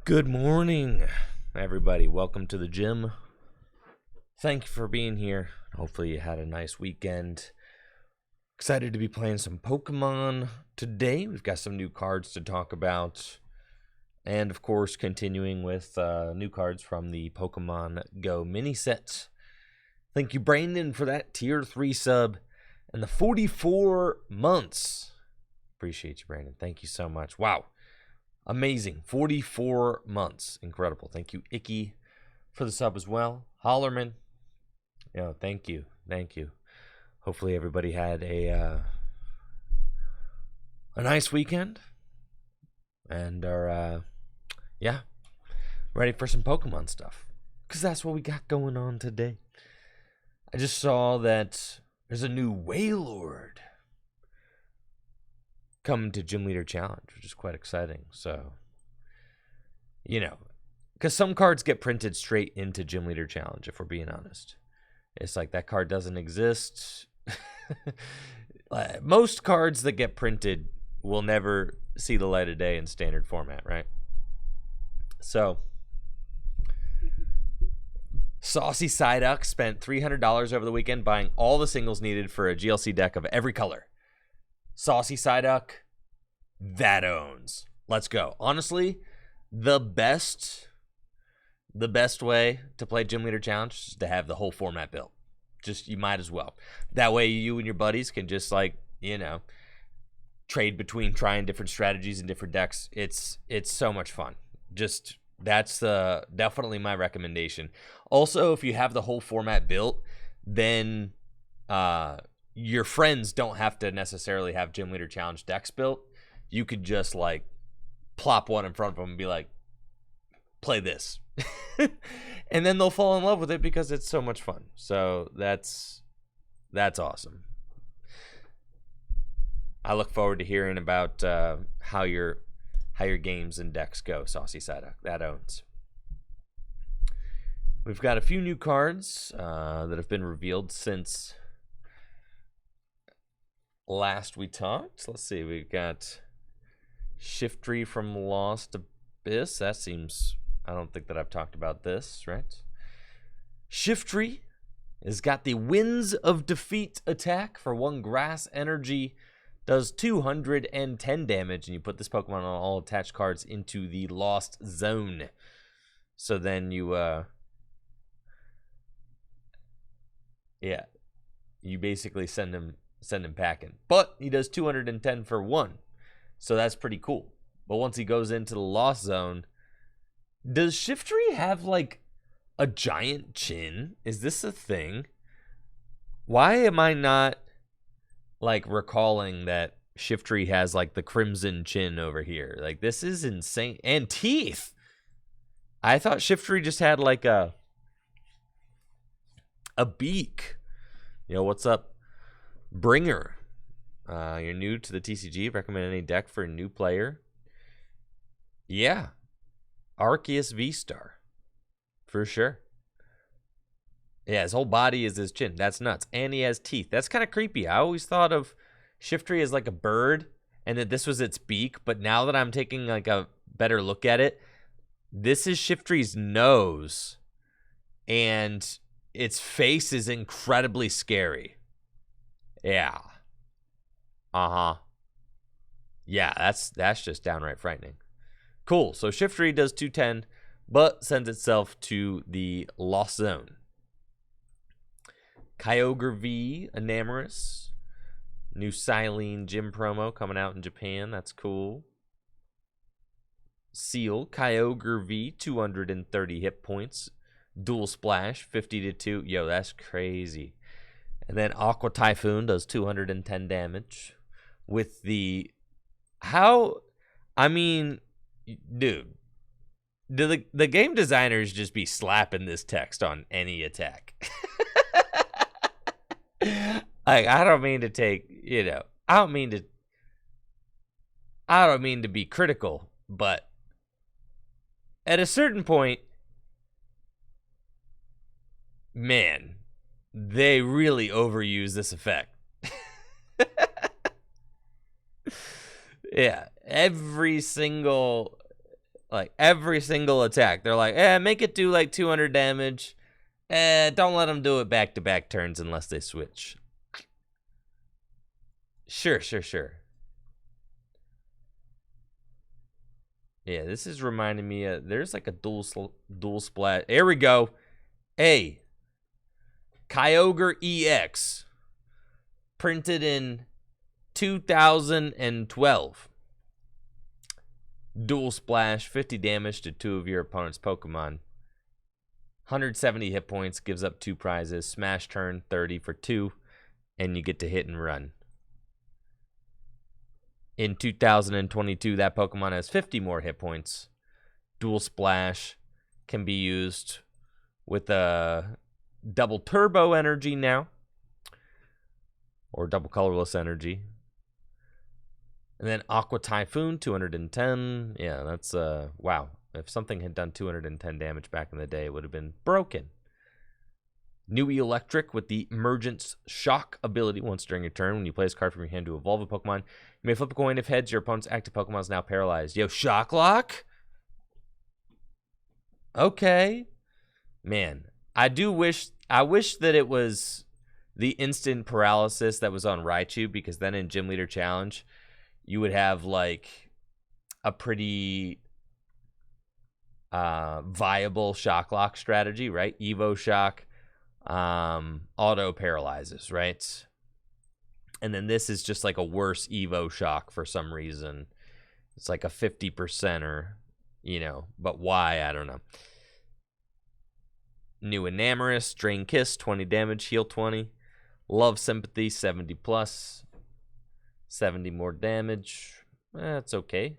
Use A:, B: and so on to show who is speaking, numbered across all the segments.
A: Good morning, everybody. Welcome to the gym. Thank you for being here. Hopefully you had a nice weekend. Excited to be playing some Pokemon today. We've got some new cards to talk about. And, of course, continuing with new cards from the Pokemon Go mini set. Thank you, Brandon, for that Tier 3 sub and the 44 months. Appreciate you, Brandon. Thank you so much. Wow. Amazing. 44 months. Incredible. Thank you, Icky, for the sub as well. Hollerman. Thank you. Thank you. Hopefully everybody had a nice weekend. And are, ready for some Pokemon stuff. Because that's what we got going on today. I just saw that there's a new Wailord coming to Gym Leader Challenge, which is quite exciting. So, because some cards get printed straight into Gym Leader Challenge, if we're being honest. It's like that card doesn't exist. Most cards that get printed will never see the light of day in standard format, right? So, Saucy Psyduck spent $300 over the weekend buying all the singles needed for a GLC deck of every color. Saucy Psyduck, that owns. Let's go. Honestly, the best way to play Gym Leader Challenge is to have the whole format built. You might as well. That way you and your buddies can just trade between trying different strategies and different decks. It's so much fun. That's definitely my recommendation. Also, if you have the whole format built, then your friends don't have to necessarily have Gym Leader Challenge decks built. You could just plop one in front of them and be like, play this. And then they'll fall in love with it because it's so much fun. So that's awesome. I look forward to hearing about how your games and decks go, Saucy Psyduck. That owns. We've got a few new cards that have been revealed since last we talked. Let's see. We've got Shiftry from Lost Abyss. That seems... I don't think that I've talked about this, right? Shiftry has got the Winds of Defeat attack for 1 grass energy. Does 210 damage, and you put this Pokemon on all attached cards into the Lost Zone. So then you, you basically send him packing. But he does 210 for 1, so that's pretty cool. But once he goes into the Lost Zone, does Shiftry have a giant chin? Is this a thing? Why am I not recalling that Shiftry has the crimson chin over here? This is insane. And teeth. I thought Shiftry just had a beak. What's up, Bringer? You're new to the TCG. Recommend any deck for a new player? Yeah. Arceus V-Star. For sure. Yeah, his whole body is his chin. That's nuts. And he has teeth. That's kind of creepy. I always thought of Shiftry as a bird and that this was its beak. But now that I'm taking a better look at it, this is Shiftry's nose. And its face is incredibly scary. Yeah. Uh-huh. Yeah, that's just downright frightening. Cool. So Shiftry does 210, but sends itself to the Lost Zone. Kyogre V, Enamorous. New Silene Gym promo coming out in Japan. That's cool. Seal, Kyogre V, 230 hit points. Dual Splash, 50-2. Yo, that's crazy. And then Aqua Typhoon does 210 damage. With the... Dude, do the game designers just be slapping this text on any attack? I don't mean to take, I don't mean to be critical, but at a certain point, man, they really overuse this effect. Yeah, every single Like, every single attack. They're like, make it do, like, 200 damage. Don't let them do it back-to-back turns unless they switch. Sure. Yeah, this is reminding me of... There's, like, a dual splat. There we go. Hey. Kyogre EX. Printed in 2012. Dual splash, 50 damage to 2 of your opponent's Pokemon. 170 hit points, gives up 2 prizes. Smash turn, 30 for 2, and you get to hit and run. In 2022, that Pokemon has 50 more hit points. Dual splash can be used with a double turbo energy now, or double colorless energy. And then Aqua Typhoon, 210. Yeah, that's, wow. If something had done 210 damage back in the day, it would have been broken. New Electric with the Emergence Shock ability. Once during your turn, when you play this card from your hand to evolve a Pokemon, you may flip a coin. If heads, your opponent's active Pokemon is now paralyzed. Yo, Shock Lock? Okay. Man, I wish that it was the instant paralysis that was on Raichu, because then in Gym Leader Challenge, you would have, like, a pretty viable Shock Lock strategy, right? Evo Shock auto paralyzes, right? And then this is just like a worse Evo Shock for some reason. It's like a 50%er, you know, but why? I don't know. New Enamorous, Drain Kiss, 20 damage, heal 20. Love Sympathy, 70 plus. 70 more damage. That's okay.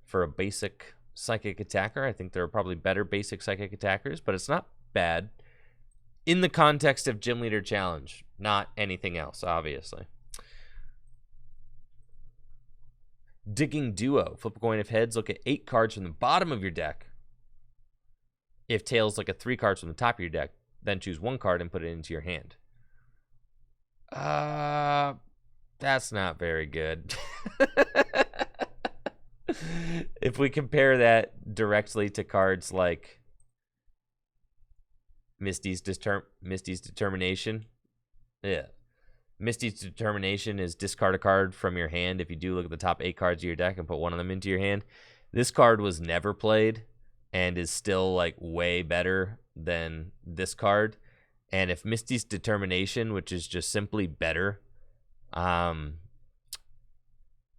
A: For a basic psychic attacker, I think there are probably better basic psychic attackers, but it's not bad. In the context of Gym Leader Challenge, not anything else, obviously. Digging Duo. Flip a coin if heads. Look at 8 cards from the bottom of your deck. If tails, look at 3 cards from the top of your deck. Then choose 1 card and put it into your hand. That's not very good. If we compare that directly to cards like Misty's Determination. Yeah. Misty's Determination is discard a card from your hand if you do look at the top 8 cards of your deck and put one of them into your hand. This card was never played and is still, like, way better than this card. And if Misty's Determination, which is just simply better,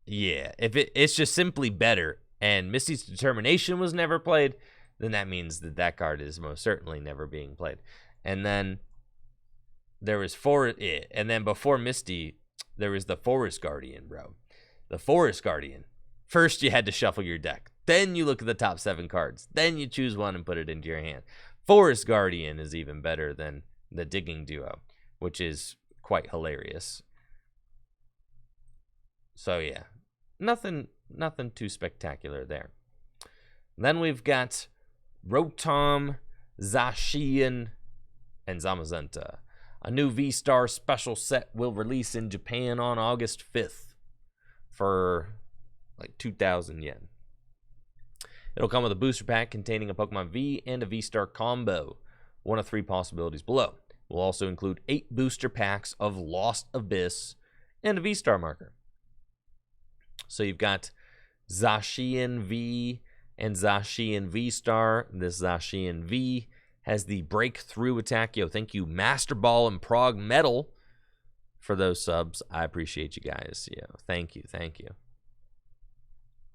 A: yeah, if it's just simply better and Misty's Determination was never played, then that means that that card is most certainly never being played. And then there was and then before Misty, there was the Forest Guardian, bro. The Forest Guardian. First, you had to shuffle your deck. Then you look at the top 7 cards. Then you choose one and put it into your hand. Forest Guardian is even better than the Digging Duo, which is quite hilarious. So yeah, nothing too spectacular there. Then we've got Rotom, Zacian, and Zamazenta. A new V-Star special set will release in Japan on August 5th for like 2,000 yen. It'll come with a booster pack containing a Pokemon V and a V-Star combo, one of 3 possibilities below. We'll also include 8 booster packs of Lost Abyss and a V-Star marker. So you've got Zacian V and Zacian V-Star. This Zacian V has the breakthrough attack. Yo, thank you, Master Ball and Prog Metal, for those subs. I appreciate you guys. Yo, thank you.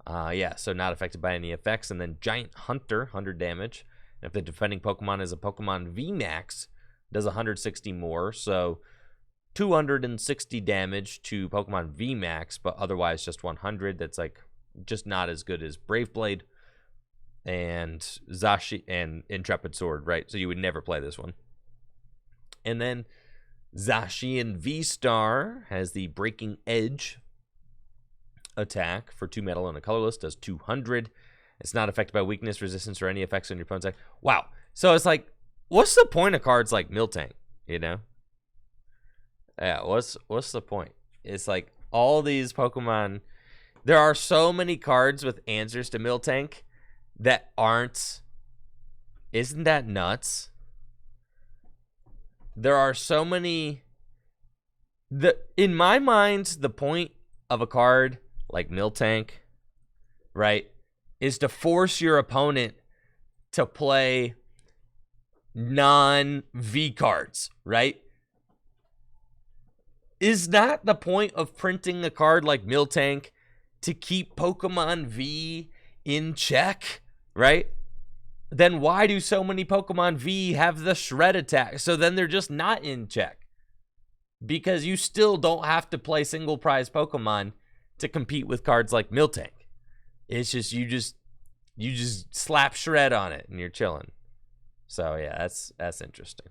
A: Yeah, so not affected by any effects. And then Giant Hunter, 100 damage. And if the defending Pokemon is a Pokemon VMAX, does 160 more. So 260 damage to Pokemon VMAX, but otherwise just 100. That's like just not as good as Brave Blade and Zashi and Intrepid Sword, right? So you would never play this one. And then Zacian V-Star has the Breaking Edge attack for 2 metal and a colorless, does 200. It's not affected by weakness, resistance, or any effects on your opponent's deck. Wow. So it's like, what's the point of cards like Miltank, you know? Yeah, what's the point? It's like all these Pokemon, there are so many cards with answers to Miltank that aren't. Isn't that nuts? There are so many. In my mind, the point of a card like Miltank, right, is to force your opponent to play non-V cards, right? Is not the point of printing a card like Miltank to keep Pokemon V in check, right? Then why do so many Pokemon V have the shred attack? So then they're just not in check. Because you still don't have to play single prize Pokemon to compete with cards like Miltank. It's just you just slap shred on it and you're chilling. So yeah, that's interesting.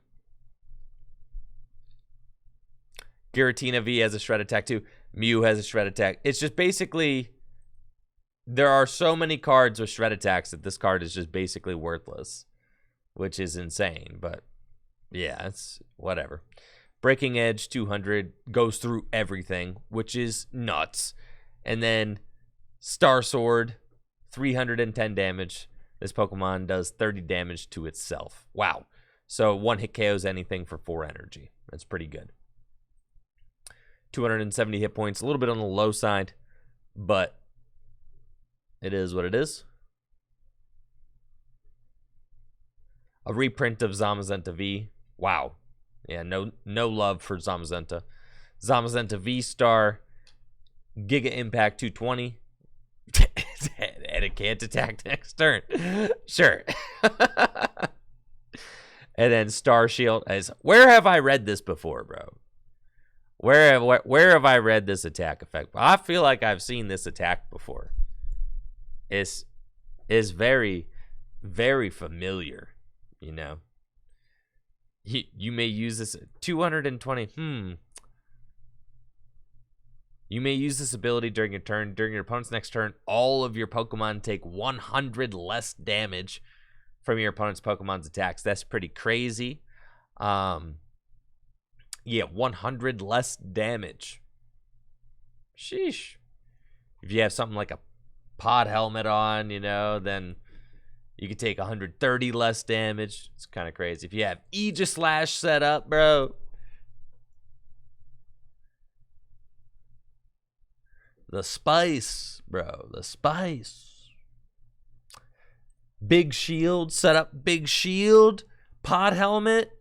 A: Giratina V has a shred attack too. Mew has a shred attack. It's just basically there are so many cards with shred attacks that this card is just basically worthless, which is insane. But yeah, it's whatever. Breaking Edge 200 goes through everything, which is nuts. And then Star Sword 310 damage. This Pokemon does 30 damage to itself. Wow. So one hit KOs anything for 4 energy. That's pretty good. 270 hit points, a little bit on the low side, but it is what it is. A reprint of Zamazenta V. Wow. Yeah, no love for Zamazenta. Zamazenta V-Star, Giga Impact 220. And it can't attack next turn. Sure. And then Star Shield. Where have I read this before, bro? Where have I read this attack effect? I feel like I've seen this attack before. It's very, very familiar, you know. You may use this 220. You may use this ability during your turn. During your opponent's next turn, all of your Pokemon take 100 less damage from your opponent's Pokemon's attacks. That's pretty crazy. Yeah, 100 less damage. Sheesh. If you have something like a pod helmet on, you know, then you could take 130 less damage. It's kind of crazy. If you have Aegislash set up, bro. The spice, bro. The spice. Big shield. Set up big shield. Pod helmet.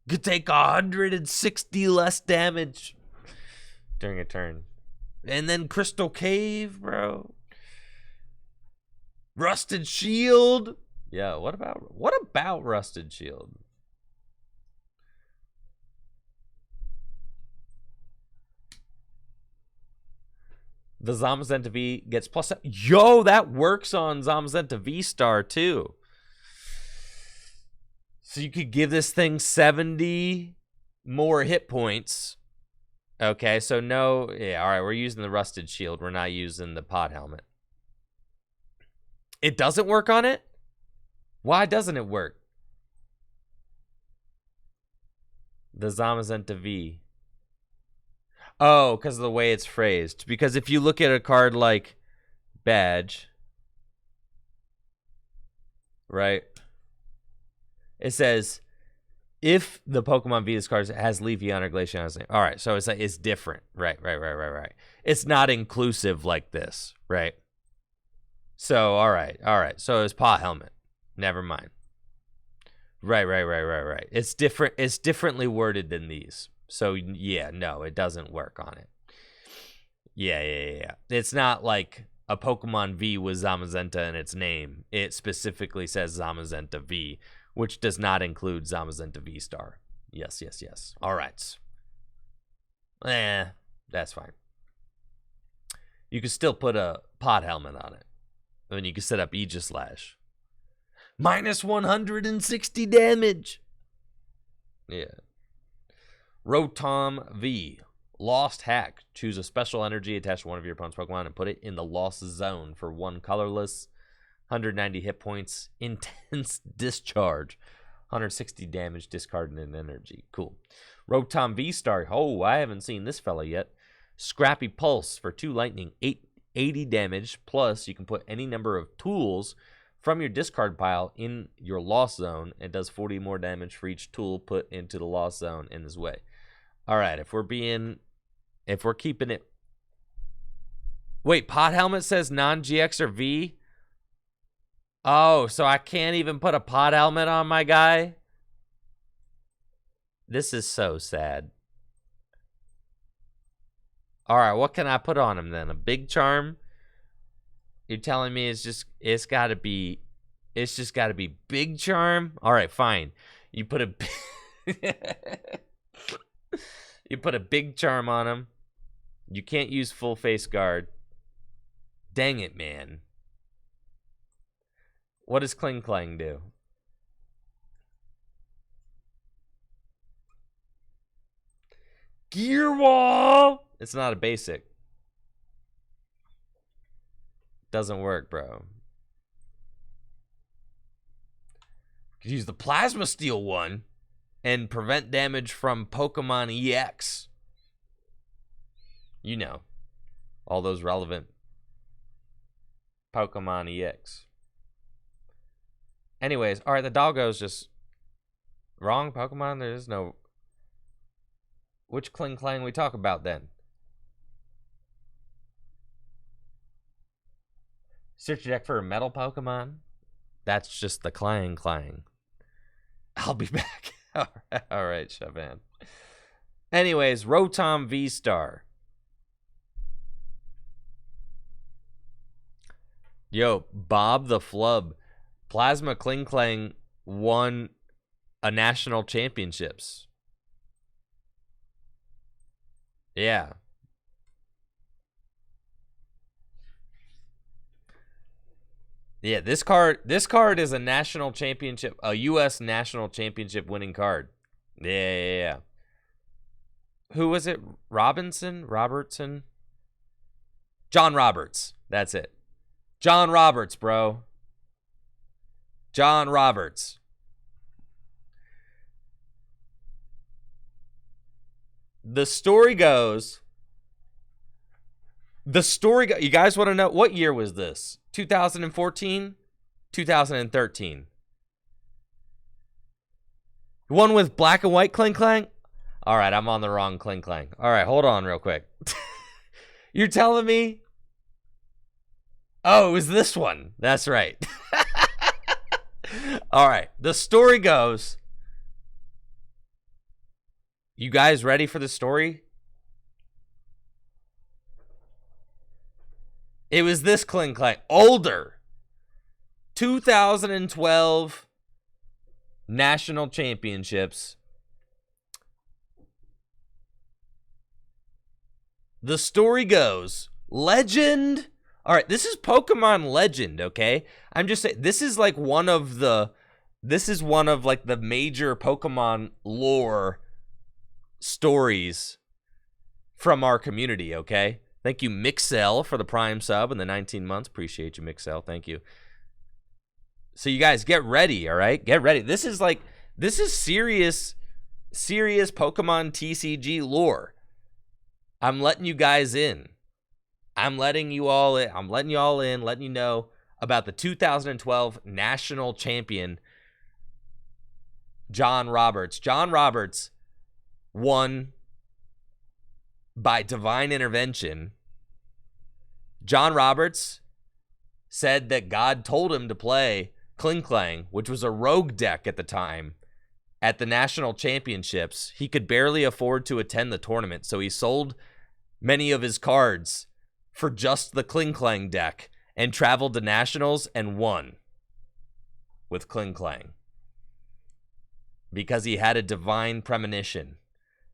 A: Could take 160 less damage during a turn. And then Crystal Cave, bro. Rusted Shield. Yeah, what about Rusted Shield? The Zamazenta V gets plus. Yo, that works on Zamazenta V-Star too. So you could give this thing 70 more hit points. Okay, so no. Yeah, all right, we're using the Rusted Shield. We're not using the pod helmet. It doesn't work on it? Why doesn't it work? The Zamazenta V. Oh, because of the way it's phrased. Because if you look at a card like Badge, right? It says, if the Pokemon V this card has Leafeon or Glaceon. All right, so it's different. Right. It's not inclusive like this, right? So, all right. So it's Paw Helmet. Never mind. Right. It's different. It's differently worded than these. So, yeah, no, it doesn't work on it. Yeah. It's not like a Pokemon V with Zamazenta in its name. It specifically says Zamazenta V, which does not include Zamazenta V-Star. Yes. All right. That's fine. You can still put a pod helmet on it. I mean, you can set up Aegislash. Minus 160 damage. Yeah. Rotom V. Lost Hack. Choose a special energy attached to one of your opponent's Pokemon and put it in the Lost Zone for 1 colorless. 190 hit points. Intense Discharge. 160 damage, discarding an energy. Cool. Rotom V-Star. Oh, I haven't seen this fella yet. Scrappy Pulse for 2 lightning, 8 80 damage, plus you can put any number of tools from your discard pile in your loss zone. It does 40 more damage for each tool put into the loss zone in this way. All right, if we're keeping it. Wait, Pot Helmet says non-GX or V? Oh, so I can't even put a Pot Helmet on my guy? This is so sad. All right, what can I put on him then? A Big Charm? You're telling me it's just got to be Big Charm? All right, fine. You put a you put a Big Charm on him. You can't use full face guard. Dang it, man. What does Kling Klang do? Gear Wall! It's not a basic. Doesn't work, bro. Could use the Plasma Steel one and prevent damage from Pokemon EX. You know, all those relevant Pokemon EX. Anyways, all right, the doggo's just wrong Pokemon. There is no. Which Kling Klang we talk about then? Search your deck for a metal Pokemon. That's just the Clang Clang. I'll be back. All right, Chavan. Anyways, Rotom V-Star. Yo, Bob the Flub. Plasma Kling Klang won a national championships. Yeah. Yeah, this card is a national championship, a US national championship winning card. Yeah. Who was it? Robertson? John Roberts. That's it. John Roberts, bro. John Roberts. The story goes. You guys want to know what year was this? 2014, 2013. One with black and white Kling Klang? All right, I'm on the wrong Kling Klang. All right, hold on real quick. You're telling me? Oh, it was this one. That's right. All right, the story goes. You guys ready for the story? It was this Kling Klang. Older. 2012 National Championships. The story goes, Legend. All right, this is Pokemon Legend, okay? I'm just saying, this is like one of the major Pokemon lore stories from our community, okay? Thank you, Mixel, for the Prime sub and the 19 months. Appreciate you, Mixel. Thank you. So you guys get ready, all right? Get ready. This is serious Pokemon TCG lore. I'm letting you guys in. I'm letting you all in. Letting you know about the 2012 national champion, John Roberts. John Roberts won by divine intervention. John Roberts said that God told him to play Kling Klang, which was a rogue deck at the time, at the national championships. He could barely afford to attend the tournament, so he sold many of his cards for just the Kling Klang deck and traveled to nationals and won with Kling Klang because he had a divine premonition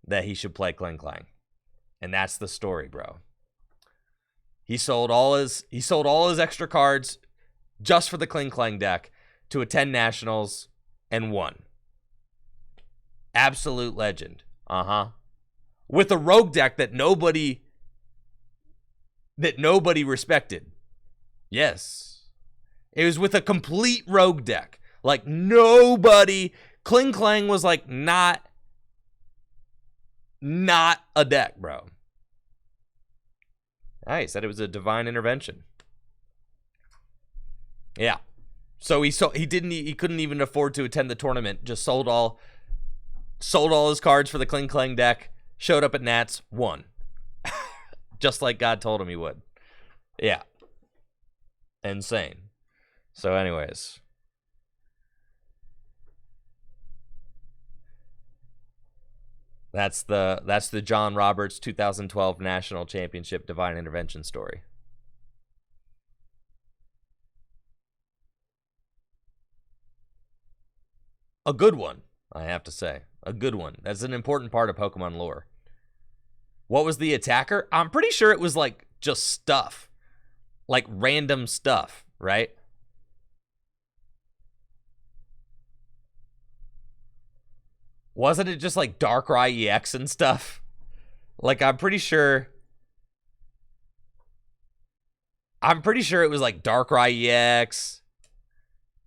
A: that he should play Kling Klang. And that's the story, bro. He sold all his extra cards just for the Kling Klang deck to attend nationals and won. Absolute legend. With a rogue deck that nobody respected. Yes. It was with a complete rogue deck. Like nobody. Kling Klang was like not a deck, bro. He said it was a divine intervention. Yeah. So he couldn't even afford to attend the tournament. Just sold all his cards for the Kling Klang deck. Showed up at Nats, won. Just like God told him he would. Yeah. Insane. So anyways. That's the John Roberts 2012 National Championship Divine Intervention story. A good one, I have to say. A good one. That's an important part of Pokemon lore. What was the attacker? I'm pretty sure it was like just stuff. Like random stuff, right? Wasn't it just like Darkrai EX and stuff? Like I'm pretty sure it was like Darkrai EX.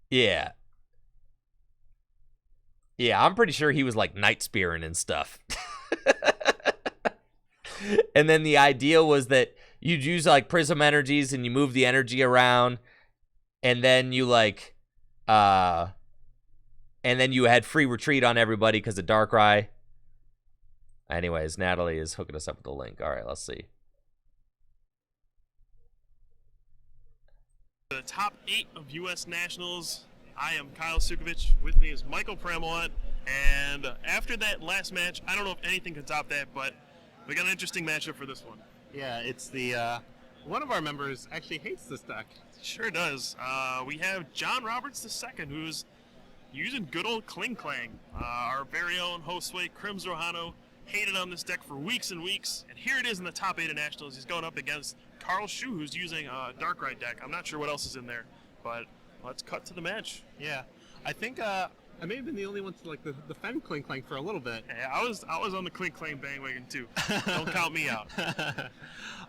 A: Yeah. Yeah, I'm pretty sure he was like Night Spearing and stuff. And then the idea was that you'd use like Prism energies and you move the energy around, and then you like and then you had free retreat on everybody because of Darkrai. Anyways, Natalie is hooking us up with the link. All right, let's see.
B: The top 8 of U.S. Nationals. I am Kyle Sukovich. With me is Michael Pramawat. And after that last match, I don't know if anything can top that, but we got an interesting matchup for this one.
C: Yeah, it's the one of our members actually hates this deck.
B: Sure does. We have John Roberts II, who's using good old Kling Klang. Our very own Josue Crims Rojano hated on this deck for weeks and weeks, and here it is in the top 8 of Nationals. He's going up against Carl Shu, who's using a Darkrai deck. I'm not sure what else is in there, but let's cut to the match.
C: Yeah, I think I may have been the only one to like defend Kling Klang for a little bit.
B: Yeah, I was on the Kling Klang bandwagon too. Don't count me out.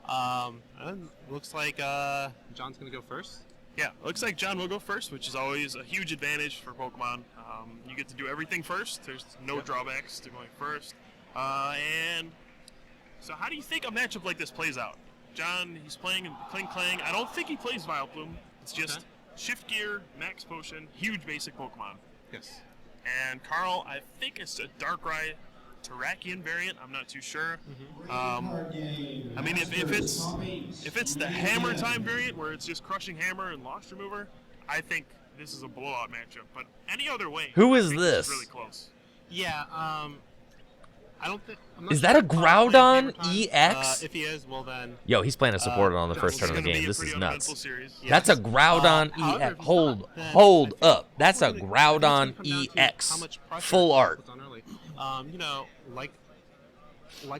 C: And looks like John's gonna go first.
B: Yeah, looks like John will go first, which is always a huge advantage for Pokemon. You get to do everything first. There's no drawbacks to going first. And so how do you think a matchup like this plays out? John, he's playing Kling Klang. I don't think he plays Vileplume. It's just Shift Gear, Max Potion, huge basic Pokemon.
C: Yes.
B: And Carl, I think it's a Darkrai Terrakion variant. I'm not too sure. I mean, if it's the Hammer Time variant where it's just Crushing Hammer and Lost Remover, I think this is a blowout matchup. But any other way,
A: who
B: I
A: is
B: think
A: this?
B: Really close.
C: Yeah. I don't think.
A: Is that a Groudon EX?
C: If he is, well then.
A: Yo, he's playing a supporter on the first turn of the
B: It's gonna
A: game.
B: be a
A: This
B: pretty
A: is nuts.
B: uneventful series.
C: Yeah.
A: That's a Groudon
C: However,
A: EX.
C: if he's
A: Hold
C: not, then
A: hold
C: I think
A: up. That's a
C: I think it's
A: Groudon
C: gonna come down to
A: EX.
C: how much pressure
A: Full
C: he
A: art.
C: puts on early. You know, like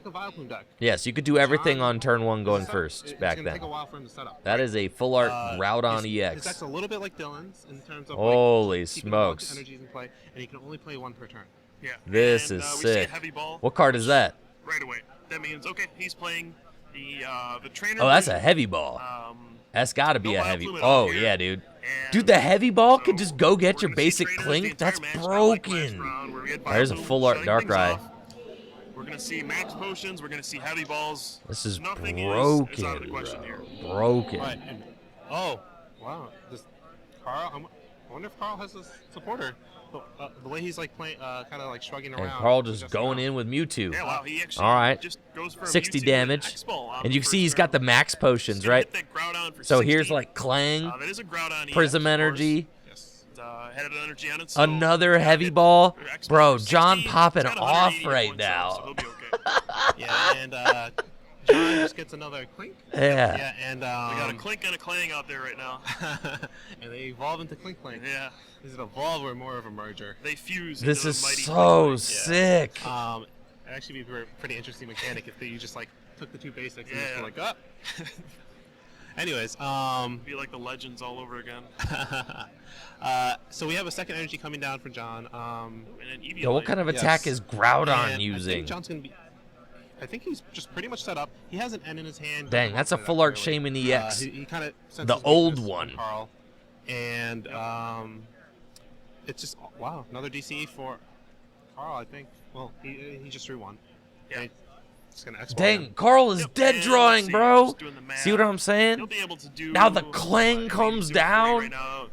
C: a Vileplume deck.
A: Yes, you could do everything on turn 1 going
C: It's
A: first back
C: gonna
A: then.
C: take a while for him to set up.
A: That is a full art Groudon
C: His
A: EX.
C: deck's a little bit like Dylan's in terms of
A: Holy
C: like, keeping a bunch
A: smokes.
C: of energies in play, and he can only play 1 per turn.
B: Yeah.
A: This
B: And,
A: is
B: we see a
A: sick.
B: heavy ball
A: What card is that?
B: right away. That means okay, he's playing the trainer.
A: Oh, that's a
B: version.
A: heavy ball. That's got to be
B: no
A: a heavy.
B: Vileplume at all
A: Oh,
B: here.
A: yeah, dude.
B: And
A: Dude, the heavy ball
B: so
A: could just go get
B: we're
A: your
B: gonna see
A: basic
B: trainers the
A: Clink.
B: entire
A: That's
B: match, not like last
A: broken.
B: round where we had
A: There's a
B: Vileplume
A: full art
B: shutting things
A: Darkrai.
B: off. We're gonna see max potions. We're gonna see heavy balls.
A: This is
B: Nothing
A: broken,
B: is out of the question here.
A: Broken.
C: Right. And, oh, wow. This Carl. I wonder if Carl has a supporter. The way he's like playing, kind of like shrugging
A: And
C: around.
A: Carl just going in with Mewtwo.
B: Yeah, wow, he actually
A: All right.
B: just goes for a
A: 60
B: Mewtwo and
A: damage.
B: X-Ball on
A: And
B: the
A: you can see
B: first
A: he's got the
B: turn.
A: max potions,
B: He's gonna
A: right?
B: hit that Groudon for
A: So
B: 60.
A: here's like Clang,
B: that is a Groudon
A: Prism
B: EX, of course.
A: Energy,
C: Yes.
B: Had an energy on it. So
A: another
B: yeah,
A: heavy
B: it-
A: ball.
B: X-Ball
A: Bro,
B: for
A: John
B: 60,
A: popping
B: he's got
A: off
B: 180
A: right
B: points left, so
A: now.
B: he'll be okay.
C: Yeah, and John just gets another Clink.
A: Yeah.
C: Yeah, and
B: We got a Clink and a Clang out there right now.
C: and they evolve into Clink Clank.
B: Yeah,
C: Is it evolve or more of a merger?
B: they fuse.
A: This
B: into
A: is
B: the mighty
A: so
B: Clink.
A: sick.
C: It'd actually be a pretty interesting mechanic if you just like took the 2 basics and just
B: Yeah.
C: were like, up. Anyways,
B: Be like the legends all over again.
C: so we have a second energy coming down for John.
B: And an Eevee
A: Yo, what kind of attack
C: yes.
A: is Groudon
C: and I
A: using?
C: think John's gonna be. I think he's just pretty much set up. He has an N in his hand.
A: Dang, that's a full art Shaman EX.
C: He kind of
A: The old one.
C: Carl, and it's just wow, another DCE for Carl. I think. Well, he just drew 1.
B: Yeah.
C: Just gonna export
A: Dang,
C: him.
A: Carl is
B: Yep,
A: dead
B: and
A: drawing,
B: let's see,
A: bro.
B: just doing the math.
A: See what I'm saying?
B: He'll be able to do,
A: Now the clang comes down.
B: Right now.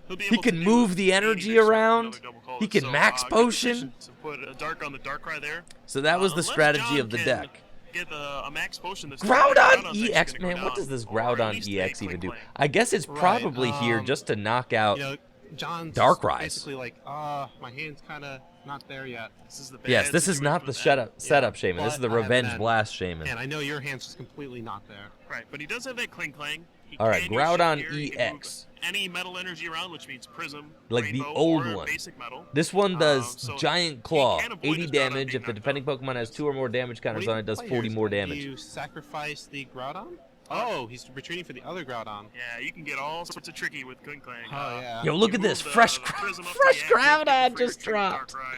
B: He'll be
A: He
B: able
A: can
B: to
A: move
B: do
A: the
B: 80%
A: energy
B: with
A: around.
B: another double color.
A: He can
B: So,
A: max
B: good
A: potion.
B: decision to put a dark on the Darkrai there.
A: So that was the
B: Unless
A: strategy
B: John
A: of the
B: can
A: deck.
B: Get a max potion this time,
A: Groudon
B: Groudon's
A: EX,
B: actually gonna
A: man,
B: go
A: what does
B: down,
A: this
B: or at
A: Groudon
B: least a
A: EX even do?
B: clang.
A: I guess it's probably here just to knock out.
C: You know, John's
A: Darkrai.
C: basically like, my hand's kind of not there yet.
B: This is the bad
A: Yes, this is not the
B: situation
A: setup Shaman. This is the
C: but I have
A: Revenge
C: that.
A: Blast Shaman.
C: And I know your hand's just completely not there.
B: with that. Right, but he does have that clang clang. He
A: All right,
B: can use
A: Groudon
B: shit here. He can move
A: EX.
B: Any metal energy around, which means Prism,
A: Like the
B: Rainbow,
A: old
B: or
A: one.
B: Basic metal.
A: This one does
B: So
A: Giant
B: he
A: Claw,
B: can avoid
A: 80
B: this Groudon
A: damage.
B: being
A: If the
B: knocked
A: defending
B: out.
A: Pokemon has 2 or more damage
C: What
A: counters
C: do you
A: on it, does
C: play
A: 40
C: here?
A: more
C: Do
A: damage.
C: you sacrifice the Groudon? Oh, he's retreating for the other Groudon.
B: Yeah, you can get all sorts of tricky with clang clang.
C: Oh, yeah.
A: Yo, look
B: you
A: at this.
B: move
A: Fresh
B: Prism up to
A: fresh
B: the active, get
A: Groudon
B: the free
A: just
B: retreat
A: dropped.
B: Darkrai.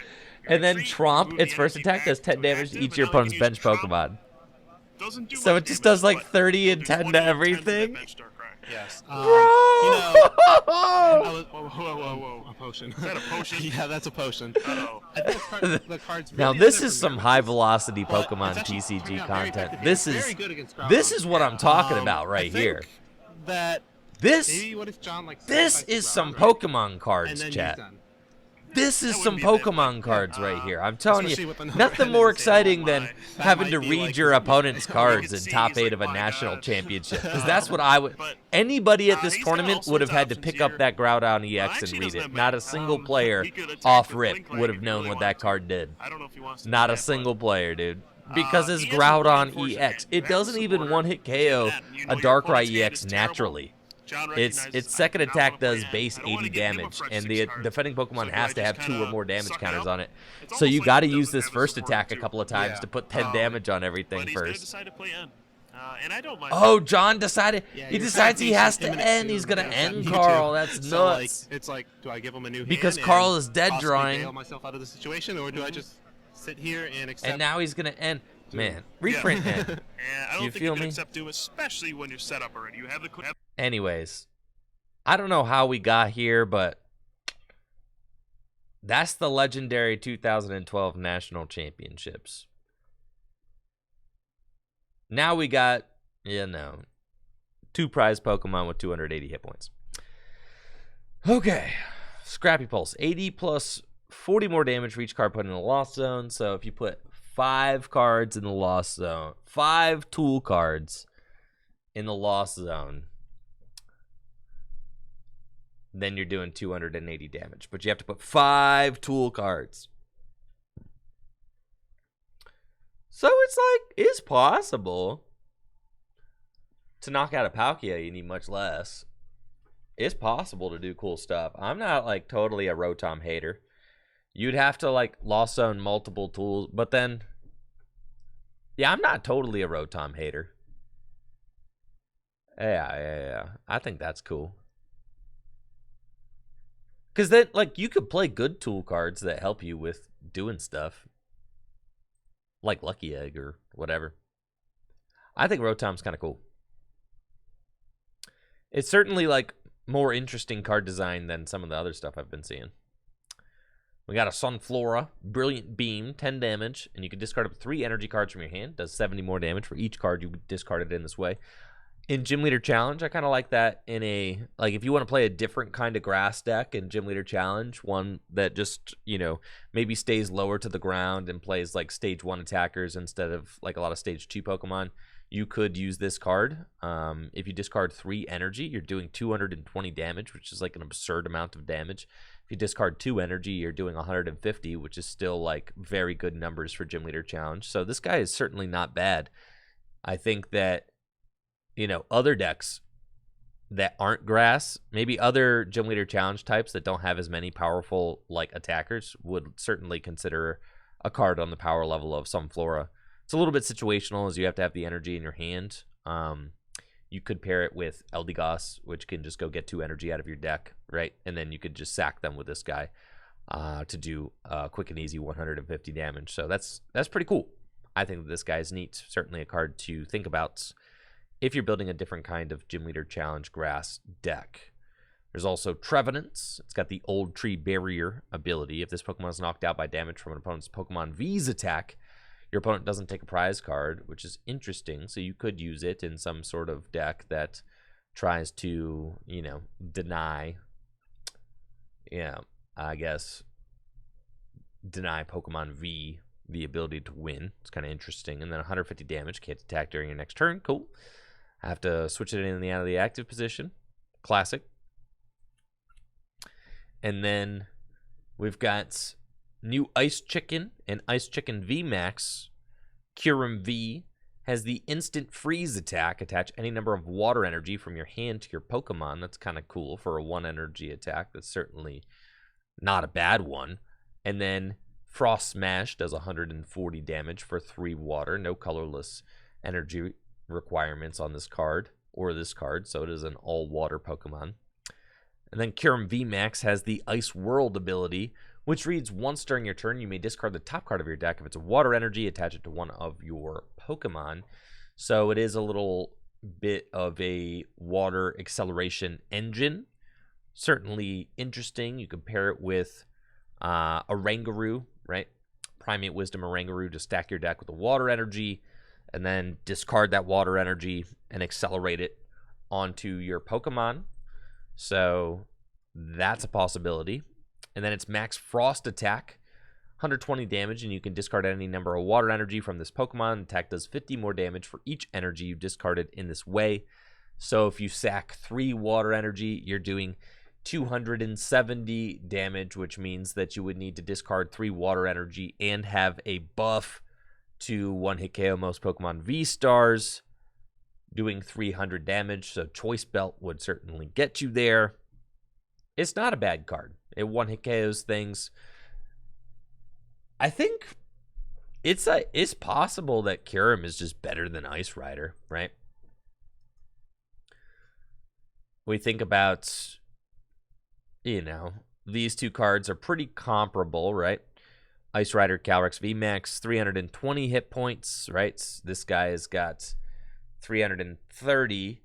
A: And then
B: Retreat,
A: Tromp,
B: move
A: its
B: the
A: first
B: energy
A: attack
B: back
A: does 10
B: to
A: damage to
B: active,
A: each of your
B: and now you
A: opponent's
B: can
A: bench
B: use Tromp.
A: Pokemon.
B: Doesn't do
A: So
B: much
A: it just
B: damage,
A: does like
B: but
A: 30
B: it'll
A: and
B: do
A: 10 to
B: 20 and 10 that
A: everything.
B: bench Darkrai.
C: Yes.
A: Bro!
C: You know, whoa,
B: Whoa.
C: a potion.
B: Is that a potion?
C: Yeah, that's a potion.
B: Uh-oh.
C: I think the card's
A: Now
C: really
A: this
C: good
A: is
C: for
A: some
C: memories,
A: high velocity
C: but
A: Pokemon
C: it's actually
A: TCG
C: turning out very
A: content.
C: effective.
A: This
C: It's
A: is
C: very good against Groudon.
A: this is what I'm talking about
C: I
A: right
C: think
A: here.
C: That
A: This
C: maybe what if John like
A: this
C: sacrifices
A: is some
C: Groudon, right?
A: Pokemon
C: And
A: cards,
C: then
A: chat.
C: he's done.
A: This is
B: That
A: some
B: wouldn't be bad,
A: Pokemon
B: but,
A: cards right here. I'm telling
C: especially
A: you,
C: with another
A: nothing
C: end
A: more
C: and say, oh
A: exciting
B: my,
A: than
C: that
A: having
C: might
A: to
C: be
A: read
C: like
A: your
C: this-
A: opponent's
B: You
A: cards
B: can
A: in
B: see
A: top
B: he's
A: 8
B: like,
A: of a
B: my
A: national
B: God.
A: championship. Because that's what I would.
B: But,
A: Anybody at this
B: he's got all
A: tournament
B: sorts
A: would have
B: of
A: had to
B: options
A: pick up
B: here.
A: that Groudon
B: Well,
A: EX and
B: actually,
A: read
B: doesn't
A: it.
B: have
A: Not
B: many.
A: a single
B: He
A: player
B: could attack
A: off
B: with
A: rip
B: Cling Clang
A: would
B: if
A: have
B: he
A: known
B: really
A: what
B: wanted
A: that
B: to.
A: card did.
B: I don't know if he wants to.
A: Not
B: do
A: a
B: that,
A: single
B: but,
A: player, dude. Because his
B: he has a
A: Groudon
B: reinforced
A: EX,
B: hand. You
A: it
B: have to
A: doesn't even
B: support
A: one-hit KO
B: that. You know
A: a
B: your
A: Darkrai
B: opponent's hand
A: EX
B: is terrible.
A: naturally.
B: John
A: Its
B: recognizes,
A: second
B: I do not
A: attack
B: wanna play
A: does
B: end.
A: base
B: I don't wanna
A: 80
B: give him a
A: damage,
B: fresh
A: and
B: 6
A: the
B: cards.
A: defending
B: So
A: Pokemon
B: do
A: has
B: I
A: to
B: just
A: have 2 or
B: kinda
A: more damage
B: suck it
A: counters
B: up?
A: on it.
B: It's
A: So
B: almost
A: you
B: like
A: got to
B: he
A: use
B: doesn't
A: this
B: have a
A: first
B: supporter
A: attack a
B: too.
A: couple of times
C: Yeah.
A: to put 10 damage on everything
B: But he's gonna
A: first.
B: decide to play end. And I don't mind.
A: Oh, John decided.
C: Yeah,
A: He
C: you're
A: decides he
C: kinda
A: has to
C: imminent
A: end.
C: to
A: He's gonna
C: get
A: end
C: Mewtwo.
A: Carl. That's
C: So, like,
A: nuts.
C: it's like, do I give him a new
A: Because
C: hand
A: Carl
C: and
A: is dead
C: possibly
A: drawing.
C: bail myself out of the situation, or do I just sit here and accept?
A: And now he's gonna end. Man, reprint end.
B: And I don't
A: You
B: think
A: feel
B: you can
A: me?
B: accept Doom, especially when you're set up already. You have the
A: Anyways, I don't know how we got here, but that's the legendary 2012 National Championships. Now we got, 2 prize Pokemon with 280 hit points. Okay. Scrappy Pulse. 80 plus 40 more damage for each card put in the Lost Zone. So if you put 5 cards in the Lost Zone, 5 tool cards in the Lost Zone, then you're doing 280 damage. But you have to put 5 tool cards. So it's possible to knock out a Palkia. You need much less. It's possible to do cool stuff. I'm not totally a Rotom hater. You'd have to Lost Zone multiple tools, but then I'm not totally a Rotom hater. Yeah. I think that's cool. Because then, you could play good tool cards that help you with doing stuff. Like Lucky Egg or whatever. I think Rotom's kind of cool. It's certainly, more interesting card design than some of the other stuff I've been seeing. We got a Sunflora, Brilliant Beam, 10 damage, and you can discard up to 3 energy cards from your hand. Does 70 more damage for each card you discarded in this way. In Gym Leader Challenge, I kind of like that in a, if you want to play a different kind of grass deck in Gym Leader Challenge, one that just, maybe stays lower to the ground and plays stage 1 attackers instead of a lot of stage 2 Pokemon, you could use this card. If you discard 3 energy, you're doing 220 damage, which is an absurd amount of damage. If you discard 2 energy, you're doing 150, which is still very good numbers for Gym Leader Challenge. So this guy is certainly not bad. I think that other decks that aren't grass, maybe other Gym Leader Challenge types that don't have as many powerful attackers would certainly consider a card on the power level of Sunflora. It's a little bit situational as you have to have the energy in your hand. You could pair it with Eldegoss, which can just go get 2 energy out of your deck, right? And then you could just sack them with this guy to do quick and easy 150 damage. So that's pretty cool. I think that this guy is neat. Certainly a card to think about if you're building a different kind of Gym Leader Challenge grass deck. There's also Trevenants. It's got the Old Tree Barrier ability. If this Pokemon is knocked out by damage from an opponent's Pokemon V's attack, Your opponent doesn't take a prize card, which is interesting. So you could use it in some sort of deck that tries to, you know, deny, I guess, deny Pokemon V the ability to win. It's kind of interesting. And then 150 damage, can't attack during your next turn. Cool. I have to switch it in the out of the active position. Classic. And then we've got new Ice Chicken and Ice Chicken V Max. Kyurem V has the instant freeze attack. Attach any number of water energy from your hand to your Pokemon. That's kind of cool for a 1 energy attack. That's certainly not a bad one. And then Frost Smash does 140 damage for 3 water. No colorless energy requirements on this card or this card, so it is an all-water Pokemon. And then Kyurem VMAX has the Ice World ability, which reads, once during your turn, you may discard the top card of your deck. If it's a water energy, attach it to one of your Pokemon. So it is a little bit of a water acceleration engine. Certainly interesting. You compare it with Oranguru, right? Primate Wisdom Oranguru to stack your deck with a water energy and then discard that water energy and accelerate it onto your Pokemon. So that's a possibility. And then it's Max Frost attack, 120 damage, and you can discard any number of water energy from this Pokemon. Attack does 50 more damage for each energy you discarded in this way. So if you sack 3 water energy, you're doing 270 damage, which means that you would need to discard 3 water energy and have a buff to 1-hit KO most Pokemon V-Stars, doing 300 damage. So Choice Belt would certainly get you there. It's not a bad card. It 1-hit KOs things. I think it's possible that Kyurem is just better than Ice Rider, right? We think about, you know, these two cards are pretty comparable, right? Ice Rider Calyrex VMAX, 320 hit points, right? This guy has got 330.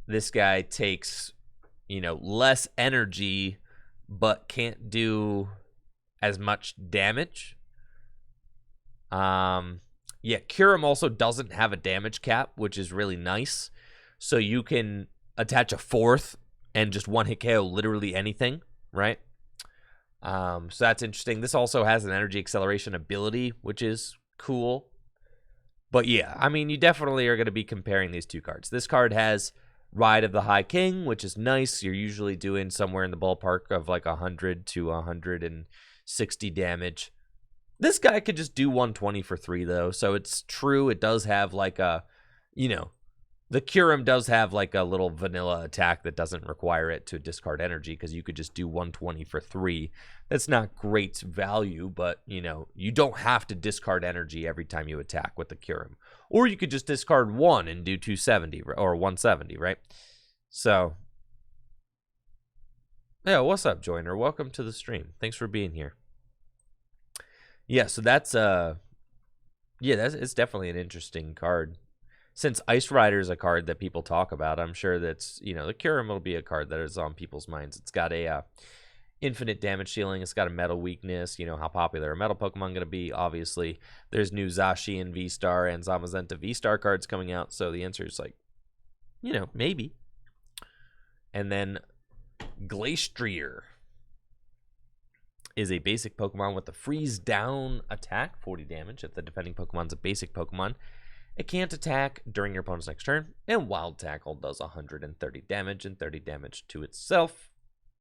A: This guy takes, you know, less energy, but can't do as much damage. Yeah, Kyurem also doesn't have a damage cap, which is really nice. So you can attach a 4th and just 1-hit KO literally anything, right? So that's interesting. This also has an energy acceleration ability, which is cool. But yeah, I mean, you definitely are going to be comparing these two cards. This card has Ride of the High King, which is nice. You're usually doing somewhere in the ballpark of like 100 to 160 damage. This guy could just do 120 for 3, though. So it's true. It does have like a, you know, the Kyurem does have like a little vanilla attack that doesn't require it to discard energy, because you could just do 120 for 3. That's not great value, but, you know, you don't have to discard energy every time you attack with the Kyurem. Or you could just discard 1 and do 270 or 170, right? So, yeah, what's up, Joiner? Welcome to the stream. Thanks for being here. Yeah, so that's it's definitely an interesting card. Since Ice Rider is a card that people talk about, I'm sure that's, you know, the Kyurem will be a card that is on people's minds. It's got a infinite damage ceiling. It's got a metal weakness. You know, how popular are metal Pokemon going to be? Obviously, there's new Zacian V-Star and Zamazenta V-Star cards coming out. So the answer is like, you know, maybe. And then Glastrier is a basic Pokemon with a freeze down attack, 40 damage. If the defending Pokemon's a basic Pokemon, it can't attack during your opponent's next turn, and Wild Tackle does 130 damage and 30 damage to itself.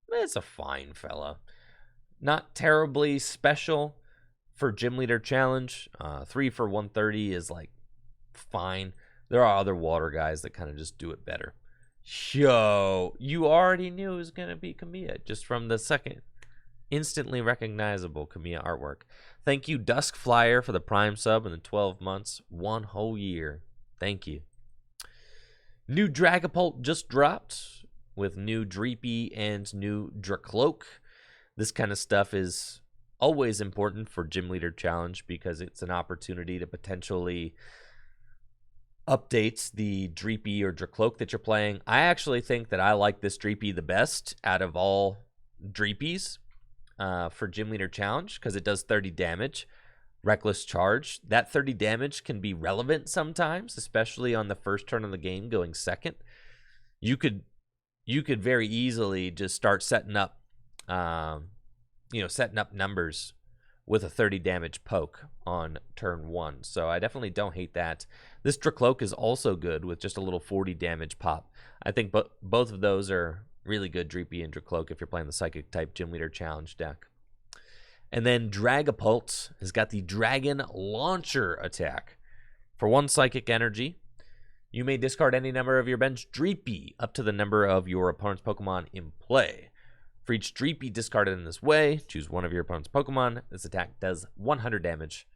A: It's a fine fella. Not terribly special for Gym Leader Challenge. 3 for 130 is like fine. There are other water guys that kind of just do it better. Yo, you already knew it was going to be Kamiya just from the second. Instantly recognizable Kamiya artwork. Thank you, Dusk Flyer, for the Prime sub in the 12 months. 1 whole year. Thank you. New Dragapult just dropped with new Dreepy and new Dracloak. This kind of stuff is always important for Gym Leader Challenge because it's an opportunity to potentially update the Dreepy or Dracloak that you're playing. I actually think that I like this Dreepy the best out of all Dreepies for Gym Leader Challenge because it does 30 damage. Reckless Charge. That 30 damage can be relevant sometimes, especially on the first turn of the game going second. You could very easily just start setting up, setting up numbers with a 30 damage poke on turn 1. So I definitely don't hate that. This Dracloak is also good with just a little 40 damage pop. I think both of those are really good, Dreepy and Dracloak, if you're playing the Psychic type Gym Leader Challenge deck. And then Dragapult has got the Dragon Launcher attack. For 1 Psychic Energy, you may discard any number of your bench Dreepy up to the number of your opponent's Pokemon in play. For each Dreepy discarded in this way, choose one of your opponent's Pokemon. This attack does 100 damage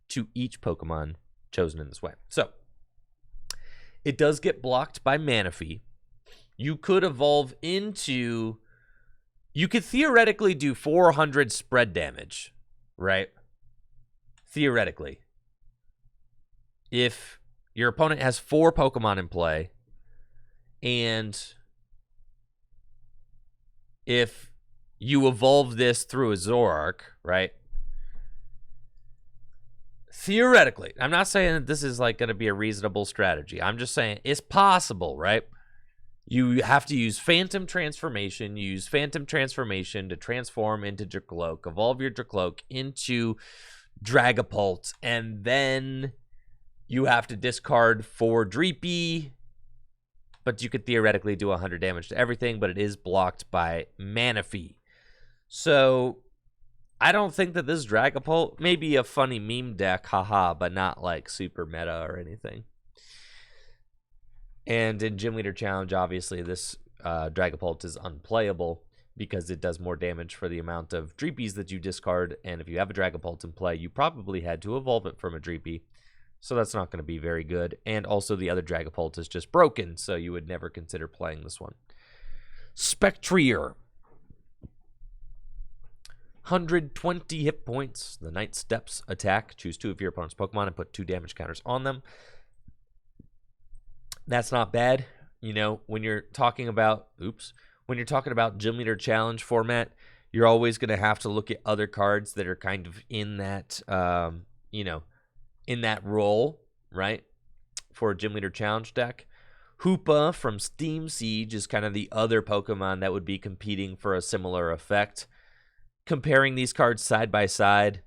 A: to each Pokemon chosen in this way. So, it does get blocked by Manaphy. You could evolve into... You could theoretically do 400 spread damage, right? Theoretically. If your opponent has 4 Pokemon in play, and if you evolve this through a Zoroark, right? Theoretically, I'm not saying that this is like going to be a reasonable strategy. I'm just saying it's possible, right? You have to use Phantom Transformation. You use Phantom Transformation to transform into Dracloak. Evolve your Dracloak into Dragapult. And then you have to discard 4 Dreepy. But you could theoretically do 100 damage to everything. But it is blocked by Manaphy. So I don't think that this Dragapult may be a funny meme deck. Haha. But not like super meta or anything. And in Gym Leader Challenge, obviously, this Dragapult is unplayable because it does more damage for the amount of Dreepies that you discard. And if you have a Dragapult in play, you probably had to evolve it from a Dreepy. So that's not going to be very good. And also the other Dragapult is just broken, so you would never consider playing this one. Spectrier. 120 hit points. The Night Steps attack. Choose 2 of your opponent's Pokemon and put 2 damage counters on them. That's not bad. You know, when you're talking about, when you're talking about Gym Leader Challenge format, you're always going to have to look at other cards that are kind of in that, in that role, right? For a Gym Leader Challenge deck. Hoopa from Steam Siege is kind of the other Pokemon that would be competing for a similar effect. Comparing these cards side by side.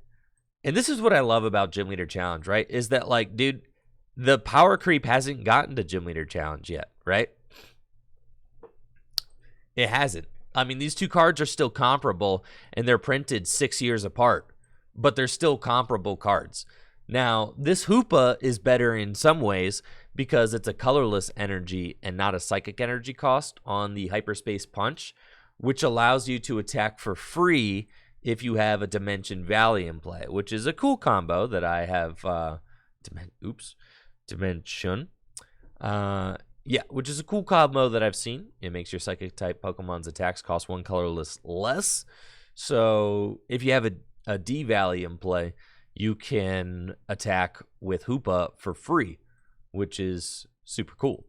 A: And this is what I love about Gym Leader Challenge, right? Is that, like, dude, the power creep hasn't gotten to Gym Leader Challenge yet, right? It hasn't. I mean, these 2 cards are still comparable, and they're printed 6 years apart, but they're still comparable cards. Now, this Hoopa is better in some ways because it's a colorless energy and not a psychic energy cost on the Hyperspace Punch, which allows you to attack for free if you have a Dimension Valley in play, which is a cool combo that I have... Dimension. Which is a cool combo that I've seen. It makes your Psychic type Pokemon's attacks cost 1 colorless less. So if you have a D Valley in play, you can attack with Hoopa for free, which is super cool.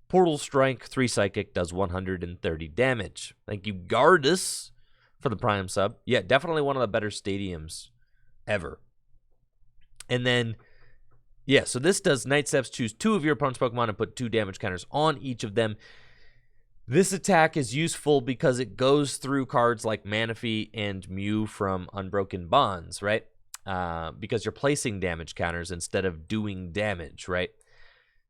A: Portal Strike, 3 Psychic, does 130 damage. Thank you, Gardus, for the Prime sub. Yeah, definitely one of the better stadiums ever. And then... yeah, so this does Night Steps. Choose 2 of your opponent's Pokemon and put 2 damage counters on each of them. This attack is useful because it goes through cards like Manaphy and Mew from Unbroken Bonds, right? Because you're placing damage counters instead of doing damage, right?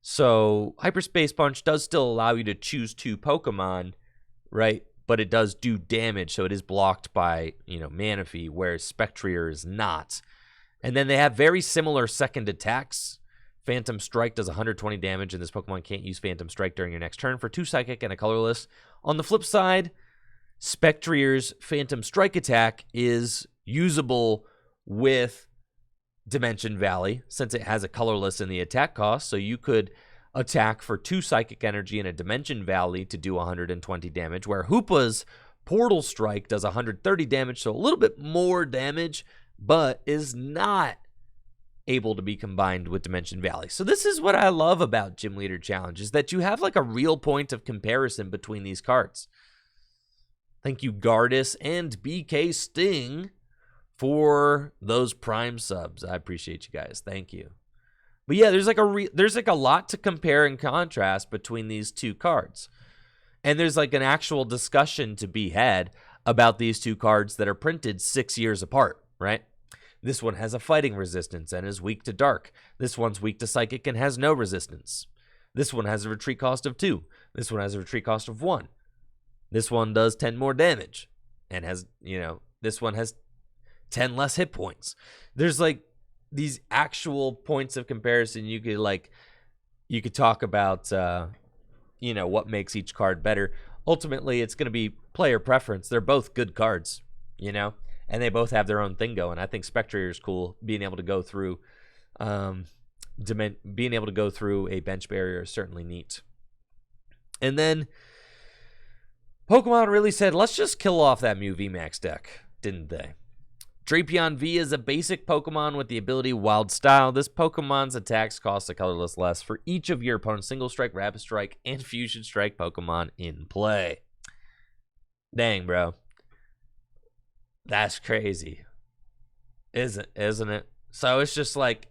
A: So Hyperspace Punch does still allow you to choose 2 Pokemon, right? But it does do damage, so it is blocked by, Manaphy, whereas Spectrier is not. And then they have very similar second attacks. Phantom Strike does 120 damage, and this Pokemon can't use Phantom Strike during your next turn for 2 Psychic and a colorless. On the flip side, Spectrier's Phantom Strike attack is usable with Dimension Valley, since it has a colorless in the attack cost, so you could attack for 2 Psychic Energy and a Dimension Valley to do 120 damage, where Hoopa's Portal Strike does 130 damage, so a little bit more damage, but is not able to be combined with Dimension Valley. So this is what I love about Gym Leader Challenge, is that you have like a real point of comparison between these cards. Thank you, Gardus and BK Sting, for those Prime subs. I appreciate you guys. Thank you. But yeah, there's like a lot to compare and contrast between these two cards. And there's like an actual discussion to be had about these two cards that are printed 6 years apart, right? This one has a fighting resistance and is weak to dark. This one's weak to psychic and has no resistance. This one has a retreat cost of 2. This one has a retreat cost of 1. This one does 10 more damage and has, this one has 10 less hit points. There's like these actual points of comparison. You could talk about, what makes each card better. Ultimately, it's going to be player preference. They're both good cards, and they both have their own thing going. I think Spectrator is cool. Being able to go through, a bench barrier is certainly neat. And then Pokemon really said, let's just kill off that Mew VMAX deck, didn't they? Drapion V is a basic Pokemon with the ability Wild Style. This Pokemon's attacks cost a colorless less for each of your opponent's Single Strike, Rapid Strike, and Fusion Strike Pokemon in play. Dang, bro. That's crazy. Isn't it? So it's just like,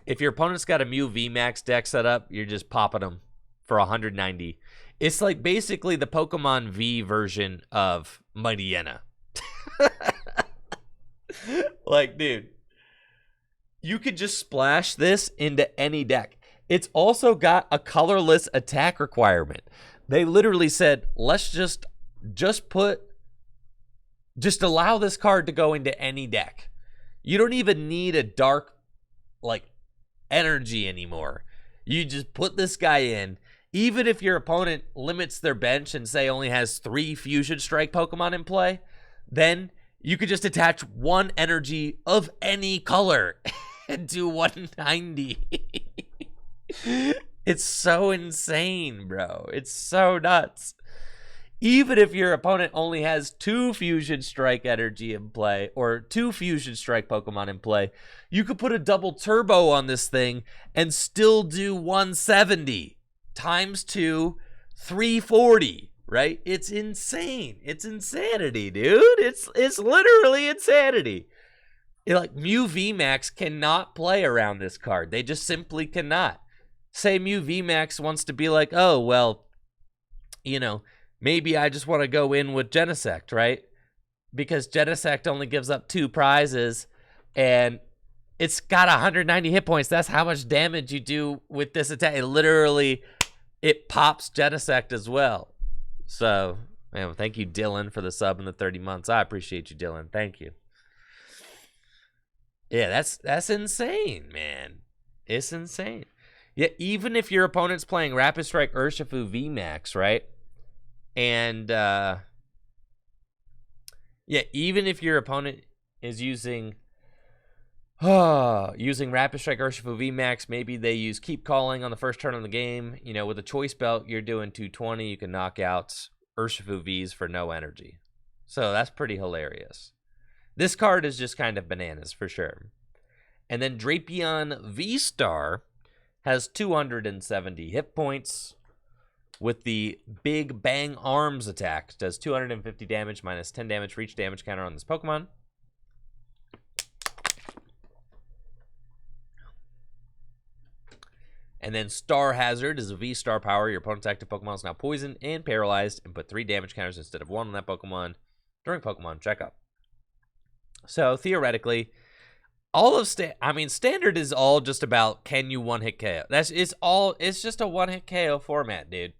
A: if your opponent's got a Mew VMAX deck set up, you're just popping them for 190. It's like basically the Pokemon V version of Mighty Yenna. Like, dude, you could just splash this into any deck. It's also got a colorless attack requirement. They literally said, let's just allow this card to go into any deck. You don't even need a dark, energy anymore. You just put this guy in. Even if your opponent limits their bench and say only has 3 Fusion Strike Pokemon in play, then you could just attach 1 energy of any color and do 190. It's so insane, bro. It's so nuts. Even if your opponent only has 2 Fusion Strike energy in play or 2 Fusion Strike Pokemon in play, you could put a double turbo on this thing and still do 170 times 2, 340. Right? It's insane. It's insanity, dude. It's literally insanity. Mew VMAX cannot play around this card. They just simply cannot. Say Mew VMAX wants to be like, oh, well, maybe I just want to go in with Genesect, right? Because Genesect only gives up 2 prizes, and it's got 190 hit points. That's how much damage you do with this attack. It pops Genesect as well. So, man, thank you, Dylan, for the sub in the 30 months. I appreciate you, Dylan. Thank you. Yeah, that's insane, man. It's insane. Yeah, even if your opponent's playing Rapid Strike Urshifu VMAX, right? And, even if your opponent is using Rapid Strike Urshifu VMAX, maybe they use Keep Calling on the first turn of the game. With a Choice Belt, you're doing 220. You can knock out Urshifu Vs for no energy. So that's pretty hilarious. This card is just kind of bananas for sure. And then Drapion V-Star has 270 hit points with the Big Bang Arms attack. Does 250 damage minus 10 damage for each damage counter on this Pokemon. And then Star Hazard is a V-Star power. Your opponent's active Pokemon is now poisoned and paralyzed, and put 3 damage counters instead of 1 on that Pokemon during Pokemon checkup. So theoretically, Standard is all just about, can you one-hit KO? It's just a one-hit KO format, dude.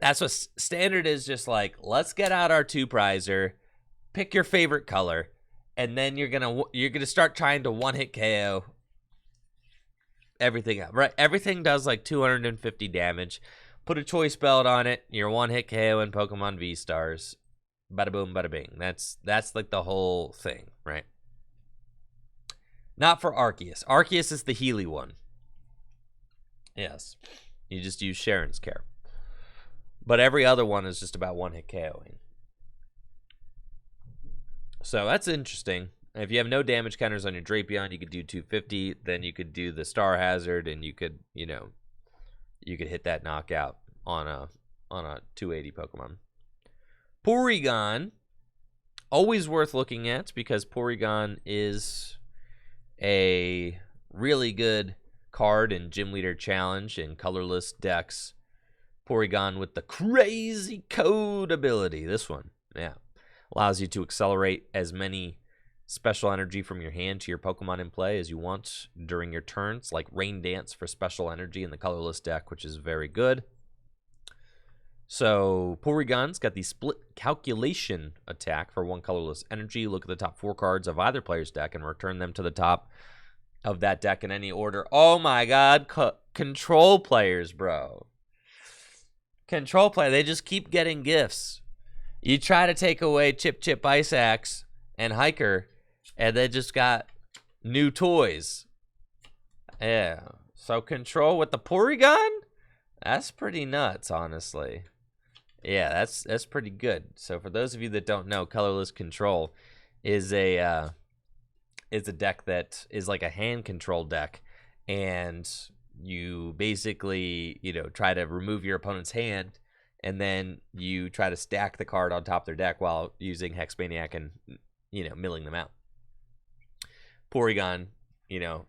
A: That's what Standard is, just like, let's get out our 2-prizer, pick your favorite color, and then you're gonna start trying to one-hit KO everything up, right? Everything does like 250 damage. Put a Choice Belt on it. You're one-hit KO in Pokemon V-Stars. Bada boom, bada bing. That's like the whole thing, right? Not for Arceus. Arceus is the Healy one. Yes. You just use Sharon's Care. But every other one is just about one-hit KOing. So that's interesting. If you have no damage counters on your Drapion, you could do 250. Then you could do the Star Hazard, and you could hit that knockout on a 280 Pokemon. Porygon always worth looking at because Porygon is a really good card in Gym Leader Challenge and colorless decks. Porygon with the crazy code ability. This one, yeah, allows you to accelerate as many special energy from your hand to your Pokemon in play as you want during your turns, like Rain Dance for special energy in the colorless deck, which is very good. So Porygon's got the split calculation attack for 1 colorless energy. Look at the top 4 cards of either player's deck and return them to the top of that deck in any order. Oh my god, control players, bro. Control player, they just keep getting gifts. You try to take away Chip Chip Ice Axe and Hiker, and they just got new toys. Yeah. So control with the Porygon? That's pretty nuts, honestly. Yeah, that's pretty good. So for those of you that don't know, colorless control is a deck that is like a hand control deck, and you basically, try to remove your opponent's hand, and then you try to stack the card on top of their deck while using Hex Maniac and, milling them out. Porygon,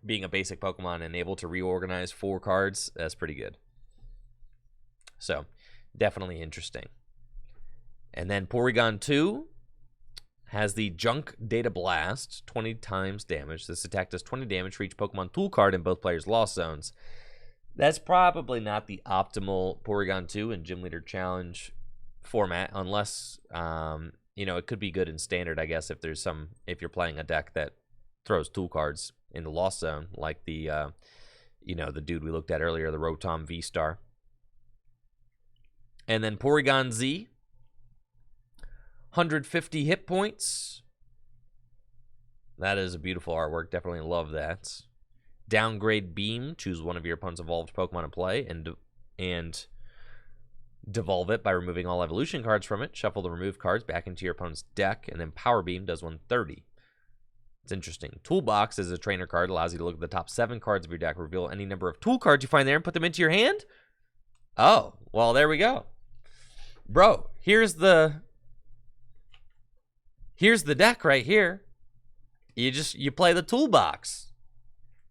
A: being a basic Pokemon and able to reorganize 4 cards, that's pretty good. So, definitely interesting. And then Porygon 2 has the Junk Data Blast, 20 times damage. This attack does 20 damage for each Pokemon tool card in both players' lost zones. That's probably not the optimal Porygon 2 in Gym Leader Challenge format, unless, it could be good in Standard, I guess, if you're playing a deck that throws tool cards in the lost zone, like the dude we looked at earlier, the Rotom V-Star. And then Porygon Z, 150 hit points. That is a beautiful artwork. Definitely love that. Downgrade Beam. Choose one of your opponent's evolved Pokemon in play and devolve it by removing all evolution cards from it. Shuffle the removed cards back into your opponent's deck. And then Power Beam does 130. It's interesting. Toolbox is a trainer card. Allows you to look at the top 7 cards of your deck. Reveal any number of tool cards you find there and put them into your hand. Oh, well, there we go. Bro, here's the deck right here. You play the toolbox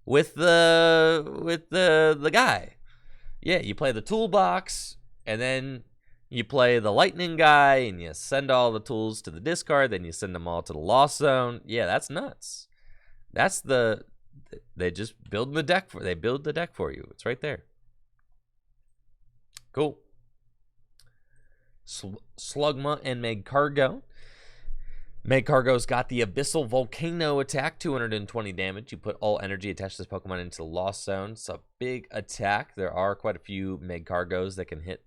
A: with the guy. Yeah, you play the toolbox, and then you play the lightning guy, and you send all the tools to the discard, then you send them all to the lost zone. Yeah, that's nuts. They just build the deck for you. It's right there. Cool. Slugma and Magcargo. Magcargo's got the Abyssal Volcano attack, 220 damage. You put all energy attached to this Pokemon into the Lost Zone. It's a big attack. There are quite a few Magcargos that can hit,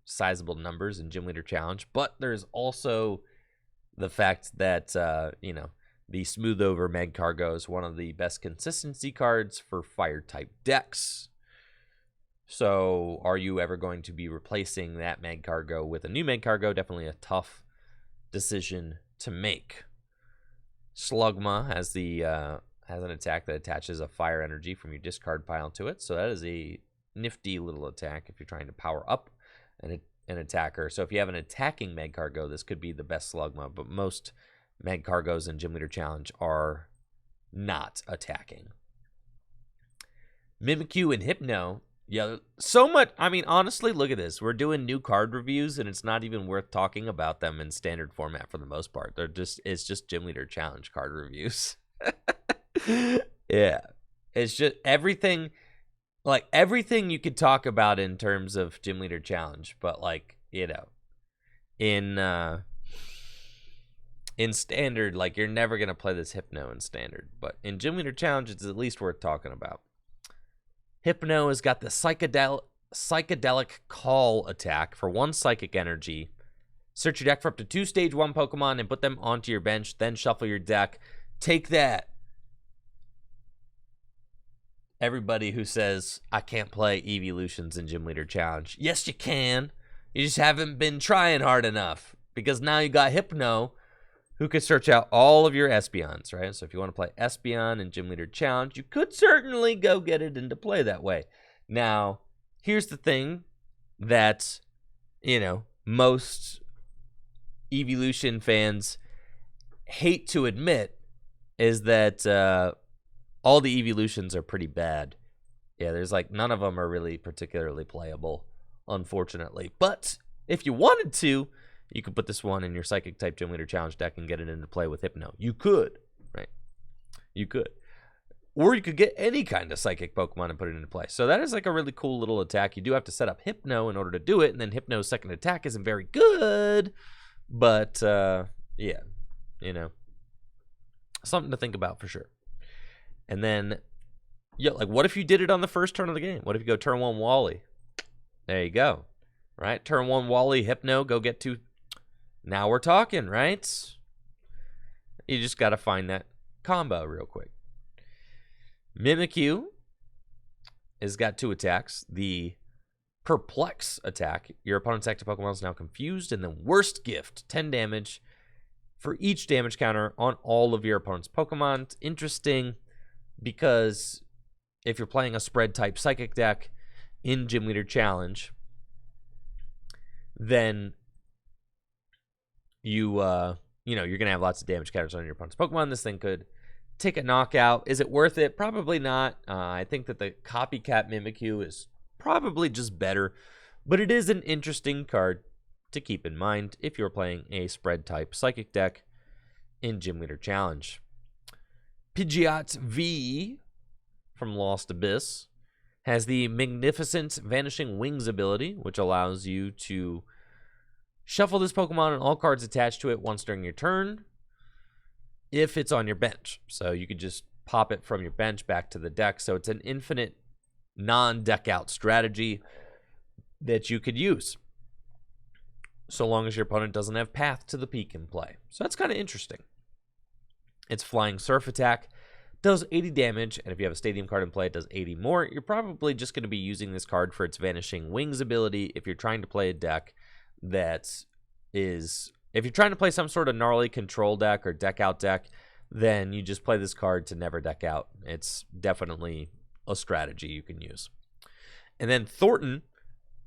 A: sizable numbers in Gym Leader Challenge. But there's also the fact that, the Smooth Over Magcargo is one of the best consistency cards for Fire-type decks. So are you ever going to be replacing that Magcargo with a new Magcargo? Definitely a tough decision to make. Slugma has an attack that attaches a fire energy from your discard pile to it. So that is a nifty little attack if you're trying to power up an attacker. So if you have an attacking Magcargo, this could be the best Slugma. But most Magcargos in Gym Leader Challenge are not attacking. Mimikyu and Hypno. Yeah, so much. I mean, honestly, look at this. We're doing new card reviews, and it's not even worth talking about them in standard format for the most part. It's just Gym Leader Challenge card reviews. Yeah, it's just everything you could talk about in terms of Gym Leader Challenge, but in standard, you're never gonna play this Hypno in standard, but in Gym Leader Challenge, it's at least worth talking about. Hypno has got the psychedelic call attack for 1 psychic energy. Search your deck for up to 2 stage 1 Pokemon and put them onto your bench. Then shuffle your deck. Take that. Everybody who says, I can't play Evolutions in Gym Leader Challenge. Yes, you can. You just haven't been trying hard enough. Because now you got Hypno, who could search out all of your Espeons, right? So if you want to play Espeon in Gym Leader Challenge, you could certainly go get it into play that way. Now, here's the thing that, most Evolution fans hate to admit is that all the evolutions are pretty bad. Yeah, there's like none of them are really particularly playable, unfortunately. But if you wanted to, you could put this one in your Psychic type Gym Leader Challenge deck and get it into play with Hypno. You could, right? You could. Or you could get any kind of Psychic Pokemon and put it into play. So that is like a really cool little attack. You do have to set up Hypno in order to do it, and then Hypno's second attack isn't very good. But, yeah, you know, something to think about for sure. And then, yeah, like what if you did it on the first turn of the game? What if you go turn 1 Wally? There you go, right? Turn 1 Wally, Hypno, go get 2. Now we're talking, right? You just got to find that combo real quick. Mimikyu has got 2 attacks. The Perplex attack. Your opponent's active Pokemon is now confused. And then Worst Gift, 10 damage for each damage counter on all of your opponent's Pokemon. It's interesting because if you're playing a spread type Psychic deck in Gym Leader Challenge, then you know, you're going to have lots of damage counters on your opponent's Pokemon. This thing could take a knockout. Is it worth it? Probably not. I think that the Copycat Mimikyu is probably just better, but it is an interesting card to keep in mind if you're playing a spread type Psychic deck in Gym Leader Challenge. Pidgeot V from Lost Abyss has the Magnificent Vanishing Wings ability, which allows you to shuffle this Pokemon and all cards attached to it once during your turn if it's on your bench. So you could just pop it from your bench back to the deck. So it's an infinite non-deck out strategy that you could use, so long as your opponent doesn't have Path to the Peak in play. So that's kind of interesting. Its Flying Surf attack does 80 damage, and if you have a Stadium card in play, it does 80 more. You're probably just going to be using this card for its Vanishing Wings ability if you're trying to play a deck that is... If you're trying to play some sort of gnarly control deck or deck out deck, then you just play this card to never deck out. It's definitely a strategy you can use. And then Thornton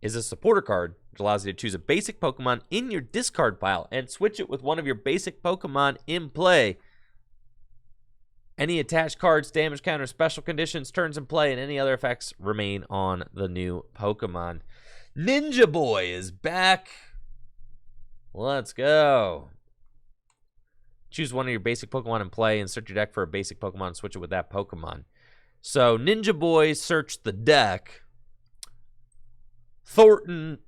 A: is a supporter card, which allows you to choose a basic Pokemon in your discard pile and switch it with one of your basic Pokemon in play. Any attached cards, damage counter, special conditions, turns in play, and any other effects remain on the new Pokemon. Ninja Boy is back. Let's go. Choose one of your basic Pokemon in play and search your deck for a basic Pokemon and switch it with that Pokemon. So Ninja Boy searched the deck. Thornton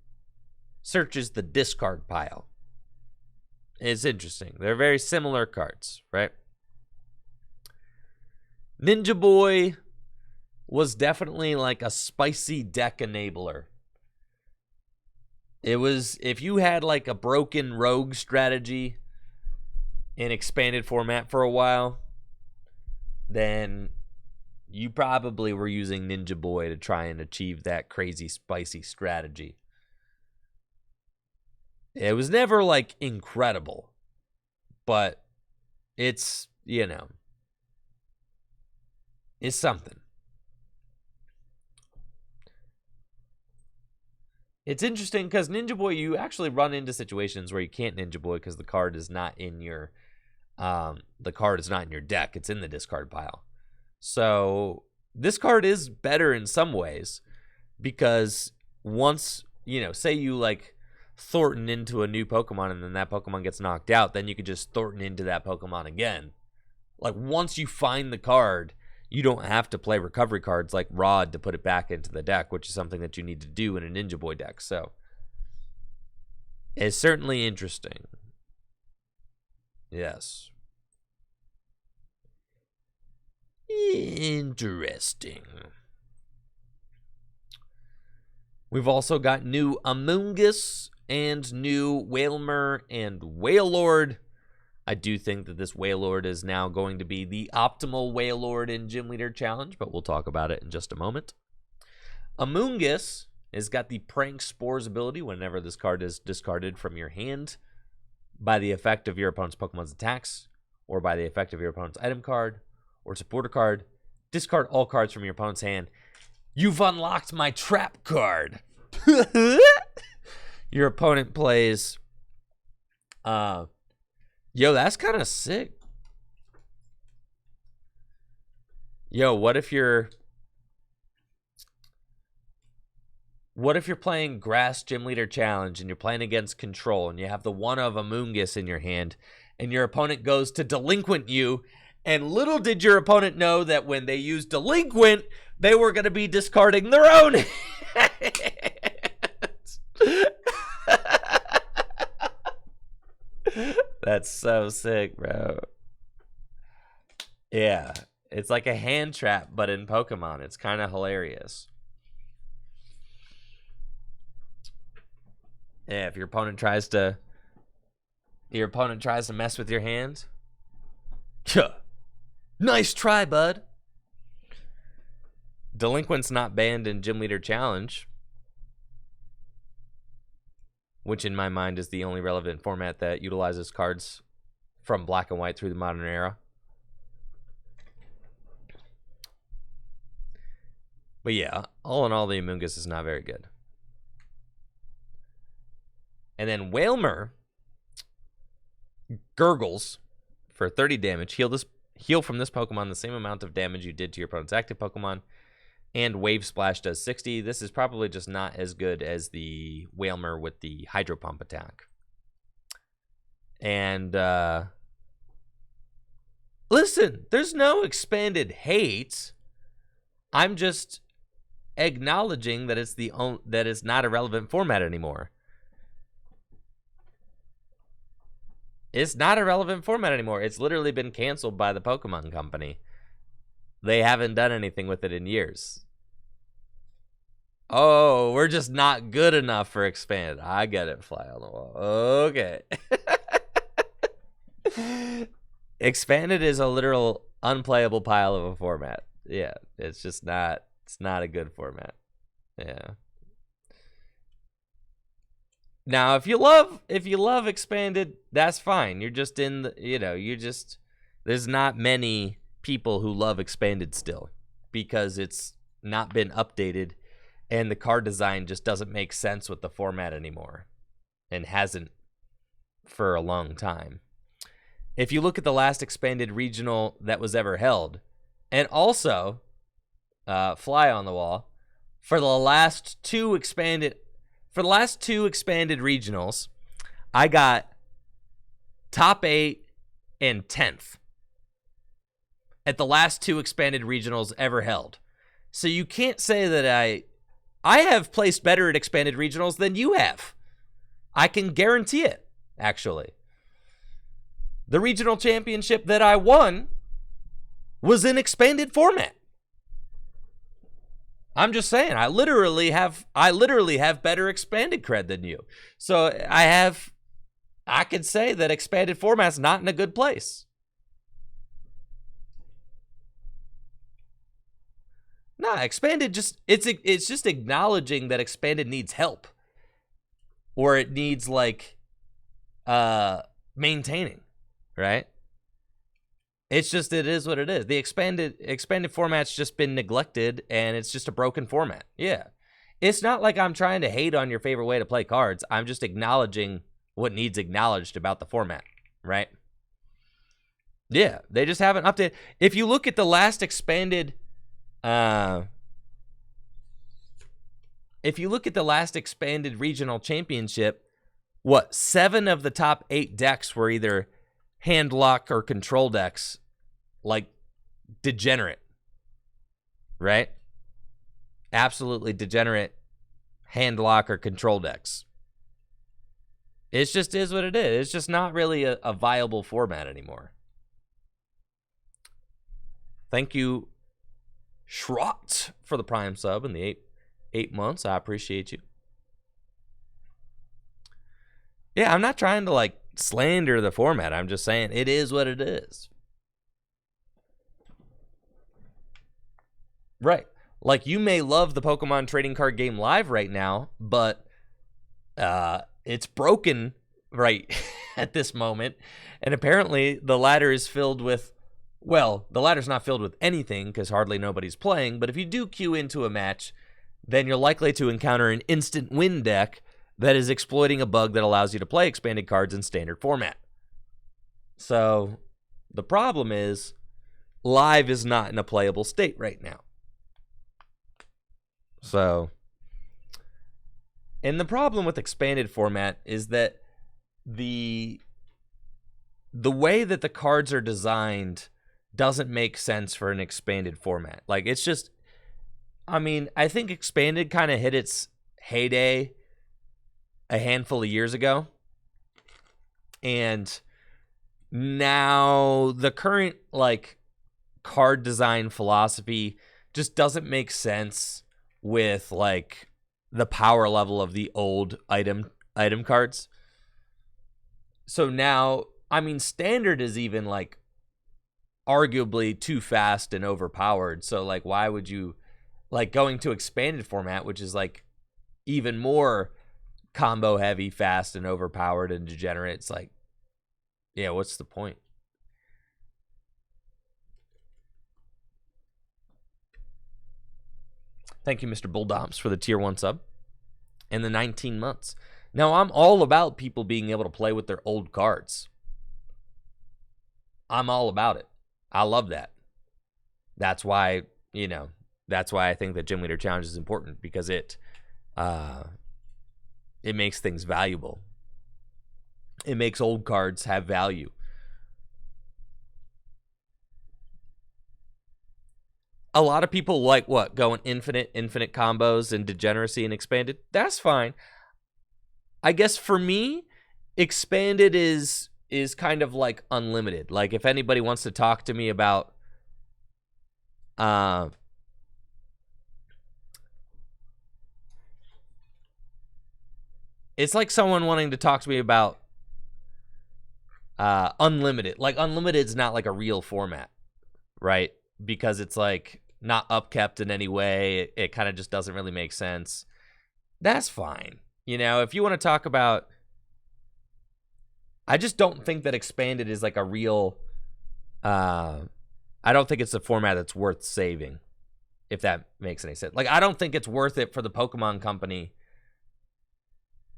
A: searches the discard pile. It's interesting. They're very similar cards, right? Ninja Boy was definitely like a spicy deck enabler. It was, if you had like a broken rogue strategy in expanded format for a while, then you probably were using Ninja Boy to try and achieve that crazy spicy strategy. It was never like incredible, but it's, you know, it's something. It's interesting because Ninja Boy, you actually run into situations where you can't Ninja Boy because the card is not in your deck. It's in the discard pile. So this card is better in some ways because once, you know, say you like Thornton into a new Pokemon and then that Pokemon gets knocked out, then you could just Thornton into that Pokemon again. Like once you find the card, you don't have to play recovery cards like Rod to put it back into the deck, which is something that you need to do in a Ninja Boy deck. So it's certainly interesting. Yes. Interesting. We've also got new Amoonguss and new Wailmer and Wailord. I do think that this Wailord is now going to be the optimal Wailord in Gym Leader Challenge, but we'll talk about it in just a moment. Amoonguss has got the Prank Spores ability whenever this card is discarded from your hand by the effect of your opponent's Pokemon's attacks, or by the effect of your opponent's item card or supporter card. Discard all cards from your opponent's hand. You've unlocked my trap card. Your opponent plays Yo, that's kind of sick. Yo, what if you're playing Grass Gym Leader Challenge and you're playing against Control and you have the one of Amoongus in your hand and your opponent goes to Delinquent you, and little did your opponent know that when they used Delinquent, they were going to be discarding their own hands. That's so sick, bro. Yeah, it's like a hand trap, but in Pokemon. It's kind of hilarious. Yeah, if your opponent tries to mess with your hand. Nice try, bud. Delinquent's not banned in Gym Leader Challenge, which in my mind is the only relevant format that utilizes cards from Black and White through the modern era. But yeah, all in all, the Amoongus is not very good. And then Wailmer gurgles for 30 damage. Heal from this Pokemon the same amount of damage you did to your opponent's active Pokemon. And Wave Splash does 60. This is probably just not as good as the Wailmer with the Hydro Pump attack. And listen, there's no expanded hate. I'm just acknowledging that it's not a relevant format anymore. It's not a relevant format anymore. It's literally been canceled by the Pokemon Company. They haven't done anything with it in years. Oh, we're just not good enough for Expanded. I get it, Fly on the Wall. Okay. Expanded is a literal unplayable pile of a format. Yeah, it's just not, it's not a good format. Yeah. Now, if you love Expanded, that's fine. You're just in the, there's not many people who love Expanded still because it's not been updated and the card design just doesn't make sense with the format anymore and hasn't for a long time. If you look at the last Expanded regional that was ever held, and also Fly on the Wall, for the last two expanded regionals, I got top 8 and 10th at the last two expanded regionals ever held. So you can't say that I have placed better at expanded regionals than you have. I can guarantee it, actually. The regional championship that I won was in expanded format. I'm just saying, I literally have better expanded cred than you. So I could say that expanded format's not in a good place. Nah, expanded just it's just acknowledging that expanded needs help. Or it needs like maintaining, right? It's just, it is what it is. The expanded format's just been neglected, and it's just a broken format. Yeah. It's not like I'm trying to hate on your favorite way to play cards. I'm just acknowledging what needs acknowledged about the format, right? Yeah, they just haven't updated. If you look at the last expanded regional championship, 7 of the top 8 decks were either hand lock or control decks, like degenerate, right? Absolutely degenerate hand lock or control decks. It just is what it is. It's just not really a viable format anymore. Thank you, Schrott, for the Prime sub in the 8 months. I appreciate you. Yeah, I'm not trying to like slander the format. I'm just saying it is what it is. Right. Like, you may love the Pokemon trading card game live right now, but it's broken right at this moment. And apparently the ladder is filled with, well, the ladder's not filled with anything because hardly nobody's playing. But if you do queue into a match, then you're likely to encounter an instant win deck that is exploiting a bug that allows you to play expanded cards in standard format. So the problem is live is not in a playable state right now. So, and the problem with expanded format is that the way that the cards are designed doesn't make sense for an expanded format. Like, it's just, I mean, I think expanded kind of hit its heyday a handful of years ago. And now the current, like, card design philosophy just doesn't make sense with, like, the power level of the old item cards. So now, I mean, standard is even, like, arguably too fast and overpowered. So, like, why would you, like, going to expanded format, which is, like, even more combo heavy, fast and overpowered and degenerate? It's like, yeah, what's the point? Thank you, Mr. Bulldoms, for the tier 1 sub and the 19 months. Now, I'm all about people being able to play with their old cards. I'm all about it. I love that. That's why, you know, that's why I think that Gym Leader Challenge is important, because it makes things valuable. It makes old cards have value. A lot of people like what? Going infinite combos and degeneracy and expanded. That's fine. I guess for me, expanded is kind of like unlimited. Like, if anybody wants to talk to me about it's like someone wanting to talk to me about unlimited. Like, unlimited is not like a real format, right? Because it's like not upkept in any way. It kind of just doesn't really make sense. That's fine. You know, if you want to talk about, I just don't think that expanded is like a real, I don't think it's a format that's worth saving, if that makes any sense. Like, I don't think it's worth it for the Pokemon Company.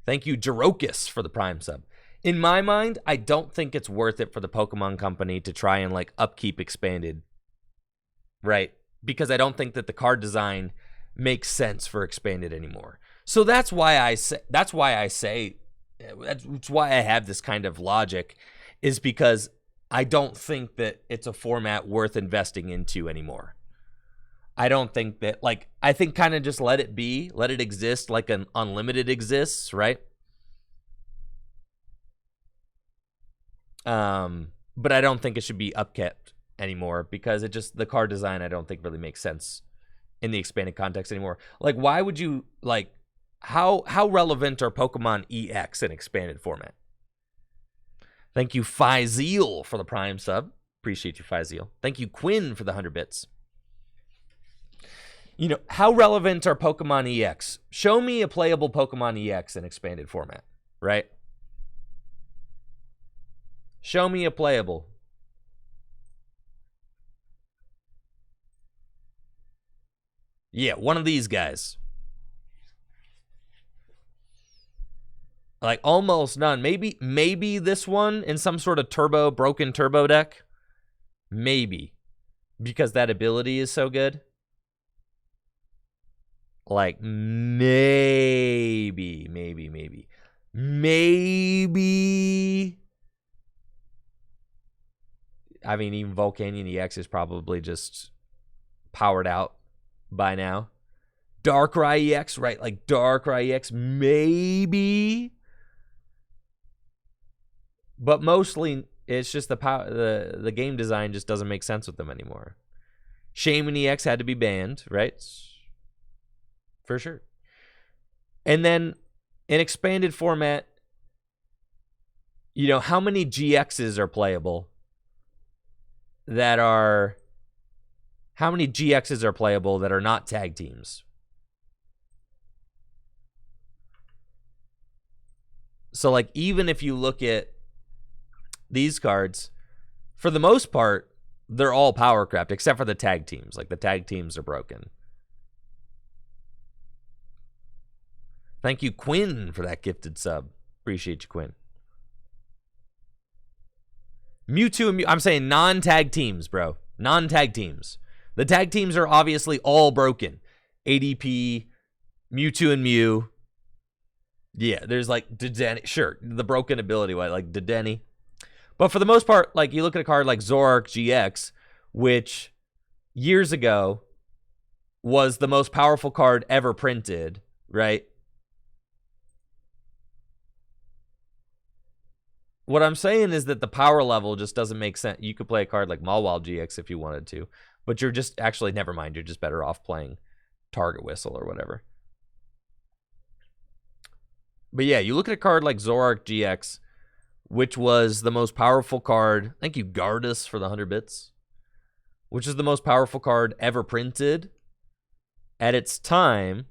A: Thank you, Jirokis, for the Prime sub. In my mind, I don't think it's worth it for the Pokemon Company to try and, like, upkeep expanded, right? Because I don't think that the card design makes sense for expanded anymore. So that's why I say that's why I have this kind of logic, is because I don't think that it's a format worth investing into anymore. I don't think that, like, I think kind of just let it be, let it exist like an unlimited exists, right? But I don't think it should be upkept anymore, because it just, the card design I don't think really makes sense in the expanded context anymore. Like, why would you, like, how relevant are Pokemon EX in expanded format? Thank you, Fizeal, for the Prime sub. Appreciate you, Fizeal. Thank you, Quinn, for the 100 bits. You know, how relevant are Pokemon EX? Show me a playable Pokemon EX in expanded format, right? Show me a playable. Yeah, one of these guys. Like, almost none. Maybe this one in some sort of broken turbo deck. Maybe. Because that ability is so good. Like, maybe. I mean, even Volcanion EX is probably just powered out by now. Darkrai EX, right? Like, Darkrai EX, maybe. But mostly, it's just the game design just doesn't make sense with them anymore. Shaman EX had to be banned, right? For sure. And then, in expanded format, you know, how many GXs are playable that are... How many GXs are playable that are not tag teams? So, like, even if you look at these cards, for the most part, they're all power crept, except for the tag teams. Like, the tag teams are broken. Thank you, Quinn, for that gifted sub. Appreciate you, Quinn. Mewtwo and I'm saying non-tag teams, bro. Non-tag teams. The tag teams are obviously all broken. ADP, Mewtwo and Mew. Yeah, there's like Dedenne. Sure, the broken ability, like Dedenne. But for the most part, like you look at a card like Zoroark GX, which years ago was the most powerful card ever printed, right? What I'm saying is that the power level just doesn't make sense. You could play a card like Mawile GX if you wanted to, but you're just actually, never mind, you're just better off playing Target Whistle or whatever. But yeah, you look at a card like Zoroark GX, which was the most powerful card. Thank you, Gardas, for the 100 bits. Which is the most powerful card ever printed at its time,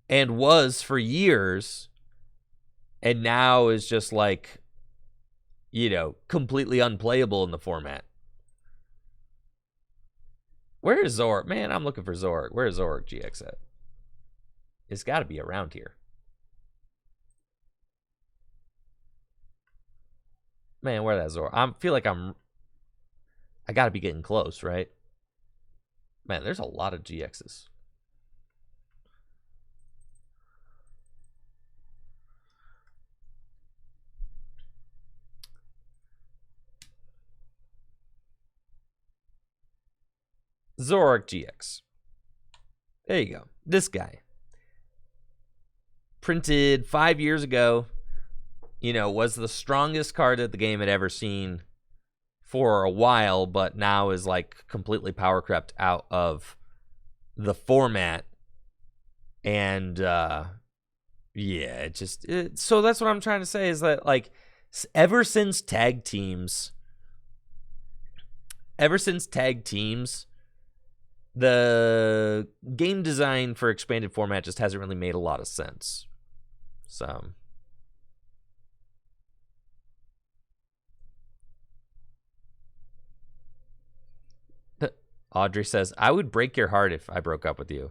A: and was for years, and now is just like, you know, completely unplayable in the format. Where is Zoroark? Man, I'm looking for Zoroark. Where is Zoroark GX at? It's got to be around here. Man, where that Zoroark? I feel like I got to be getting close, right? Man, there's a lot of GXs. Zoroark GX. There you go. This guy. Printed 5 years ago. You know, was the strongest card that the game had ever seen for a while, but now is like completely power crept out of the format. And yeah, so that's what I'm trying to say, is that like ever since tag teams, the game design for expanded format just hasn't really made a lot of sense. So Audrey says, I would break your heart if I broke up with you.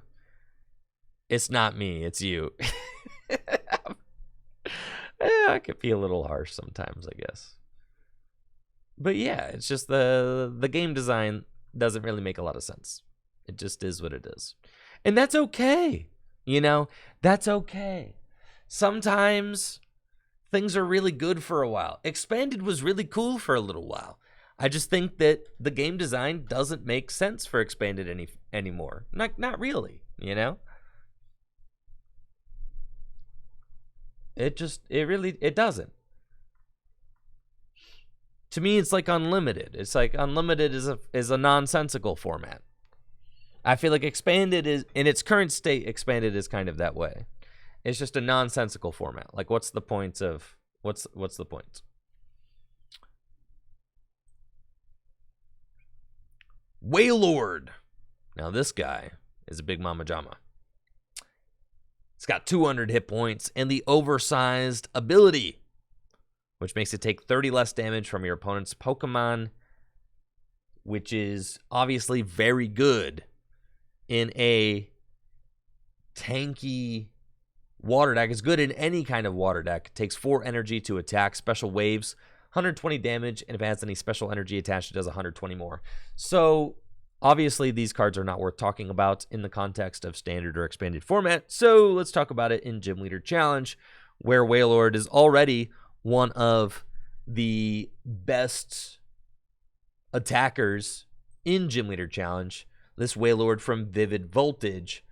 A: It's not me, it's you. I could be a little harsh sometimes, I guess. But yeah, it's just the game design doesn't really make a lot of sense. It just is what it is. And that's okay. You know, that's okay. Sometimes things are really good for a while. Expanded was really cool for a little while. I just think that the game design doesn't make sense for Expanded anymore. Not really, you know? It doesn't. To me, it's like Unlimited. It's like Unlimited is a nonsensical format. I feel like Expanded is, in its current state, Expanded is kind of that way. It's just a nonsensical format. Like, what's the point of what's the point? Wailord. Now this guy is a big mama jama. It's got 200 hit points and the oversized ability, which makes it take 30 less damage from your opponent's Pokemon, which is obviously very good in a tanky water deck. It's good in any kind of water deck. It takes 4 energy to attack, special waves, 120 damage, and if it has any special energy attached, it does 120 more. So obviously these cards are not worth talking about in the context of standard or expanded format, so let's talk about it in Gym Leader Challenge, where Wailord is already one of the best attackers in Gym Leader Challenge. This Wailord from Vivid Voltage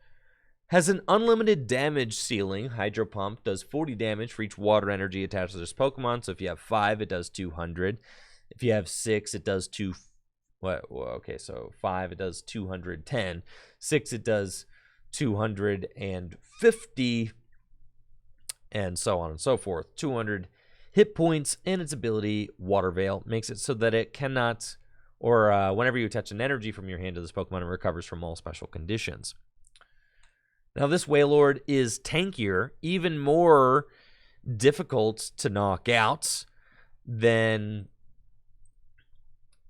A: has an unlimited damage ceiling. Hydro Pump does 40 damage for each water energy attached to this Pokemon. So if you have 5, it does 200. If you have 6, it does 2. Okay, so 5, it does 210. 6, it does 250, and so on and so forth. 200 hit points, and its ability, Water Veil, makes it so that it cannot, or whenever you attach an energy from your hand to this Pokemon, it recovers from all special conditions. Now, this Wailord is tankier, even more difficult to knock out than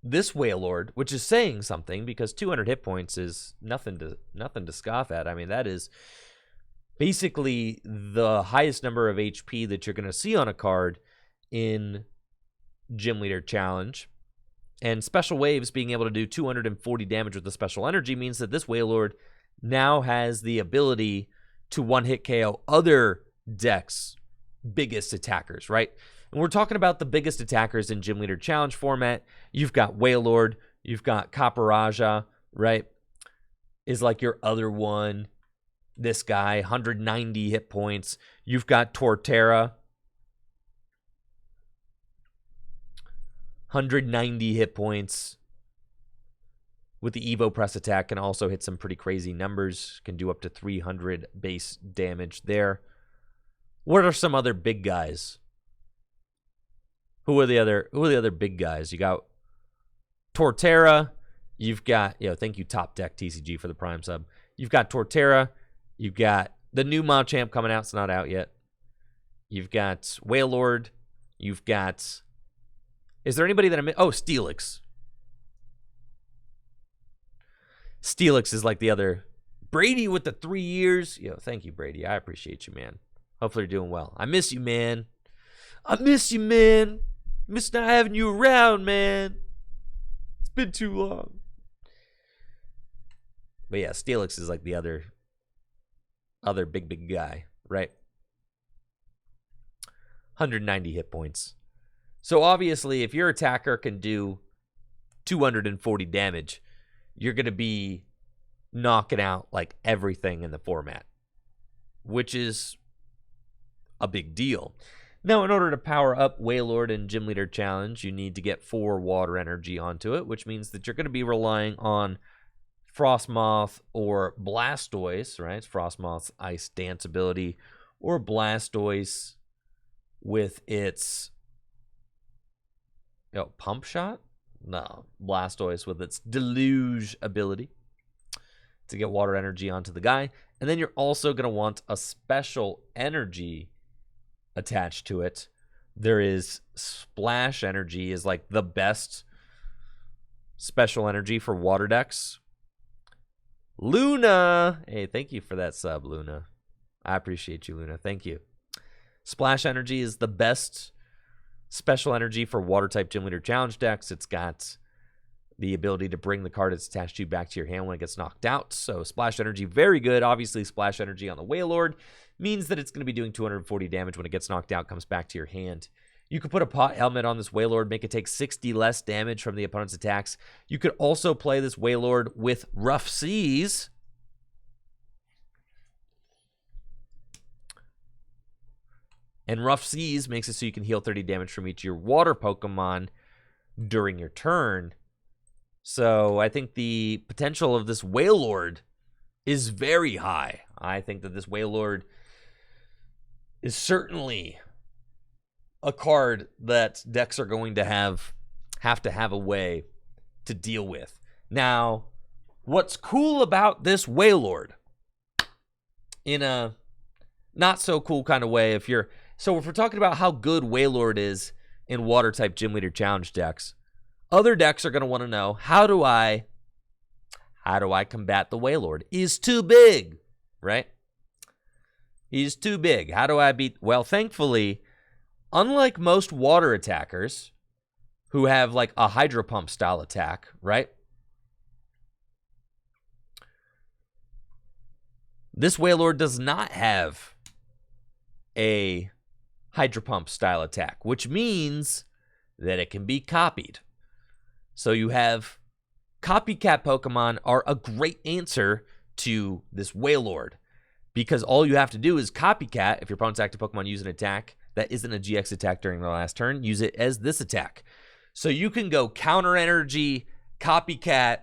A: this Wailord, which is saying something, because 200 hit points is nothing to scoff at. I mean, that is basically the highest number of HP that you're going to see on a card in Gym Leader Challenge. And Special Waves being able to do 240 damage with the Special Energy means that this Wailord now has the ability to one-hit KO other decks' biggest attackers, right? And we're talking about the biggest attackers in Gym Leader Challenge format. You've got Wailord, you've got Kaparaja, right? Is like your other one. This guy, 190 hit points. You've got Torterra, 190 hit points. With the Evo Press attack, can also hit some pretty crazy numbers. Can do up to 300 base damage there. What are some other big guys? Who are the other big guys? You got Torterra. You've got, thank you, Top Deck TCG for the Prime sub. You've got Torterra. You've got the new Machamp coming out. It's not out yet. You've got Wailord. You've got... Is there anybody that I'm... Oh, Steelix. Steelix is like the other... Brady with the 3 years. Thank you, Brady. I appreciate you, man. Hopefully you're doing well. I miss you, man. I miss you, man. Miss not having you around, man. It's been too long. But yeah, Steelix is like the other big guy, right? 190 hit points. So obviously, if your attacker can do 240 damage, you're going to be knocking out like everything in the format, which is a big deal. Now, in order to power up Wailord and Gym Leader Challenge, you need to get 4 water energy onto it, which means that you're going to be relying on Frostmoth or Blastoise, right? It's Frostmoth's Ice Dance ability, or Blastoise with its Pump Shot? No, Blastoise with its Deluge ability to get water energy onto the guy. And then you're also going to want a special energy attached to it. There is Splash Energy is like the best special energy for water decks. Luna! Hey, thank you for that sub, Luna. I appreciate you, Luna. Thank you. Splash Energy is the best special energy for water-type Gym Leader Challenge decks. It's got the ability to bring the card it's attached to back to your hand when it gets knocked out. So Splash Energy, very good. Obviously, Splash Energy on the Wailord means that it's going to be doing 240 damage when it gets knocked out, comes back to your hand. You could put a pot helmet on this Wailord, make it take 60 less damage from the opponent's attacks. You could also play this Wailord with Rough Seas. And Rough Seas makes it so you can heal 30 damage from each of your water Pokemon during your turn. So I think the potential of this Wailord is very high. I think that this Wailord is certainly a card that decks are going to have to have a way to deal with. Now, what's cool about this Wailord, in a not so cool kind of way, if we're talking about how good Wailord is in water type Gym Leader Challenge decks, other decks are going to want to know, how do I combat the Wailord? He's too big, right? He's too big. How do I beat? Well, thankfully, unlike most water attackers who have like a Hydro Pump style attack, right? This Wailord does not have a Hydro Pump style attack, which means that it can be copied. So you have copycat Pokemon are a great answer to this Wailord, because all you have to do is copycat. If your opponent's active Pokemon use an attack that isn't a GX attack during the last turn, use it as this attack. So you can go counter energy, copycat,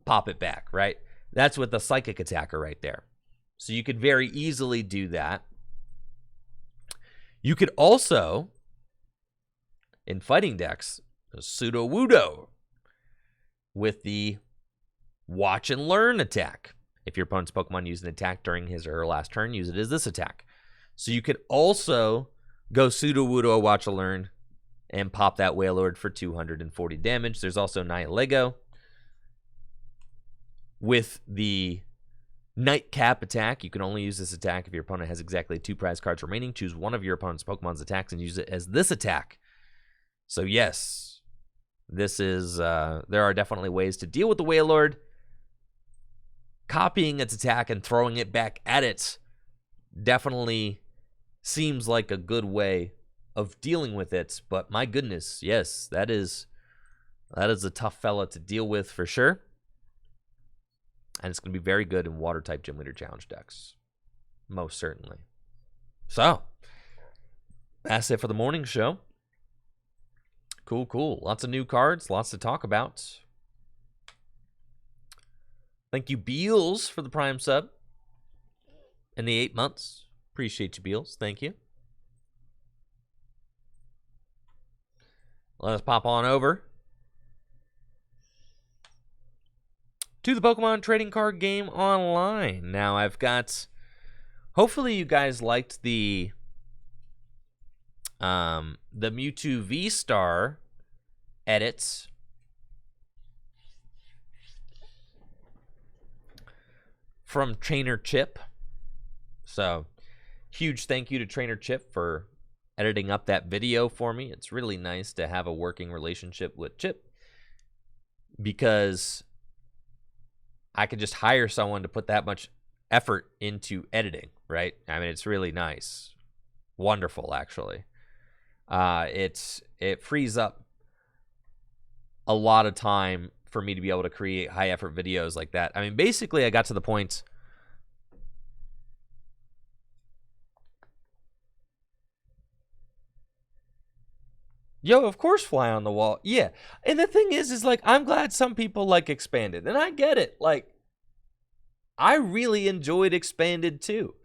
A: pop it back, right? That's with the Psychic attacker right there. So you could very easily do that. You could also, in fighting decks, Sudowoodo with the Watch and Learn attack. If your opponent's Pokemon used an attack during his or her last turn, use it as this attack. So you could also go Sudowoodo, Watch and Learn, and pop that Wailord for 240 damage. There's also Nihilego with the Nightcap attack. You can only use this attack if your opponent has exactly 2 prize cards remaining. Choose one of your opponent's Pokemon's attacks and use it as this attack. So yes, this is there are definitely ways to deal with the Wailord. Copying its attack and throwing it back at it definitely seems like a good way of dealing with it, but my goodness, yes, that is a tough fella to deal with for sure. And it's going to be very good in Water-type Gym Leader Challenge decks. Most certainly. So, that's it for the morning show. Cool, cool. Lots of new cards, lots to talk about. Thank you, Beals, for the Prime sub. And the 8 months. Appreciate you, Beals. Thank you. Let us pop on over to the Pokemon Trading Card Game Online. Now, I've got... Hopefully, you guys liked the Mewtwo V-Star edits. From Trainer Chip. So, huge thank you to Trainer Chip for editing up that video for me. It's really nice to have a working relationship with Chip, because I could just hire someone to put that much effort into editing, right? I mean, it's really nice. Wonderful, actually. It frees up a lot of time for me to be able to create high effort videos like that. I mean, basically, I got to the point. Yo, of course, Fly on the Wall. Yeah. And the thing is like, I'm glad some people like Expanded. And I get it. Like, I really enjoyed Expanded too.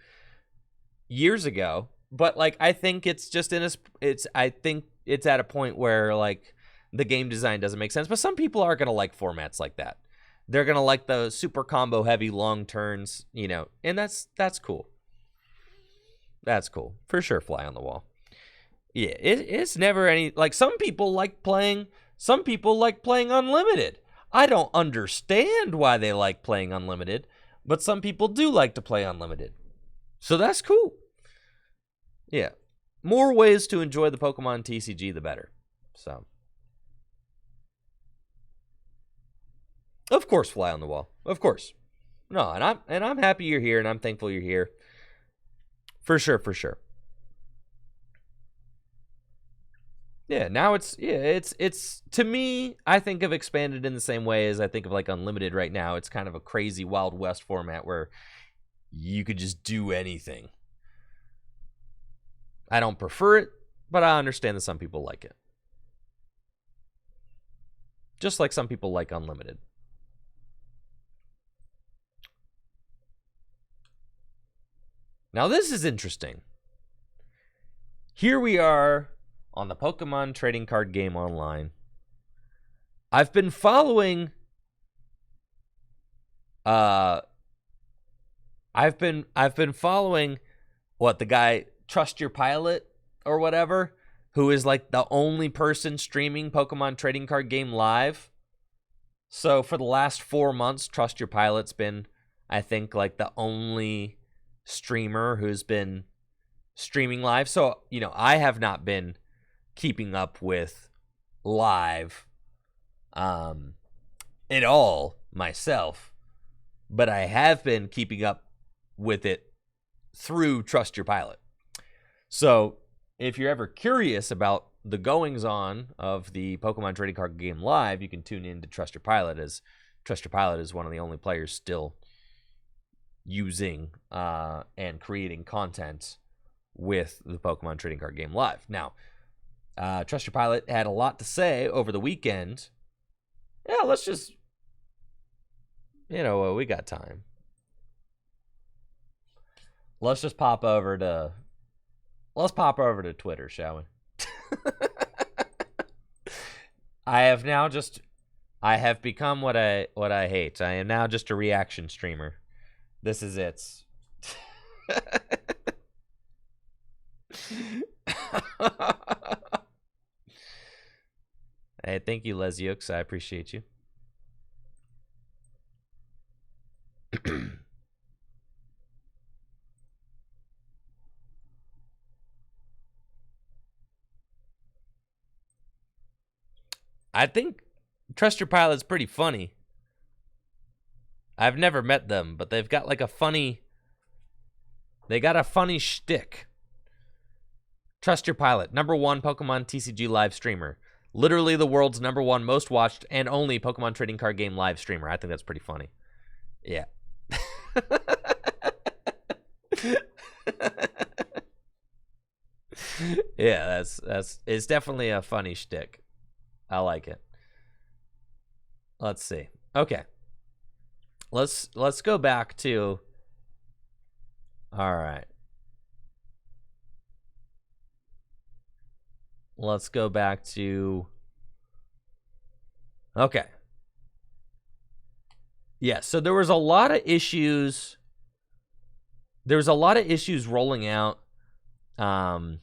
A: Years ago. But, like, I think it's just I think it's at a point where, like, the game design doesn't make sense. But some people are going to like formats like that. They're going to like the super combo heavy long turns, you know. And that's cool. That's cool. For sure, Fly on the Wall. Yeah, it's never any... Like, some people like playing Unlimited. I don't understand why they like playing Unlimited, but some people do like to play Unlimited. So that's cool. Yeah. More ways to enjoy the Pokemon TCG, the better. So. Of course, Fly on the Wall. Of course. No, and I'm happy you're here, and I'm thankful you're here. For sure, for sure. Yeah, now it's to me, I think of Expanded in the same way as I think of like Unlimited right now. It's kind of a crazy Wild West format where you could just do anything. I don't prefer it, but I understand that some people like it. Just like some people like Unlimited. Now this is interesting. Here we are on the Pokemon Trading Card Game Online. I've been following I've been following what, the guy Trust Your Pilot or whatever, who is like the only person streaming Pokemon Trading Card Game live. So for the last 4 months, Trust Your Pilot's been, I think, like the only streamer who's been streaming live. So, you know, I have not been keeping up with live at all myself, but I have been keeping up with it through Trust Your Pilot. So if you're ever curious about the goings on of the Pokemon Trading Card Game live, you can tune in to Trust Your Pilot, as Trust Your Pilot is one of the only players still using and creating content with the Pokemon Trading Card Game live. Now, Trust Your Pilot had a lot to say over the weekend. Yeah, let's just, you know, we got time. Let's just pop over to Twitter, shall we? I have become what I hate. I am now just a reaction streamer. This is it. Hey, thank you, Lesiux. I appreciate you. I think Trust Your Pilot's pretty funny. I've never met them, but they've got like a funny... They got a funny shtick. Trust Your Pilot, #1 Pokemon TCG live streamer. Literally the world's #1 most watched and only Pokemon trading card game live streamer. I think that's pretty funny. Yeah. Yeah, it's definitely a funny shtick. I like it. Let's see. Okay. Let's go back to... All right. Let's go back to... Okay. Yeah, so there was a lot of issues. There was a lot of issues rolling out Pokemon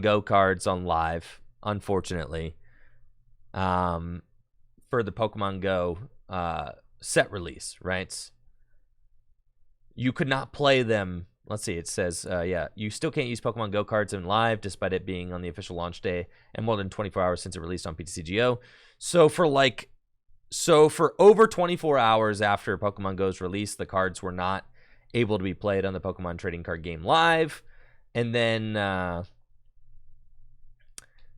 A: Go cards on live, unfortunately, for the Pokemon Go set release, right? You could not play them. Let's see, it says, yeah, you still can't use Pokemon Go cards in live despite it being on the official launch day and more than 24 hours since it released on PTCGO. So for over 24 hours after Pokemon Go's release, the cards were not able to be played on the Pokemon trading card game live. And then the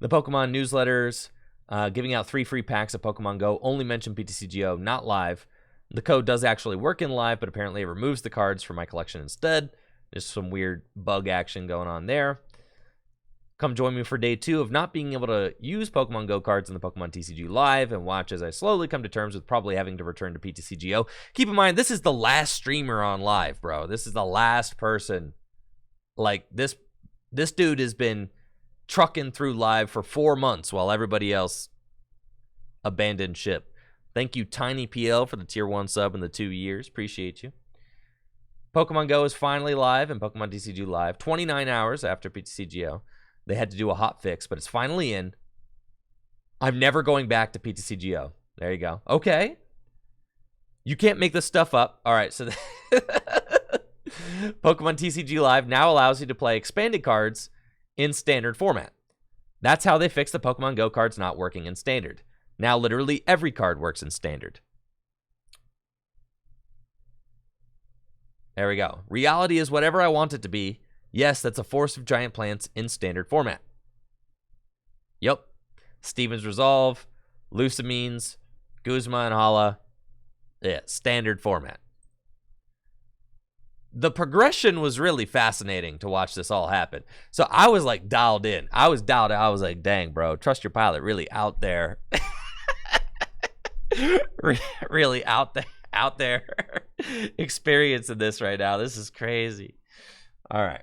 A: Pokemon newsletters giving out 3 free packs of Pokemon Go only mention PTCGO, not live. The code does actually work in live, but apparently it removes the cards from my collection instead. There's some weird bug action going on there. Come join me for day 2 of not being able to use Pokemon Go cards in the Pokemon TCG Live and watch as I slowly come to terms with probably having to return to PTCGO. Keep in mind, this is the last streamer on live, bro. This is the last person. Like, this dude has been trucking through live for 4 months while everybody else abandoned ship. Thank you, Tiny PL, for the tier 1 sub in the 2 years. Appreciate you. Pokemon Go is finally live in Pokemon TCG Live 29 hours after PTCGO. They had to do a hot fix, but it's finally in. I'm never going back to PTCGO. There you go. Okay. You can't make this stuff up. All right, so Pokemon TCG Live now allows you to play expanded cards in standard format. That's how they fixed the Pokemon Go cards not working in standard. Now literally every card works in standard. There we go. Reality is whatever I want it to be. Yes, that's a forest of giant plants in standard format. Yep. Steven's Resolve, Lucamines, Guzma and Hala. Yeah, standard format. The progression was really fascinating to watch this all happen. So I was like dialed in. I was like, dang, bro, Trust Your Pilot really out there. Really out there experiencing this right now. This is crazy. All right.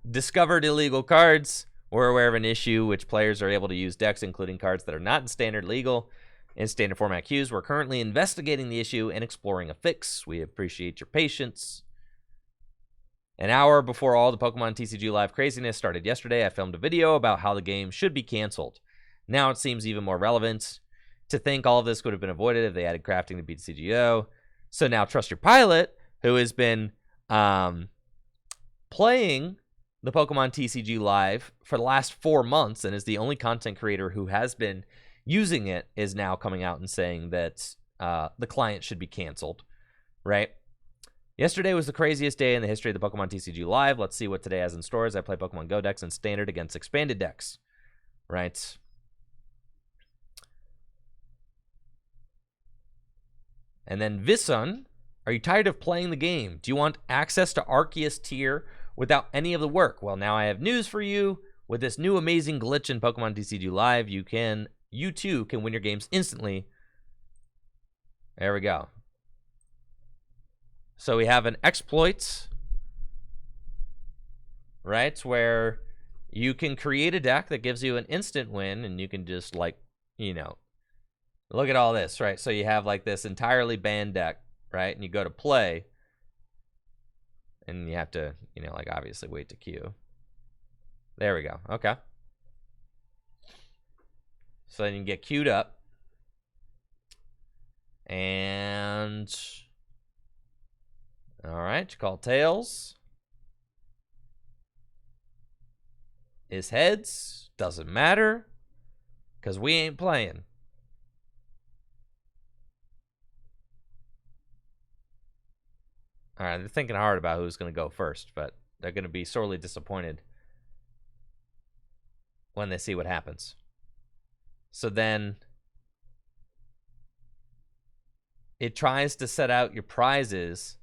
A: Discovered illegal cards. We're aware of an issue which players are able to use decks including cards that are not in standard legal in standard format queues. We're currently investigating the issue and exploring a fix. We appreciate your patience. An hour before all the Pokemon TCG Live craziness started yesterday, I filmed a video about how the game should be canceled. Now it seems even more relevant to think all of this could have been avoided if they added crafting to PTCGO. So now Trust Your Pilot, who has been playing the Pokemon TCG Live for the last 4 months and is the only content creator who has been using it, is now coming out and saying that the client should be canceled, right? Yesterday was the craziest day in the history of the Pokemon TCG Live. Let's see what today has in store as I play Pokemon Go decks in standard against expanded decks, right? And then Vison, are you tired of playing the game? Do you want access to Arceus tier without any of the work? Well, now I have news for you. With this new amazing glitch in Pokemon TCG Live, you too can win your games instantly. There we go. So we have an exploit, right, where you can create a deck that gives you an instant win, and you can just, like, you know, look at all this, right? So you have like this entirely banned deck, right? And you go to play, and you have to, you know, like obviously wait to queue. There we go. Okay. So then you can get queued up. And all right, you call Tails. is heads. Doesn't matter, because we ain't playing. All right, they're thinking hard about who's going to go first, but they're going to be sorely disappointed when they see what happens. So then it tries to set out your prizes,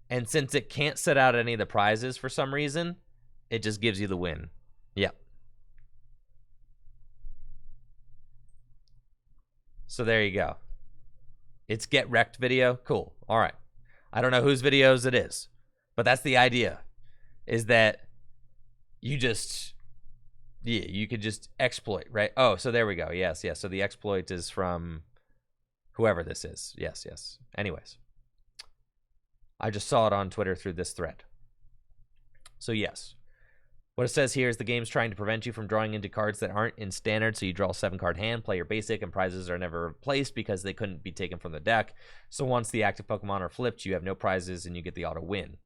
A: and since it can't set out any of the prizes for some reason, it just gives you the win. Yep. So there you go. It's get wrecked video. Cool. All right. I don't know whose videos it is, but that's the idea, is that you just, yeah, you could just exploit, right? Oh, so there we go. Yes, yes. So the exploit is from whoever this is. Yes, yes. Anyways, I just saw it on Twitter through this thread. So yes, what it says here is the game's trying to prevent you from drawing into cards that aren't in standard, so you draw a 7-card hand, play your basic, and prizes are never replaced because they couldn't be taken from the deck. So once the active Pokemon are flipped, you have no prizes and you get the auto win.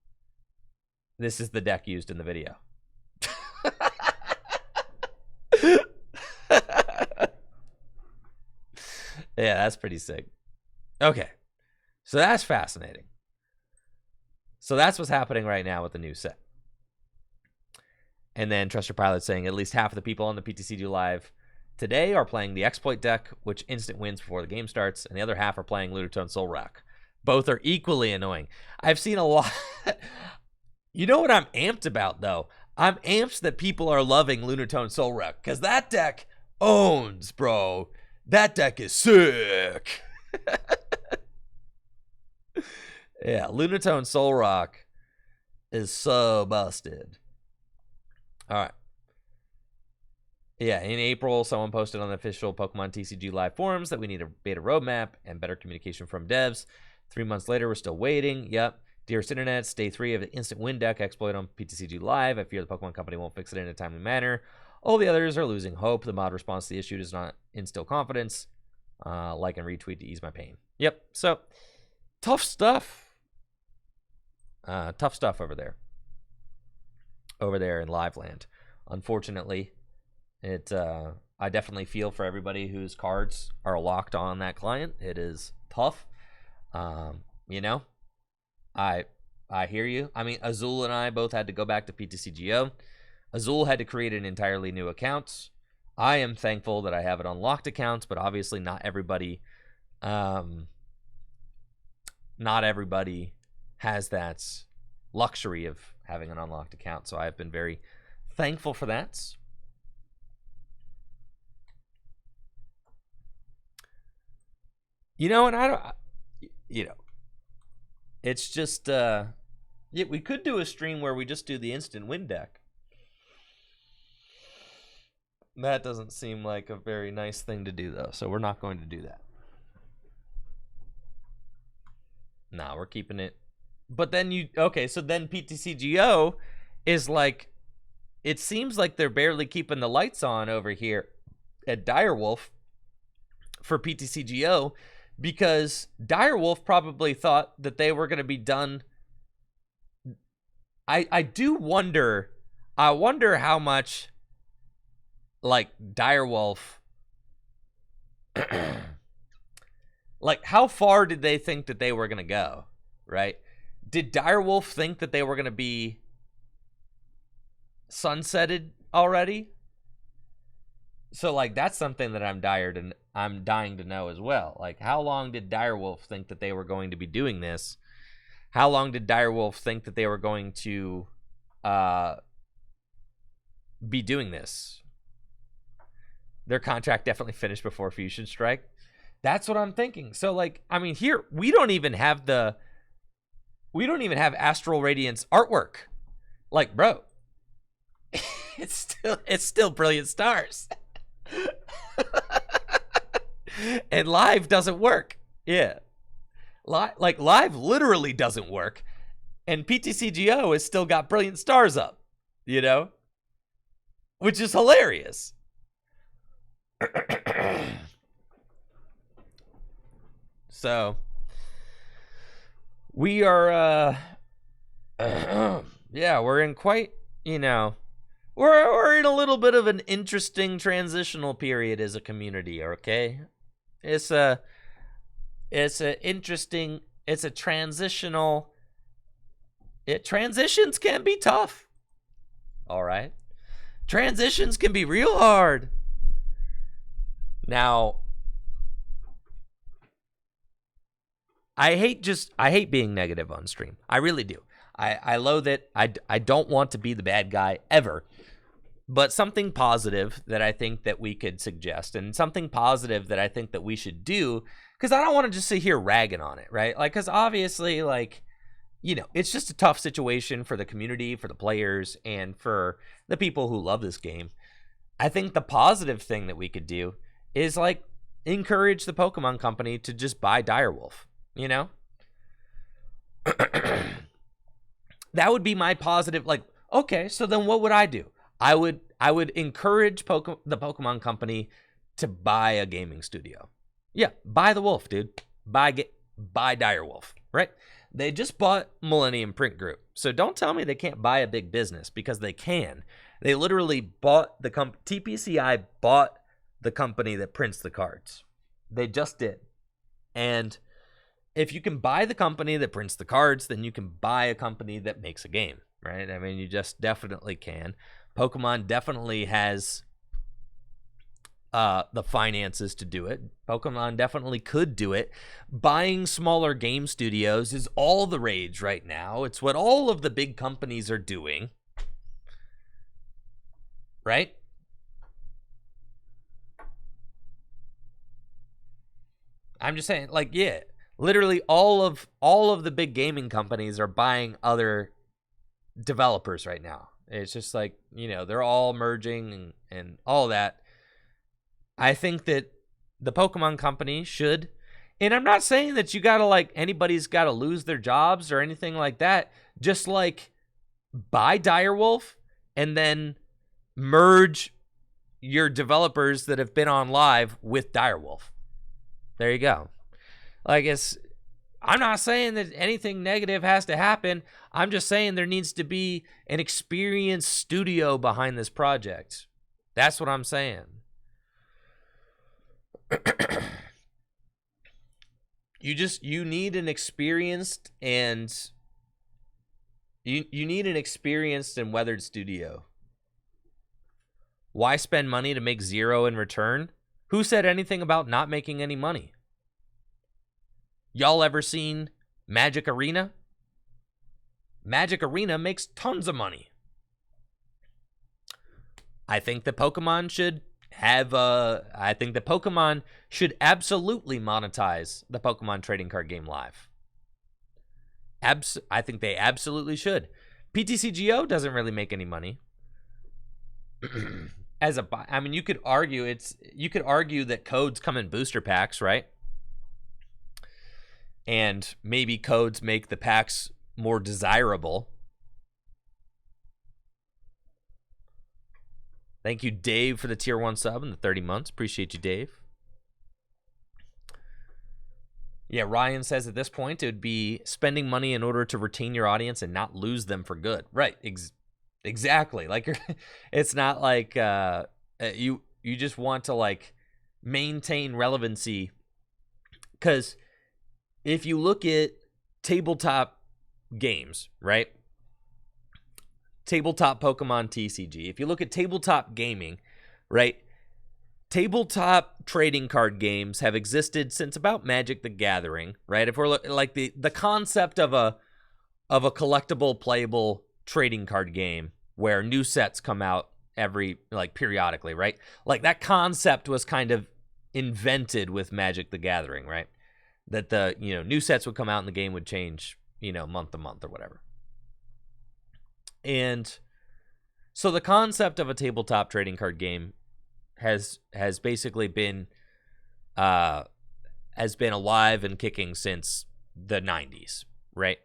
A: This is the deck used in the video. Yeah, that's pretty sick. Okay, so that's fascinating. So that's what's happening right now with the new set. And then Trust Your Pilot saying at least half of the people on the PTCG Live today are playing the Exploit deck, which instant wins before the game starts, and the other half are playing Lunatone Soul Rock. Both are equally annoying. I've seen a lot. You know what I'm amped about, though? I'm amped that people are loving Lunatone Soul Rock, because that deck owns, bro. That deck is sick. Yeah, Lunatone Soul Rock is so busted. All right. Yeah, in April, someone posted on the official Pokemon TCG Live forums that we need a beta roadmap and better communication from devs. 3 months later, we're still waiting. Yep. Dearest Internet, day 3 of the instant win deck exploit on PTCG Live. I fear the Pokemon Company won't fix it in a timely manner. All the others are losing hope. The mod response to the issue does not instill confidence. Like and retweet to ease my pain. Yep. So, tough stuff. Tough stuff over there. Over there in Live Land. Unfortunately, I definitely feel for everybody whose cards are locked on that client. It is tough. You know, I hear you. I mean, Azul and I both had to go back to PTCGO. Azul had to create an entirely new account. I am thankful that I have an unlocked account, but obviously not everybody has that luxury of having an unlocked account. So I've been very thankful for that. You know, and I don't, you know, it's just, yeah, we could do a stream where we just do the instant win deck. That doesn't seem like a very nice thing to do, though, so we're not going to do that. Nah, we're keeping it. But then okay, so then PTCGO is like, it seems like they're barely keeping the lights on over here at Direwolf for PTCGO, because Direwolf probably thought that they were going to be done. I do wonder, I wonder how much, like, Direwolf, like, how far did they think that they were going to go, right? Did Direwolf think that they were going to be sunsetted already? So, like, that's something that I'm dying to know as well. Like, how long did Direwolf think that they were going to be doing this? How long did Direwolf think that they were going to be doing this? Their contract definitely finished before Fusion Strike. That's what I'm thinking. So, like, I mean, here we don't even have Astral Radiance artwork. Like, bro, it's still Brilliant Stars. And Live doesn't work. Yeah. Live literally doesn't work. And PTCGO has still got Brilliant Stars up, you know? Which is hilarious. So, we are, yeah, we're in quite, you know, we're in a little bit of an interesting transitional period as a community, okay? It's a transitional. Transitions can be tough. All right? Transitions can be real hard. Now, I hate being negative on stream. I really do. I loathe it. I don't want to be the bad guy ever. But something positive that I think that we could suggest, and something positive that I think that we should do, because I don't want to just sit here ragging on it, right? Like, because obviously, like, you know, it's just a tough situation for the community, for the players, and for the people who love this game. I think the positive thing that we could do is, like, encourage the Pokemon Company to just buy Direwolf, you know? That would be my positive, like, okay, so then what would I do? I would encourage the Pokemon Company to buy a gaming studio. Yeah, buy the wolf, dude. Buy Direwolf, right? They just bought Millennium Print Group. So don't tell me they can't buy a big business, because they can. They literally bought the TPCI bought the company that prints the cards. They just did. And if you can buy the company that prints the cards, then you can buy a company that makes a game, right? I mean, you just definitely can. Pokemon definitely has the finances to do it. Pokemon definitely could do it. Buying smaller game studios is all the rage right now. It's what all of the big companies are doing, right? I'm just saying, like, yeah, literally all of the big gaming companies are buying other developers right now. It's just like, you know, they're all merging and all that. I think that the Pokemon Company should, and I'm not saying that you gotta, like, anybody's gotta lose their jobs or anything like that. Just, like, buy Direwolf and then merge your developers that have been on live with Direwolf. There you go. Like, I'm not saying that anything negative has to happen. I'm just saying there needs to be an experienced studio behind this project. That's what I'm saying. You need an experienced and you need an experienced and weathered studio. Why spend money to make zero in return? Who said anything about not making any money? Y'all ever seen Magic Arena? Magic Arena makes tons of money. I think that Pokemon should I think that Pokemon should absolutely monetize the Pokemon trading card game live. I think they absolutely should. PTCGO doesn't really make any money. I mean, you could argue that codes come in booster packs, right? And maybe codes make the packs more desirable. Thank you, Dave, for the tier 1 sub and the 30 months. Appreciate you, Dave. Yeah, Ryan says at this point it would be spending money in order to retain your audience and not lose them for good. Right, exactly. Like, it's not like you just want to, like, maintain relevancy. Because if you look at tabletop games, right? Tabletop Pokemon TCG. If you look at tabletop gaming, right? Tabletop trading card games have existed since about Magic the Gathering, right? If we're like the concept of a collectible, playable trading card game where new sets come out periodically, right? Like, that concept was kind of invented with Magic the Gathering, right? That the, new sets would come out and the game would change, month to month or whatever. And so the concept of a tabletop trading card game has basically been alive and kicking since the 90s, right?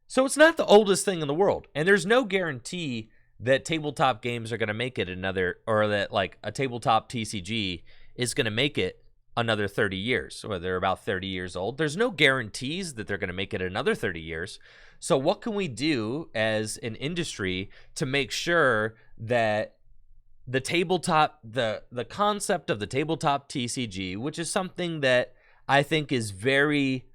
A: So it's not the oldest thing in the world, and there's no guarantee that tabletop games are going to make it or that, like, a tabletop TCG is going to make it another 30 years, or they're about 30 years old. There's no guarantees that they're going to make it another 30 years. So what can we do as an industry to make sure that the tabletop, the concept of the tabletop TCG, which is something that I think is very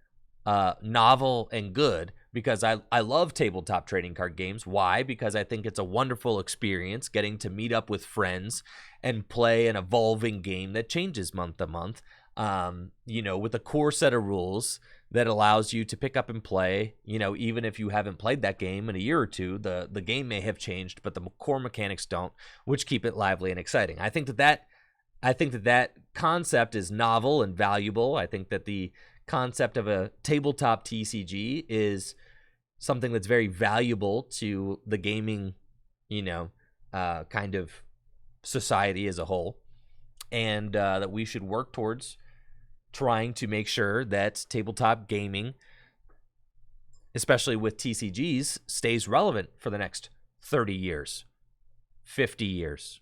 A: novel and good, because I love tabletop trading card games. Why? Because I think it's a wonderful experience getting to meet up with friends and play an evolving game that changes month to month, with a core set of rules that allows you to pick up and play, even if you haven't played that game in a year or two. The game may have changed, but the core mechanics don't, which keep it lively and exciting. I think that concept is novel and valuable. I think that the concept of a tabletop TCG is something that's very valuable to the gaming, kind of society as a whole, and that we should work towards trying to make sure that tabletop gaming, especially with TCGs, stays relevant for the next 30 years, 50 years,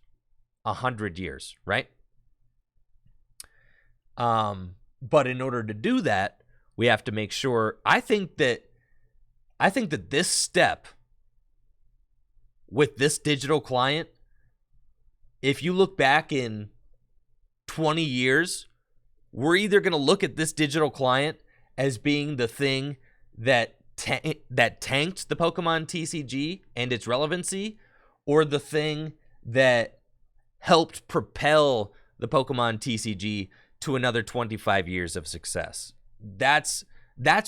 A: 100 years, right? But in order to do that, we have to make sure, I think that this step with this digital client, if you look back in 20 years, we're either going to look at this digital client as being the thing that tanked the Pokemon TCG and its relevancy, or the thing that helped propel the Pokemon TCG to another 25 years of success. That's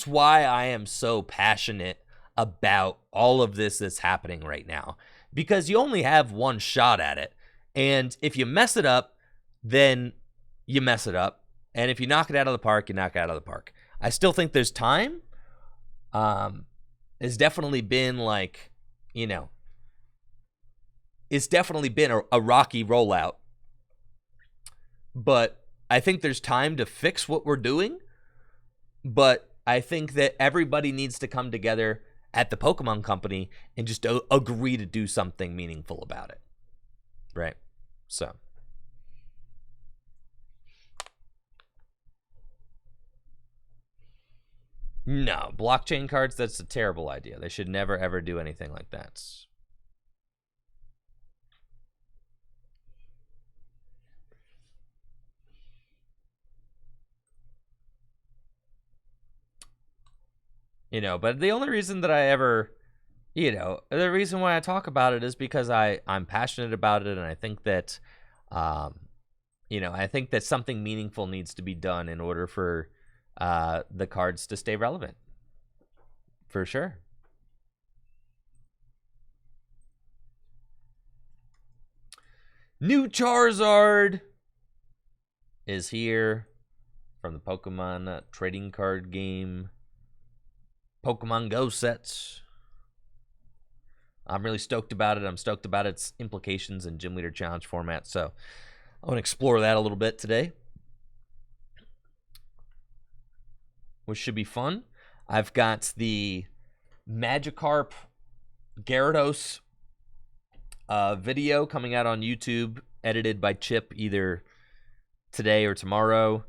A: why I am so passionate about all of this that's happening right now, because you only have one shot at it. And if you mess it up, then you mess it up. And if you knock it out of the park, you knock it out of the park. I still think there's time. It's definitely been it's definitely been a rocky rollout. But I think there's time to fix what we're doing. But I think that everybody needs to come together at the Pokemon Company and just agree to do something meaningful about it. Right? So. No, blockchain cards, that's a terrible idea. They should never, ever do anything like that. But the only reason that I ever, the reason why I talk about it is because I'm passionate about it, and I think that, I think that something meaningful needs to be done in order for the cards to stay relevant. For sure. New Charizard is here from the Pokemon trading card game Pokemon Go sets. I'm really stoked about it. I'm stoked about its implications in Gym Leader Challenge format, so I want to explore that a little bit today, which should be fun. I've got the Magikarp Gyarados video coming out on YouTube, edited by Chip either today or tomorrow.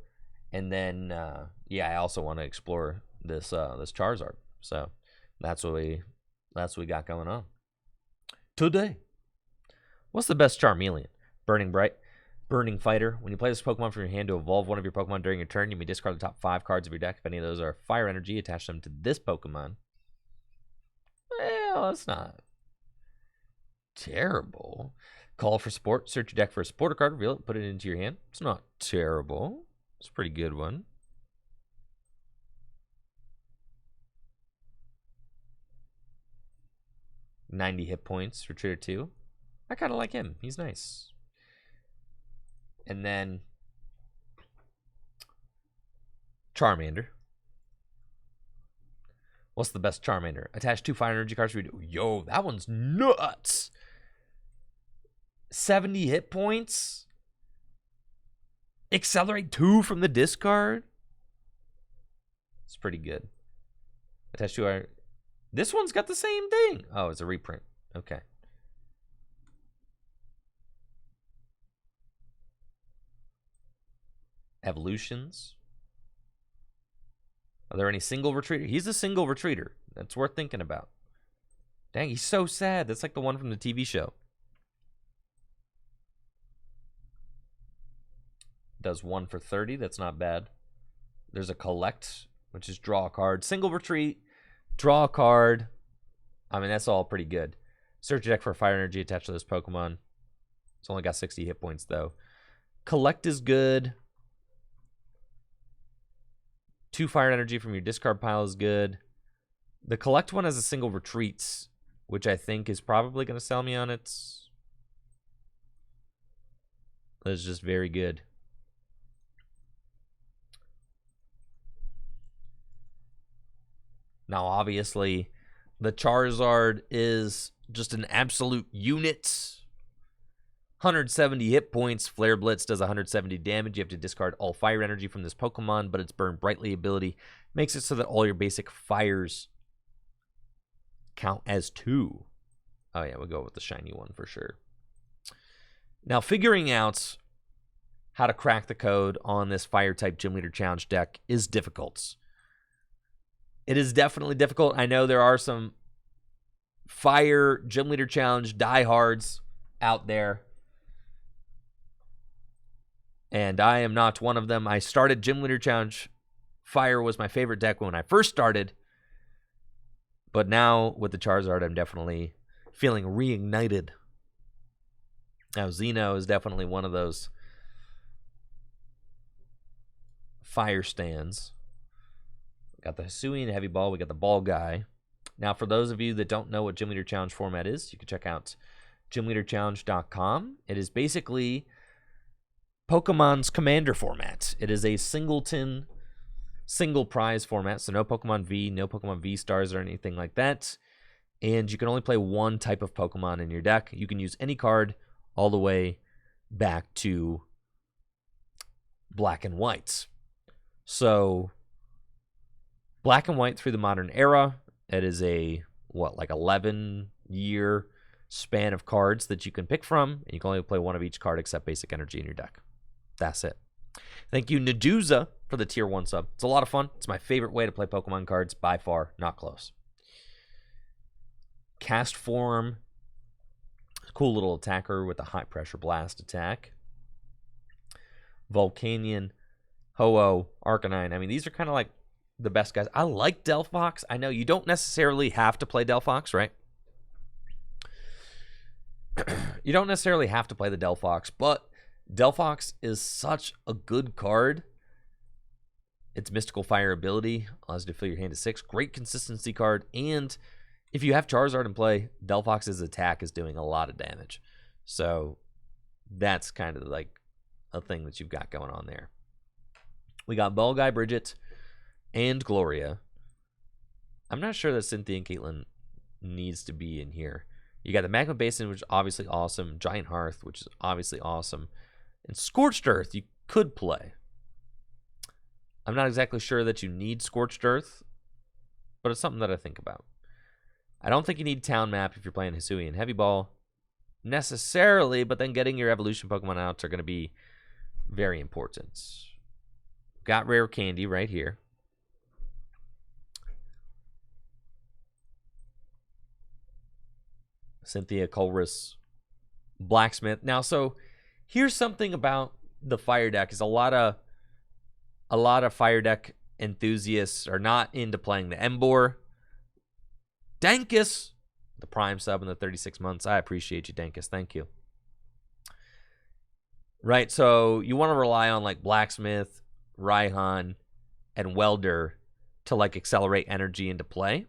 A: And then, I also want to explore this Charizard. So that's what we got going on today. What's the best Charmeleon? Burning Bright. Burning Fighter. When you play this Pokemon from your hand to evolve one of your Pokemon during your turn, you may discard the top 5 cards of your deck. If any of those are fire energy, attach them to this Pokemon. Well, that's not terrible. Call for support. Search your deck for a supporter card. Reveal it. Put it into your hand. It's not terrible. It's a pretty good one. $90 hit points for Trader 2. I kind of like him. He's nice. And then Charmander. What's the best Charmander? Attach 2 fire energy cards. Yo, that one's nuts. 70 hit points. Accelerate 2 from the discard. It's pretty good. Attach 2 iron. This one's got the same thing. Oh, it's a reprint. Okay. Evolutions. Are there any single retreater? He's a single retreater. That's worth thinking about. Dang, he's so sad. That's like the one from the TV show. Does 1 for 30. That's not bad. There's a collect, which is draw a card. Single retreat, draw a card. I mean, that's all pretty good. Search your deck for fire energy attached to this Pokemon. It's only got 60 hit points, though. Collect is good. 2 fire energy from your discard pile is good. The collect one has a single retreats, which I think is probably going to sell me on it. That's just very good. Now, obviously, the Charizard is just an absolute unit. 170 hit points. Flare Blitz does 170 damage. You have to discard all fire energy from this Pokemon, but its Burn Brightly ability makes it so that all your basic fires count as 2. Oh, yeah, we'll go with the shiny one for sure. Now, figuring out how to crack the code on this Fire-type Gym Leader Challenge deck is difficult. It is definitely difficult. I know there are some Fire Gym Leader Challenge diehards out there, and I am not one of them. I started Gym Leader Challenge. Fire was my favorite deck when I first started, but now with the Charizard, I'm definitely feeling reignited. Now, Xeno is definitely one of those Fire stands. Got the Hisuian Heavy Ball. We got the Ball Guy. Now, for those of you that don't know what Gym Leader Challenge format is, you can check out gymleaderchallenge.com. It is basically Pokemon's Commander format. It is a singleton, single prize format, so no Pokemon V, no Pokemon V-Stars or anything like that. And you can only play one type of Pokemon in your deck. You can use any card all the way back to Black and White. So Black and White through the modern era. It is a, like 11-year span of cards that you can pick from. And you can only play one of each card except basic energy in your deck. That's it. Thank you, Naduza, for the tier 1 sub. It's a lot of fun. It's my favorite way to play Pokemon cards by far. Not close. Cast Form. Cool little attacker with a high pressure blast attack. Volcanion, Ho-Oh, Arcanine. I mean, these are kind of like the best guys. I like Delphox. I know you don't necessarily have to play Delphox, right? You don't necessarily have to play the Delphox, but Delphox is such a good card. Its Mystical Fire ability allows you to fill your hand to 6. Great consistency card. And if you have Charizard in play, Delphox's attack is doing a lot of damage. So that's kind of like a thing that you've got going on there. We got Ball Guy, Bridget, and Gloria. I'm not sure that Cynthia and Caitlin needs to be in here. You got the Magma Basin, which is obviously awesome. Giant Hearth, which is obviously awesome. And Scorched Earth, you could play. I'm not exactly sure that you need Scorched Earth, but it's something that I think about. I don't think you need Town Map if you're playing Hisuian Heavy Ball necessarily, but then getting your evolution Pokemon out are going to be very important. Got Rare Candy right here. Cynthia, Colress, Blacksmith. Now, so here's something about the Fire deck is a lot of Fire deck enthusiasts are not into playing the Emboar. Dankus, the Prime sub in the 36 months. I appreciate you, Dankus. Thank you. Right, so you want to rely on like Blacksmith, Raihan, and Welder to like accelerate energy into play.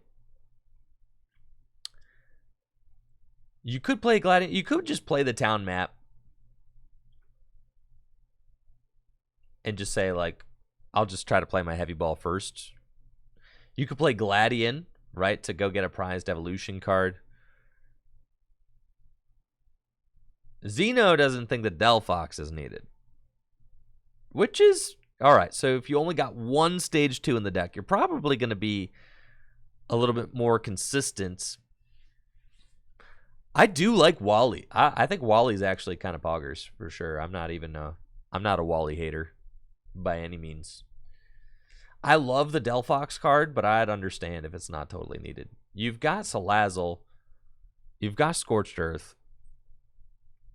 A: You could play Gladiator. You could just play the town map and just say, like, I'll just try to play my heavy ball first. You could play Gladian, right, to go get a prized evolution card. Xeno doesn't think that Delphox is needed. Which is, all right, so if you only got one stage 2 in the deck, you're probably going to be a little bit more consistent. I do like Wally. I think Wally's actually kind of poggers for sure. I'm not a Wally hater. by any means. I love the Delphox card, but I'd understand if it's not totally needed. You've got Salazzle. You've got Scorched Earth.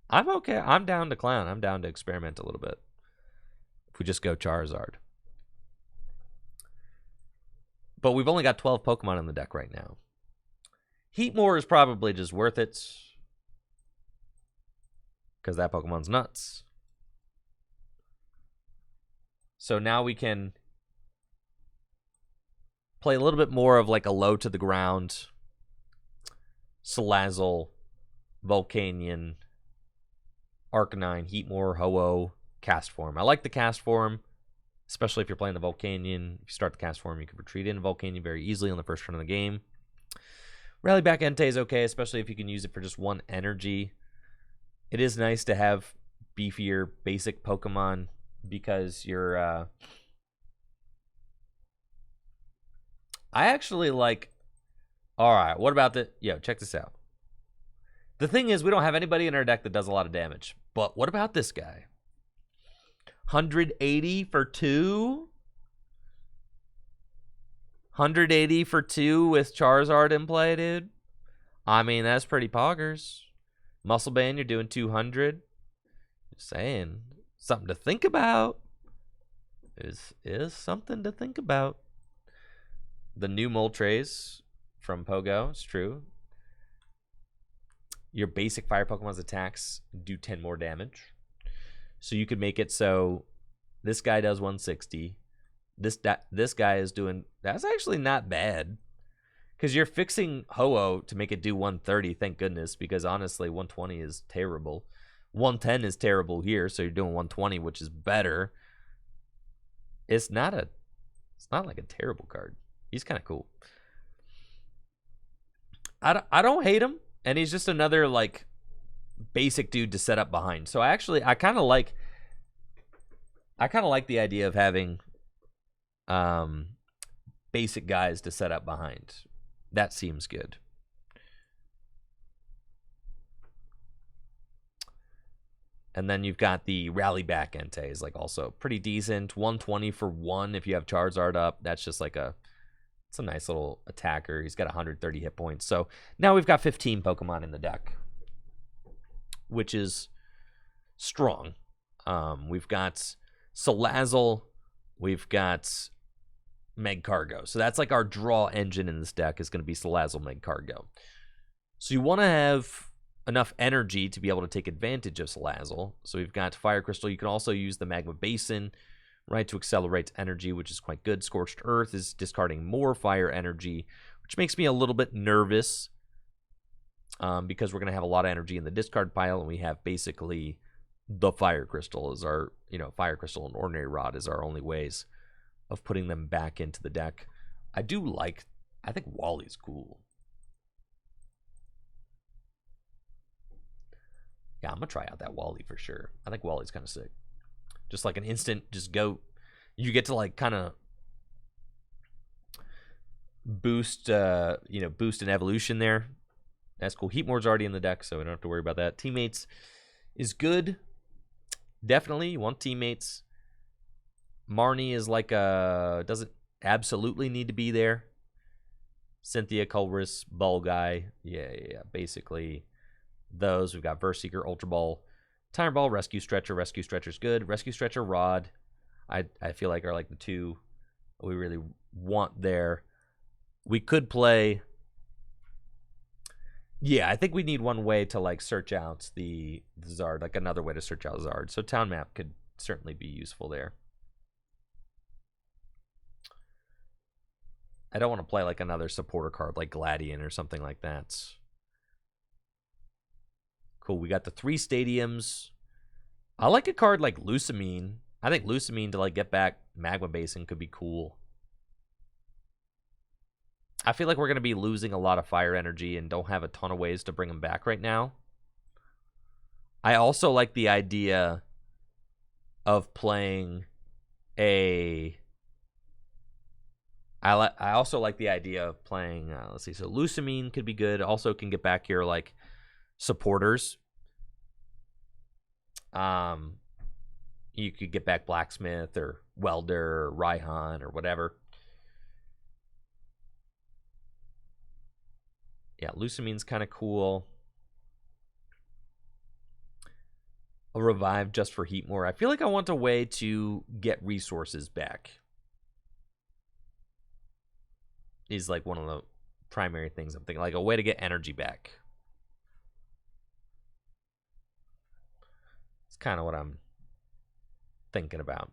A: I'm okay. I'm down to clown. I'm down to experiment a little bit. If we just go Charizard. But we've only got 12 Pokemon in the deck right now. Heatmore is probably just worth it. Because that Pokemon's nuts. So now we can play a little bit more of like a low to the ground Salazzle, Volcanion, Arcanine, Heatmore, Ho-Oh, Cast Form. I like the Cast Form, especially if you're playing the Volcanion. If you start the Cast Form, you can retreat into Volcanion very easily on the first turn of the game. Rally Back Entei is okay, especially if you can use it for just one energy. It is nice to have beefier basic Pokemon because you're... I actually like... Alright, what about the... Yo, check this out. The thing is, we don't have anybody in our deck that does a lot of damage. But what about this guy? 180 for 2? 180 for 2 with Charizard in play, dude? I mean, that's pretty poggers. Muscle Band, you're doing 200. Just saying. Something to think about. Is something to think about. The new Moltres from Pogo, it's true. Your basic fire Pokemon's attacks do 10 more damage. So you could make it so this guy does 160. This guy is doing... That's actually not bad. Because you're fixing Ho-Oh to make it do 130, thank goodness. Because honestly, 120 is terrible. 110 is terrible here, so you're doing 120, which is better. It's not like a terrible card. He's kind of cool. I don't hate him, and he's just another like basic dude to set up behind. So I kind of like the idea of having basic guys to set up behind. That seems good. And then you've got the Rally Back Entei is like also pretty decent. 120 for 1 if you have Charizard up. That's just like it's a nice little attacker. He's got 130 hit points. So now we've got 15 Pokemon in the deck, which is strong. We've got Salazzle. We've got Magcargo. So that's like our draw engine in this deck is going to be Salazzle, Magcargo. So you want to have enough energy to be able to take advantage of Salazzle. So we've got Fire Crystal. You can also use the Magma Basin, right, to accelerate energy, which is quite good. Scorched Earth is discarding more fire energy, which makes me a little bit nervous because we're going to have a lot of energy in the discard pile, and we have basically the Fire Crystal as our, Fire Crystal and Ordinary Rod is our only ways of putting them back into the deck. I think Wally's cool. Yeah, I'm going to try out that Wally for sure. I think Wally's kind of sick. Just like an instant, just go. You get to like kind of boost, boost an evolution there. That's cool. Heatmore's already in the deck, so we don't have to worry about that. Teammates is good. Definitely, you want teammates. Marnie is like doesn't absolutely need to be there. Cynthia, Culverus, Ball Guy. Yeah. Basically, those. We've got Burst Seeker, Ultra Ball, Timer Ball, Rescue Stretcher. Rescue Stretcher's good. Rescue Stretcher, Rod. I feel like are like the two we really want there. We could play. Yeah, I think we need one way to like search out the Zard, like another way to search out Zard. So Town Map could certainly be useful there. I don't want to play like another supporter card like Gladian or something like that. Cool, we got the 3 stadiums. I like a card like Lusamine. I think Lusamine to like get back Magma Basin could be cool. I feel like we're going to be losing a lot of fire energy and don't have a ton of ways to bring them back right now. I also like the idea of playing a... I also like the idea of playing... let's see, so Lusamine could be good. Also can get back here like supporters. You could get back Blacksmith or Welder or Raihan or whatever. Yeah, Lucamine's kind of cool. A Revive just for Heatmore. I feel like I want a way to get resources back. Is like one of the primary things I'm thinking. Like a way to get energy back. It's kind of what I'm thinking about.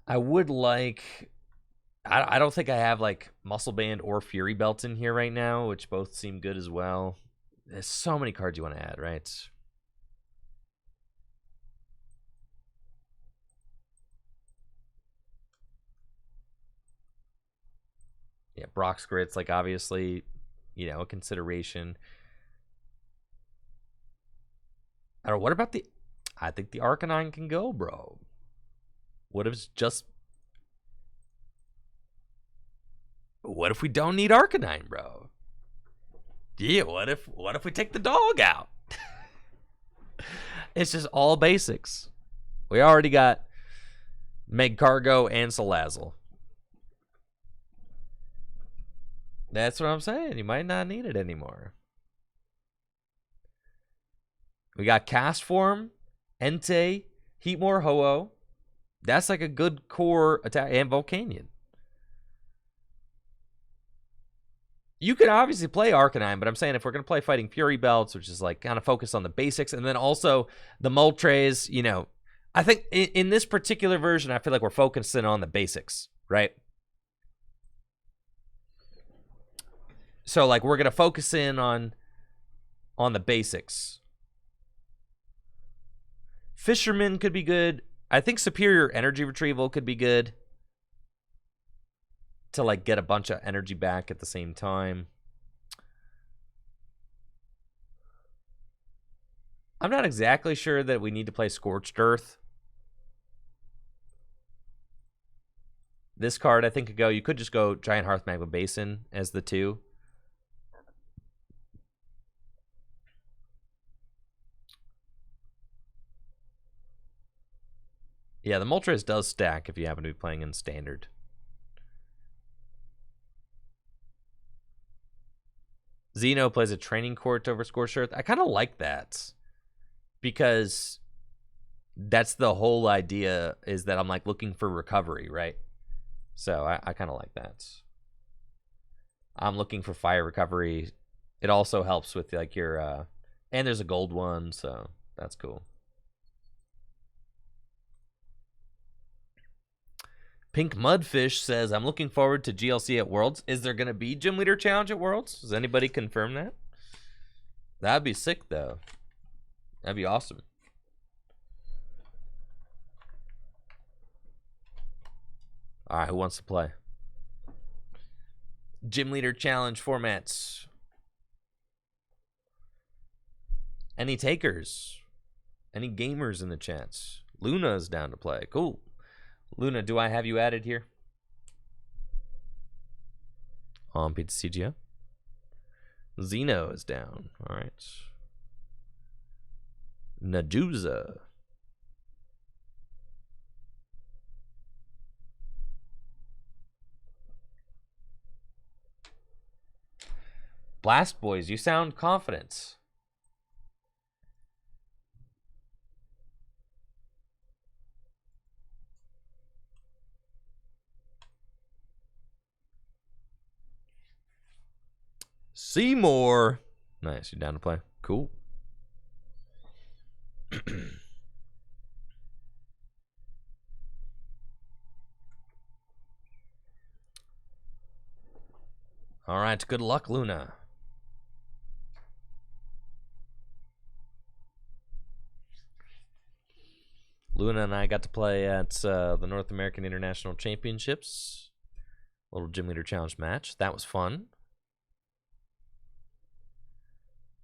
A: I would like... I don't think I have like Muscle Band or Fury Belt in here right now, which both seem good as well. There's so many cards you want to add, right? Yeah, Brock's Grit's like obviously, you know, a consideration. I don't know, what about the... I think the Arcanine can go, bro. What if it's just... What if we don't need Arcanine, bro? Yeah, what if we take the dog out? It's just all basics. We already got Megcargo and Salazzle. That's what I'm saying. You might not need it anymore. We got Cast Form, Entei, Heatmore, Ho-Oh. That's like a good core attack, and Volcanion. You can obviously play Arcanine, but I'm saying if we're going to play Fighting Fury Belts, which is like kind of focus on the basics, and then also the Moltres, you know, I think in this particular version, I feel like we're focusing on the basics, right? So like we're going to focus in on the basics. Fisherman could be good. I think Superior Energy Retrieval could be good. To like get a bunch of energy back at the same time. I'm not exactly sure that we need to play Scorched Earth. This card I think could go. You could just go Giant Hearth Magma Basin as the 2. Yeah, the Moltres does stack if you happen to be playing in Standard. Xeno plays a Training Court over Scorched Earth. I kind of like that. Because that's the whole idea, is that I'm like looking for recovery, right? So I kind of like that. I'm looking for fire recovery. It also helps with like your... and there's a gold one, so that's cool. Pink Mudfish says, I'm looking forward to GLC at Worlds. Is there going to be Gym Leader Challenge at Worlds? Does anybody confirm that? That'd be sick, though. That'd be awesome. All right, who wants to play? Gym Leader Challenge formats. Any takers? Any gamers in the chats? Luna's down to play. Cool. Luna, do I have you added here? On Pizza CGO. Xeno is down. All right. Najuza. Blast Boys, you sound confident. Seymour. Nice, you down to play? Cool. All right, good luck, Luna. Luna and I got to play at the North American International Championships. A little Gym Leader Challenge match. That was fun.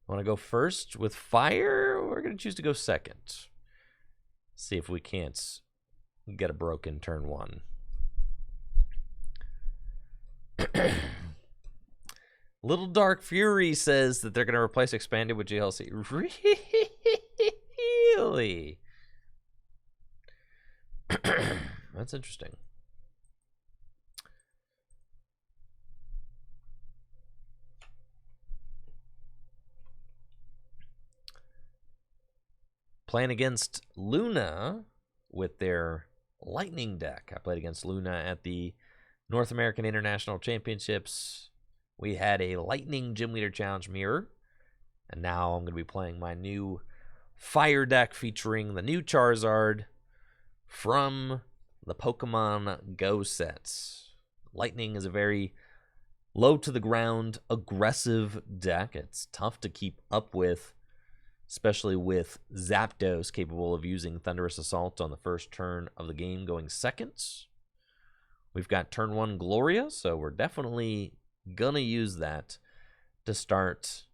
A: Want to go first with Fire? We're going to choose to go second. See if we can't get a broken turn 1. Little Dark Fury says that they're going to replace Expanded with GLC. Really? That's interesting. Playing against Luna with their Lightning deck. I played against Luna at the North American International Championships. We had a Lightning Gym Leader Challenge mirror. And now I'm going to be playing my new Fire deck featuring the new Charizard from the Pokemon Go sets. Lightning is a very low to the ground, aggressive deck. It's tough to keep up with, especially with Zapdos capable of using Thunderous Assault on the first turn of the game, going seconds. We've got turn 1 Gloria, so we're definitely going to use that to start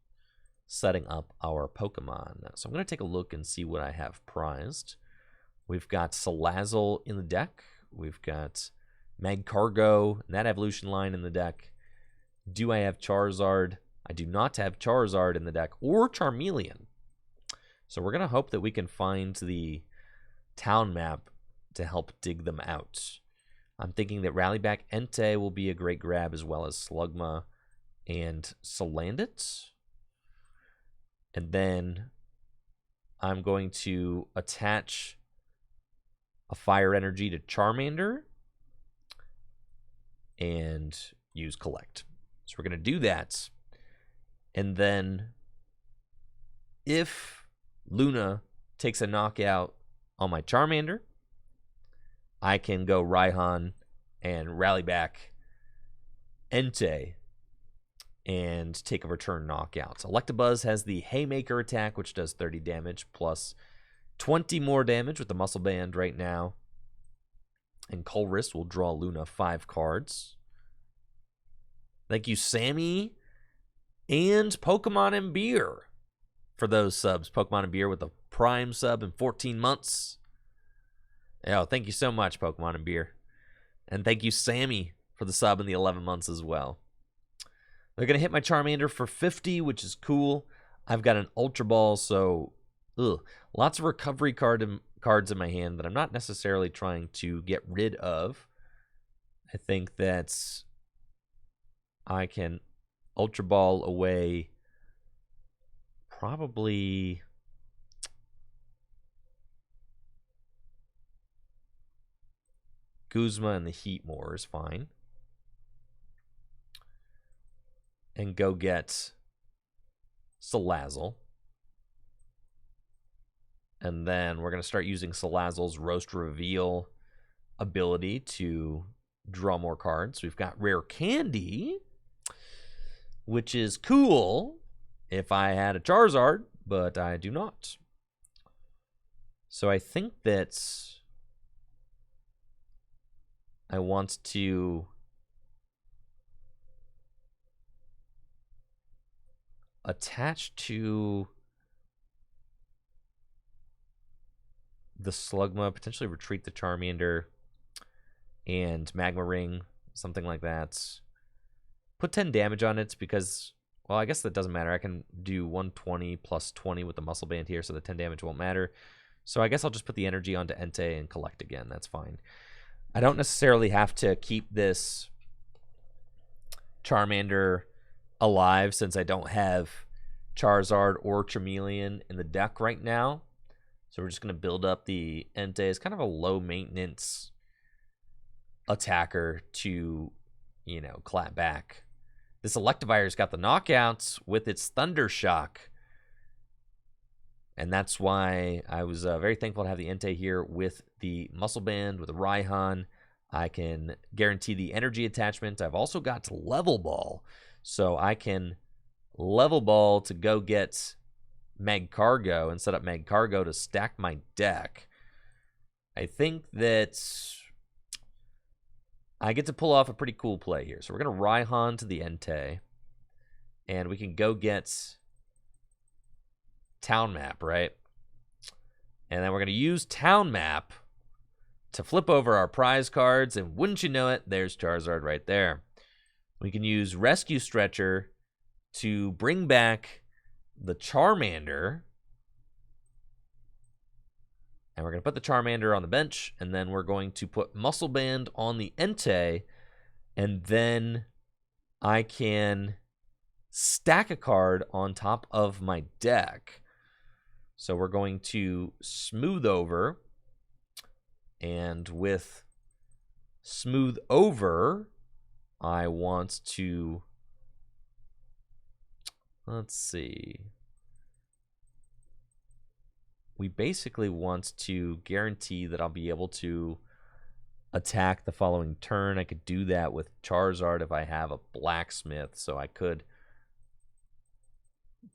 A: setting up our Pokemon. So I'm going to take a look and see what I have prized. We've got Salazzle in the deck. We've got Magcargo, and that evolution line in the deck. Do I have Charizard? I do not have Charizard in the deck, or Charmeleon. So we're going to hope that we can find the town map to help dig them out. I'm thinking that Rallyback Entei will be a great grab, as well as Slugma and Salandit. And then I'm going to attach a Fire Energy to Charmander and use Collect. So we're going to do that. And then if Luna takes a knockout on my Charmander, I can go Raihan and rally back Entei and take a return knockout. Electabuzz has the Haymaker attack, which does 30 damage, plus 20 more damage with the Muscle Band right now. And Colress will draw Luna 5 cards. Thank you, Sammy and Pokemon and Beer, for those subs. Pokemon and Beer with a Prime sub in 14 months. Oh, thank you so much, Pokemon and Beer. And thank you, Sammy, for the sub in the 11 months as well. They're going to hit my Charmander for 50, which is cool. I've got an Ultra Ball, so lots of recovery cards in my hand that I'm not necessarily trying to get rid of. I think that I can Ultra Ball away probably Guzma and the Heatmore is fine. And go get Salazzle. And then we're going to start using Salazzle's Roast Reveal ability to draw more cards. We've got Rare Candy, which is cool if I had a Charizard, but I do not. So I think that I want to attach to the Slugma, potentially retreat the Charmander and Magma Ring, something like that. Put 10 damage on it because, well, I guess that doesn't matter. I can do 120 plus 20 with the Muscle Band here, so the 10 damage won't matter. So I guess I'll just put the energy onto Entei and collect again. That's fine. I don't necessarily have to keep this Charmander alive since I don't have Charizard or Charmeleon in the deck right now. So we're just going to build up the Entei. It's kind of a low maintenance attacker to, you know, clap back. This Electivire's got the knockouts with its Thunder Shock. And that's why I was very thankful to have the Entei here with the Muscle Band, with the Raihan. I can guarantee the energy attachment. I've also got Level Ball. So I can Level Ball to go get Magcargo and set up Magcargo to stack my deck. I think that I get to pull off a pretty cool play here. So we're going to Raihan to the Entei. And we can go get Town Map, right? And then we're going to use Town Map to flip over our prize cards. And wouldn't you know it, there's Charizard right there. We can use Rescue Stretcher to bring back the Charmander. And we're going to put the Charmander on the bench, and then we're going to put Muscle Band on the Entei, and then I can stack a card on top of my deck. So we're going to Smooth Over, and with Smooth Over, I want to, let's see, we basically want to guarantee that I'll be able to attack the following turn. I could do that with Charizard if I have a Blacksmith, so I could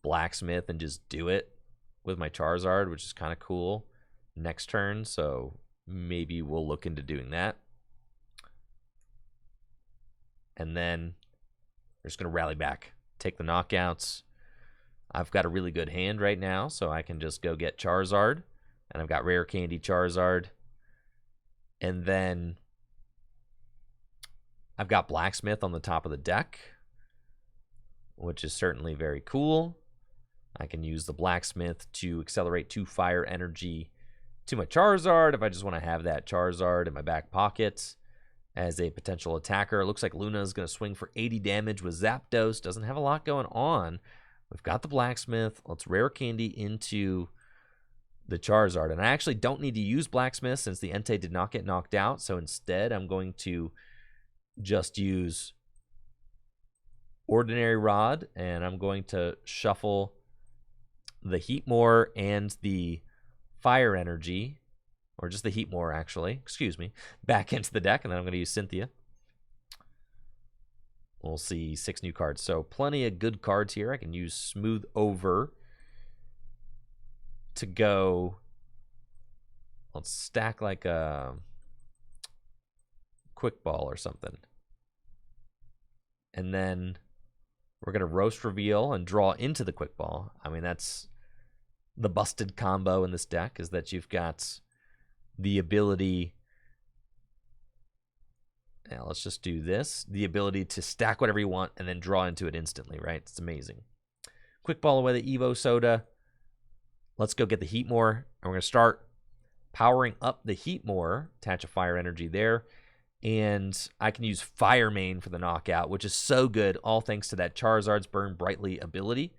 A: Blacksmith and just do it with my Charizard, which is kind of cool next turn, so maybe we'll look into doing that. And then we're just going to rally back, take the knockouts. I've got a really good hand right now, so I can just go get Charizard, and I've got Rare Candy Charizard. And then I've got Blacksmith on the top of the deck, which is certainly very cool. I can use the Blacksmith to accelerate 2 fire energy to my Charizard if I just want to have that Charizard in my back pocket as a potential attacker. It looks like Luna is going to swing for 80 damage with Zapdos. Doesn't have a lot going on. We've got the Blacksmith. Let's Rare Candy into the Charizard. And I actually don't need to use Blacksmith since the Entei did not get knocked out. So instead, I'm going to just use Ordinary Rod, and I'm going to shuffle the Heatmore and the Fire Energy, or just the Heatmore, actually, excuse me, back into the deck, and then I'm going to use Cynthia. We'll see 6 new cards. So plenty of good cards here. I can use Smooth Over to go. Let's stack like a Quick Ball or something. And then we're going to Roast Reveal and draw into the Quick Ball. I mean, that's the busted combo in this deck, is that you've got the ability. Now, let's just do this. The ability to stack whatever you want and then draw into it instantly, right? It's amazing. Quick Ball away the Evo Soda. Let's go get the Heatmore. And we're going to start powering up the Heatmore. Attach a Fire Energy there. And I can use Fire Main for the knockout, which is so good, all thanks to that Charizard's Burn Brightly ability.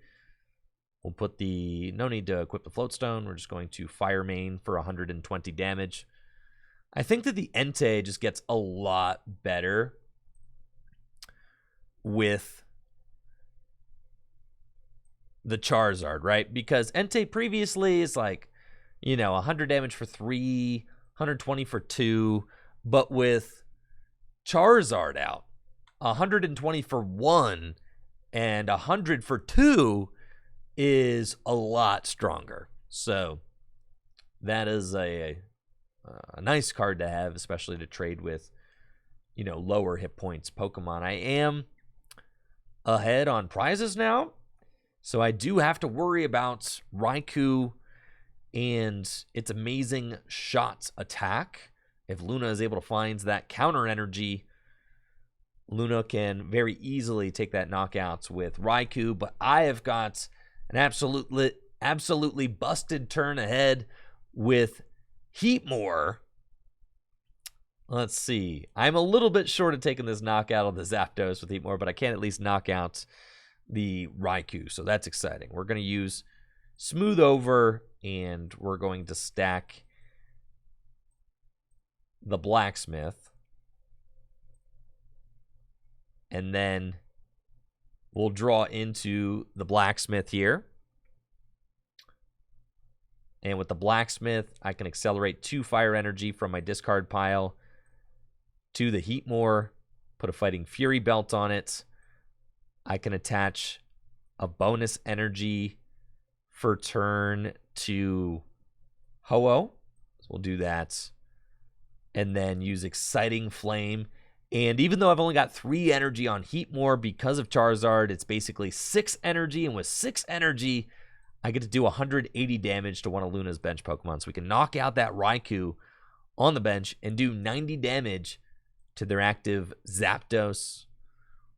A: We'll put the, no need to equip the Float Stone. We're just going to Fire Main for 120 damage. I think that the Entei just gets a lot better with the Charizard, right? Because Entei previously is like, 100 damage for 3, 120 for 2, but with Charizard out, 120 for 1 and 100 for 2 is a lot stronger. So that is a nice card to have, especially to trade with, lower hit points Pokemon. I am ahead on prizes now, so I do have to worry about Raikou and its amazing shots attack. If Luna is able to find that counter energy, Luna can very easily take that knockouts with Raikou, but I have got an absolutely busted turn ahead with Heatmore. Let's see. I'm a little bit short of taking this knockout of the Zapdos with Heatmore, but I can at least knock out the Raikou, so that's exciting. We're going to use Smooth Over, and we're going to stack the Blacksmith. And then we'll draw into the Blacksmith here. And with the Blacksmith, I can accelerate 2 fire energy from my discard pile to the Heatmore, put a Fighting Fury belt on it. I can attach a bonus energy for turn to Ho-Oh. So we'll do that. And then use Exciting Flame. And even though I've only got 3 energy on Heatmore because of Charizard, it's basically 6 energy. And with 6 energy, I get to do 180 damage to one of Luna's bench Pokemon. So we can knock out that Raikou on the bench and do 90 damage to their active Zapdos.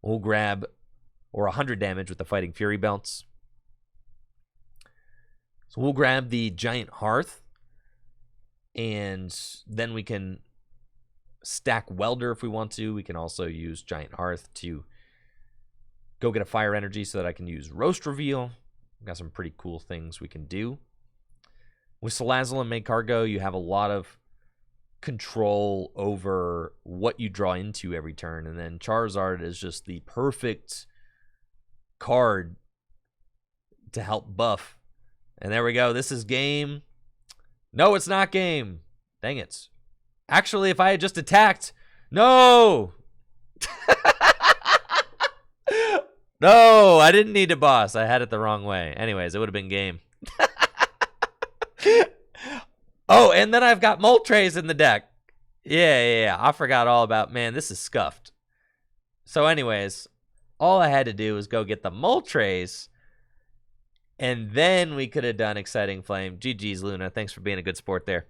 A: We'll grab, or 100 damage with the Fighting Fury belts. So we'll grab the Giant Hearth. And then we can stack Welder if we want to. We can also use Giant Hearth to go get a fire energy so that I can use Roast Reveal. We've got some pretty cool things we can do. With Salazzle and Magcargo, you have a lot of control over what you draw into every turn. And then Charizard is just the perfect card to help buff. And there we go. This is game. No, it's not game. Dang it. Actually, if I had just attacked. No! No, I didn't need a boss. I had it the wrong way. Anyways, it would have been game. Oh, and then I've got Moltres in the deck. Yeah. I forgot all about, man, this is scuffed. So anyways, all I had to do was go get the Moltres, and then we could have done Exciting Flame. GG's, Luna. Thanks for being a good sport there.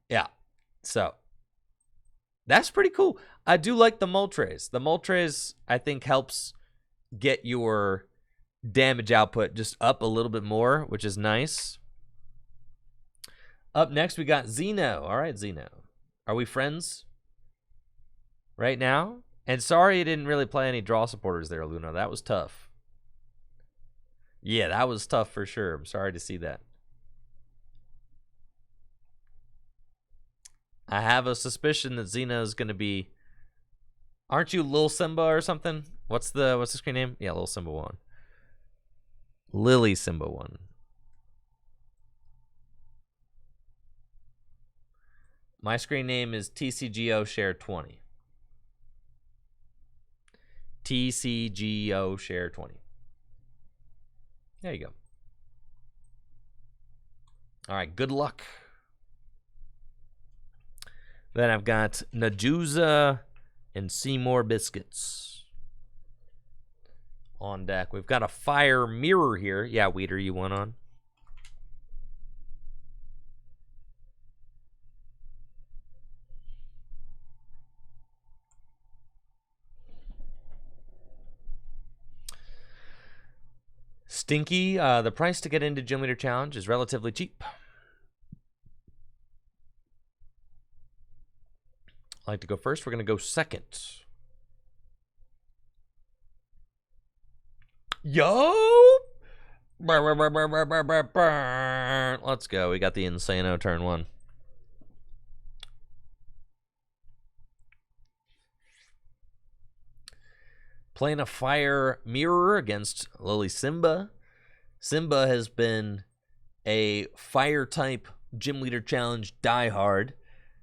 A: Yeah, so that's pretty cool. I do like the Moltres. The Moltres, I think, helps get your damage output just up a little bit more, which is nice. Up next, we got Zeno. All right, Zeno. Are we friends right now? And sorry you didn't really play any draw supporters there, Luna. That was tough. Yeah, that was tough for sure. I'm sorry to see that. I have a suspicion that Zeno is going to be... Aren't you Lil Simba or something? What's the screen name? Yeah, Lil Simba 1. Lily Simba 1. My screen name is TCGO Share 20. TCGO Share 20. There you go. All right, good luck. Then I've got Najuza and Seymour Biscuits on deck. We've got a Fire Mirror here. Yeah, Weeder, you went on. Stinky, the price to get into Gym Leader Challenge is relatively cheap. I'd like to go first. We're going to go second. Yo! Let's go. We got the Insano turn 1. Playing a Fire Mirror against Lily Simba. Simba has been a Fire-type Gym Leader Challenge diehard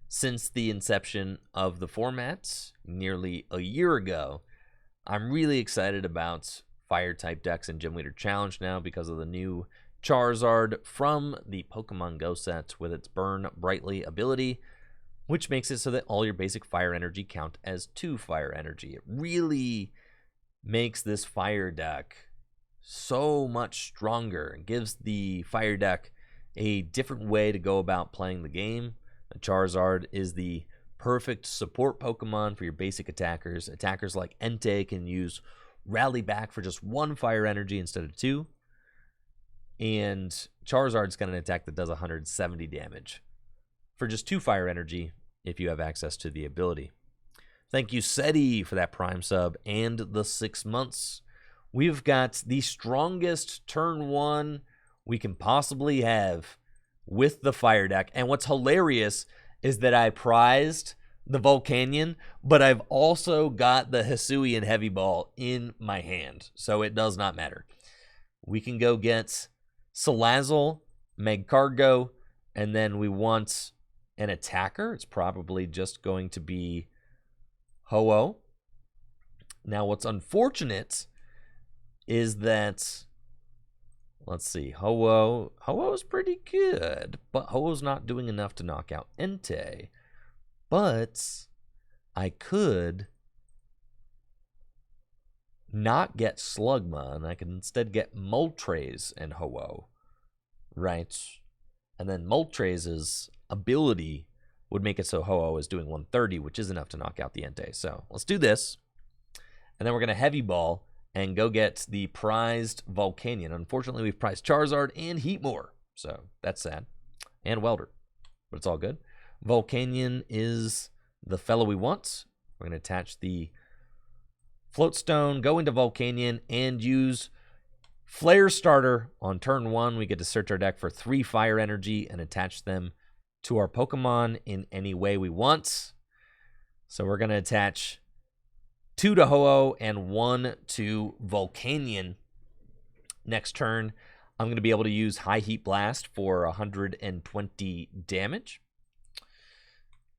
A: since the inception of the format nearly a year ago. I'm really excited about Fire-type decks in Gym Leader Challenge now because of the new Charizard from the Pokemon Go set with its Burn Brightly ability, which makes it so that all your basic Fire energy count as 2 Fire energy. It really makes this Fire deck so much stronger and gives the Fire deck a different way to go about playing the game. The Charizard is the perfect support Pokemon for your basic attackers. Attackers like Entei can use Rally Back for just 1 Fire energy instead of 2. And Charizard's got an attack that does 170 damage for just 2 Fire energy if you have access to the ability. Thank you, Seti, for that Prime sub and the 6 months. We've got the strongest turn 1 we can possibly have with the Fire deck. And what's hilarious is that I prized the Volcanion, but I've also got the Hisuian Heavy Ball in my hand, so it does not matter. We can go get Salazzle, Magcargo, and then we want an attacker. It's probably just going to be Ho-Oh. Now, what's unfortunate is that, let's see, Ho-Oh is pretty good, but Ho-Oh's not doing enough to knock out Entei. But I could not get Slugma, and I can instead get Moltres and Ho-Oh, right? And then Moltres' ability would make it so Ho-Oh is doing 130, which is enough to knock out the Entei. So let's do this. And then we're going to Heavy Ball and go get the prized Volcanion. Unfortunately, we've prized Charizard and Heatmore, so that's sad. And Welder, but it's all good. Volcanion is the fellow we want. We're going to attach the Float Stone, go into Volcanion, and use Flare Starter on turn 1. We get to search our deck for 3 fire energy and attach them to our Pokemon in any way we want. So we're going to attach 2 to Ho-Oh and 1 to Volcanion. Next turn, I'm going to be able to use High Heat Blast for 120 damage.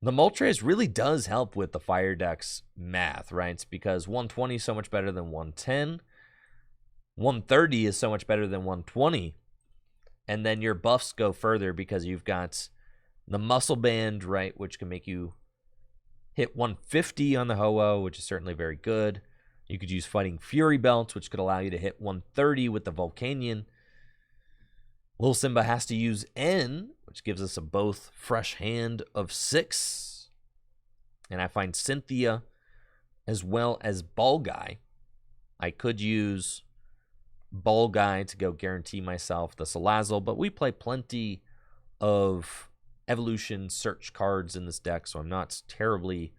A: The Moltres really does help with the fire deck's math, right? It's because 120 is so much better than 110. 130 is so much better than 120. And then your buffs go further because you've got the Muscle Band, right, which can make you hit 150 on the Ho-Oh, which is certainly very good. You could use Fighting Fury Belt, which could allow you to hit 130 with the Volcanion. Little Simba has to use N, which gives us a both fresh hand of 6. And I find Cynthia as well as Ball Guy. I could use Ball Guy to go guarantee myself the Salazzle, but we play plenty of evolution search cards in this deck, so I'm not terribly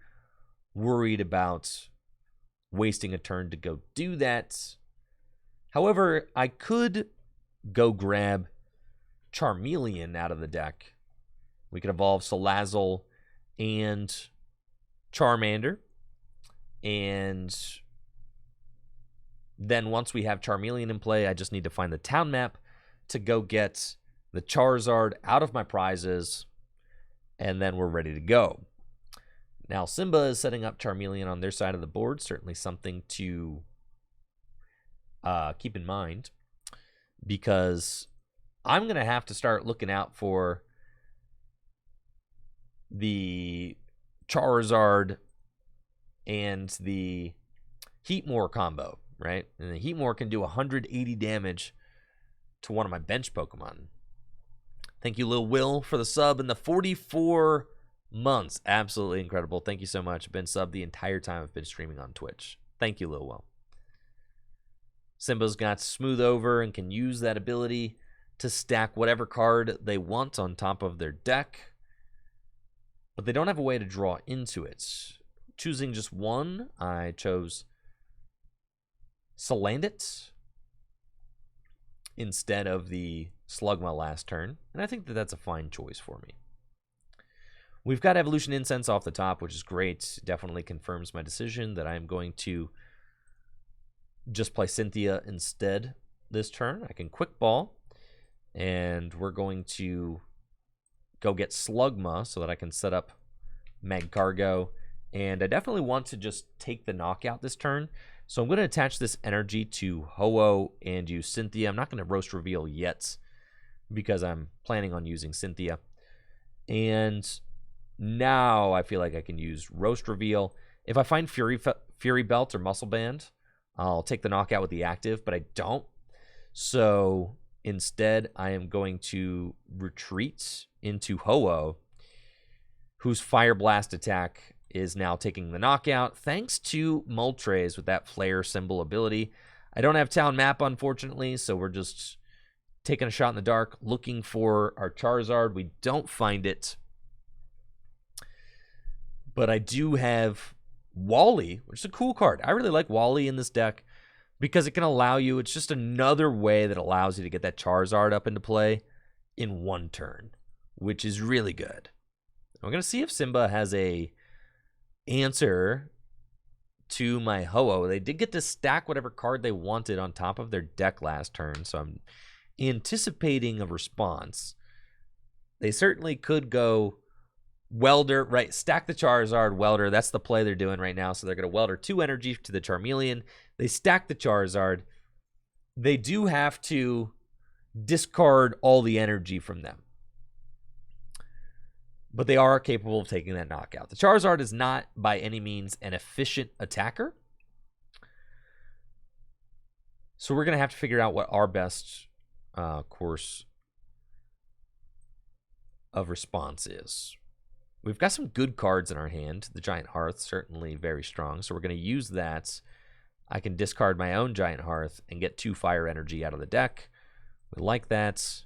A: worried about wasting a turn to go do that. However, I could go grab Charmeleon out of the deck. We could evolve Salazzle and Charmander. And then once we have Charmeleon in play, I just need to find the town map to go get the Charizard out of my prizes, and then we're ready to go. Now, Simba is setting up Charmeleon on their side of the board. Certainly something to keep in mind, because I'm going to have to start looking out for the Charizard and the Heatmore combo, right? And the Heatmore can do 180 damage to one of my bench Pokemon. Thank you, Lil Will, for the sub and the 44 months. Absolutely incredible. Thank you so much. I've been subbed the entire time I've been streaming on Twitch. Thank you, Lil Will. Simba's got Smooth Over and can use that ability to stack whatever card they want on top of their deck, but they don't have a way to draw into it. Choosing just one, I chose Salandit instead of the Slugma last turn, and I think that that's a fine choice for me. We've got Evolution Incense off the top, which is great. Definitely confirms my decision that I'm going to just play Cynthia instead this turn. I can Quick Ball, and we're going to go get Slugma so that I can set up Magcargo. And I definitely want to just take the knockout this turn. So I'm going to attach this energy to Ho-Oh and use Cynthia. I'm not going to Roast Reveal yet because I'm planning on using Cynthia. And now I feel like I can use Roast Reveal. If I find Fury Belt or Muscle Band, I'll take the knockout with the active, but I don't. So instead, I am going to retreat into Ho-Oh, whose Fire Blast attack is now taking the knockout, thanks to Moltres with that Flare symbol ability. I don't have Town Map, unfortunately, so we're just taking a shot in the dark, looking for our Charizard. We don't find it. But I do have Wally, which is a cool card. I really like Wally in this deck because it can allow you, it's just another way that allows you to get that Charizard up into play in one turn, which is really good. We're going to see if Simba has a answer to my Ho-Oh. They did get to stack whatever card they wanted on top of their deck last turn, so I'm anticipating a response. They certainly could go Welder, right? Stack the Charizard, Welder. That's the play they're doing right now. So they're going to Welder 2 energy to the Charmeleon. They stack the Charizard. They do have to discard all the energy from them, but they are capable of taking that knockout. The Charizard is not by any means an efficient attacker, so we're going to have to figure out what our best course of response is. We've got some good cards in our hand. The Giant Hearth, certainly very strong, so we're going to use that. I can discard my own Giant Hearth and get 2 fire energy out of the deck. We like that.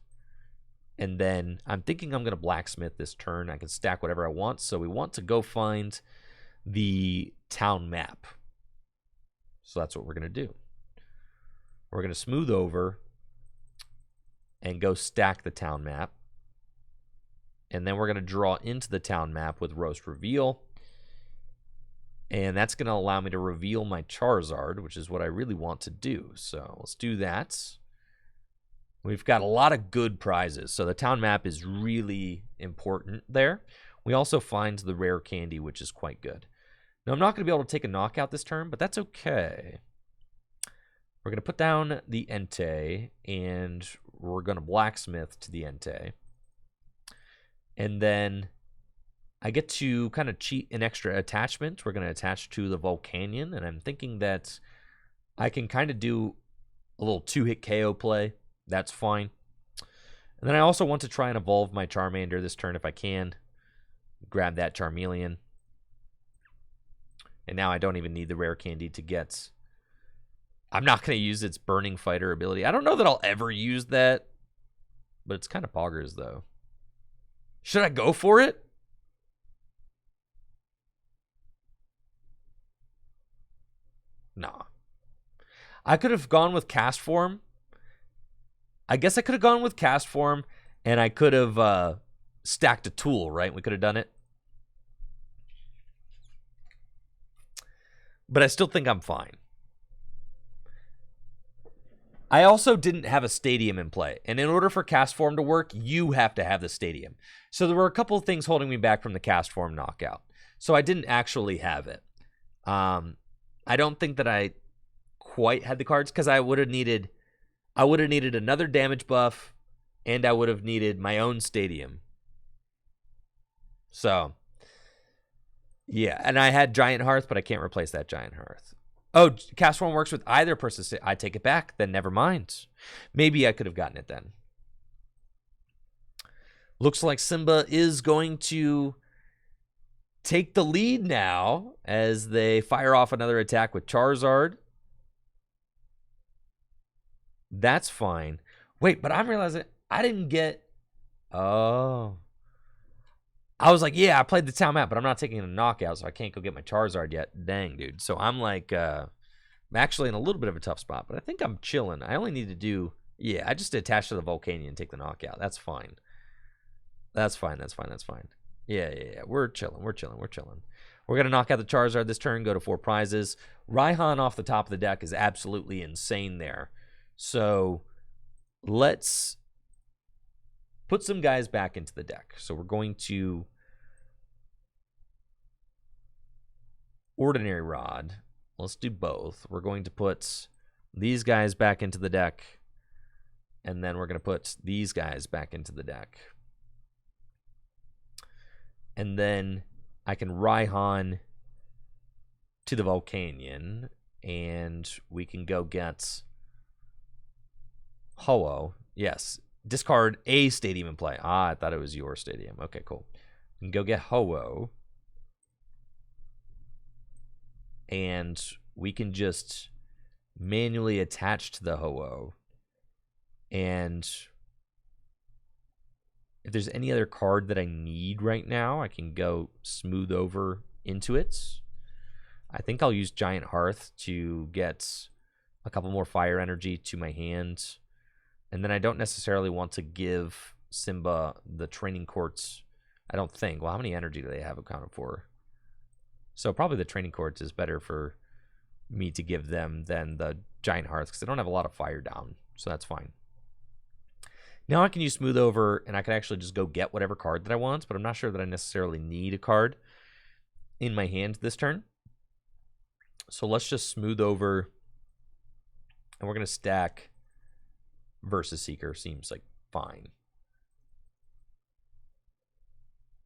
A: And then I'm thinking I'm going to blacksmith this turn. I can stack whatever I want. So we want to go find the town map. So that's what we're going to do. We're going to smooth over and go stack the town map. And then we're going to draw into the town map with roast reveal. And that's going to allow me to reveal my Charizard, which is what I really want to do. So let's do that. We've got a lot of good prizes. So the town map is really important there. We also find the rare candy, which is quite good. Now, I'm not going to be able to take a knockout this turn, but that's okay. We're going to put down the Entei, and we're going to blacksmith to the Entei. And then I get to kind of cheat an extra attachment. We're going to attach to the Volcanion, and I'm thinking that I can kind of do a little 2-hit KO play. That's fine. And then I also want to try and evolve my Charmander this turn if I can. Grab that Charmeleon. And now I don't even need the rare candy to get... I'm not going to use its Burning Fighter ability. I don't know that I'll ever use that. But it's kind of poggers, though. Should I go for it? Nah. I could have gone with Cast Form. I guess I could have gone with Cast Form, and I could have stacked a tool, right? We could have done it. But I still think I'm fine. I also didn't have a stadium in play. And in order for Cast Form to work, you have to have the stadium. So there were a couple of things holding me back from the Cast Form knockout. So I didn't actually have it. I don't think that I quite had the cards because I would have needed another damage buff, and I would have needed my own stadium. So, yeah. And I had Giant Hearth, but I can't replace that Giant Hearth. Oh, Cast Form works with either person. I take it back. Then never mind. Maybe I could have gotten it then. Looks like Simba is going to take the lead now as they fire off another attack with Charizard. That's fine. Wait, but I'm realizing I didn't get... Oh. I was like, yeah, I played the town map, but I'm not taking a knockout, so I can't go get my Charizard yet. Dang, dude. So I'm like, I'm actually in a little bit of a tough spot, but I think I'm chilling. I only need to do... Yeah, I just attach to the Volcanion and take the knockout. That's fine. That's fine. Yeah. We're chilling. We're going to knock out the Charizard this turn, go to 4 prizes. Raihan off the top of the deck is absolutely insane there. So let's put some guys back into the deck. So we're going to Ordinary Rod. Let's do both. We're going to put these guys back into the deck. And then we're going to put these guys back into the deck. And then I can Raihan to the Volcanion. And we can go get Ho-Oh. Yes. Discard a stadium in play. Ah, I thought it was your stadium. Okay, cool. We can go get Ho-Oh. And we can just manually attach to the Ho-Oh. And if there's any other card that I need right now, I can go smooth over into it. I think I'll use Giant Hearth to get a couple more fire energy to my hand. And then I don't necessarily want to give Simba the training courts. I don't think. Well, how many energy do they have accounted for? So probably the training courts is better for me to give them than the Giant Hearth because I don't have a lot of fire down. So that's fine. Now I can use Smooth Over, and I can actually just go get whatever card that I want, but I'm not sure that I necessarily need a card in my hand this turn. So let's just Smooth Over, and we're going to stack Versus Seeker. Seems like fine.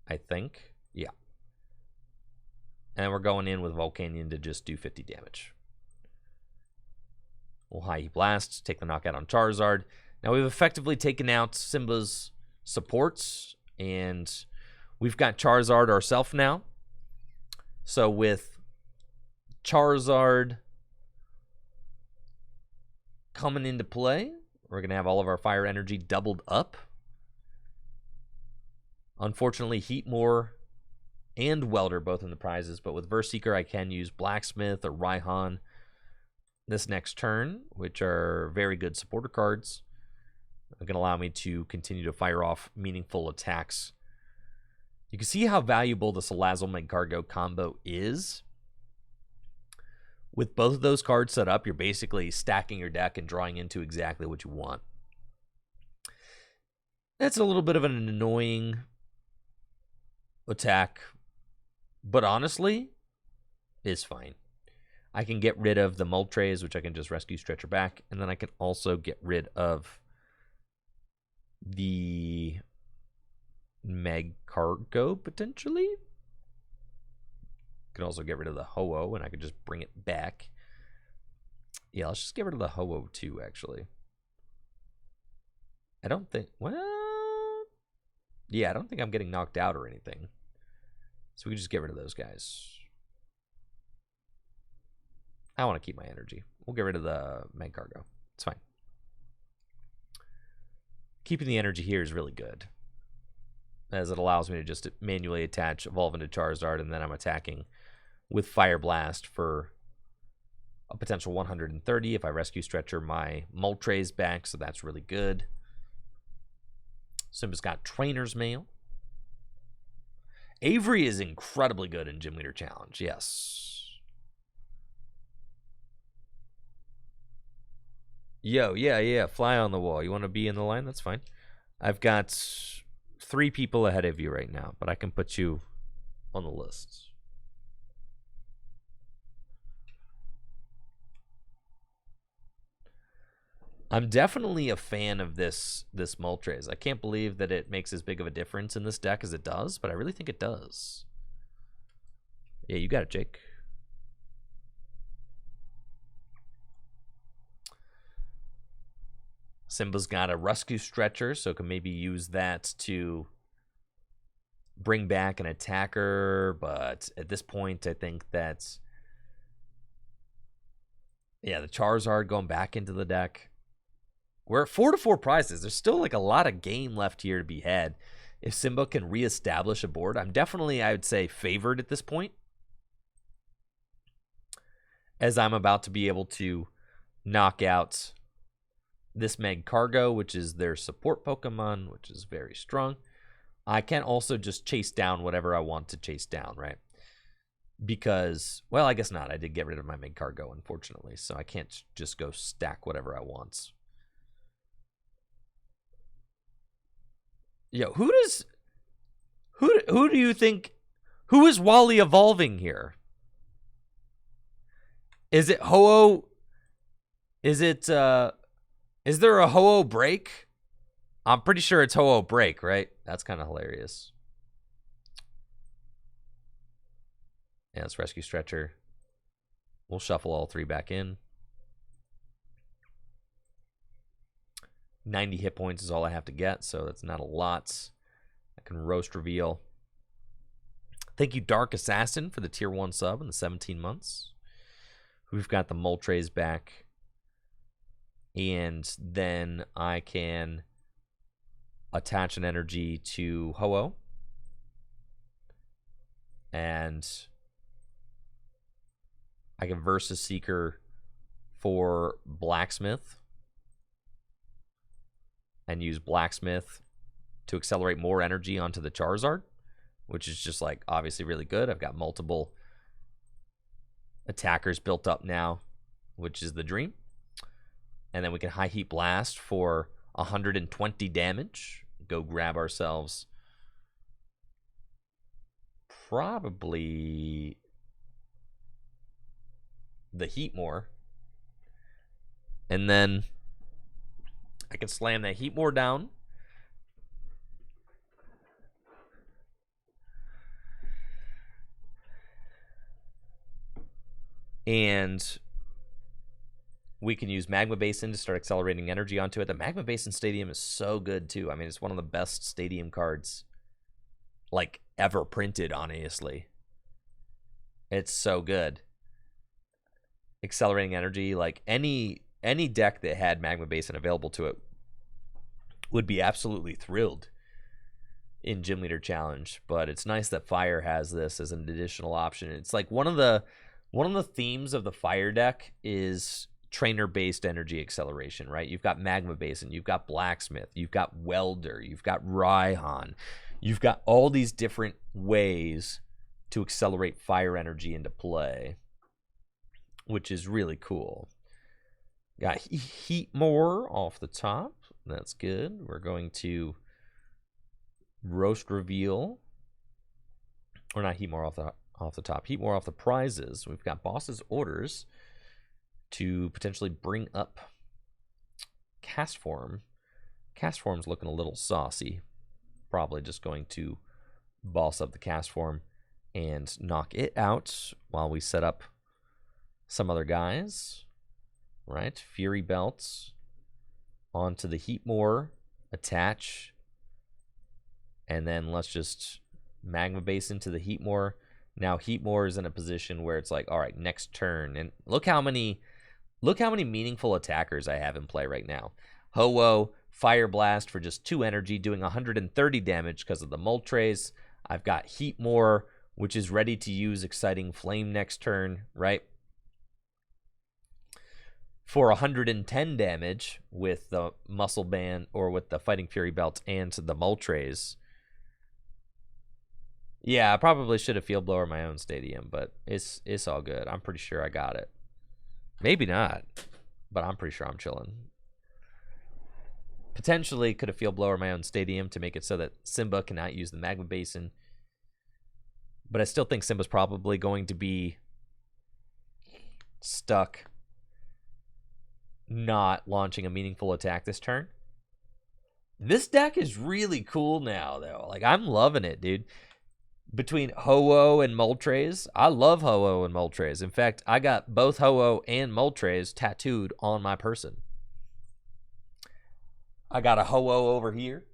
A: I think. Yeah. And we're going in with Volcanion to just do 50 damage. We'll High Heat Blast, take the knockout on Charizard. Now we've effectively taken out Simba's supports, and we've got Charizard ourselves now. So with Charizard coming into play, we're going to have all of our fire energy doubled up. Unfortunately, Heatmore and Welder both in the prizes, but with Verseeker, I can use Blacksmith or Raihan this next turn, which are very good supporter cards. They're going to allow me to continue to fire off meaningful attacks. You can see how valuable the Salazzle Magcargo combo is. With both of those cards set up, you're basically stacking your deck and drawing into exactly what you want. That's a little bit of an annoying attack, but honestly, it's fine. I can get rid of the Moltres, which I can just rescue Stretcher back, and then I can also get rid of the Magcargo, potentially. Can also get rid of the Ho-Oh, and I could just bring it back. Yeah, let's just get rid of the Ho-Oh too, actually. I don't think... Well... Yeah, I don't think I'm getting knocked out or anything. So we can just get rid of those guys. I want to keep my energy. We'll get rid of the Magcargo. It's fine. Keeping the energy here is really good, as it allows me to just manually attach, evolve into Charizard, and then I'm attacking with Fire Blast for a potential 130. If I rescue Stretcher, my Moltres back, so that's really good. Simba's got Trainer's Mail. Avery is incredibly good in Gym Leader Challenge, yes. Yo, yeah, fly on the wall. You want to be in the line? That's fine. I've got 3 people ahead of you right now, but I can put you on the list. I'm definitely a fan of this Moltres. I can't believe that it makes as big of a difference in this deck as it does, but I really think it does. Yeah, you got it, Jake. Simba's got a Rescue Stretcher, so can maybe use that to bring back an attacker, but at this point, I think that's... Yeah, the Charizard going back into the deck. We're at 4-4 prizes. There's still like a lot of game left here to be had. If Simba can reestablish a board, I'm definitely, I would say, favored at this point, as I'm about to be able to knock out this Magcargo, which is their support Pokemon, which is very strong. I can also just chase down whatever I want to chase down, right? Because, well, I guess not. I did get rid of my Magcargo, unfortunately, so I can't just go stack whatever I want. Yo, who do you think, who is Wally evolving here? Is it Ho-Oh? Is there a Ho-Oh break? I'm pretty sure it's Ho-Oh break, right? That's kind of hilarious. Yeah, let's rescue Stretcher. We'll shuffle all 3 back in. 90 hit points is all I have to get, so that's not a lot. I can roast reveal. Thank you, Dark Assassin, for the tier 1 sub in the 17 months. We've got the Moltres back. And then I can attach an energy to Ho-Oh. And I can Versus Seeker for Blacksmith. And use Blacksmith to accelerate more energy onto the Charizard, which is just like obviously really good. I've got multiple attackers built up now, which is the dream. And then we can High Heat Blast for 120 damage. Go grab ourselves probably the Heatmore. And then I can slam that Heatmore down. And we can use Magma Basin to start accelerating energy onto it. The Magma Basin Stadium is so good, too. I mean, it's one of the best stadium cards, like, ever printed, honestly. It's so good. Accelerating energy, like, any deck that had Magma Basin available to it would be absolutely thrilled in Gym Leader Challenge, but it's nice that Fire has this as an additional option. It's like one of the themes of the Fire deck is trainer-based energy acceleration, right? You've got Magma Basin, you've got Blacksmith, you've got Welder, you've got Raihan. You've got all these different ways to accelerate fire energy into play, which is really cool. Got Heat More off the top. That's good. We're going to Roast Reveal. Or not Heat More off the top. Heat More off the prizes. We've got Boss's Orders to potentially bring up Cast Form. Cast Form's looking a little saucy. Probably just going to boss up the Cast Form and knock it out while we set up some other guys. Right? Fury Belts onto the Heat More, attach, and then let's just Magma Basin to the Heat More. Now Heat More is in a position where it's like, all right, next turn. And look how many meaningful attackers I have in play right now. Ho-Oh, Fire Blast for just 2 energy, doing 130 damage because of the Moltres. I've got Heat More, which is ready to use Exciting Flame next turn, right? For 110 damage with the Muscle Band or with the Fighting Fury Belt and the Moltres. Yeah, I probably should have Field Blower my own stadium, but it's all good. I'm pretty sure I got it. Maybe not, but I'm pretty sure I'm chilling. Potentially could have Field Blower my own stadium to make it so that Simba cannot use the Magma Basin. But I still think Simba's probably going to be stuck not launching a meaningful attack this turn. This deck is really cool now, though. Like, I'm loving it, dude. Between Ho-Oh and Moltres, I love Ho-Oh and Moltres. In fact, I got both Ho-Oh and Moltres tattooed on my person. I got a Ho-Oh over here.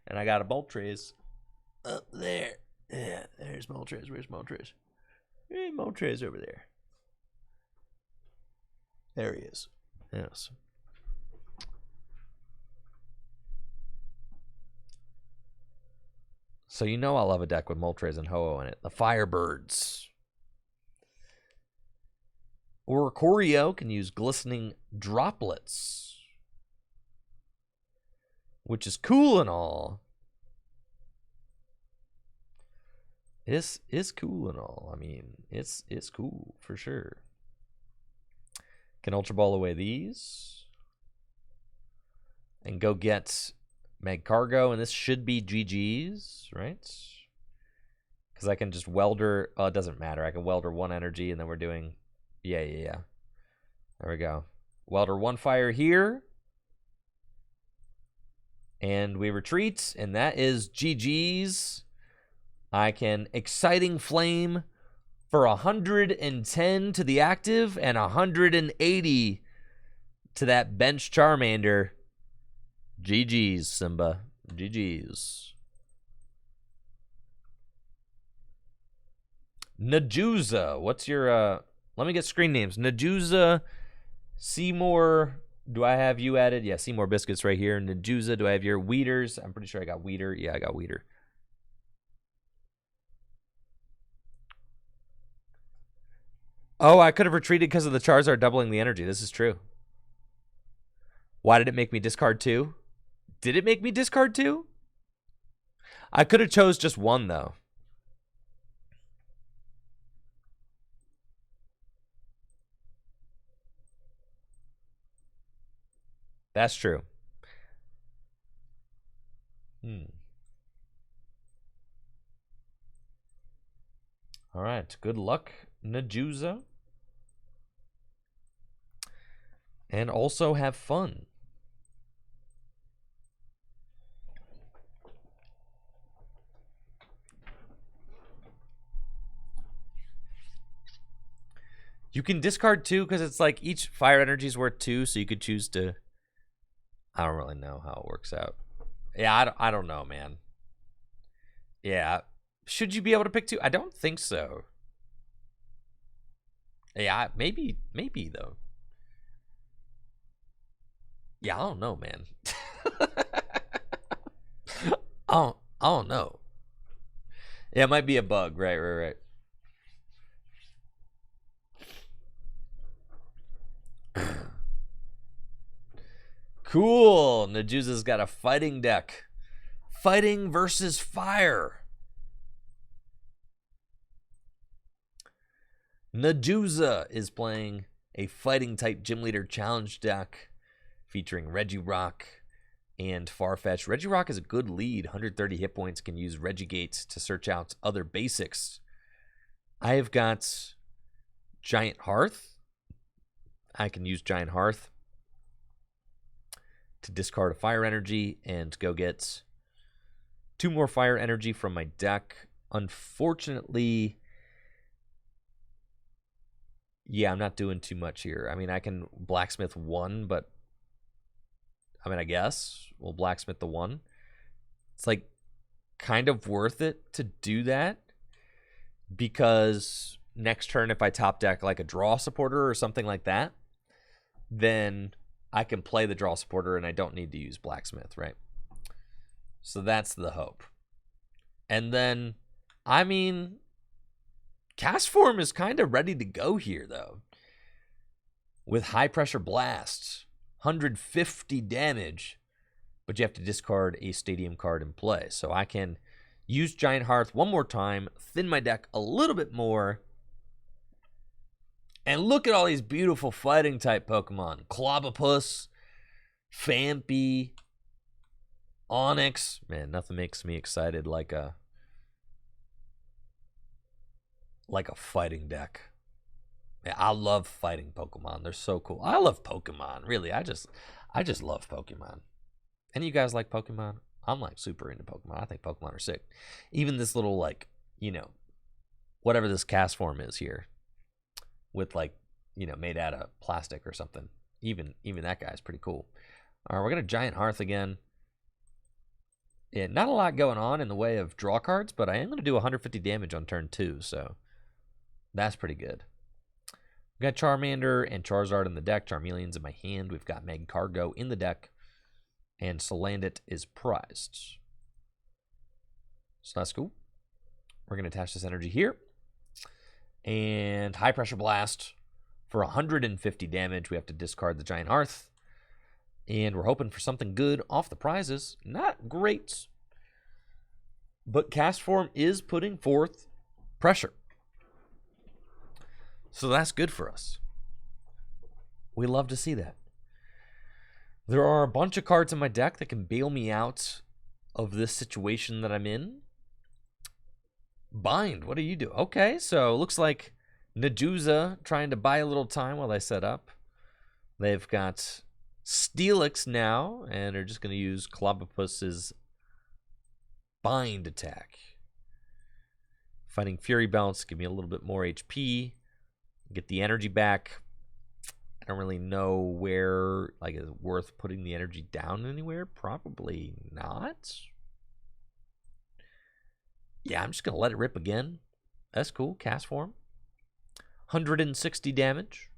A: And I got a Moltres up there. Yeah, there's Moltres. Where's Moltres? Hey, Moltres over there. There he is. Yes. So you know I love a deck with Moltres and Ho-Oh in it. The Firebirds. Oricorio can use Glistening Droplets, which is cool and all. This is cool and all. I mean, it's cool for sure. Can Ultra Ball away these. And go get Mag Cargo, and this should be GG's, right? Because I can just welder. Oh, it doesn't matter. I can welder 1 energy, and then we're doing. Yeah. There we go. Welder 1 fire here. And we retreat, and that is GG's. I can Exciting Flame for 110 to the active and 180 to that bench Charmander. GG's, Simba. GG's. Najuza. What's your, let me get screen names. Najuza, Seymour. Do I have you added? Yeah, Seymour Biscuits right here. Najuza, do I have your Weeders? I'm pretty sure I got Weeder. Yeah, I got Weeder. Oh, I could have retreated because of the Charizard doubling the energy. This is true. Why did it make me discard 2? Did it make me discard 2? I could have chose just 1, though. That's true. All right. Good luck, Najuza. And also have fun. You can discard 2 because it's like each fire energy is worth 2, so you could choose to. I don't really know how it works out. Yeah, I don't know, man. Yeah. Should you be able to pick 2? I don't think so. Yeah, maybe though. Yeah, I don't know, man. I don't know. Yeah, it might be a bug. Right. Cool. Najuza's got a fighting deck. Fighting versus fire. Najuza is playing a fighting type gym leader challenge deck featuring Regirock and Farfetch. Regirock is a good lead. 130 hit points, can use Regigates to search out other basics. I have got Giant Hearth. I can use Giant Hearth to discard a fire energy and go get 2 more fire energy from my deck. Unfortunately, yeah, I'm not doing too much here. I mean, I can blacksmith 1, but I guess we'll blacksmith the 1. It's like kind of worth it to do that because next turn, if I top deck like a draw supporter or something like that, then I can play the draw supporter and I don't need to use blacksmith, right? So that's the hope. And then, I mean, cast form is kind of ready to go here, though. With high pressure blast, 150 damage, but you have to discard a stadium card in play. So I can use Giant Hearth one more time, thin my deck a little bit more, and look at all these beautiful fighting type Pokemon. Clobbopus, Phanpy, Onyx. Man, nothing makes me excited like a fighting deck. Yeah, I love fighting Pokemon. They're so cool. I love Pokemon. Really, I just love Pokemon. Any of you guys like Pokemon? I'm like super into Pokemon. I think Pokemon are sick. Even this little like, whatever this cast form is here, with like, made out of plastic or something. Even that guy's pretty cool. All right, we're gonna Giant Hearth again. Yeah, not a lot going on in the way of draw cards, but I am gonna do 150 damage on turn 2, so that's pretty good. We've got Charmander and Charizard in the deck. Charmeleon's in my hand. We've got Magcargo in the deck. And Salandit is prized. So that's cool. We're going to attach this energy here. And High Pressure Blast for 150 damage. We have to discard the Giant Hearth. And we're hoping for something good off the prizes. Not great. But Cast Form is putting forth pressure. So that's good for us. We love to see that. There are a bunch of cards in my deck that can bail me out of this situation that I'm in. Bind, what do you do? Okay, so looks like Najuza trying to buy a little time while I set up. They've got Steelix now, and they're just going to use Clobbopus's Bind attack. Fighting Fury Bounce, give me a little bit more HP. Get the energy back. I don't really know where, like, is it worth putting the energy down anywhere? Probably not. Yeah, I'm just going to let it rip again. That's cool. Cast form. 160 damage.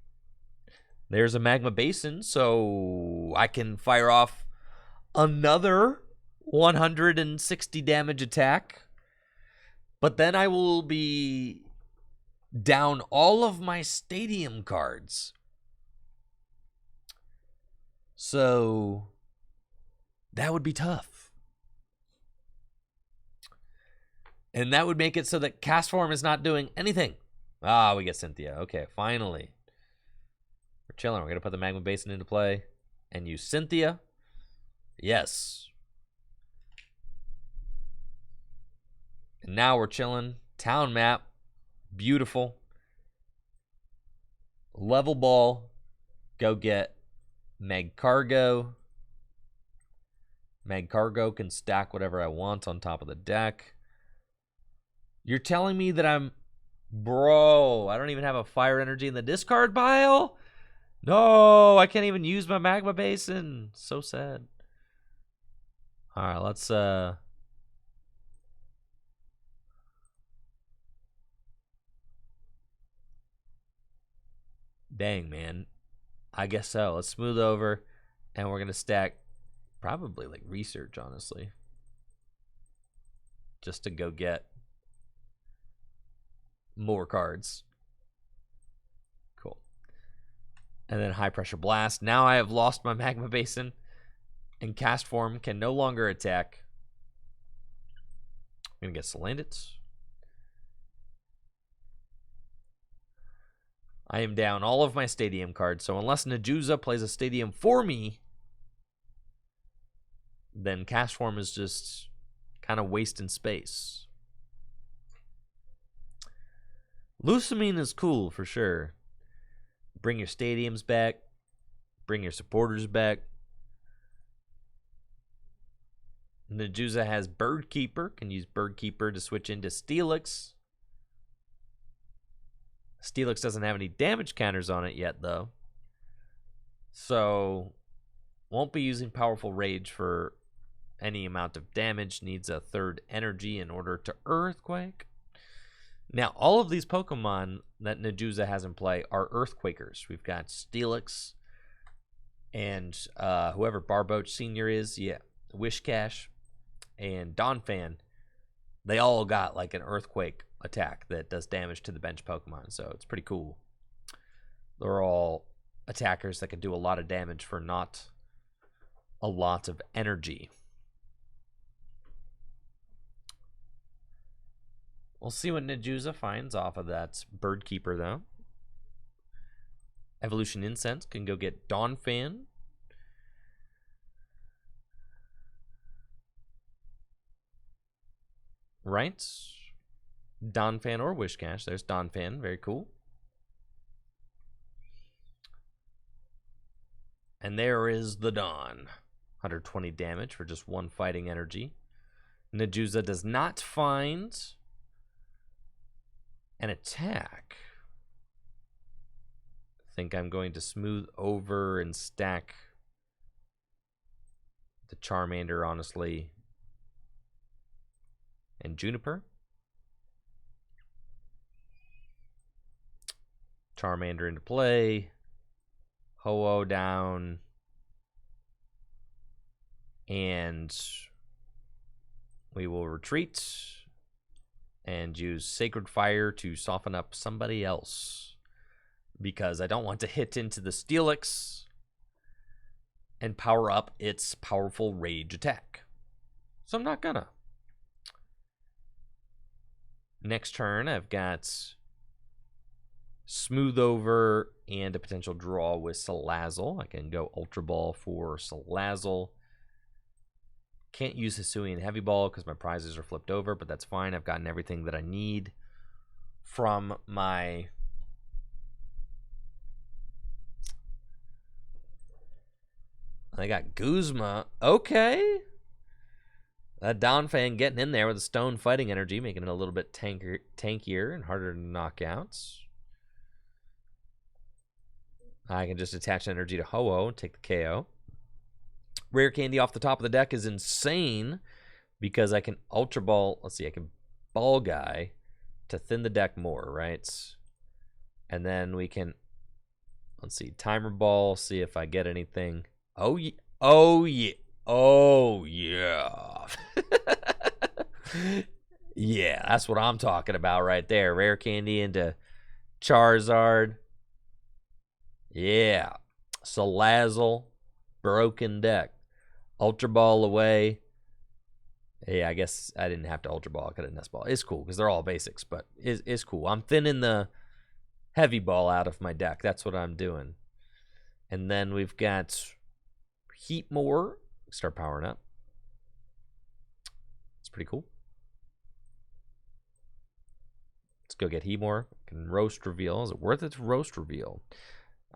A: There's a Magma Basin, so I can fire off another 160 damage attack. But then I will be down all of my stadium cards. So that would be tough. And that would make it so that Cast Form is not doing anything. Ah, we get Cynthia. Okay, finally. We're chilling. We're going to put the Magma Basin into play and use Cynthia. Yes. And now we're chilling. Town map. Beautiful. Level ball. Go get Magcargo. Magcargo can stack whatever I want on top of the deck. You're telling me that I'm... Bro, I don't even have a fire energy in the discard pile? No, I can't even use my Magma Basin. So sad. Alright, let's... Dang, man. I guess so. Let's smooth over, and we're going to stack probably like research, honestly. just to go get more cards. Cool. And then High Pressure Blast. Now I have lost my Magma Basin, and Cast Form can no longer attack. I'm going to get Salandits. I am down all of my stadium cards, so unless Najuza plays a stadium for me, then Cast Form is just kind of wasting space. Lusamine is cool for sure. Bring your stadiums back. Bring your supporters back. Najuza has Bird Keeper. Can use Bird Keeper to switch into Steelix. Steelix doesn't have any damage counters on it yet, though. So, won't be using Powerful Rage for any amount of damage. Needs a third energy in order to Earthquake. Now, all of these Pokemon that Najuza has in play are Earthquakers. We've got Steelix and whoever Barboach Sr. is, yeah, Wishcash and Donphan. They all got like an Earthquake attack that does damage to the bench Pokemon, so it's pretty cool. They're all attackers that can do a lot of damage for not a lot of energy. We'll see what Najuza finds off of that Bird Keeper, though. Evolution Incense can go get Donphan. Right? Donphan or Wishcash. There's Donphan. Very cool. And there is the Dawn. 120 damage for just 1 fighting energy. Najuza does not find an attack. I think I'm going to smooth over and stack the Charmander, honestly, and Juniper. Charmander into play. Ho-Oh down. And we will retreat and use Sacred Fire to soften up somebody else, because I don't want to hit into the Steelix and power up its powerful rage attack. So I'm not gonna. Next turn, I've got Smooth Over and a potential draw with Salazzle. I can go Ultra Ball for Salazzle. Can't use Hisuian Heavy Ball because my prizes are flipped over, but that's fine. I've gotten everything that I need from my I got Guzma. Okay. That Donphan getting in there with a Stone Fighting Energy, making it a little bit tankier and harder to knock out. I can just attach energy to Ho-Oh and take the KO. Rare Candy off the top of the deck is insane because I can Ultra Ball. Let's see, I can Ball Guy to thin the deck more, right? And then we can, let's see, Timer Ball, see if I get anything. Oh, yeah. Oh, yeah. Oh, yeah. Yeah, that's what I'm talking about right there. Rare Candy into Charizard. Yeah. Salazzle. Broken deck. Ultra Ball away. Yeah, I guess I didn't have to Ultra Ball. I could have Nest Ball. It's cool because they're all basics, but it's cool. I'm thinning the Heavy Ball out of my deck. That's what I'm doing. And then we've got Heatmore. Start powering up. It's pretty cool. Let's go get Heatmore. Can Roast Reveal. Is it worth it to Roast Reveal?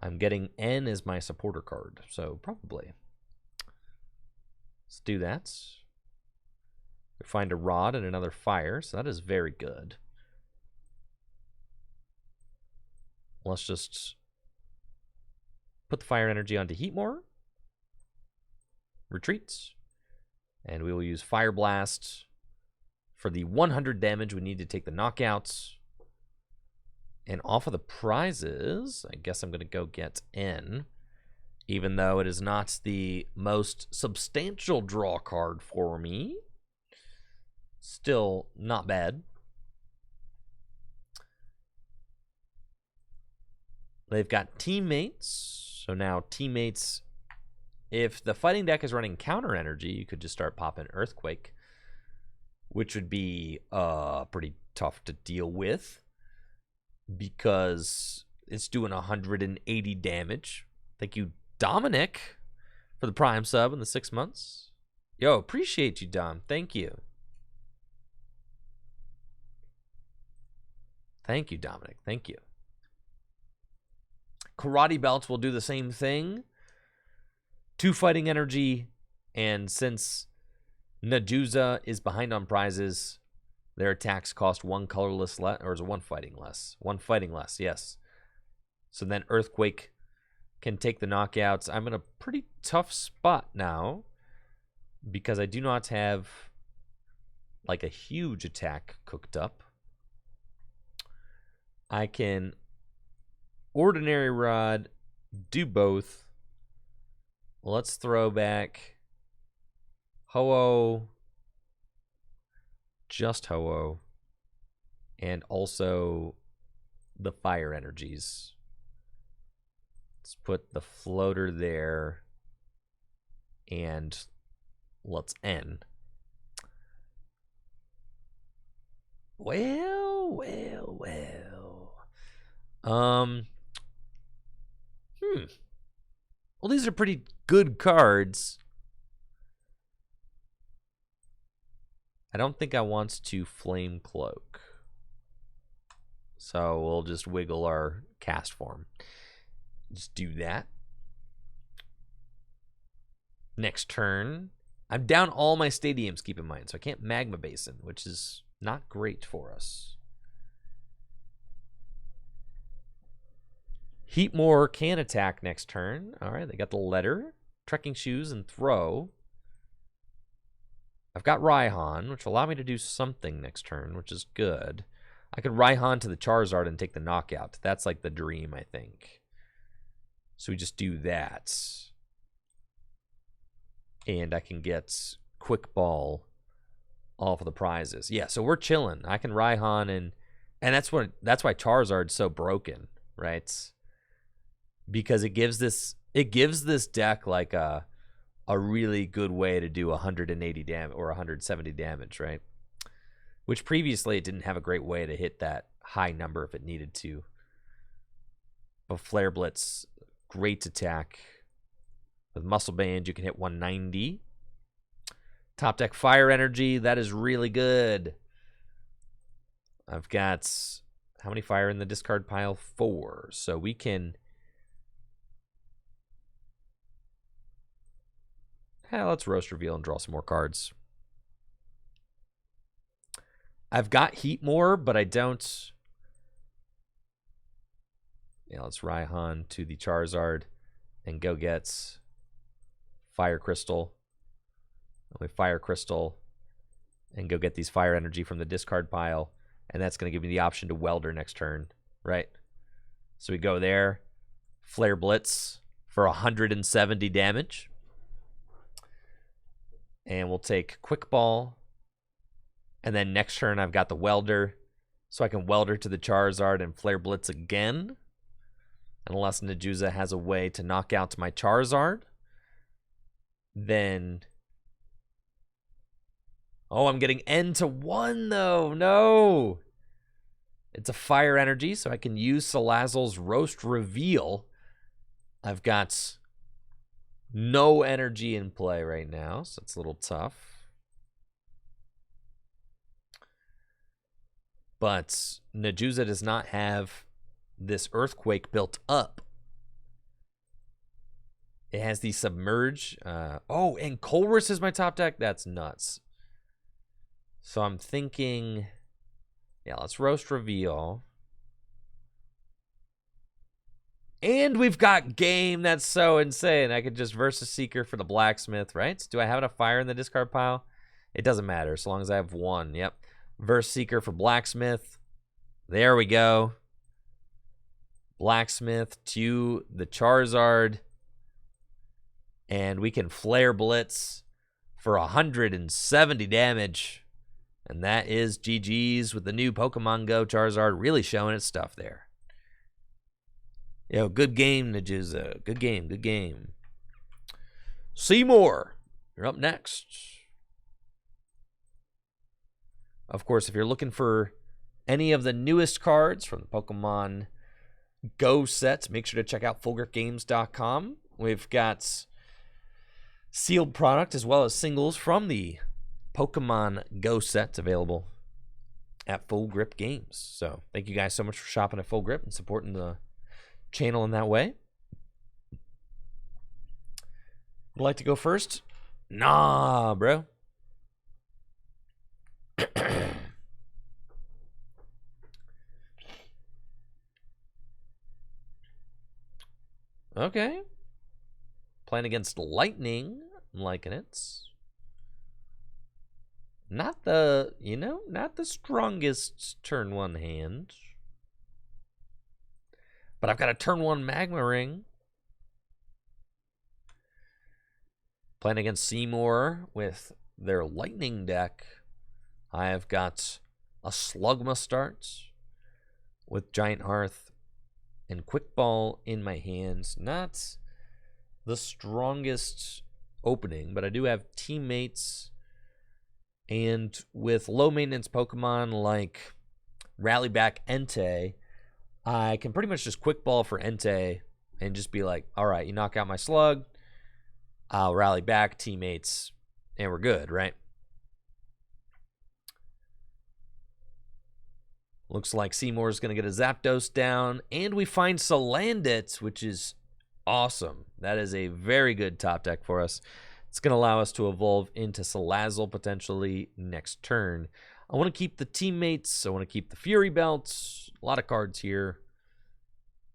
A: I'm getting N as my supporter card, so probably. Let's do that. We find a Rod and another Fire, so that is very good. Let's just put the Fire energy onto Heatmore. Retreats. And we will use Fire Blast for the 100 damage we need to take the knockouts. And off of the prizes, I guess I'm going to go get N. Even though it is not the most substantial draw card for me. Still not bad. They've got teammates. So now teammates, if the fighting deck is running counter energy, you could just start popping Earthquake, which would be pretty tough to deal with because it's doing 180 damage. Thank you, Dominic, for the Prime sub in the 6 months. Yo, appreciate you, Dom. Thank you. Thank you, Dominic. Thank you. Karate belts will do the same thing. 2 fighting energy, and since Najuza is behind on prizes, their attacks cost 1 colorless less, or is it 1 fighting less? 1 fighting less, yes. So then Earthquake can take the knockouts. I'm in a pretty tough spot now because I do not have like a huge attack cooked up. I can Ordinary Rod, do both. Let's throw back Ho-Oh, just Ho-Oh, and also the fire energies. Let's put the floater there, and let's end. Well. Well, these are pretty good cards. I don't think I want to Flame Cloak. So we'll just wiggle our cast form. Just do that. Next turn. I'm down all my stadiums, keep in mind. So I can't Magma Basin, which is not great for us. Heatmore can attack next turn. All right, they got the letter, trekking shoes, and throw. I've got Raihan, which will allow me to do something next turn, which is good. I could Raihan to the Charizard and take the knockout. That's like the dream, I think. So we just do that. And I can get Quick Ball off of the prizes. Yeah, so we're chilling. I can Raihan and that's why Charizard's so broken, right? Because it gives this deck like a really good way to do 180 damage or 170 damage, right? Which previously it didn't have a great way to hit that high number if it needed to. But Flare Blitz, great attack. With Muscle Band, you can hit 190. Top deck Fire Energy, that is really good. I've got how many fire in the discard pile? 4. So we can. Let's Roast Reveal and draw some more cards. I've got Heatmore, but I don't. Yeah, let's Raihan to the Charizard and go get Fire Crystal. We Fire Crystal and go get these Fire Energy from the discard pile. And that's going to give me the option to Welder next turn, right? So we go there. Flare Blitz for 170 damage. And we'll take Quick Ball. And then next turn, I've got the Welder. So I can Welder to the Charizard and Flare Blitz again. Unless Najuza has a way to knock out my Charizard. Then. Oh, I'm getting N to 1, though. No. It's a Fire Energy, so I can use Salazzle's Roast Reveal. I've got no energy in play right now, so it's a little tough. But Najuza does not have this Earthquake built up. It has the Submerge. Oh, and Colress is my top deck? That's nuts. So I'm thinking, yeah, let's Roast Reveal. And we've got Game. That's so insane. I could just Versus Seeker for the Blacksmith, right? Do I have enough fire in the discard pile? It doesn't matter, so long as I have 1. Yep. Versus Seeker for Blacksmith. There we go. Blacksmith to the Charizard. And we can Flare Blitz for 170 damage. And that is GG's with the new Pokemon Go Charizard really showing its stuff there. Yo, good game, Najuza. Good game, good game. Seymour, you're up next. Of course, if you're looking for any of the newest cards from the Pokemon Go sets, make sure to check out fullgripgames.com. We've got sealed product as well as singles from the Pokemon Go sets available at Full Grip Games. So thank you guys so much for shopping at Full Grip and supporting the channel in that way. Would like to go first? Nah, bro. Okay. Playing against Lightning. I'm liking it. Not the, not the strongest turn one hand. But I've got a turn one Magma Ring. Playing against Seymour with their Lightning deck. I have got a Slugma start with Giant Hearth and Quick Ball in my hands. Not the strongest opening, but I do have teammates. And with low maintenance Pokemon like Rally Back Entei, I can pretty much just Quick Ball for Entei and just be like, all right, you knock out my Slug, I'll rally back teammates, and we're good, right? Looks like Seymour's going to get a Zapdos down, and we find Salandit, which is awesome. That is a very good top deck for us. It's going to allow us to evolve into Salazzle potentially next turn. I want to keep the teammates. I want to keep the Fury Belts. A lot of cards here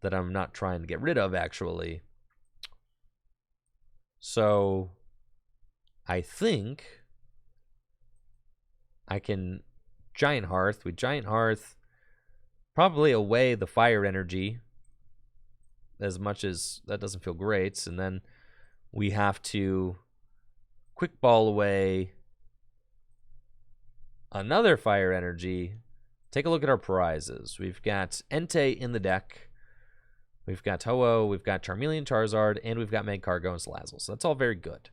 A: that I'm not trying to get rid of, actually. So I think I can Giant Hearth. With Giant Hearth, probably away the Fire Energy, as much as that doesn't feel great. And then we have to Quick Ball away another Fire Energy. Take a look at our prizes. We've got Entei in the deck. We've got Ho-Oh, we've got Charmeleon, Charizard, and we've got Magcargo and Salazzle. So that's all very good.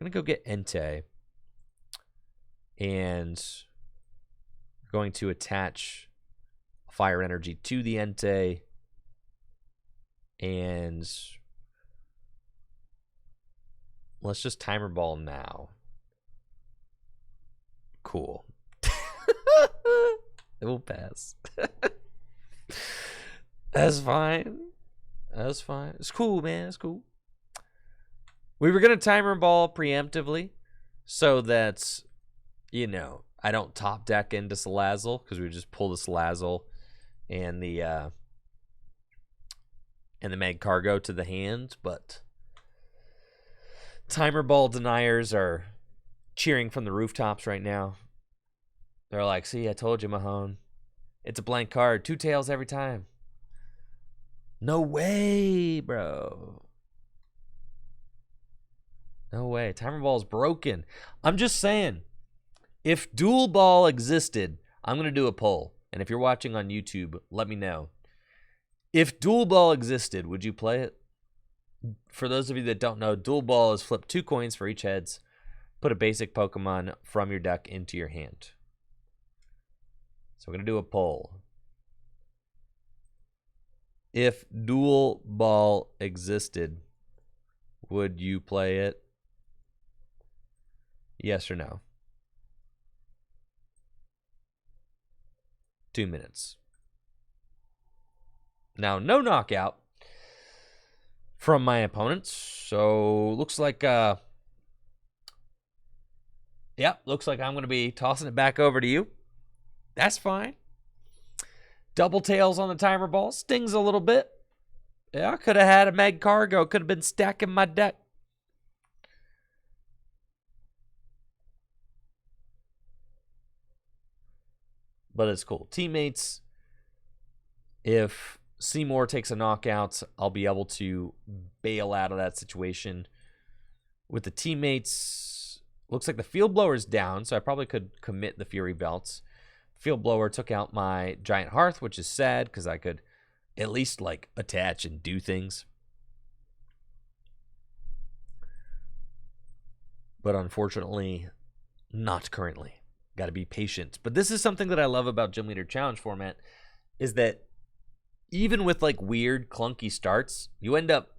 A: I'm going to go get Entei. And we're going to attach Fire Energy to the Entei. And let's just Timer Ball now. Cool. It will pass. That's fine. That's fine. It's cool, man. It's cool. We were going to Timer Ball preemptively so that, I don't top deck into Salazzle, because we just pull the Salazzle and the Magcargo to the hand, but Timer Ball deniers are cheering from the rooftops right now. They're like, see, I told you, Mahone. It's a blank card. 2 tails every time. No way, bro. No way. Timer Ball is broken. I'm just saying, if Dual Ball existed, I'm going to do a poll. And if you're watching on YouTube, let me know. If Dual Ball existed, would you play it? For those of you that don't know, Dual Ball is flip 2 coins for each heads. Put a basic Pokemon from your deck into your hand. So we're going to do a poll. If Dual Ball existed, would you play it? Yes or no? 2 minutes. Now, no knockout from my opponents. So, looks like, looks like I'm going to be tossing it back over to you. That's fine. Double tails on the Timer Ball. Stings a little bit. Yeah, I could have had a Magcargo. Could have been stacking my deck. But it's cool. Teammates, if Seymour takes a knockout, I'll be able to bail out of that situation. With the teammates, Looks like the field blower's down, so I probably could commit the Fury Belts. Field blower took out my Giant Hearth, which is sad because I could at least like attach and do things. But unfortunately, not currently. Got to be patient. But this is something that I love about Gym Leader Challenge format, is that even with like weird, clunky starts, you end up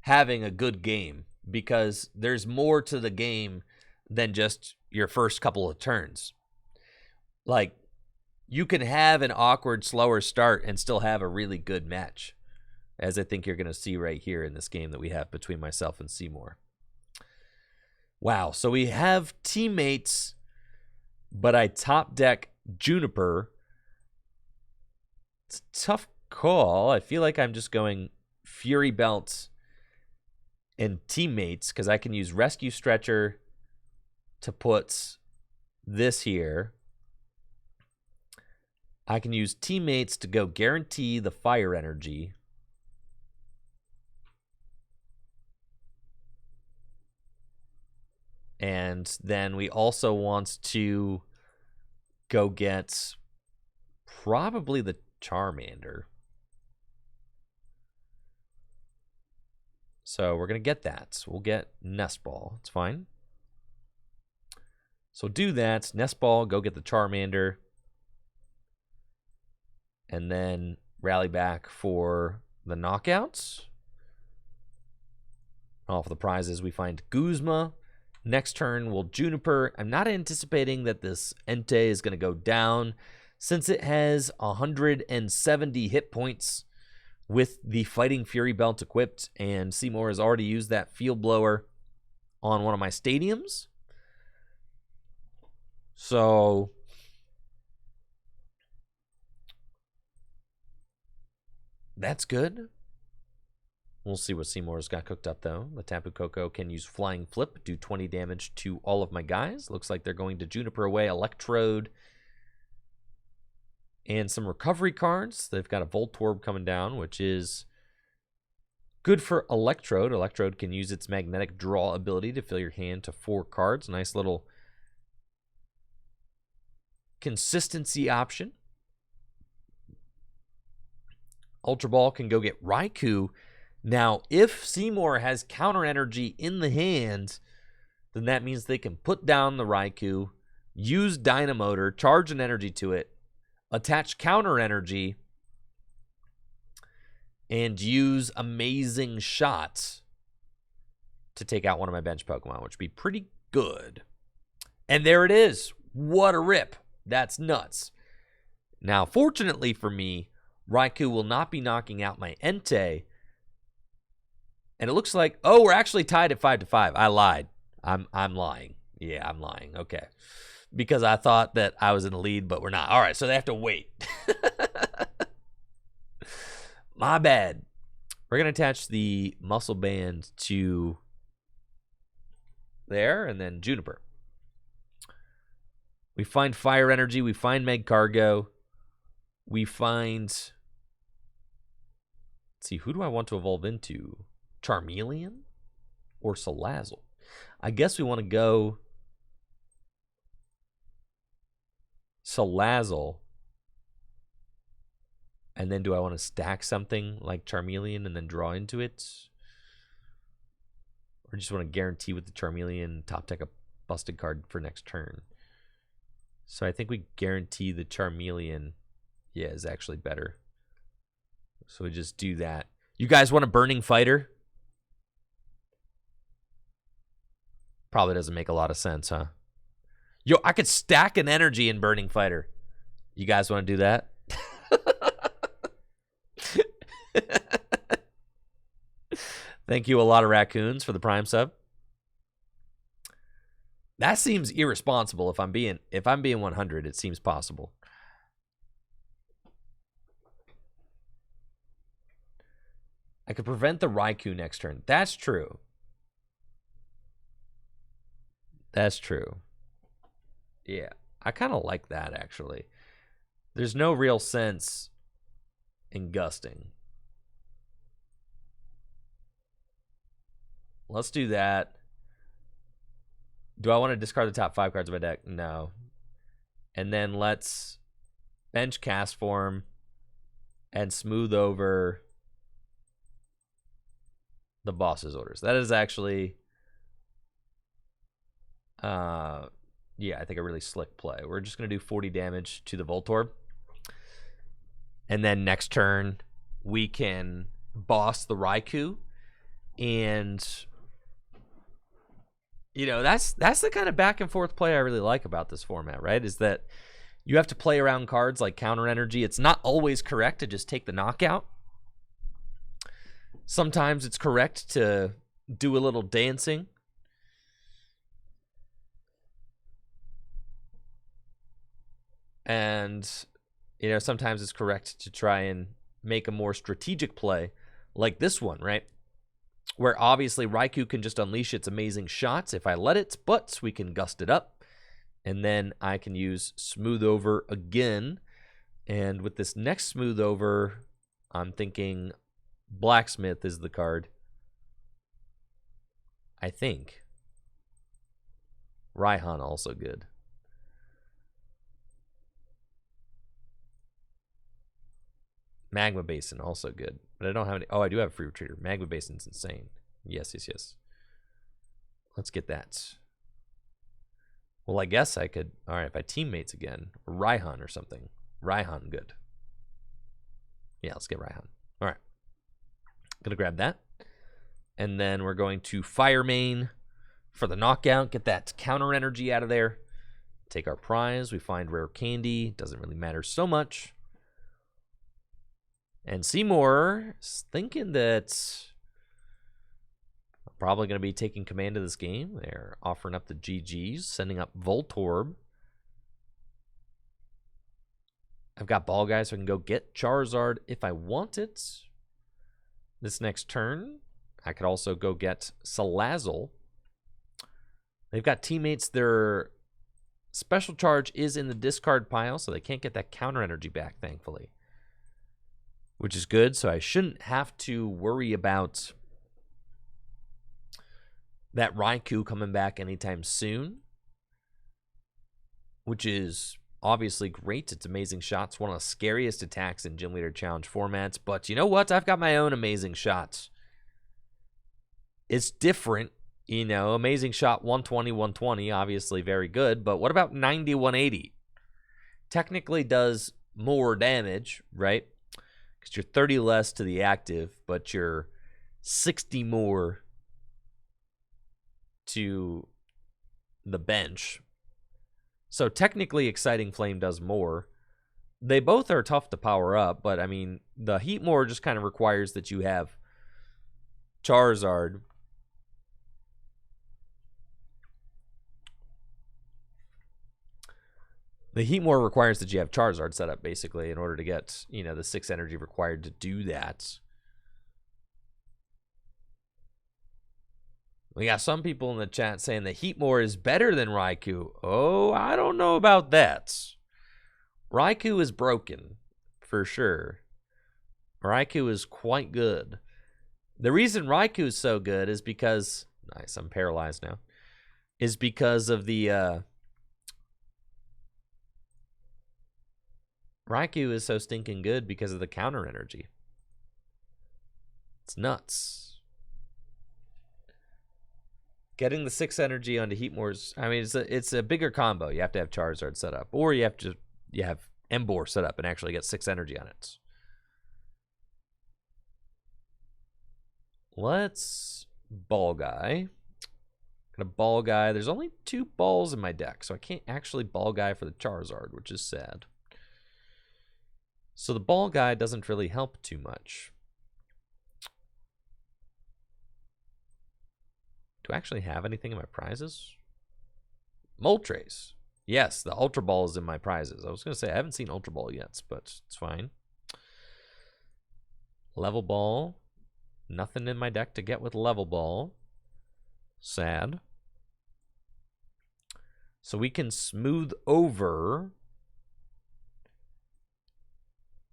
A: having a good game because there's more to the game than just your first couple of turns. Like, you can have an awkward, slower start and still have a really good match, as I think you're going to see right here in this game that we have between myself and Seymour. Wow, so we have teammates, but I top deck Juniper. It's a tough call. I feel like I'm just going Fury Belt and teammates because I can use Rescue Stretcher to put this here. I can use teammates to go guarantee the fire energy. And then we also want to go get probably the Charmander. So we're going to get that. We'll get Nest Ball. It's fine. So do that. Nest Ball, go get the Charmander. And then rally back for the knockouts. Off the prizes, we find Guzma. Next turn, we'll Juniper. I'm not anticipating that this Entei is going to go down since it has 170 hit points with the Fighting Fury Belt equipped, and Seymour has already used that Field Blower on one of my stadiums. So that's good. We'll see what Seymour's got cooked up, though. The Tapu Koko can use Flying Flip, do 20 damage to all of my guys. Looks like they're going to Juniper away, Electrode, and some recovery cards. They've got a Voltorb coming down, which is good for Electrode. Electrode can use its magnetic draw ability to fill your hand to 4 cards. Nice little consistency option. Ultra Ball can go get Raikou. Now, if Seymour has counter energy in the hand, then that means they can put down the Raikou, use Dynamotor, charge an energy to it, attach counter energy, and use Amazing Shot to take out one of my bench Pokemon, which would be pretty good. And there it is. What a rip. That's nuts. Now, fortunately for me, Raikou will not be knocking out my Entei. And it looks like, oh, we're actually tied at 5-5. I lied. I'm lying. Yeah, I'm lying. Okay. Because I thought that I was in the lead, but we're not. All right, so they have to wait. My bad. We're going to attach the muscle band to there and then Juniper. We find Fire Energy. We find Meg Cargo. We find... Let's see, who do I want to evolve into? Charmeleon or Salazzle? I guess we want to go Salazzle. And then do I want to stack something like Charmeleon and then draw into it? Or just want to guarantee with the Charmeleon top deck a busted card for next turn? So I think we guarantee the Charmeleon, yeah, is actually better. So we just do that. You guys want a Burning Fighter? Probably doesn't make a lot of sense, huh? Yo, I could stack an energy in Burning Fighter. You guys want to do that? Thank you, a lot of raccoons, for the Prime sub. That seems irresponsible. If I'm being 100, it seems possible. I could prevent the Raikou next turn. That's true. That's true. Yeah, I kind of like that, actually. There's no real sense in gusting. Let's do that. Do I want to discard the top 5 cards of my deck? No. And then let's bench Cast Form and smooth over the boss's orders. That is actually, yeah, I think a really slick play. We're just going to do 40 damage to the Voltorb. And then next turn, we can boss the Raikou. And, you know, that's the kind of back and forth play I really like about this format, right? Is that you have to play around cards like Counter Energy. It's not always correct to just take the knockout. Sometimes it's correct to do a little dancing. And, you know, sometimes it's correct to try and make a more strategic play like this one, right? Where obviously Raikou can just unleash its amazing shots if I let it, but we can gust it up. And then I can use Smooth Over again. And with this next Smooth Over, I'm thinking Blacksmith is the card. I think. Raihan also good. Magma Basin also good. But I don't have any. Oh, I do have a free retreater. Magma Basin's insane. Yes, yes, yes. Let's get that. Well, I guess I could. All right, if I teammates again, Raihan or something. Raihan, good. Yeah, let's get Raihan. All right. Gonna grab that. And then we're going to Fire Main for the knockout. Get that counter energy out of there. Take our prize. We find rare candy. Doesn't really matter so much. And Seymour is thinking that I'm probably going to be taking command of this game. They're offering up the GGs, sending up Voltorb. I've got Ball Guy, so I can go get Charizard if I want it. This next turn, I could also go get Salazzle. They've got teammates. Their special charge is in the discard pile, so they can't get that counter energy back, thankfully. Which is good, so I shouldn't have to worry about that Raikou coming back anytime soon. Which is obviously great. It's amazing shots. One of the scariest attacks in Gym Leader Challenge formats. But you know what? I've got my own amazing shots. It's different. You know, amazing shot 120, 120. Obviously very good. But what about 90, 180? Technically does more damage, right? Because you're 30 less to the active, but you're 60 more to the bench. So technically, Exciting Flame does more. They both are tough to power up, but I mean, the Heatmore just kind of requires that you have Charizard. The Heatmore requires that you have Charizard set up, basically, in order to get, you know, the 6 energy required to do that. We got some people in the chat saying that Heatmore is better than Raikou. Oh, I don't know about that. Raikou is broken, for sure. Raikou is quite good. The reason Raikou is so good is because... Nice, I'm paralyzed now. Is because of the... Raikou is so stinking good because of the counter energy. It's nuts. Getting the 6 energy onto Heatmore's, I mean, it's a bigger combo. You have to have Charizard set up, or you have Emboar set up and actually get 6 energy on it. Let's Ball Guy. Gonna Ball Guy. There's only 2 balls in my deck, so I can't actually Ball Guy for the Charizard, which is sad. So the Ball Guy doesn't really help too much. Do I actually have anything in my prizes? Moltres. Yes, the Ultra Ball is in my prizes. I was going to say, I haven't seen Ultra Ball yet, but it's fine. Level Ball. Nothing in my deck to get with Level Ball. Sad. So we can smooth over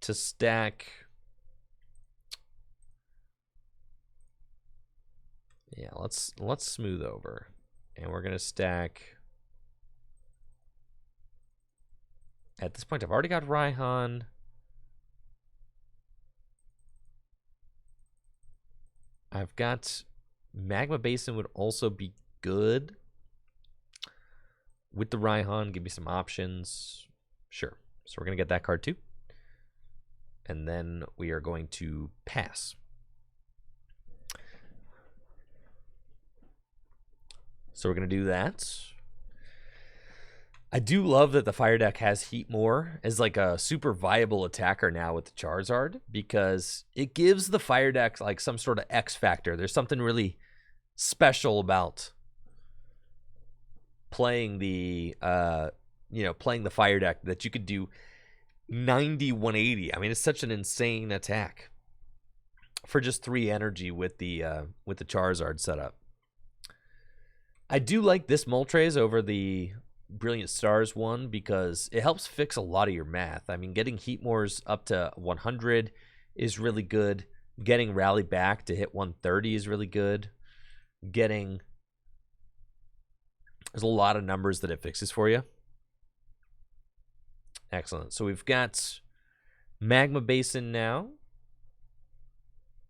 A: to stack. Yeah, let's smooth over. And we're going to stack... At this point, I've already got Raihan. I've got Magma Basin would also be good. With the Raihan, give me some options. Sure. So we're going to get that card too. And then we are going to pass. So we're going to do that. I do love that the Fire deck has Heatmor as like a super viable attacker now with the Charizard, because it gives the Fire deck like some sort of X factor. There's something really special about playing the playing the Fire deck, that you could do 90 180. I mean, it's such an insane attack for just 3 energy with the Charizard setup. I do like this Moltres over the Brilliant Stars one because it helps fix a lot of your math. I mean, getting Heatmors up to 100 is really good. Getting Rally back to hit 130 is really good. There's a lot of numbers that it fixes for you. Excellent. So we've got Magma Basin now.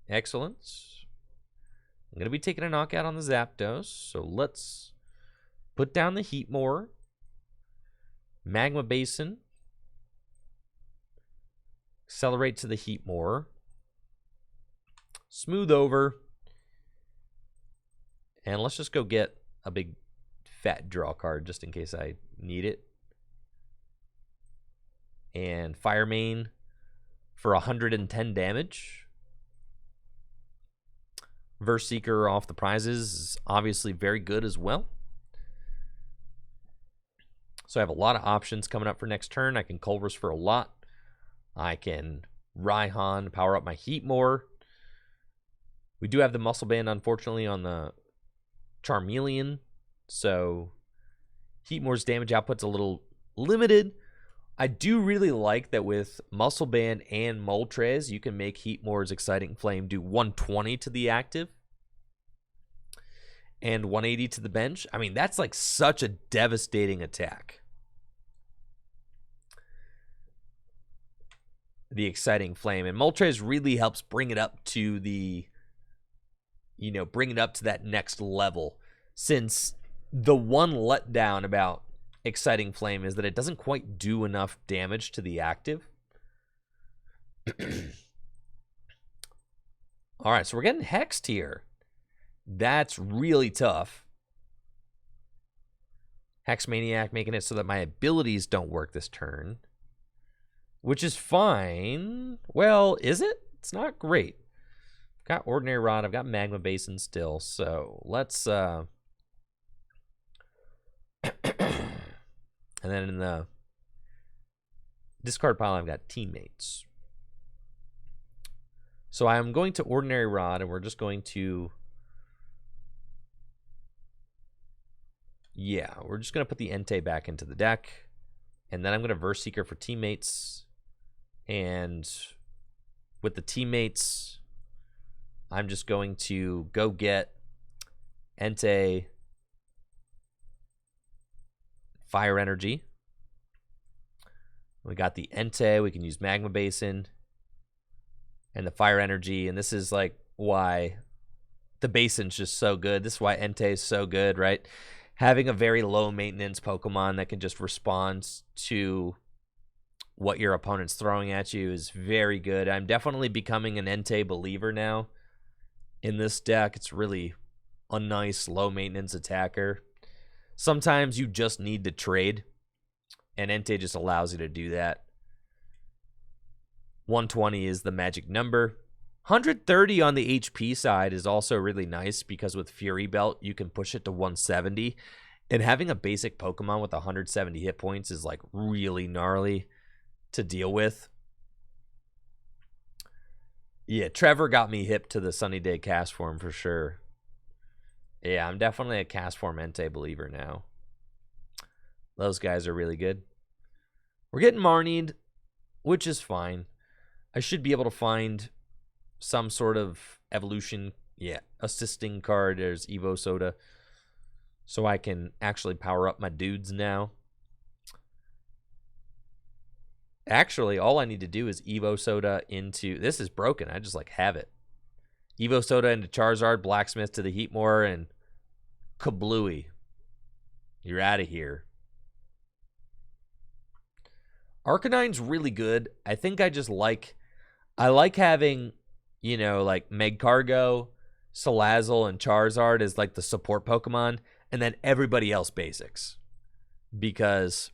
A: Excellent. I'm going to be taking a knockout on the Zapdos, so let's put down the Heatmor. Magma Basin. Accelerate to the Heatmor. Smooth over. And let's just go get a big fat draw card just in case I need it. And Fire Main for 110 damage. Verse Seeker off the prizes is obviously very good as well. So I have a lot of options coming up for next turn. I can Culver's for a lot. I can Raihan, power up my Heatmor. We do have the Muscle Band, unfortunately, on the Charmeleon. So Heatmor's damage output's a little limited. I do really like that with Muscle Band and Moltres, you can make Heatmor's Exciting Flame do 120 to the active and 180 to the bench. I mean, that's like such a devastating attack. The Exciting Flame. And Moltres really helps bring it up to the, bring it up to that next level. Since the one letdown about Exciting Flame is that it doesn't quite do enough damage to the active. All right, so we're getting hexed here. That's really tough. Hex Maniac making it so that my abilities don't work this turn, which is fine. Well, is it? It's not great. I've got Ordinary Rod. I've got Magma Basin still. So let's... And then in the discard pile, I've got Teammates. So I'm going to Ordinary Rod, and we're just going to... Yeah, we're just going to put the Entei back into the deck. And then I'm going to Verse Seeker for Teammates. And with the Teammates, I'm just going to go get Entei, Fire Energy. We got the Entei. We can use Magma Basin and the Fire Energy. And this is like why the Basin's just so good. This is why Entei is so good, right? Having a very low maintenance Pokemon that can just respond to what your opponent's throwing at you is very good. I'm definitely becoming an Entei believer now in this deck. It's really a nice low maintenance attacker. Sometimes you just need to trade, and Entei just allows you to do that. 120 is the magic number. 130 on the HP side is also really nice because with Fury Belt, you can push it to 170. And having a basic Pokemon with 170 hit points is like really gnarly to deal with. Yeah, Trevor got me hip to the Sunny Day cast form for sure. Yeah, I'm definitely a cast form Entei believer now. Those guys are really good. We're getting Marnied, which is fine. I should be able to find some sort of evolution, assisting card. There's Evo Soda. so I can actually power up my dudes now. Actually, all I need to do is Evo Soda into... This is broken. I just, like, have it. Evo Soda into Charizard, Blacksmith to the Heatmore, and kablooey. You're out of here. Arcanine's really good. I think I just like... I like having, you know, like Megcargo, Salazzle, and Charizard as, like, the support Pokemon, and then everybody else basics. Because...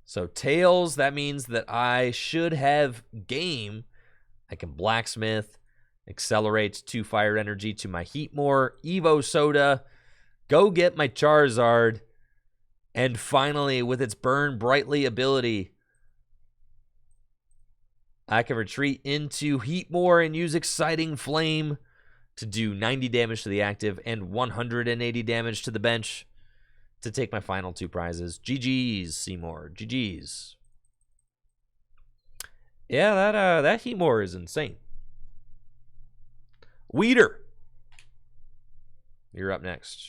A: So Tails, that means that I should have game. I can Blacksmith, accelerate 2 Fire Energy to my Heatmore, Evo Soda, go get my Charizard, and finally, with its Burn Brightly ability, I can retreat into Heatmore and use Exciting Flame to do 90 damage to the active and 180 damage to the bench to take my final 2 prizes. GG's, Seymour. GG's. Yeah, that Heatmore is insane. Weeder, you're up next.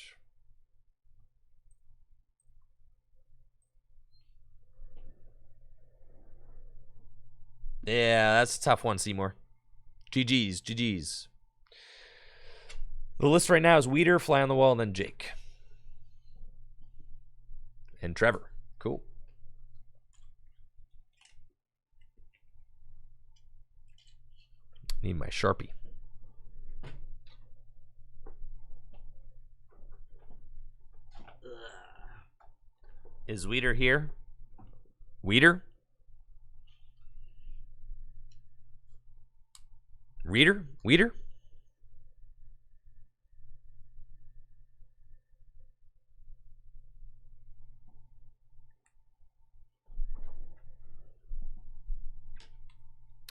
A: Yeah, that's a tough one, Seymour. GG's, GG's. The list right now is Weeder, Fly on the Wall, and then Jake. And Trevor. Cool. Need my Sharpie. Is Weeder here? Weeder? Reader? Weeder?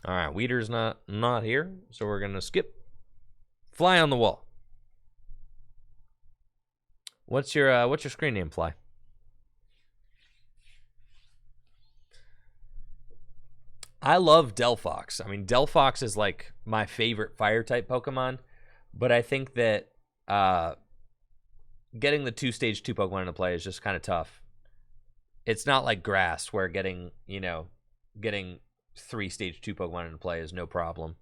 A: All right, Weeder's not here, so we're gonna skip. Fly on the Wall. What's your screen name, Fly? I love Delphox. I mean, Delphox is like my favorite fire type Pokemon, but I think that getting the 2-stage 2 Pokemon into play is just kind of tough. It's not like Grass, where getting 3-stage 2 Pokemon into play is no problem.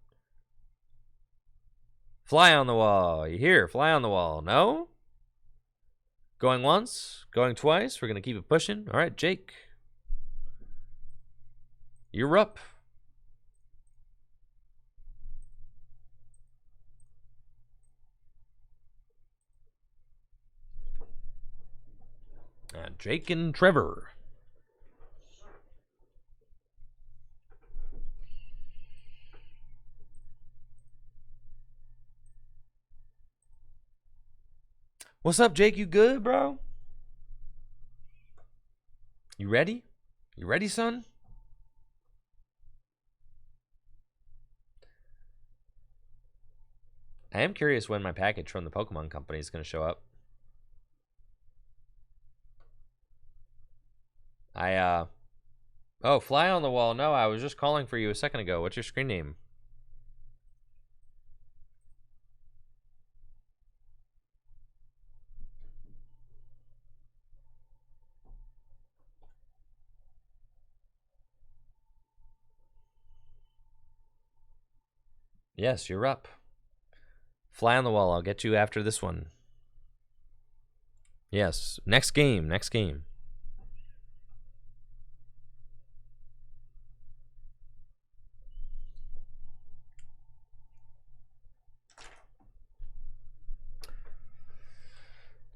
A: Fly on the Wall. You hear? Fly on the Wall. No? Going once? Going twice? We're going to keep it pushing. All right, Jake. You're up. Jake and Trevor. What's up, Jake? You good, bro? You ready? You ready, son? I am curious when my package from the Pokemon Company is going to show up. Oh, Fly on the Wall. No, I was just calling for you a second ago. What's your screen name? Yes, you're up. Fly on the Wall. I'll get you after this one. Yes. Next game. Next game.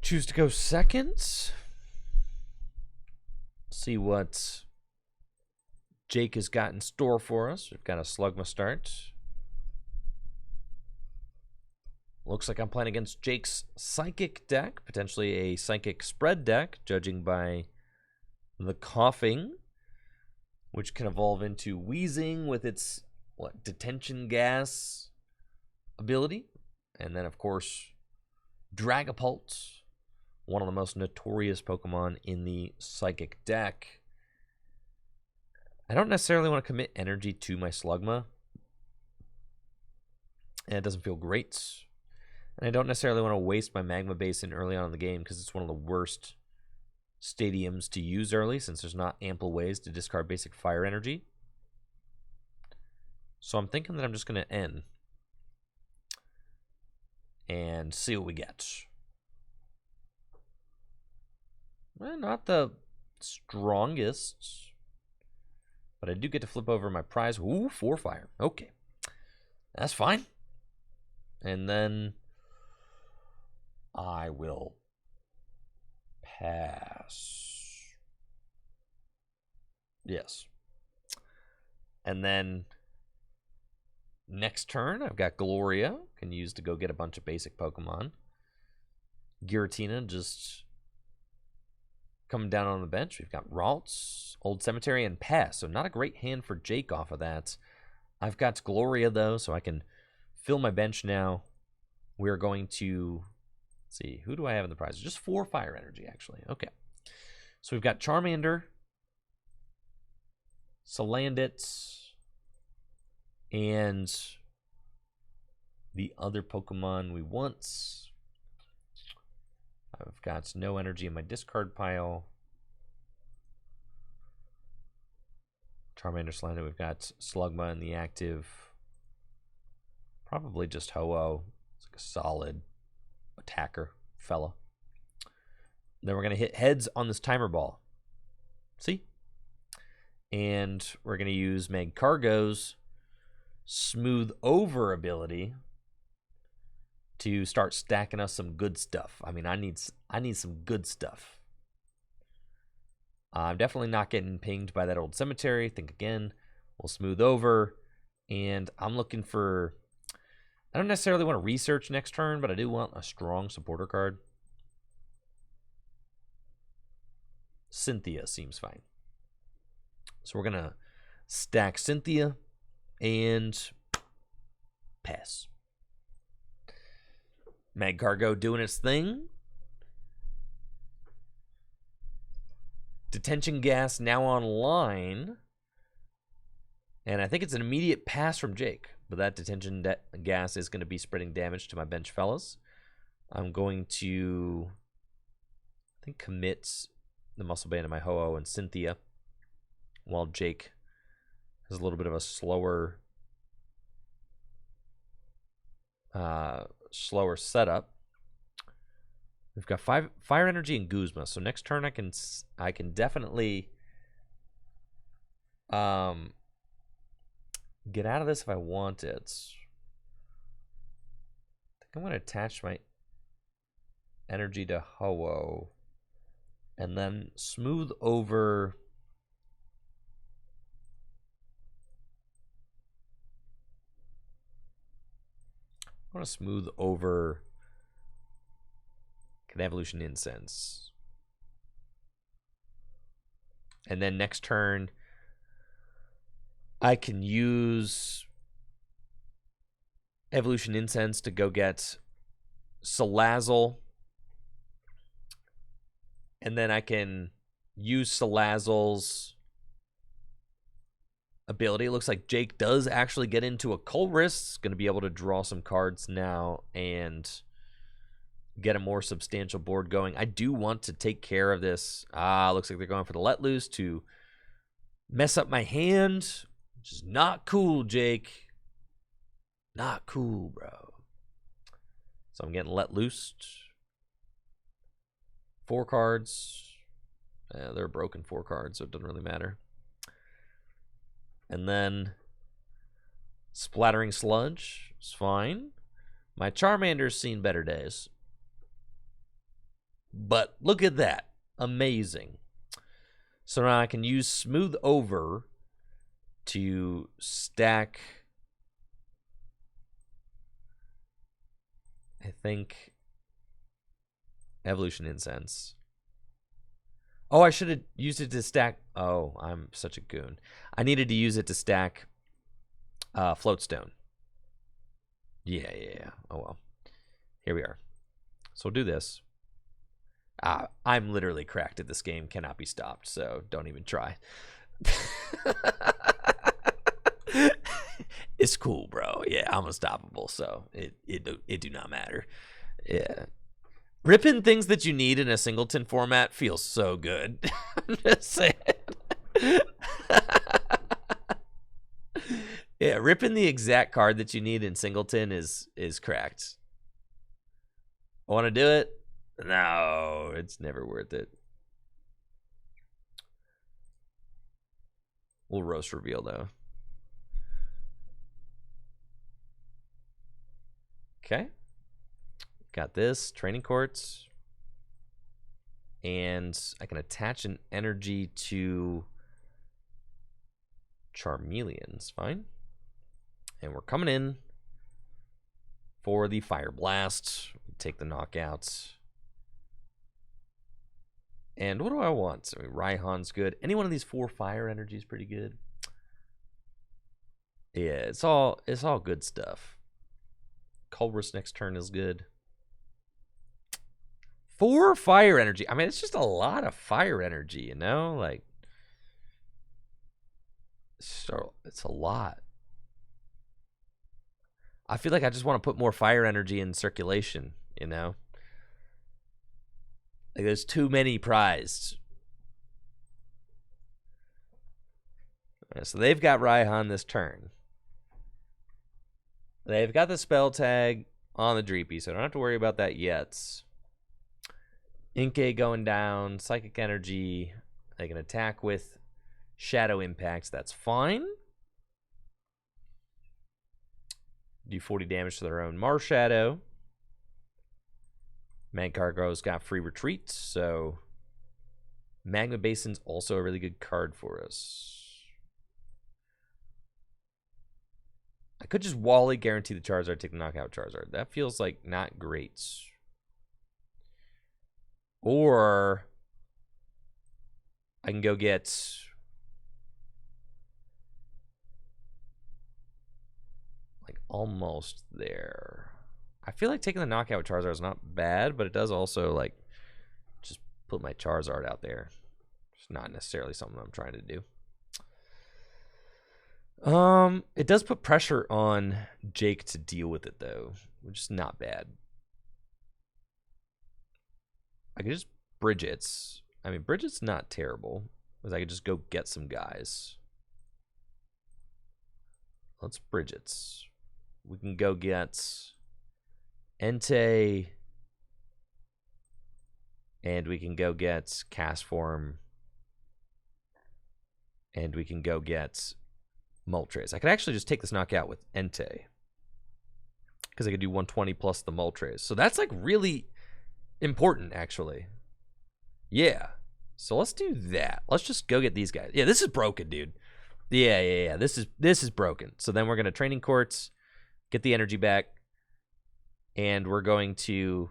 A: Choose to go second. See what Jake has got in store for us. We've got a Slugma start. Looks like I'm playing against Jake's Psychic deck, potentially a Psychic spread deck, judging by the coughing, which can evolve into Wheezing with its detention gas ability. And then, of course, Dragapult, one of the most notorious Pokemon in the Psychic deck. I don't necessarily want to commit energy to my Slugma, and it doesn't feel great. And I don't necessarily want to waste my Magma Basin early on in the game because it's one of the worst stadiums to use early since there's not ample ways to discard basic fire energy. So I'm thinking that I'm just going to end and see what we get. Well, not the strongest, but I do get to flip over my prize. Ooh, 4 fire. Okay, that's fine. And then I will pass. Yes. And then next turn, I've got Gloria. Can use to go get a bunch of basic Pokemon. Giratina just coming down on the bench. We've got Ralts, Old Cemetery, and Pass. So not a great hand for Jake off of that. I've got Gloria, though, so I can fill my bench now. We're going to, let's see, who do I have in the prize? Just 4 fire energy, actually. Okay. So we've got Charmander, Salandit, and the other Pokemon we want. I've got no energy in my discard pile. Charmander, Salandit. We've got Slugma in the active. Probably just Ho-Oh. It's like a solid attacker fella. Then we're going to hit heads on this timer ball. See? And we're going to use Magcargo's smooth over ability to start stacking us some good stuff. I mean, I need some good stuff. I'm definitely not getting pinged by that Old Cemetery. Think again. We'll smooth over. And I'm looking for, I don't necessarily want to research next turn, but I do want a strong supporter card. Cynthia seems fine. So we're going to stack Cynthia and pass. Magcargo doing its thing. Detention gas now online. And I think it's an immediate pass from Jake. But that detention gas is going to be spreading damage to my bench fellas. I'm going to, I think, commit the Muscle Band to my Ho-Oh and Cynthia. While Jake has a little bit of a slower setup. We've got 5 fire energy and Guzma. So next turn I can definitely get out of this if I want it. I think I'm going to attach my energy to Ho-Oh and then smooth over. I want to smooth over Evolution Incense. And then next turn, I can use Evolution Incense to go get Salazzle. And then I can use Salazzle's ability. It looks like Jake does actually get into a Colress. Going to be able to draw some cards now and get a more substantial board going. I do want to take care of this. Looks like they're going for the Let Loose to mess up my hand, which is not cool, Jake. Not cool, bro. So I'm getting Let Loose. 4 cards. They're broken 4 cards, so it doesn't really matter. And then Splattering Sludge is fine. My Charmander's seen better days. But look at that. Amazing. So now I can use Smooth Over to stack, I think, Evolution Incense. Oh, I should have used it to stack. Oh, I'm such a goon. I needed to use it to stack Floatstone. Yeah. Oh, well. Here we are. So we'll do this. I'm literally cracked at this game. Cannot be stopped, so don't even try. It's cool, bro. Yeah, I'm unstoppable, so it do not matter. Yeah. Ripping things that you need in a singleton format feels so good. I'm just saying. Yeah, ripping the exact card that you need in singleton is cracked. I want to do it? No, it's never worth it. We'll roast reveal, though. Okay. Got this. Training courts. And I can attach an energy to Charmeleons. Fine. And we're coming in for the Fire Blast. Take the knockouts. And what do I want? I mean, Raihan's good. Any one of these 4 fire energies pretty good. Yeah, it's all good stuff. Culver's next turn is good. 4 fire energy. I mean, it's just a lot of fire energy, you know? Like, so it's a lot. I feel like I just want to put more fire energy in circulation, you know? Like, there's too many prized. Right, so they've got Raihan this turn. They've got the spell tag on the Dreepy, so I don't have to worry about that yet. Inkay going down, Psychic Energy. They can attack with Shadow Impacts. That's fine. Do 40 damage to their own Marshadow. Magcargo's got free retreat, so Magma Basin's also a really good card for us. I could just Wally guarantee the Charizard, take the knockout Charizard. That feels like not great. Or I can go get like almost there. I feel like taking the knockout Charizard is not bad, but it does also like just put my Charizard out there. It's not necessarily something I'm trying to do. It does put pressure on Jake to deal with it though, which is not bad. I could just Bridget's. I mean, Bridget's not terrible, because I could just go get some guys. Let's Bridget's. We can go get Entei, and we can go get Castform, and we can go get Moltres. I could actually just take this knockout with Entei, because I could do 120 plus the Moltres. So that's like really important, actually. Yeah. So let's do that. Let's just go get these guys. Yeah, this is broken, dude. Yeah. This is broken. So then we're gonna training courts, get the energy back, and we're going to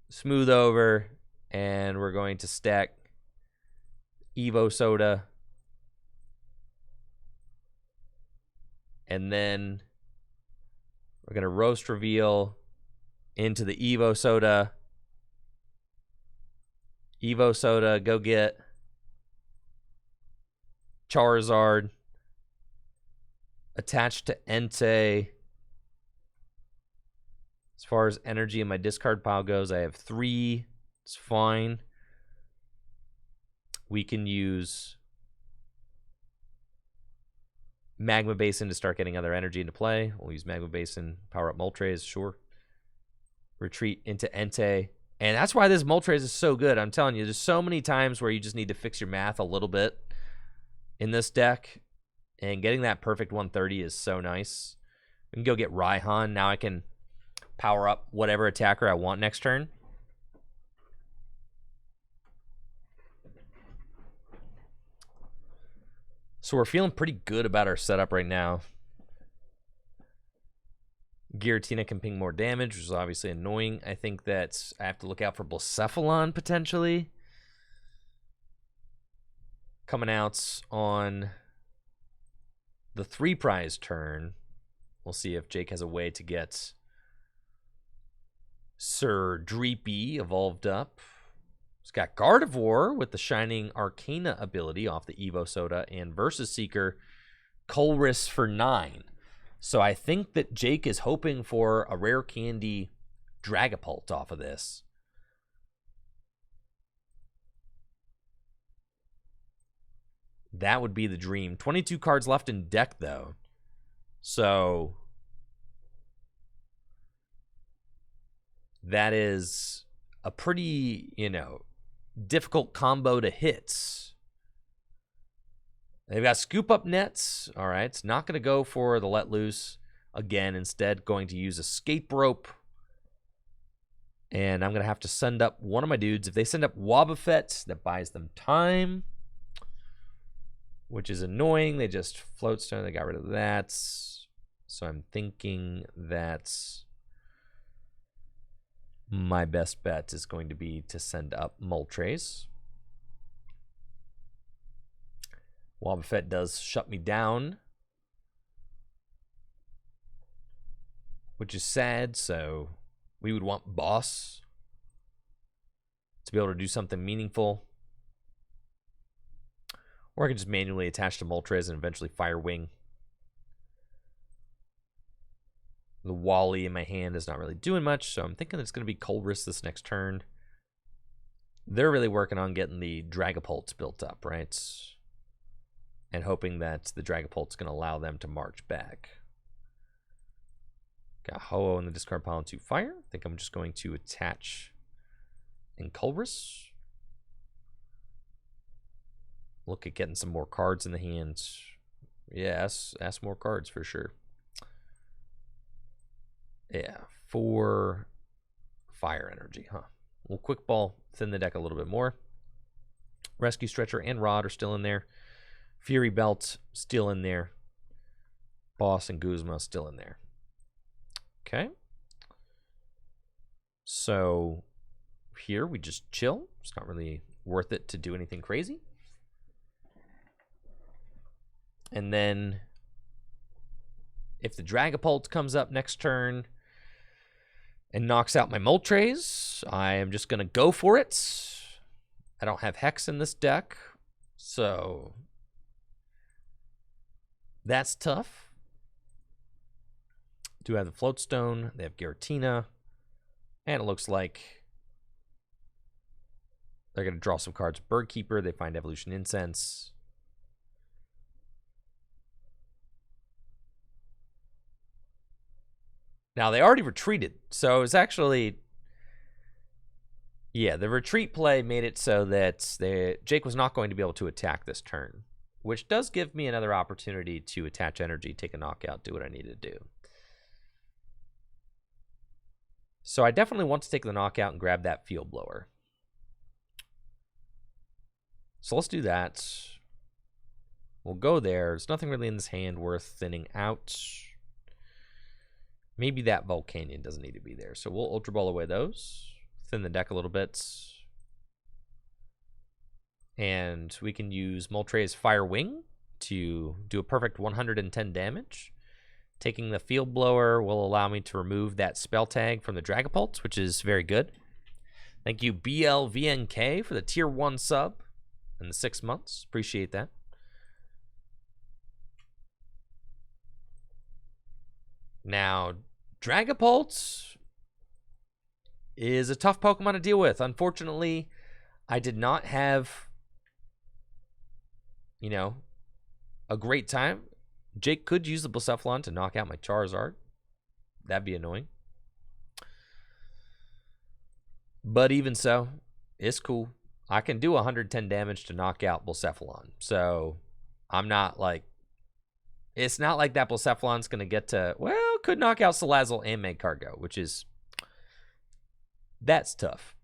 A: smooth over, and we're going to stack Evo Soda, and then we're gonna roast reveal into the Evo Soda. Evo Soda, go get Charizard. Attached to Entei. As far as energy in my discard pile goes, I have 3. It's fine. We can use Magma Basin to start getting other energy into play. We'll use Magma Basin, power up Moltres, sure. Retreat into Entei. And that's why this Moltres is so good. I'm telling you, there's so many times where you just need to fix your math a little bit in this deck. And getting that perfect 130 is so nice. We can go get Raihan. Now I can power up whatever attacker I want next turn. So we're feeling pretty good about our setup right now. Giratina can ping more damage, which is obviously annoying. I think that I have to look out for Blacephalon potentially. Coming out on the 3 prize turn. We'll see if Jake has a way to get Sir Dreepy evolved up. He's got Gardevoir with the Shining Arcana ability off the Evo Soda, and Versus Seeker Colress for 9. So I think that Jake is hoping for a rare candy Dragapult off of this. That would be the dream. 22 cards left in deck, though. So that is a pretty, difficult combo to hit. They've got scoop up nets. All right. It's not going to go for the let loose again. Instead, going to use escape rope. And I'm going to have to send up one of my dudes. If they send up Wobbuffet, that buys them time, which is annoying. They just float stone. They got rid of that. So I'm thinking that my best bet is going to be to send up Moltres. Wobbuffet does shut me down, which is sad. So we would want Boss to be able to do something meaningful. Or I can just manually attach to Moltres and eventually Fire Wing. The Wally in my hand is not really doing much, so I'm thinking it's going to be Colress this next turn. They're really working on getting the Dragapult built up, right? And hoping that the Dragapult's going to allow them to march back. Got Ho-Oh in the discard pile to fire. I think I'm just going to attach in Colress. Look at getting some more cards in the hands. Yes, ask more cards for sure. Yeah, 4 fire energy, huh? We'll quick ball, thin the deck a little bit more. Rescue Stretcher and Rod are still in there. Fury Belt still in there. Boss and Guzma still in there. Okay. So here we just chill. It's not really worth it to do anything crazy. And then if the Dragapult comes up next turn and knocks out my Moltres, I am just going to go for it. I don't have Hex in this deck, so that's tough. Do have the Floatstone. They have Giratina. And it looks like they're going to draw some cards. Birdkeeper. They find Evolution Incense. Now, they already retreated, so it's actually... Yeah, the retreat play made it so that Jake was not going to be able to attack this turn, which does give me another opportunity to attach energy, take a knockout, do what I need to do. So I definitely want to take the knockout and grab that Field Blower. So let's do that. We'll go there. There's nothing really in this hand worth thinning out. Maybe that Volcanion doesn't need to be there. So we'll Ultra Ball away those. Thin the deck a little bit. And we can use Moltres Fire Wing to do a perfect 110 damage. Taking the Field Blower will allow me to remove that spell tag from the Dragapult, which is very good. Thank you, BLVNK, for the tier 1 sub in the 6 months. Appreciate that. Now, Dragapult is a tough Pokemon to deal with. Unfortunately, I did not have, a great time. Jake could use the Blacephalon to knock out my Charizard. That'd be annoying. But even so, it's cool. I can do 110 damage to knock out Blacephalon. So I'm not like... It's not like that Blacephalon's going to get to... Well, could knock out Salazzle and Magcargo, which is... That's tough.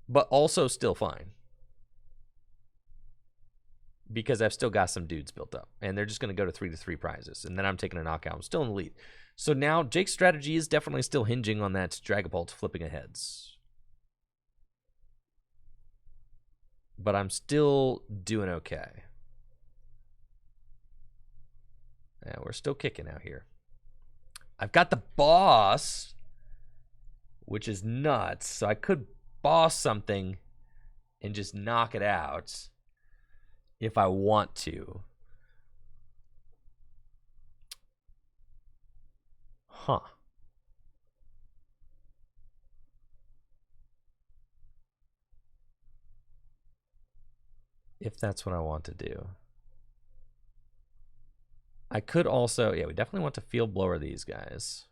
A: But also still fine. Because I've still got some dudes built up. And they're just going to go to 3-3 prizes. And then I'm taking a knockout. I'm still in the lead. So now Jake's strategy is definitely still hinging on that Dragapult flipping aheads. But I'm still doing okay. Yeah, we're still kicking out here. I've got the Boss, which is nuts. So I could boss something and just knock it out if I want to. Huh. If that's what I want to do. I could also, yeah, we definitely want to field blower these guys.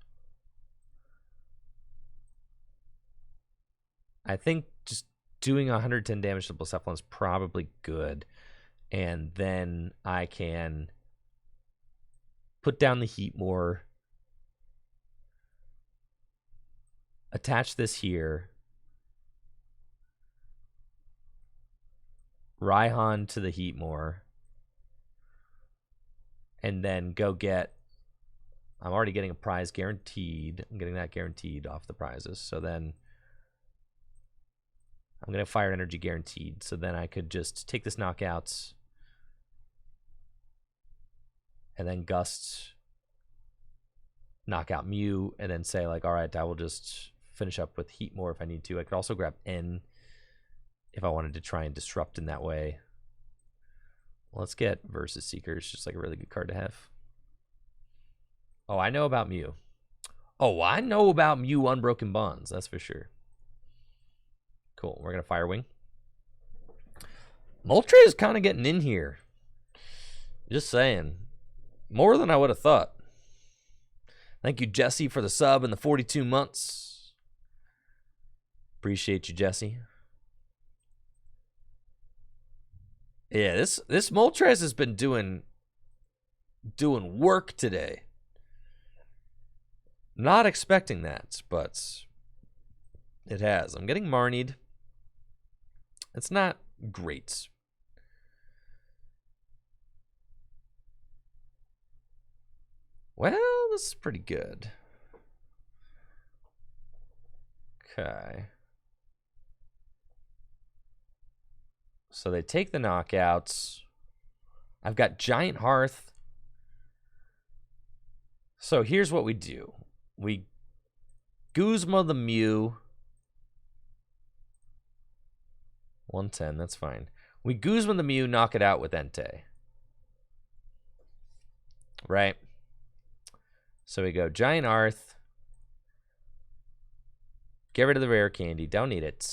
A: I think just doing 110 damage to Blacephalon is probably good. And then I can put down the heat more. Attach this here. Raihan to the heat more. And then go get... I'm already getting a prize guaranteed. I'm getting that guaranteed off the prizes. So then... I'm going to fire energy guaranteed. So then I could just take this knockouts. And then gust. Knock out Mew. And then say like, alright, I will just finish up with heat more if I need to. I could also grab N if I wanted to try and disrupt in that way. Let's get Versus Seeker. It's just like a really good card to have. Oh, I know about Mew. Oh, I know about Mew Unbroken Bonds. That's for sure. Cool. We're going to Fire Wing. Moltres is kind of getting in here. Just saying. More than I would have thought. Thank you, Jesse, for the sub and the 42 months. Appreciate you, Jesse. Yeah, this Moltres has been doing work today. Not expecting that, but it has. I'm getting Marnied. It's not great. Well, this is pretty good. Okay. So they take the knockouts. I've got Giant Hearth. So here's what we do. We Guzma the Mew. 110, that's fine. We Guzma the Mew, knock it out with Entei. Right? So we go Giant Hearth. Get rid of the rare candy. Don't need it.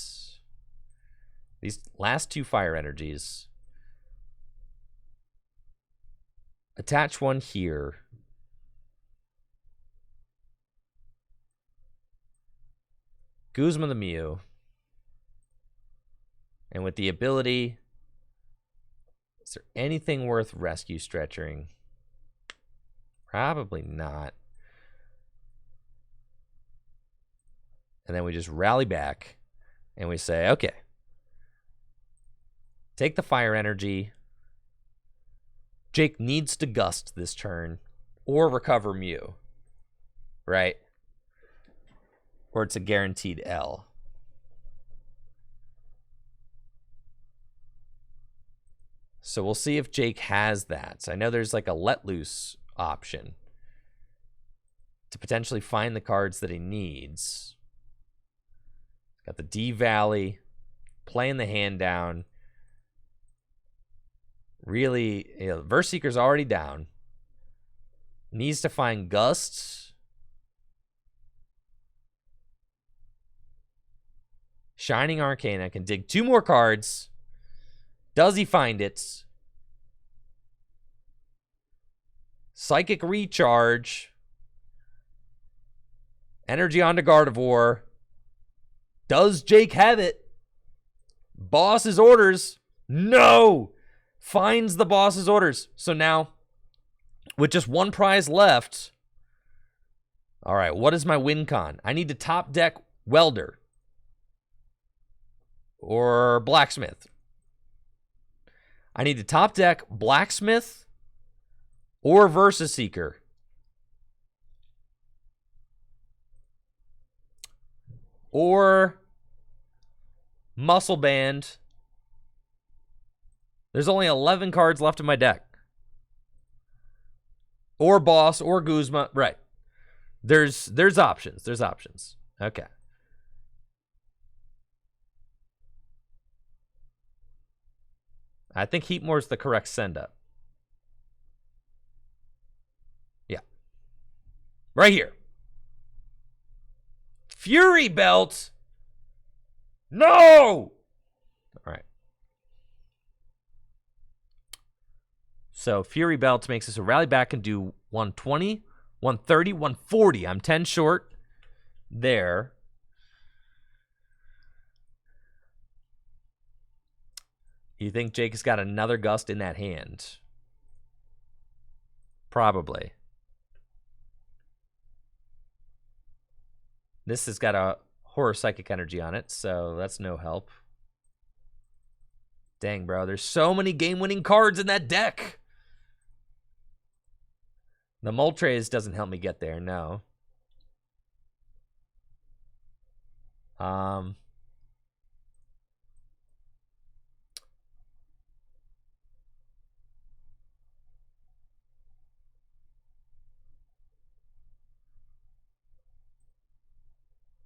A: These last two fire energies. Attach one here. Guzma the Mew. And with the ability, is there anything worth rescue stretching? Probably not. And then we just rally back and we say, okay. Take the fire energy. Jake needs to gust this turn or recover Mew. Right? Or it's a guaranteed L. So we'll see if Jake has that. So I know there's like a let loose option to potentially find the cards that he needs. Got the D Valley, playing the hand down. Really, you know, Verse Seeker's already down. Needs to find Gusts. Shining Arcana can dig 2 more cards. Does he find it? Psychic Recharge. Energy onto Gardevoir. Does Jake have it? Boss's orders. No! Finds the boss's orders. So now, with just 1 prize left. All right, what is my win con? I need to top deck Welder. Or Blacksmith. I need to top deck Blacksmith or Versus Seeker. Or Muscle Band. There's only 11 cards left in my deck. Or Boss or Guzma. Right. There's options. There's options. Okay. I think Heatmore is the correct send-up. Yeah. Right here. Fury Belt. No! All right. So Fury Belt makes us a rally back and do 120, 130, 140. I'm 10 short there. You think Jake has got another gust in that hand? Probably. This has got a horror psychic energy on it, so that's no help. Dang, bro. There's so many game-winning cards in that deck. The Moltres doesn't help me get there, no.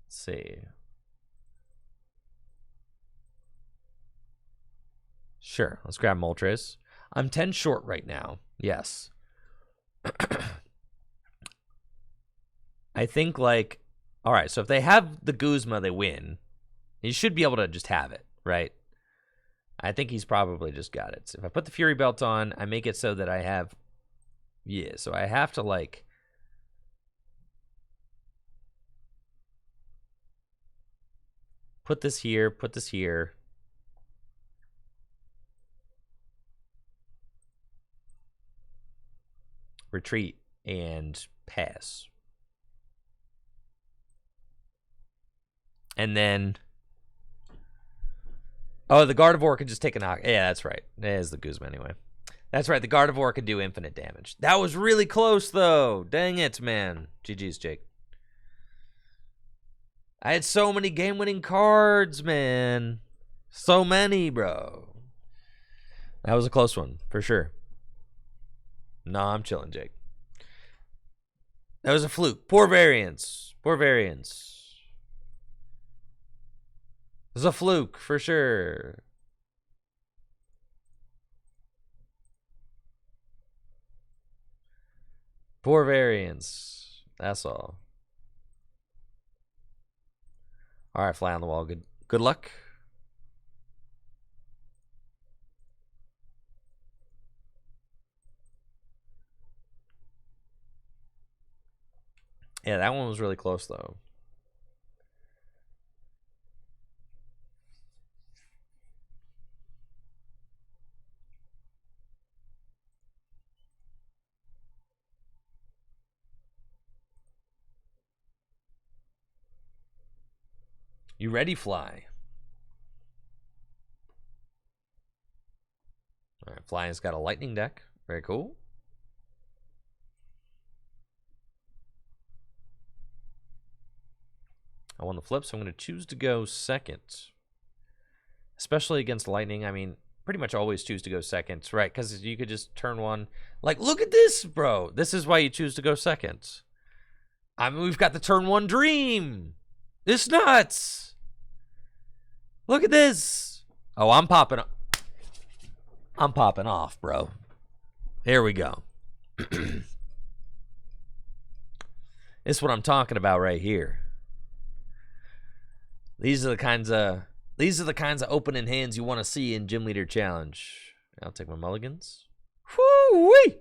A: Let's see. Sure, let's grab Moltres. I'm 10 short right now. Yes. I think, like, all right, so if they have the Guzma, they win. You should be able to just have it, right? I think he's probably just got it. So if I put the Fury Belt on, I make it so that I have, yeah, so I have to, like, put this here, put this here. Retreat and pass. And then, oh, the Gardevoir could just take a knock. Yeah, that's right. It is the Guzma anyway. That's right. The Gardevoir could do infinite damage. That was really close, though. Dang it, man. GG's, Jake. I had so many game-winning cards, man. So many, bro. That was a close one, for sure. No, I'm chilling, Jake. That was a fluke. Poor variance. Poor variance. It was a fluke, for sure. Poor variance. That's all. All right, fly on the wall. Good luck. Yeah, that one was really close, though. You ready, Fly? All right, Fly's got a lightning deck. Very cool. I won the flip, so I'm going to choose to go second. Especially against lightning. I mean, pretty much always choose to go second, right? Because you could just turn one. Like, look at this, bro. This is why you choose to go second. I mean, we've got the turn one dream. It's nuts. Look at this. Oh, I'm popping off, bro. Here we go. This is what I'm talking about right here. These are the kinds of opening hands you want to see in Gym Leader Challenge. I'll take my mulligans. Whoo-wee!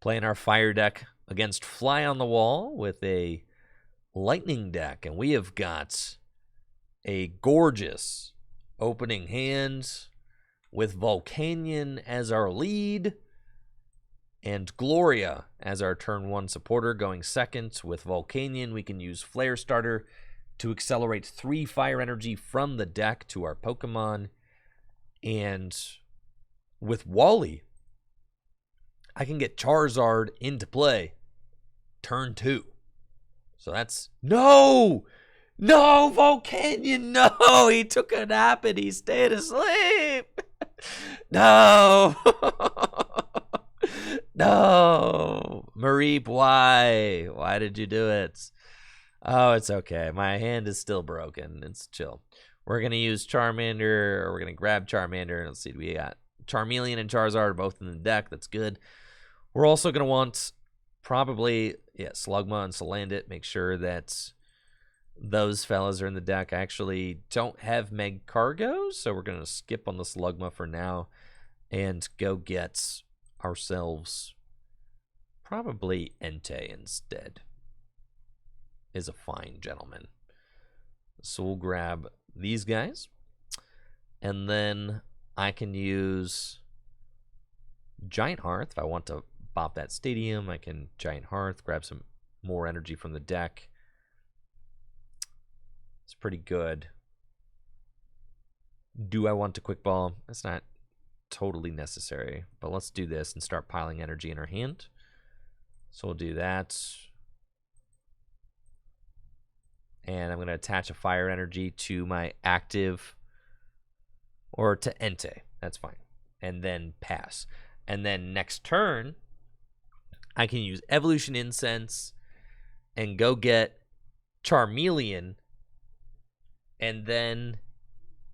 A: Playing our fire deck against Fly on the Wall with a lightning deck, and we have got a gorgeous opening hand with Volcanion as our lead and Gloria as our turn one supporter. Going second with Volcanion, we can use Flare Starter to accelerate 3 fire energy from the deck to our Pokemon. And with Wally, I can get Charizard into play turn 2. So that's... No! No, Volcanion, no! He took a nap and he stayed asleep! No! No! Mareep, why? Why did you do it? Oh, it's okay. My hand is still broken. It's chill. We're going to use Charmander, or we're going to grab Charmander. Let's see, we got Charmeleon and Charizard both in the deck. That's good. We're also going to want probably, yeah, Slugma and Salandit. Make sure that those fellas are in the deck. I actually don't have Meg Cargo, so we're going to skip on the Slugma for now and go get ourselves probably Entei instead. Is a fine gentleman. So we'll grab these guys. And then I can use Giant Hearth. If I want to bop that stadium, I can Giant Hearth, grab some more energy from the deck. It's pretty good. Do I want to quick ball? That's not totally necessary, but let's do this and start piling energy in our hand. So we'll do that. And I'm going to attach a fire energy to my active, or to Entei. That's fine. And then pass. And then next turn, I can use Evolution Incense and go get Charmeleon. And then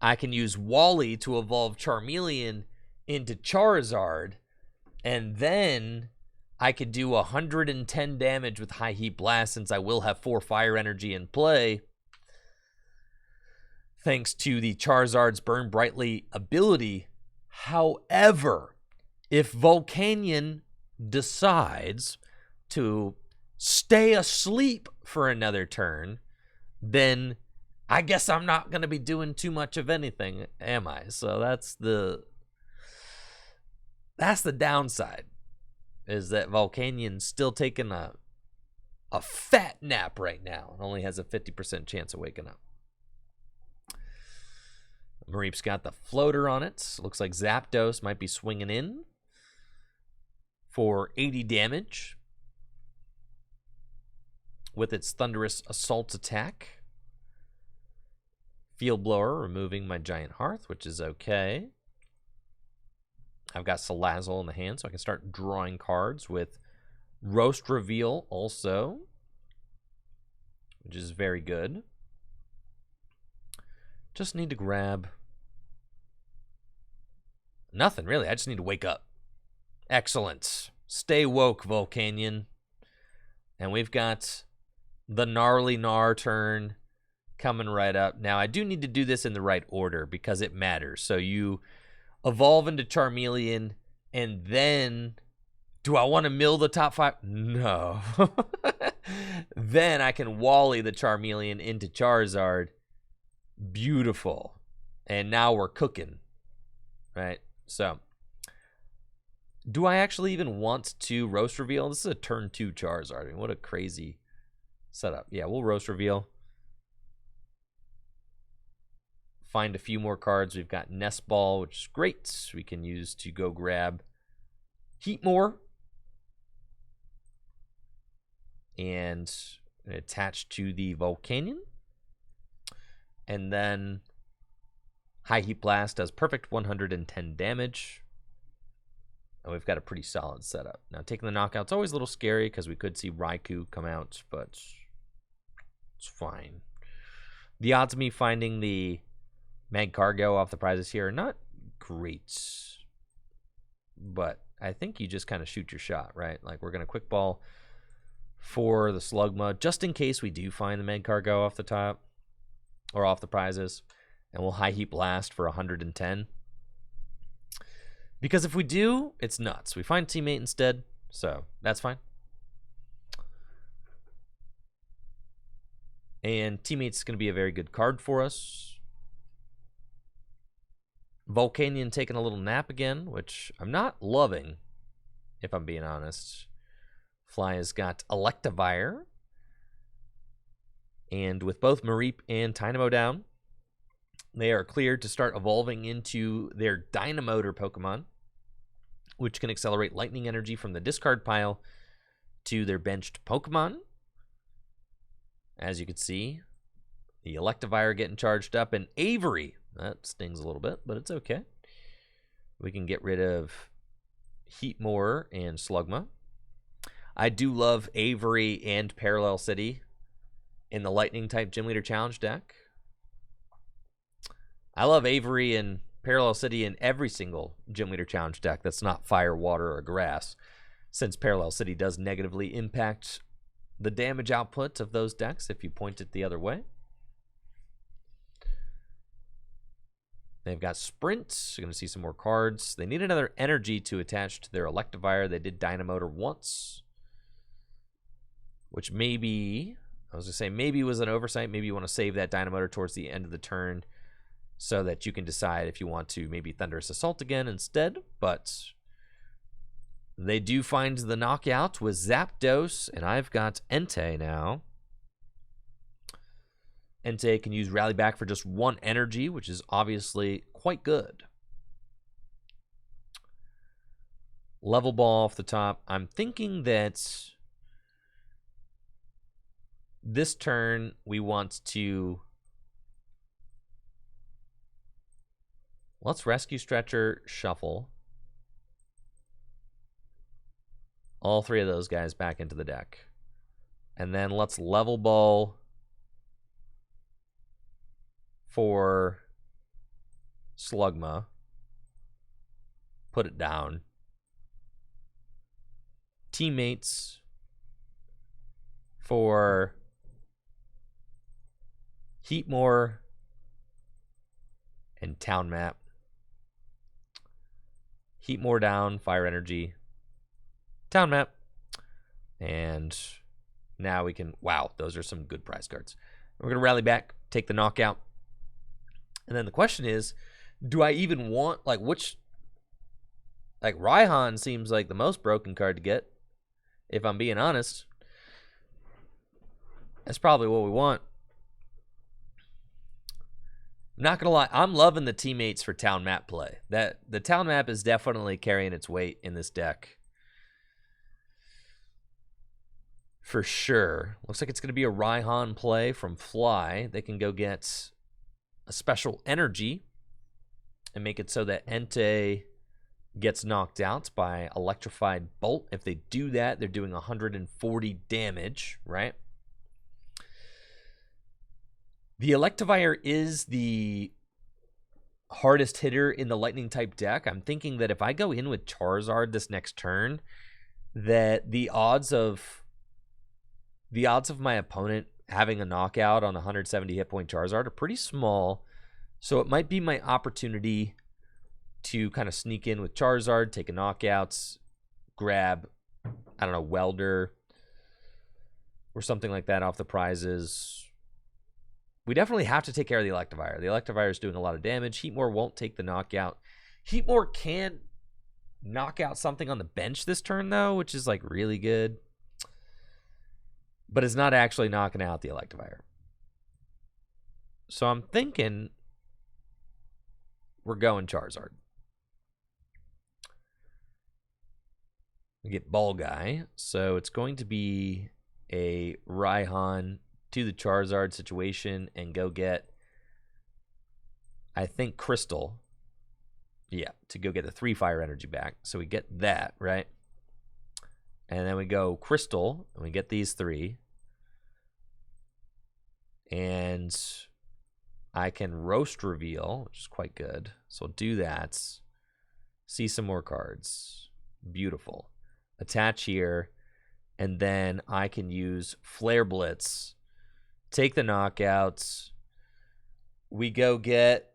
A: I can use Wally to evolve Charmeleon into Charizard. And then I could do 110 damage with High Heat Blast, since I will have 4 fire energy in play, thanks to the Charizard's Burn Brightly ability. However, if Volcanion decides to stay asleep for another turn, then I guess I'm not going to be doing too much of anything, am I? So that's the downside, is that Volcanion's still taking a fat nap right now and only has a 50% chance of waking up. Mareep's got the floater on it. Looks like Zapdos might be swinging in for 80 damage with its Thunderous Assault attack. Field Blower, removing my Giant Hearth, which is okay. I've got Salazzle in the hand, so I can start drawing cards with Roast Reveal also, which is very good. Just need to grab nothing, really. I just need to wake up. Excellent. Stay woke, Volcanion. And we've got the Gnarly Gnar turn coming right up. Now, I do need to do this in the right order because it matters. So you evolve into Charmeleon, and then do I want to mill the top 5? No. Then I can Wally the Charmeleon into Charizard. Beautiful. And now we're cooking. Right? So, do I actually even want to Roast Reveal? This is a turn 2 Charizard. I mean, what a crazy setup. Yeah, we'll Roast Reveal. Find a few more cards. We've got Nest Ball, which is great. We can use to go grab Heatmore. And attach to the Volcanion. And then High Heat Blast does perfect 110 damage. And we've got a pretty solid setup. Now, taking the knockout's always a little scary because we could see Raikou come out, but it's fine. The odds of me finding the Mag Cargo off the prizes here are not great, but I think you just kind of shoot your shot, right? Like, we're going to quick ball for the Slugma just in case we do find the Mag Cargo off the top or off the prizes, and we'll High Heat Blast for 110. Because if we do, it's nuts. We find Teammate instead, so that's fine. And Teammate's going to be a very good card for us. Volcanion taking a little nap again, which I'm not loving, if I'm being honest. Fly has got Electivire. And with both Mareep and Tynamo down, they are cleared to start evolving into their Dynamotor Pokemon, which can accelerate lightning energy from the discard pile to their benched Pokemon. As you can see, the Electivire getting charged up, and Avery. That stings a little bit, but it's okay. We can get rid of Heatmore and Slugma. I do love Avery and Parallel City in the Lightning-type Gym Leader Challenge deck. I love Avery and Parallel City in every single Gym Leader Challenge deck that's not Fire, Water, or Grass, since Parallel City does negatively impact the damage output of those decks if you point it the other way. They've got Sprint. You're going to see some more cards. They need another energy to attach to their Electivire. They did Dynamotor once, which maybe, I was going to say, maybe was an oversight. Maybe you want to save that Dynamotor towards the end of the turn so that you can decide if you want to maybe Thunderous Assault again instead. But they do find the knockout with Zapdos, and I've got Entei now. Entei can use Rally Back for just 1 energy, which is obviously quite good. Level Ball off the top. I'm thinking that this turn we want to... Let's Rescue Stretcher, Shuffle. All 3 of those guys back into the deck. And then let's Level Ball for Slugma. Put it down. Teammates for Heatmore and Town Map. Heatmore down, Fire Energy, Town Map. And now we can, wow, those are some good prize cards. We're going to Rally Back, take the knockout. And then the question is, do I even want, like, which, like, Raihan seems like the most broken card to get, if I'm being honest. That's probably what we want. I'm not going to lie, I'm loving the Teammates for Town Map play. The Town Map is definitely carrying its weight in this deck. For sure. Looks like it's going to be a Raihan play from Fly. They can go get a special energy and make it so that Entei gets knocked out by Electrified Bolt. If they do that, they're doing 140 damage, right? The Electivire is the hardest hitter in the Lightning type deck. I'm thinking that if I go in with Charizard this next turn, that the odds of my opponent having a knockout on 170 hit point Charizard are pretty small. So it might be my opportunity to kind of sneak in with Charizard, take a knockout, grab, I don't know, Welder or something like that off the prizes. We definitely have to take care of the Electivire. The Electivire is doing a lot of damage. Heatmore won't take the knockout. Heatmore can knock out something on the bench this turn, though, which is, like, really good. But it's not actually knocking out the Electivire. So I'm thinking we're going Charizard. We get Ball Guy. So it's going to be a Raihan to the Charizard situation and go get, I think, Crystal. Yeah, to go get the 3 Fire Energy back. So we get that, right? And then we go Crystal, and we get these 3. And I can Roast Reveal, which is quite good. So I'll do that. See some more cards. Beautiful. Attach here. And then I can use Flare Blitz. Take the knockouts. We go get...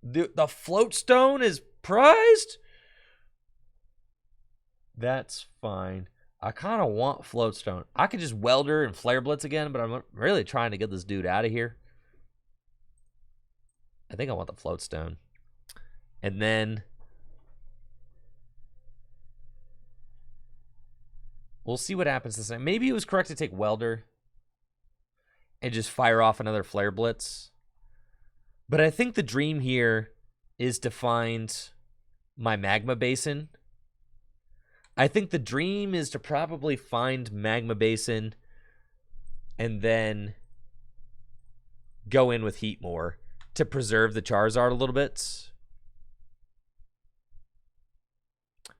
A: The Float Stone is prized? That's fine. I kind of want Float Stone. I could just Welder and Flare Blitz again, but I'm really trying to get this dude out of here. I think I want the Float Stone. And then we'll see what happens this time. Maybe it was correct to take Welder and just fire off another Flare Blitz. But I think the dream here is to find my Magma Basin. I think the dream is to probably find Magma Basin and then go in with Heatmore to preserve the Charizard a little bit.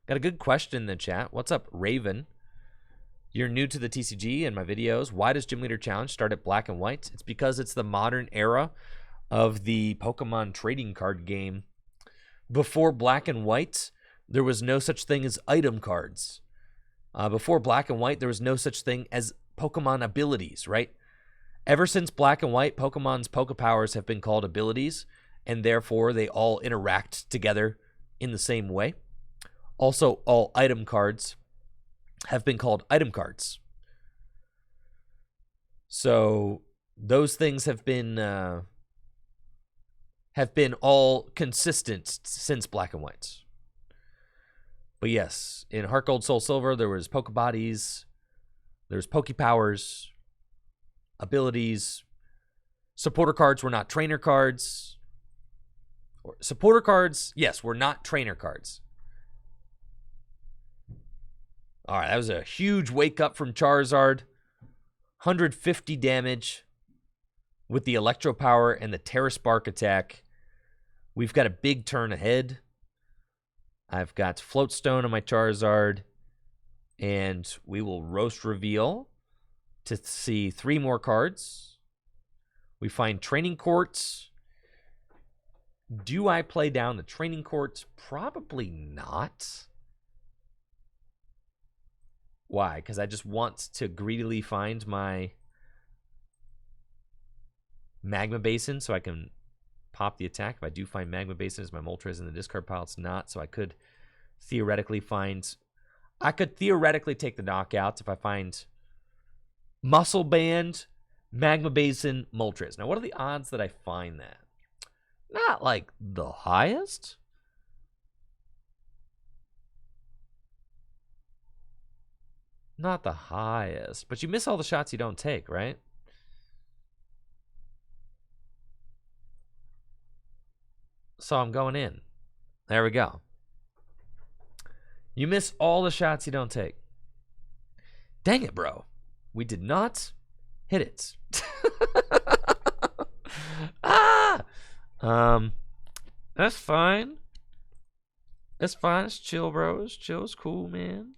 A: Got a good question in the chat. What's up, Raven? You're new to the TCG and my videos. Why does Gym Leader Challenge start at black and white? It's because it's the modern era of the Pokemon trading card game. Before black and white, there was no such thing as item cards. Before Black and White, there was no such thing as Pokemon abilities, right? Ever since Black and White, Pokemon's Pokepowers have been called abilities, and therefore they all interact together in the same way. Also, all item cards have been called item cards. So those things have been all consistent since Black and White. But yes, in Heart Gold, Soul Silver, there was Pokebodies, there's Pokepowers, abilities. Supporter cards were not trainer cards. Supporter cards, yes, were not trainer cards. All right, that was a huge wake up from Charizard. 150 damage with the Electro Power and the Terra Spark attack. We've got a big turn ahead. I've got Float Stone on my Charizard, and we will Roast Reveal to see 3 more cards. We find Training Courts. Do I play down the Training Courts? Probably not. Why? Because I just want to greedily find my Magma Basin so I can pop the attack. If I do find Magma Basin, is my Moltres in the discard pile? It's not, so I could theoretically find... I could theoretically take the knockouts if I find Muscle Band, Magma Basin, Moltres. Now, what are the odds that I find that? Not like the highest. Not the highest. But you miss all the shots you don't take, right? So I'm going in. There we go. You miss all the shots you don't take. Dang it, bro. We did not hit it. That's fine. That's fine. It's chill, bro. It's chill. It's cool, man.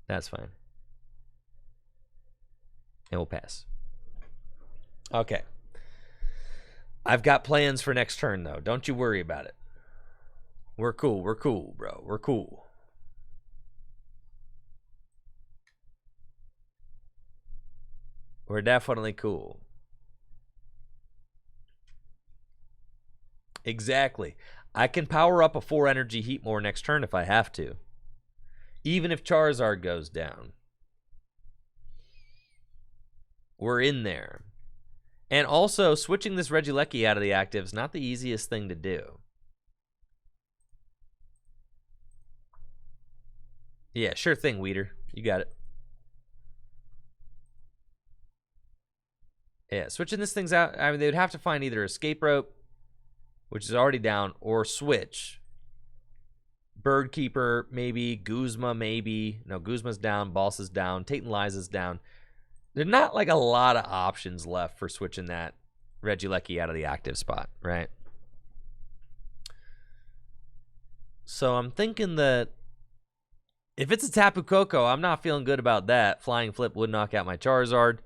A: That's fine. And we'll pass. Okay. I've got plans for next turn, though. Don't you worry about it. We're cool. We're cool, bro. We're cool. We're definitely cool. Exactly. I can power up a 4 energy Heatmore next turn if I have to. Even if Charizard goes down. We're in there. And also, switching this Regieleki out of the active is not the easiest thing to do. Yeah, sure thing, Weeder. You got it. Yeah, switching this thing's out. I mean, they would have to find either Escape Rope, which is already down, or switch. Bird Keeper, maybe. Guzma, maybe. No, Guzma's down. Boss is down. Tate and Liza's down. There's not like a lot of options left for switching that Regieleki out of the active spot, right? So I'm thinking that if it's a Tapu Koko, I'm not feeling good about that. Flying Flip would knock out my Charizard.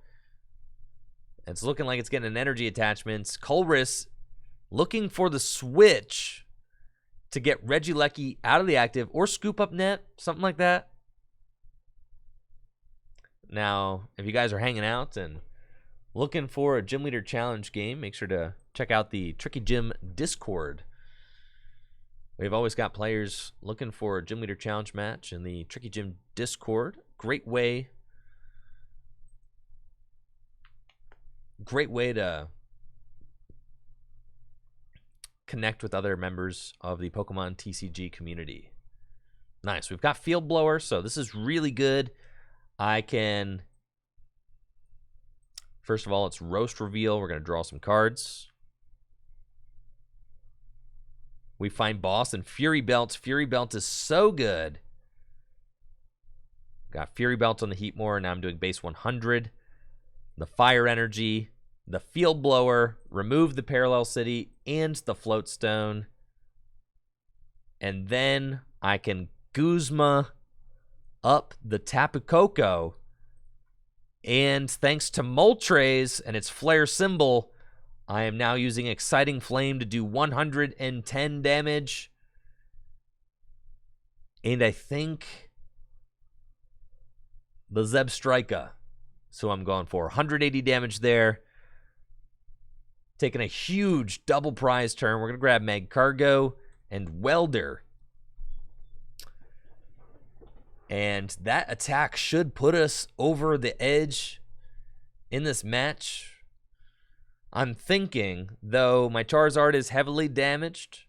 A: It's looking like it's getting an energy attachment. Colress looking for the switch to get Regieleki out of the active or scoop up net, something like that. Now, if you guys are hanging out and looking for a Gym Leader Challenge game, make sure to check out the Tricky Gym Discord. We've always got players looking for a Gym Leader Challenge match in the Tricky Gym Discord. Great way to connect with other members of the Pokemon TCG community. Nice. We've got Field Blower, so this is really good. I can... First of all, it's Roast Reveal. We're going to draw some cards. We find Boss and Fury Belt. Fury Belt is so good. Got Fury Belt on the Heatmore. Now I'm doing base 100. The Fire Energy. The Field Blower. Remove the Parallel City and the Float Stone. And then I can Guzma up the Tapu Koko And thanks to Moltres and its flare symbol, I am now using Exciting Flame to do 110 damage. And I think the Zebstrika. So I'm going for 180 damage there. Taking a huge double prize turn. We're going to grab Magcargo and Welder. And that attack should put us over the edge in this match. I'm thinking, though my Charizard is heavily damaged,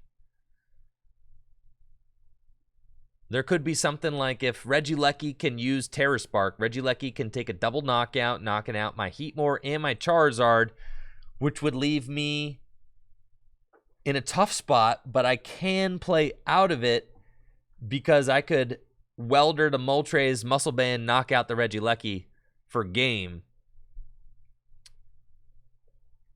A: there could be something like if Regieleki can use Terra Spark, Regieleki can take a double knockout, knocking out my Heatmor and my Charizard, which would leave me in a tough spot, but I can play out of it because I could Welder to Moltres, Muscle Band, knock out the Regieleki for game.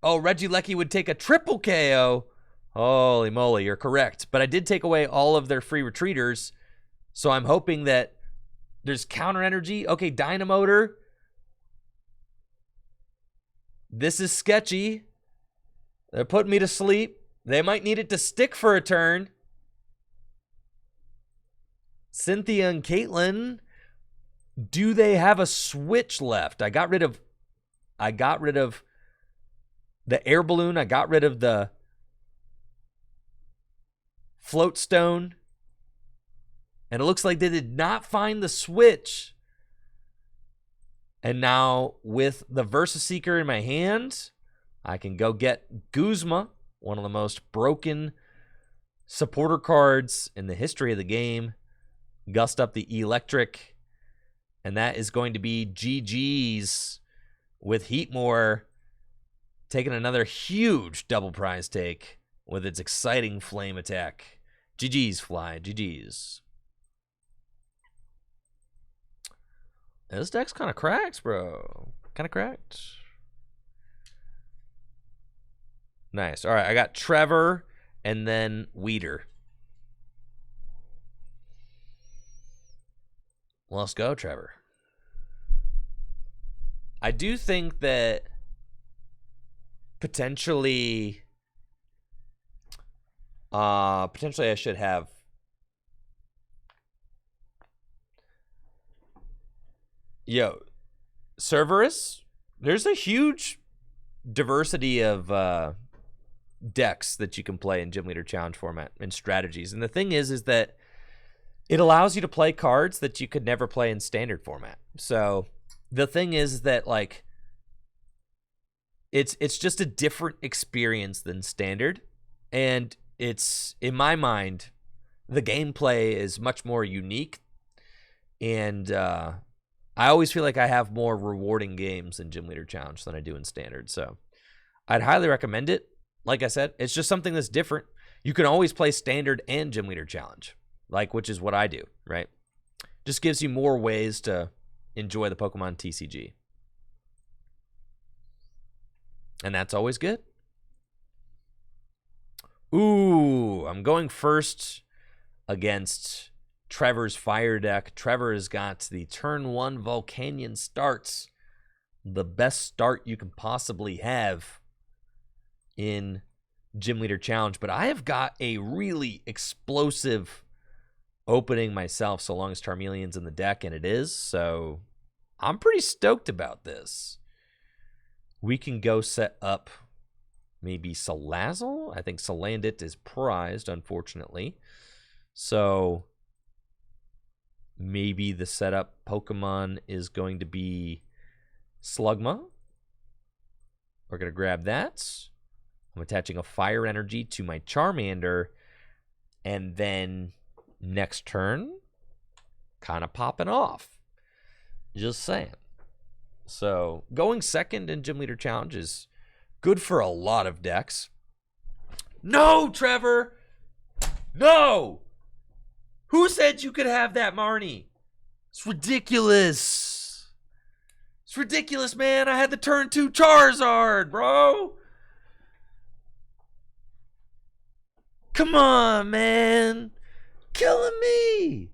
A: Oh, Regieleki would take a triple KO. Holy moly, you're correct. But I did take away all of their free retreaters, so I'm hoping that there's counter energy. Okay, Dynamotor. This is sketchy. They're putting me to sleep. They might need it to stick for a turn. Cynthia and Caitlin, do they have a switch left? I got rid of the air balloon. I got rid of the float stone. And it looks like they did not find the switch. And now with the Versa Seeker in my hand, I can go get Guzma, one of the most broken supporter cards in the history of the game. Gust up the electric, and that is going to be GG's with Heatmor taking another huge double prize take with its Exciting Flame attack. GG's, Fly. GG's. This deck's kind of cracked, bro. Kind of cracked. Nice. All right, I got Trevor and then Weeder. Let's go, Trevor. I do think that potentially I should have Cerberus. There's a huge diversity of decks that you can play in Gym Leader Challenge format and strategies. And the thing is that it allows you to play cards that you could never play in standard format. So the thing is that, like, it's just a different experience than standard. And it's, in my mind, the gameplay is much more unique. And I always feel like I have more rewarding games in Gym Leader Challenge than I do in standard. So I'd highly recommend it. Like I said, it's just something that's different. You can always play standard and Gym Leader Challenge, like, which is what I do, right? Just gives you more ways to enjoy the Pokemon TCG. And that's always good. Ooh, I'm going first against Trevor's Fire deck. Trevor has got the turn 1 Volcanion starts. The best start you can possibly have in Gym Leader Challenge. But I have got a really explosive opening myself, so long as Charmeleon's in the deck, and it is. So I'm pretty stoked about this. We can go set up maybe Salazzle. I think Salandit is prized, unfortunately. So maybe the setup Pokemon is going to be Slugma. We're going to grab that. I'm attaching a Fire Energy to my Charmander. And then next turn, kind of popping off. Just saying. So going second in Gym Leader Challenge is good for a lot of decks. No, Trevor! No! Who said you could have that, Marnie? It's ridiculous. It's ridiculous, man. I had the turn 2 Charizard, bro. Come on, man. Killing me.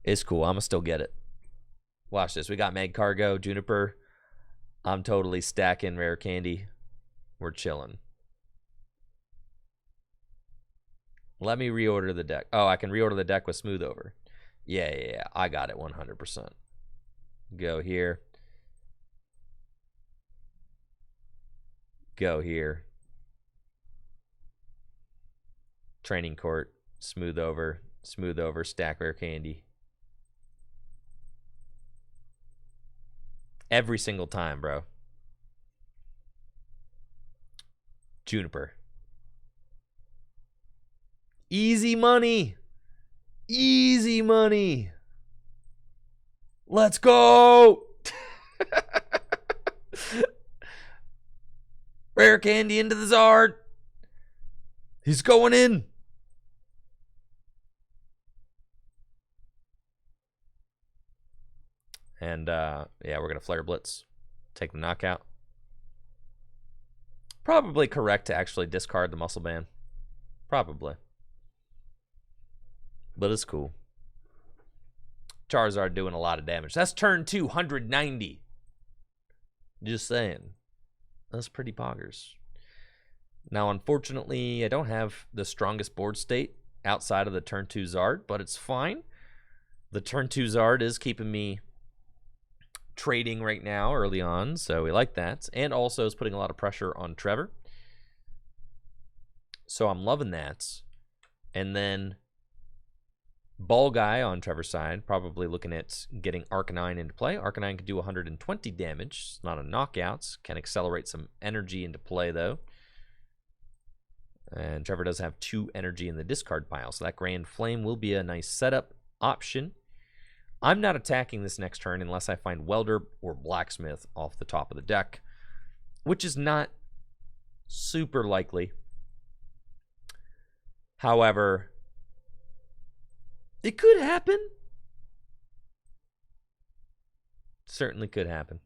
A: It's cool. I'm going to still get it. Watch this. We got Mag Cargo, Juniper. I'm totally stacking Rare Candy. We're chilling. Let me reorder the deck. Oh, I can reorder the deck with Smooth Over. Yeah. I got it 100%. Go here. Go here. Training Court. Smooth Over. Smooth Over. Stack Rare Candy. Every single time, bro. Juniper. Easy money. Easy money. Let's go. Rare Candy into the Zard. He's going in. And, yeah, we're going to Flare Blitz. Take the knockout. Probably correct to actually discard the Muscle Band. Probably. But it's cool. Charizard doing a lot of damage. That's turn 290. Just saying. That's pretty poggers. Now, unfortunately, I don't have the strongest board state outside of the turn 2 Zard, but it's fine. The turn 2 Zard is keeping me trading right now early on, so we like that. And also is putting a lot of pressure on Trevor. So I'm loving that. And then Ball Guy on Trevor's side, probably looking at getting Arcanine into play. Arcanine can do 120 damage. It's not a knockout. Can accelerate some energy into play, though. And Trevor does have 2 energy in the discard pile, so that Grand Flame will be a nice setup option. I'm not attacking this next turn unless I find Welder or Blacksmith off the top of the deck, which is not super likely. However, it could happen. Certainly could happen.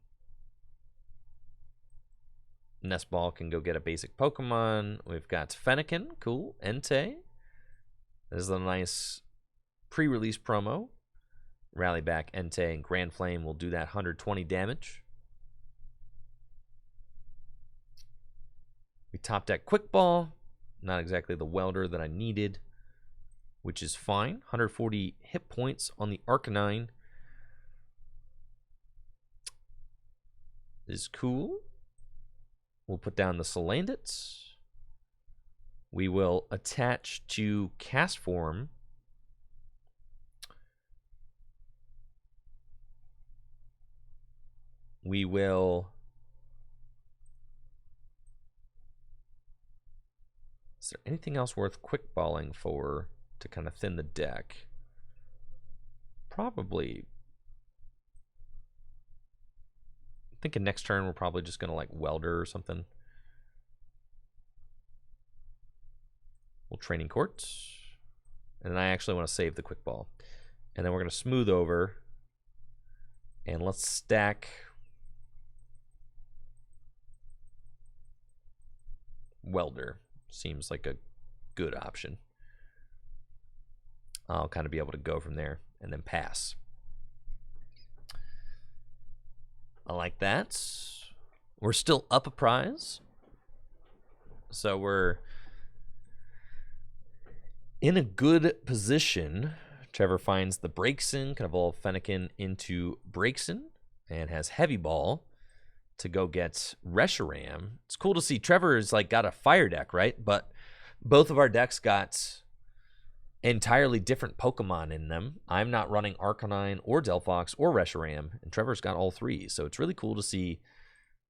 A: Nest Ball can go get a basic Pokemon. We've got Fennekin. Cool. Entei. This is a nice pre-release promo. Rally back Entei and Grand Flame will do that 120 damage. We top deck Quick Ball. Not exactly the welder that I needed, which is fine. 140 hit points on the Arcanine is cool. We'll put down the Salandits. We will attach to Cast Form. We will... Is there anything else worth quick balling for to kind of thin the deck? Probably. I'm thinking next turn we're probably just going to like Welder or something. We'll Training Court. And then I actually want to save the quick ball. And then we're going to Smooth Over. And let's stack Welder. Seems like a good option. I'll kind of be able to go from there and then pass. I like that. We're still up a prize. So we're in a good position. Trevor finds the Braixen, can evolve Fennekin into Braixen, and has Heavy Ball to go get Reshiram. It's cool to see Trevor has like got a fire deck, right? But both of our decks got entirely different Pokemon in them. I'm not running Arcanine or Delphox or Reshiram, and Trevor's got all 3. So it's really cool to see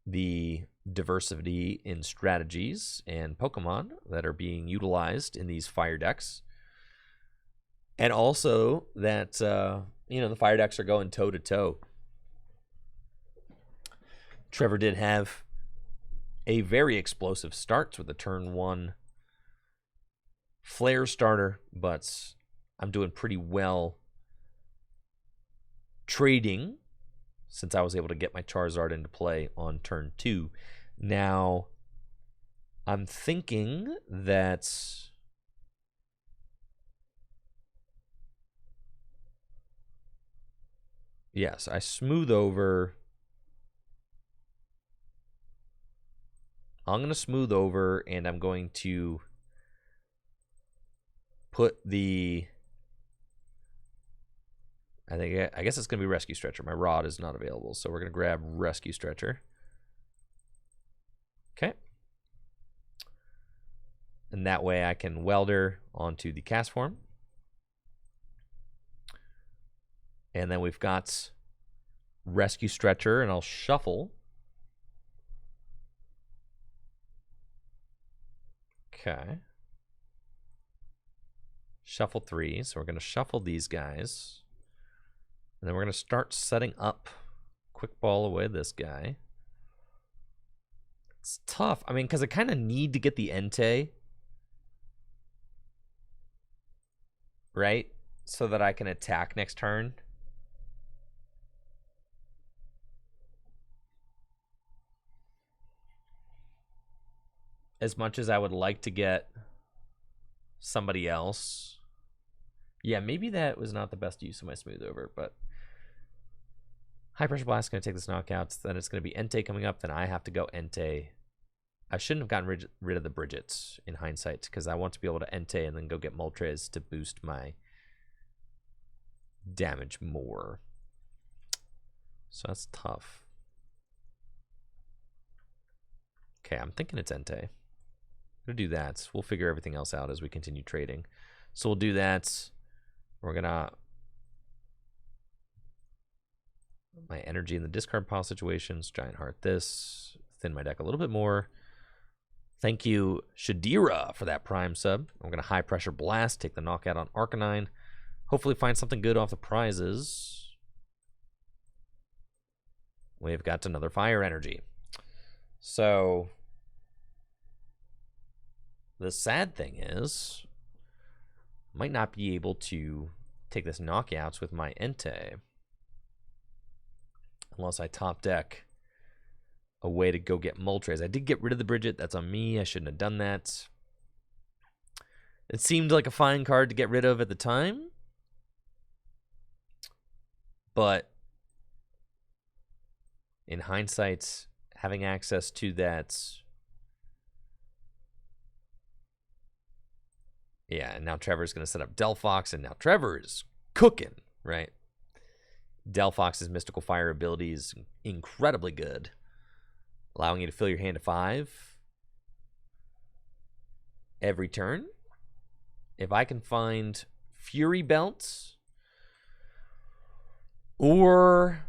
A: the diversity in strategies and Pokemon that are being utilized in these fire decks. And also that, the fire decks are going toe-to-toe. Trevor did have a very explosive start with the turn 1 Flare starter, but I'm doing pretty well trading since I was able to get my Charizard into play on turn 2. Now, I'm thinking that Yes, I smooth over. I'm going to smooth over, and I'm going to put the... I guess it's going to be Rescue Stretcher. My rod is not available, so we're going to grab Rescue Stretcher. Okay. And that way I can weld her onto the cast form. And then we've got Rescue Stretcher, and I'll shuffle. Okay. Shuffle 3. So we're going to shuffle these guys. And then we're going to start setting up. Quick ball away this guy. It's tough. I mean, because I kind of need to get the Entei. Right? So that I can attack next turn. As much as I would like to get somebody else. Yeah, maybe that was not the best use of my smooth over, but high pressure blast is going to take this knockout. Then it's going to be Entei coming up. Then I have to go Entei. I shouldn't have gotten rid of the Bridgets in hindsight, because I want to be able to Entei and then go get Moltres to boost my damage more. So that's tough. Okay, I'm thinking it's Entei. We'll do that. We'll figure everything else out as we continue trading. So we'll do that. We're gonna my energy in the discard pile situations. Giant Heart this. Thin my deck a little bit more. Thank you, Shadira, for that Prime sub. I'm gonna high pressure blast. Take the knockout on Arcanine. Hopefully find something good off the prizes. We've got another Fire Energy. So the sad thing is, I might not be able to take this knockouts with my Entei unless I top deck a way to go get Moltres. I did get rid of the Bridget. That's on me. I shouldn't have done that. It seemed like a fine card to get rid of at the time, but in hindsight, having access to that... Yeah, and now Trevor's going to set up Delphox, and now Trevor is cooking, right? Delphox's Mystical Fire ability is incredibly good, allowing you to fill your hand to 5 every turn. If I can find Fury Belt or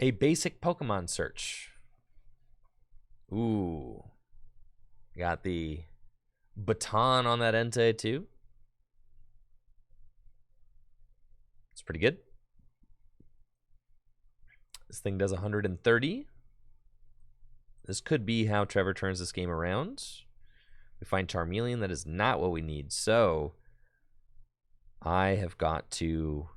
A: a basic Pokemon search. Ooh. Got the baton on that Entei too. It's pretty good. This thing does 130. This could be how Trevor turns this game around. We find Charmeleon. That is not what we need. So I have got to...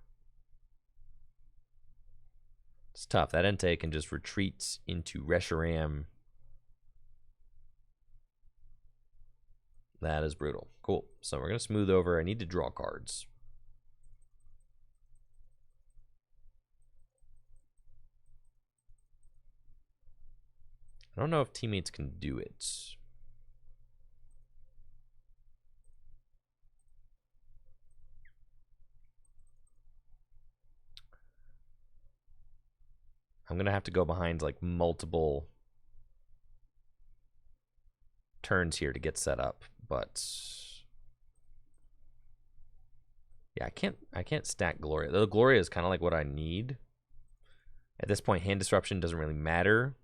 A: It's tough. That Entei can just retreat into Reshiram. That is brutal. Cool. So we're going to smooth over. I need to draw cards. I don't know if teammates can do it. I'm going to have to go behind like multiple turns here to get set up, but yeah, I can't stack Gloria. The Gloria is kind of like what I need. At this point, hand disruption doesn't really matter.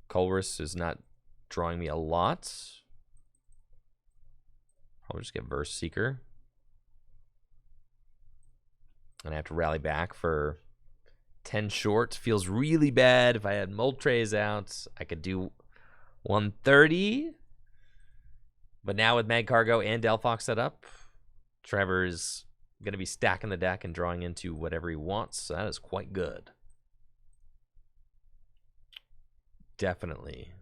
A: Colress is not drawing me a lot. I'll just get Verse Seeker. And I have to rally back for 10 short. Feels really bad. If I had Moltres out, I could do 130. But now with Magcargo and Delphox set up, Trevor's going to be stacking the deck and drawing into whatever he wants. So that is quite good. Definitely.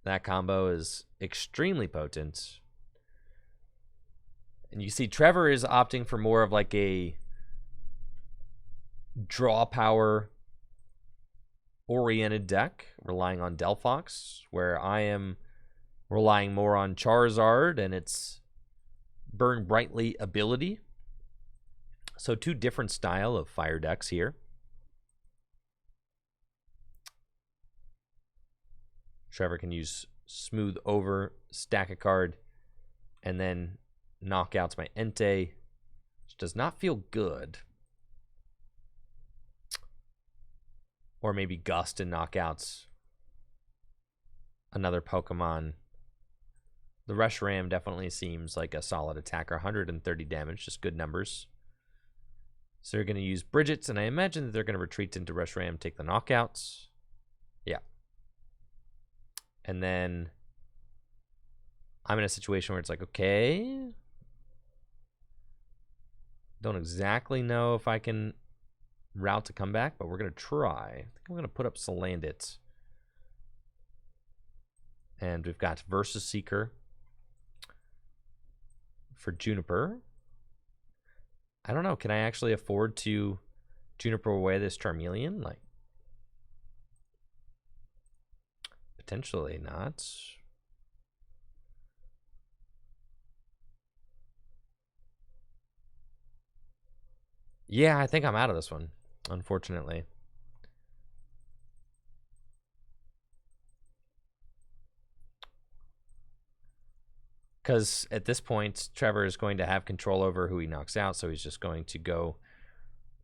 A: That combo is extremely potent. And And you see Trevor is opting for more of like a draw power oriented deck, relying on Delphox, where I am relying more on Charizard and its Burn Brightly ability. So two different style of fire decks here. Trevor can use Smooth Over, stack a card, and then knockouts my Entei, which does not feel good. Or maybe Gust and knockouts another Pokemon. The Reshiram definitely seems like a solid attacker. 130 damage, just good numbers. So they're going to use Bridget's, and I imagine that they're going to retreat into Reshiram, take the knockouts. Yeah. And then I'm in a situation where it's like, okay, don't exactly know if I can route to comeback, but we're going to try. I think I'm going to put up Salandit. And we've got Versus Seeker for Juniper. I don't know. Can I actually afford to Juniper away this Charmeleon? Like, potentially not. Yeah, I think I'm out of this one, unfortunately. Because at this point, Trevor is going to have control over who he knocks out, so he's just going to go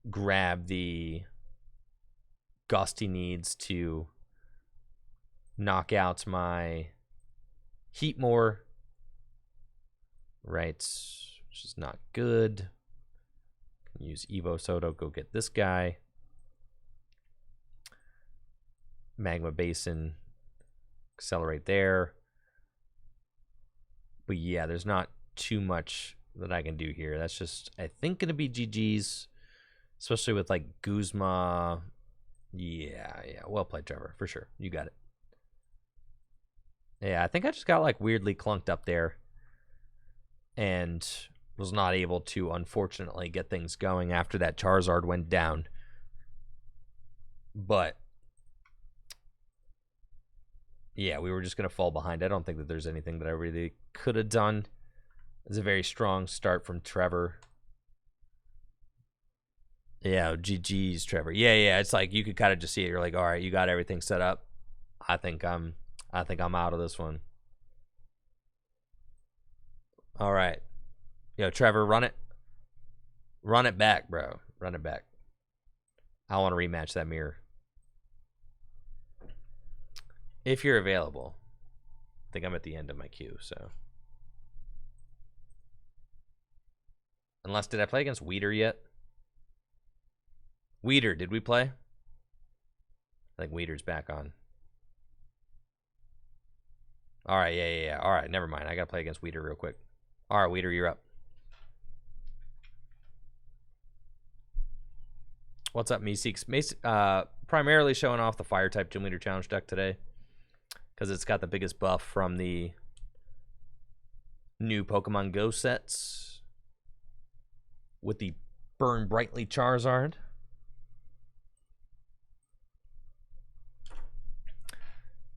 A: grab the Gust he needs to knock out my Heatmore. Right, which is not good. Can use Evo Soto, go get this guy. Magma Basin, accelerate there. But yeah, there's not too much that I can do here. That's just, I think, going to be GG's, especially with like Guzma. Yeah, well played, Trevor, for sure. You got it. Yeah, I think I just got like weirdly clunked up there and was not able to, unfortunately, get things going after that Charizard went down. But yeah, we were just going to fall behind. I don't think that there's anything that I really could have done. It's a very strong start from Trevor. Yeah, GG's, Trevor. Yeah, it's like you could kind of just see it. You're like, all right, you got everything set up. I think I'm out of this one. All right. Yo, Trevor, run it. Run it back, bro. Run it back. I want to rematch that mirror. If you're available. I think I'm at the end of my queue, so. Unless, did I play against Weeder yet? Weeder, did we play? I think Weeder's back on. All right, yeah. All right, never mind. I got to play against Weeder real quick. All right, Weeder, you're up. What's up, Meeseeks? Primarily showing off the Fire-type Gym Leader Challenge deck today because it's got the biggest buff from the new Pokemon Go sets with the Burn Brightly Charizard.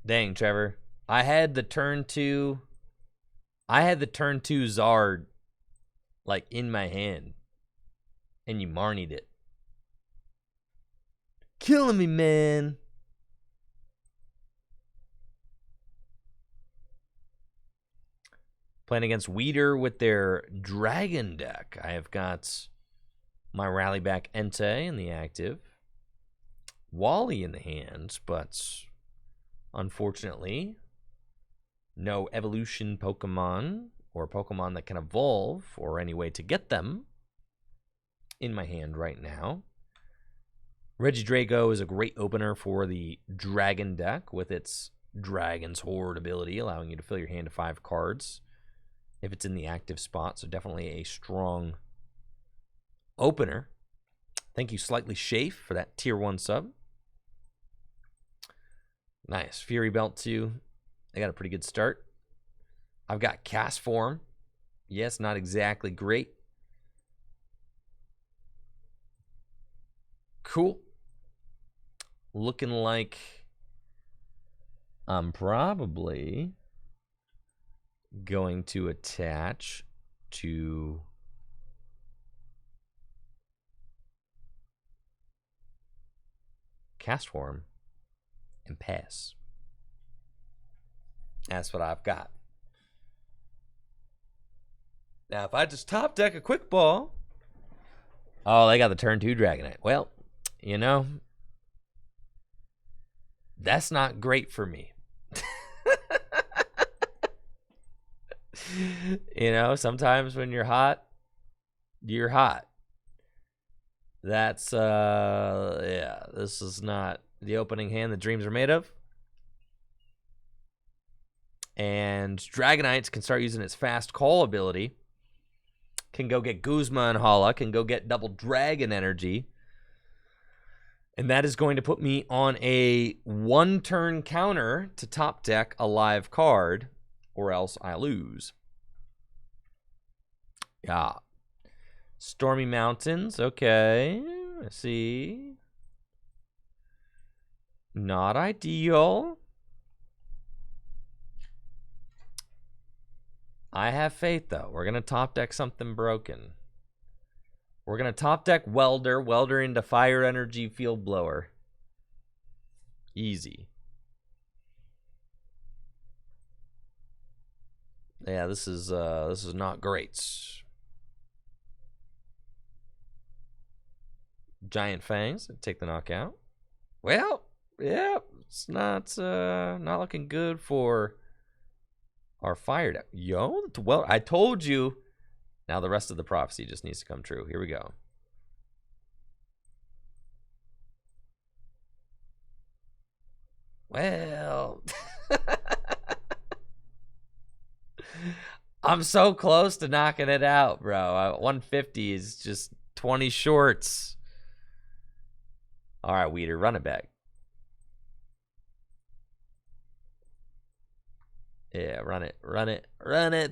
A: Dang, Trevor. I had the turn 2 Zard like in my hand and you Marnied it. Killing me, man. Playing against Weeder with their Dragon deck. I have got my Rally Back Entei in the active. Wally in the hands, but unfortunately, no evolution Pokemon or Pokemon that can evolve or any way to get them in my hand right now. Regidrago is a great opener for the Dragon deck with its Dragon's Horde ability, allowing you to fill your hand to 5 cards if it's in the active spot. So definitely a strong opener. Thank you, Slightly Shafe, for that tier 1 sub. Nice. Fury Belt 2. I got a pretty good start. I've got Cast Form Yes, not exactly great. Cool. Looking like I'm probably going to attach to cast form and pass. That's what I've got. Now, if I just top deck a quick ball, oh, they got the turn 2 Dragonite. Well, you know, that's not great for me. You know, sometimes when you're hot, you're hot. That's yeah, this is not the opening hand that dreams are made of. And Dragonites can start using its fast call ability. Can go get Guzma and Hala, can go get double dragon energy. And that is going to put me on a 1-turn counter to top deck a live card, or else I lose. Yeah. Stormy Mountains, okay. I see. Not ideal. I have faith, though. We're going to top deck something broken. We're going to top deck Welder. Welder into Fire Energy Field Blower. Easy. Yeah, this is not great. Giant Fangs, take the knockout. Well, yeah, it's not looking good for our fire deck. Yo, well, I told you. Now the rest of the prophecy just needs to come true. Here we go. Well, I'm so close to knocking it out, bro. 150 is just 20 shorts. All right, Weeder, run it back. Yeah, run it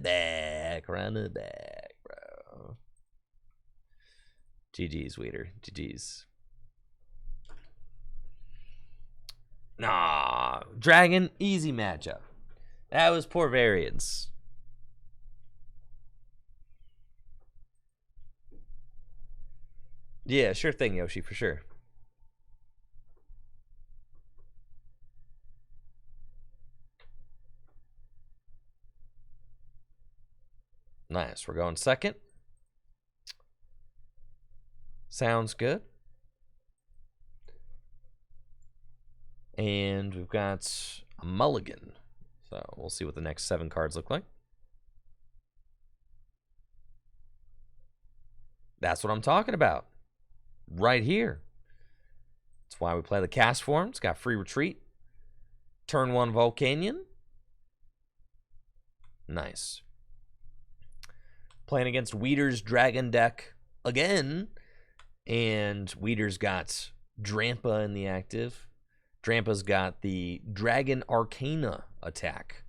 A: back, bro. GG's, Weeder, GG's. Nah, Dragon, easy matchup. That was poor variance. Yeah, sure thing, Yoshi, for sure. Nice, we're going second. Sounds good. And we've got a mulligan. So we'll see what the next 7 cards look like. That's what I'm talking about. Right here. That's why we play the cast form. It's got free retreat. Turn 1 Volcanion. Nice. Playing against Weeder's Dragon deck again. And Weeder's got Drampa in the active. Drampa's got the Dragon Arcana attack,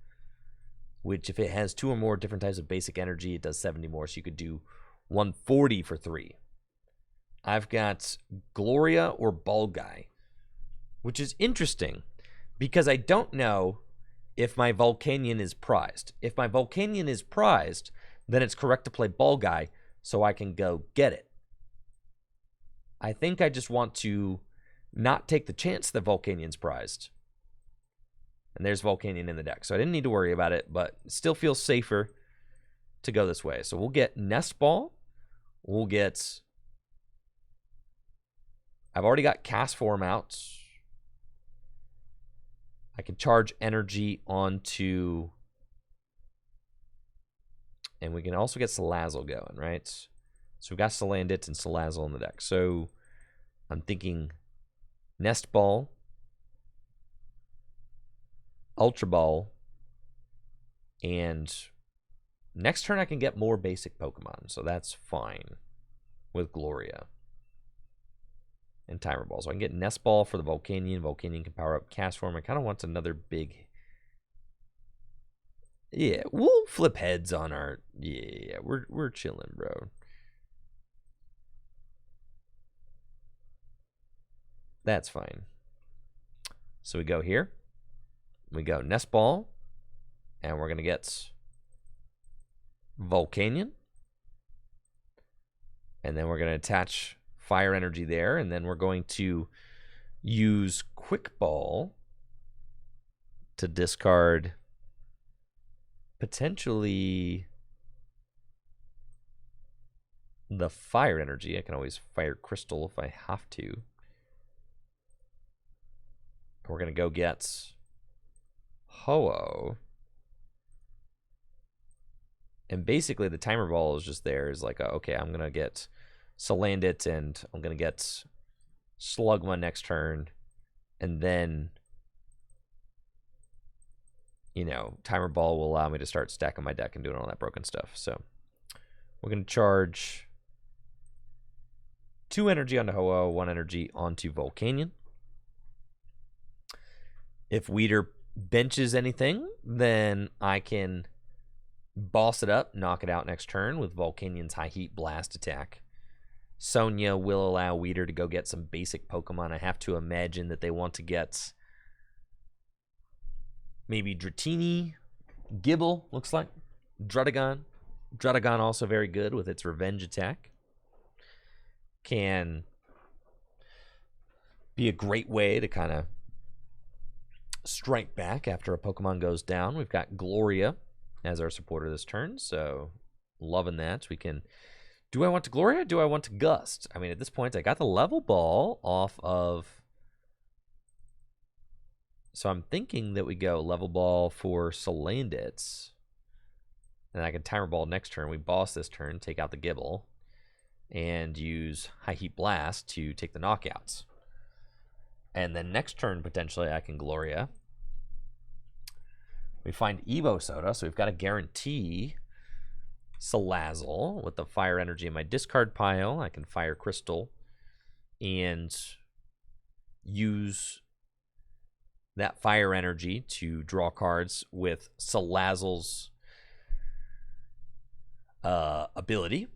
A: which if it has 2 or more different types of basic energy, it does 70 more, so you could do 140 for 3. I've got Gloria or Bulgai, which is interesting because I don't know if my Volcanion is prized. If my Volcanion is prized, then it's correct to play Bulgai so I can go get it. I think I just want to not take the chance that Volcanion's prized. And there's Volcanion in the deck. So I didn't need to worry about it, but it still feels safer to go this way. So we'll get Nest Ball. We'll get... I've already got Cast Form out. I can charge energy onto... And we can also get Salazzle going, right? So we've got Salandit and Salazzle in the deck. So I'm thinking Nest Ball, Ultra Ball, and next turn I can get more basic Pokemon, so that's fine with Gloria and Timer Ball. So I can get Nest Ball for the Volcanion. Volcanion can power up Cast Form. I kind of want another big Yeah, we'll flip heads on our... Yeah, we're chilling, bro. That's fine. So we go here. We go Nest Ball. And we're going to get Volcanion. And then we're going to attach Fire Energy there. And then we're going to use Quick Ball to discard potentially the Fire Energy. I can always Fire Crystal if I have to. We're going to go get Ho-Oh. And basically the timer ball is just there. Is like, okay, I'm going to get Salandit and I'm going to get Slugma next turn. And then, you know, timer ball will allow me to start stacking my deck and doing all that broken stuff. So we're going to charge 2 energy onto Ho-Oh, 1 energy onto Volcanion. If Weeder benches anything, then I can boss it up, knock it out next turn with Volcanion's High Heat Blast attack. Sonya will allow Weeder to go get some basic Pokemon. I have to imagine that they want to get maybe Dratini, Gibble, looks like, Druddigon. Druddigon also very good with its revenge attack. Can be a great way to kind of strike back after a Pokemon goes down. We've got Gloria as our supporter this turn, so loving that. We can... Do I want to Gloria? Do I want to Gust? I mean, at this point, I got the level ball off of... So I'm thinking that we go level ball for Salandits. And I can timer ball next turn. We boss this turn, take out the Gibble, and use High Heat Blast to take the knockouts. And then next turn, potentially, I can Gloria. We find Evo Soda, so we've got to guarantee Salazzle with the Fire Energy in my discard pile. I can Fire Crystal and use that Fire Energy to draw cards with Salazzle's ability.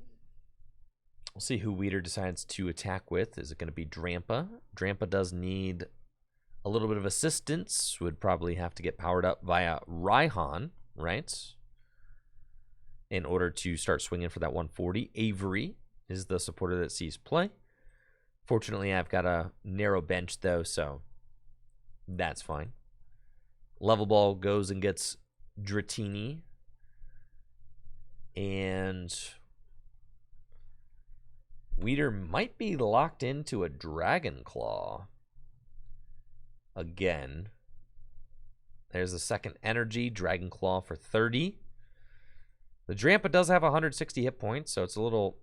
A: We'll see who Weeder decides to attack with. Is it going to be Drampa? Drampa does need a little bit of assistance. Would probably have to get powered up via Raihan, right? In order to start swinging for that 140. Avery is the supporter that sees play. Fortunately, I've got a narrow bench, though, so that's fine. Level Ball goes and gets Dratini. And Weeder might be locked into a Dragon Claw. Again. There's a second energy, Dragon Claw for 30. The Drampa does have 160 hit points, so it's a little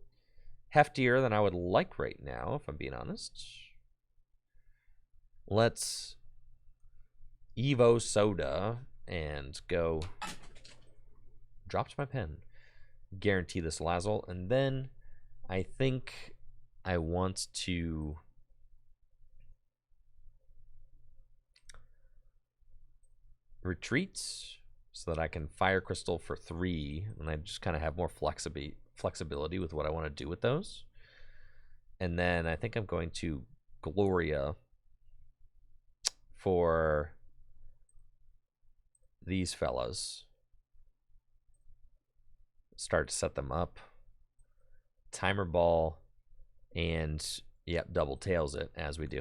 A: heftier than I would like right now, if I'm being honest. Let's Evo Soda and go. Dropped my pen. Guarantee this Salazzle, and then I think I want to retreat so that I can Fire Crystal for 3, and I just kind of have more flexibility with what I want to do with those. And then I think I'm going to Gloria for these fellas. Start to set them up. Timer ball, and yep, double tails it as we do.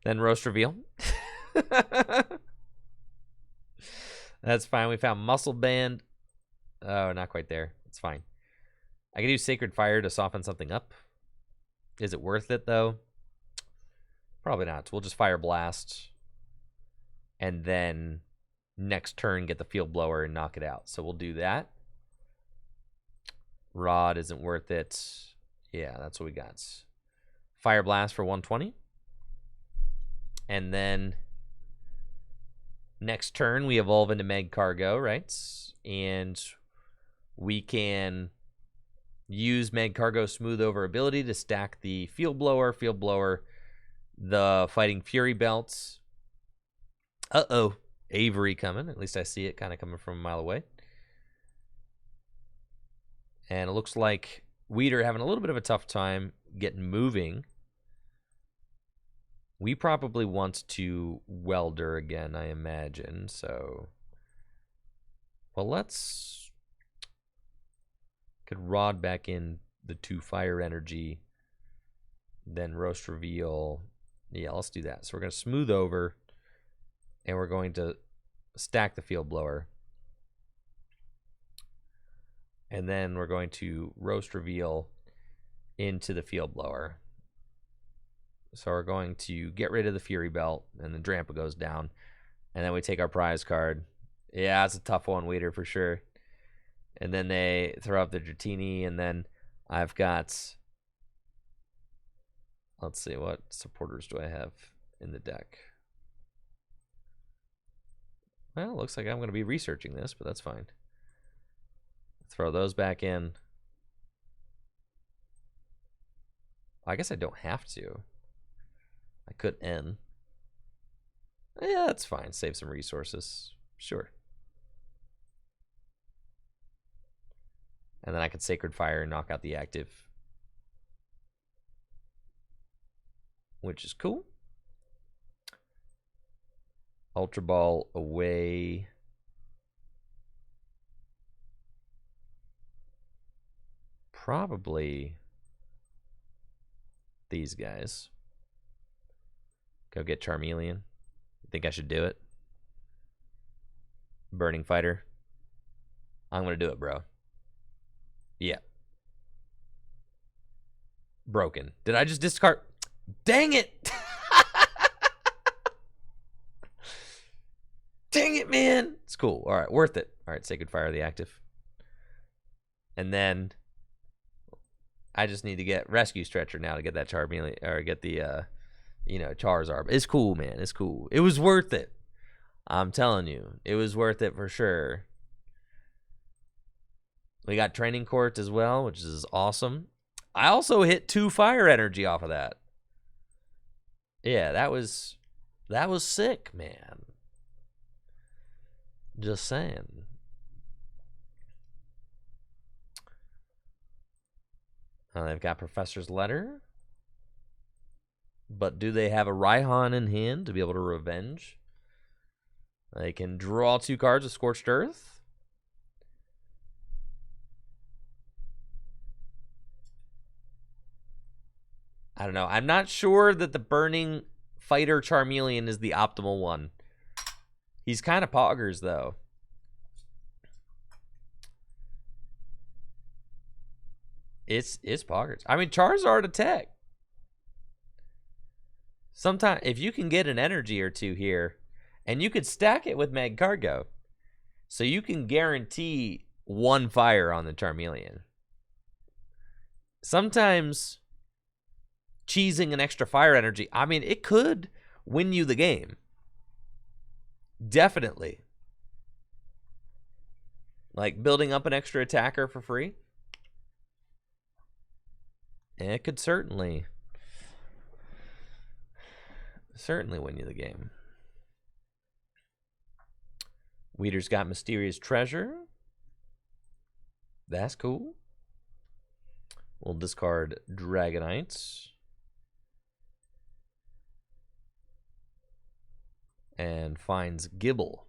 A: Then roast reveal. That's fine. We found muscle band. Oh, not quite there. It's fine. I can use Sacred Fire to soften something up. Is it worth it though? Probably not. We'll just Fire Blast, and then next turn get the Field Blower and knock it out. So we'll do that. Rod isn't worth it. Yeah, that's what we got. Fire Blast for 120. And then next turn, we evolve into Magcargo, right? And we can use Magcargo Smooth Over ability to stack the Field Blower, the Fighting Fury belts. Uh-oh. Avery coming. At least I see it kind of coming from a mile away. And it looks like Weeder having a little bit of a tough time getting moving. We probably want to welder again, I imagine. So, well, let's could rod back in the 2 fire energy, then roast reveal. Yeah, let's do that. So we're going to smooth over, and we're going to stack the field blower. And then we're going to roast reveal into the field blower. So we're going to get rid of the Fury Belt, and the Drampa goes down. And then we take our prize card. Yeah, it's a tough one, Weeder, for sure. And then they throw up the Dratini, and then I've got... Let's see, what supporters do I have in the deck? Well, it looks like I'm going to be researching this, but that's fine. Throw those back in. I guess I don't have to. I could N. Yeah, that's fine. Save some resources. Sure. And then I could Sacred Fire and knock out the active, which is cool. Ultra Ball away. Probably these guys. Go get Charmeleon. You think I should do it? Burning Fighter. I'm going to do it, bro. Yeah. Broken. Did I just discard? Dang it! Dang it, man! It's cool. All right, worth it. All right, Sacred Fire the active. And then I just need to get Rescue Stretcher now to get that Charmeleon, or get the, Charizard. It's cool, man. It's cool. It was worth it. I'm telling you. It was worth it for sure. We got Training Court as well, which is awesome. I also hit 2 fire energy off of that. Yeah, that was sick, man. Just saying. They've got Professor's Letter. But do they have a Raihan in hand to be able to revenge? They can draw 2 cards with Scorched Earth. I don't know. I'm not sure that the Burning Fighter Charmeleon is the optimal one. He's kind of poggers, though. It's poggers. I mean, Charizard attack. Sometimes, if you can get an energy or 2 here, and you could stack it with Magcargo, so you can guarantee 1 fire on the Charmeleon. Sometimes cheesing an extra fire energy, I mean, it could win you the game. Definitely. Like building up an extra attacker for free. It could certainly win you the game. Weeder's got Mysterious Treasure. That's cool. We'll discard Dragonites. And finds Gibble.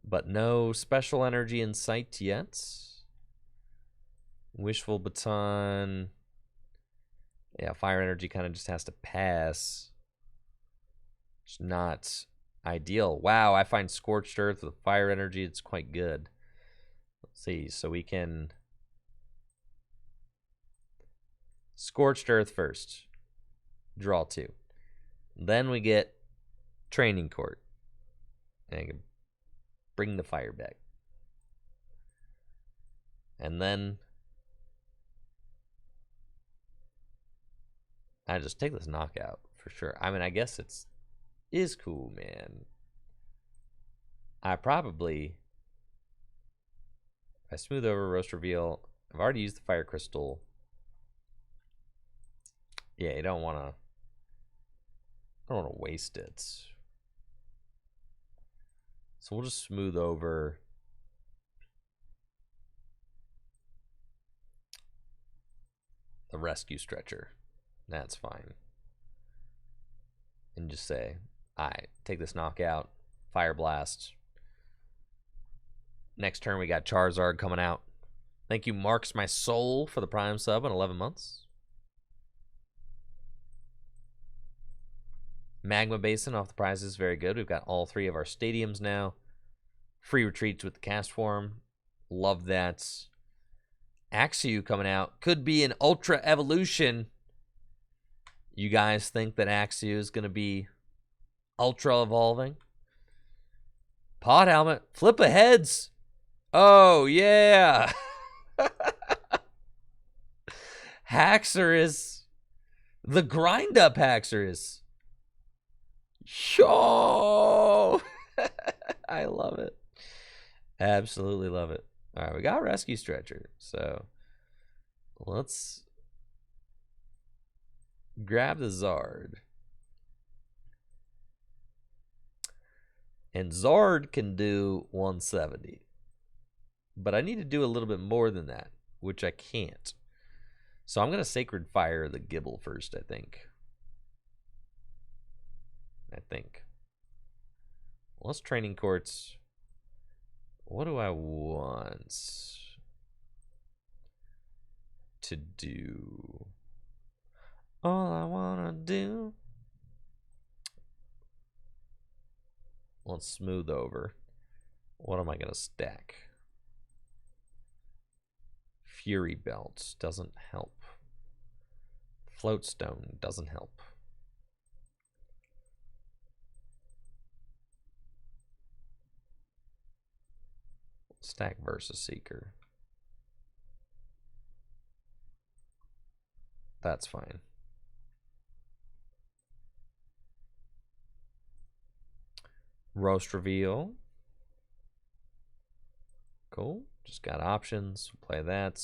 A: But no special energy in sight yet. Wishful Baton. Yeah, fire energy kind of just has to pass. It's not ideal. Wow, I find Scorched Earth with fire energy. It's quite good. Let's see. So we can Scorched Earth first. Draw 2. Then we get Training Court. And I can bring the fire back. And then I just take this knockout for sure. I mean, I guess is cool, man. I smooth over, roast reveal. I've already used the fire crystal. Yeah, you don't want to waste it. So we'll just smooth over rescue stretcher. That's fine. And just say, alright, take this knockout, Fire Blast. Next turn we got Charizard coming out. Thank you, Marks My Soul, for the Prime sub in 11 months. Magma Basin off the prizes, very good. We've got all 3 of our stadiums now. Free retreats with the cast form. Love that. Axew coming out. Could be an Ultra Evolution. You guys think that Axew is going to be Ultra Evolving? Pod Helmet. Flip of Heads. Oh, yeah. Haxorus. The grind up Haxorus. Yo. I love it. Absolutely love it. All right, we got Rescue Stretcher. So let's grab the Zard. And Zard can do 170. But I need to do a little bit more than that, which I can't. So I'm going to Sacred Fire the Gibble first, I think. Let's Training Courts. What do I want to do? All I want to do. Let's smooth over. What am I going to stack? Fury Belt doesn't help. Floatstone doesn't help. Stack versus Seeker. That's fine. Roast Reveal. Cool. Just got options. Play that.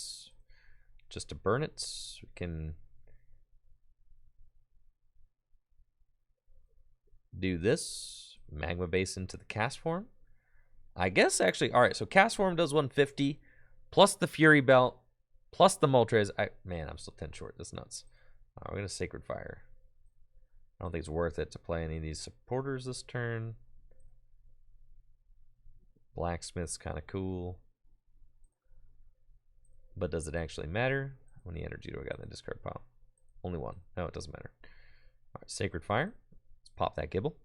A: Just to burn it. We can do this. Magma Basin to the cast form. I guess actually, all right, so cast form does 150 plus the Fury Belt plus the Moltres. Man, I'm still 10 short. That's nuts. All right, we're going to Sacred Fire. I don't think it's worth it to play any of these supporters this turn. Blacksmith's kind of cool. But does it actually matter? How many energy do I got in the discard pile? Only 1. No, it doesn't matter. All right, Sacred Fire. Let's pop that Gibble.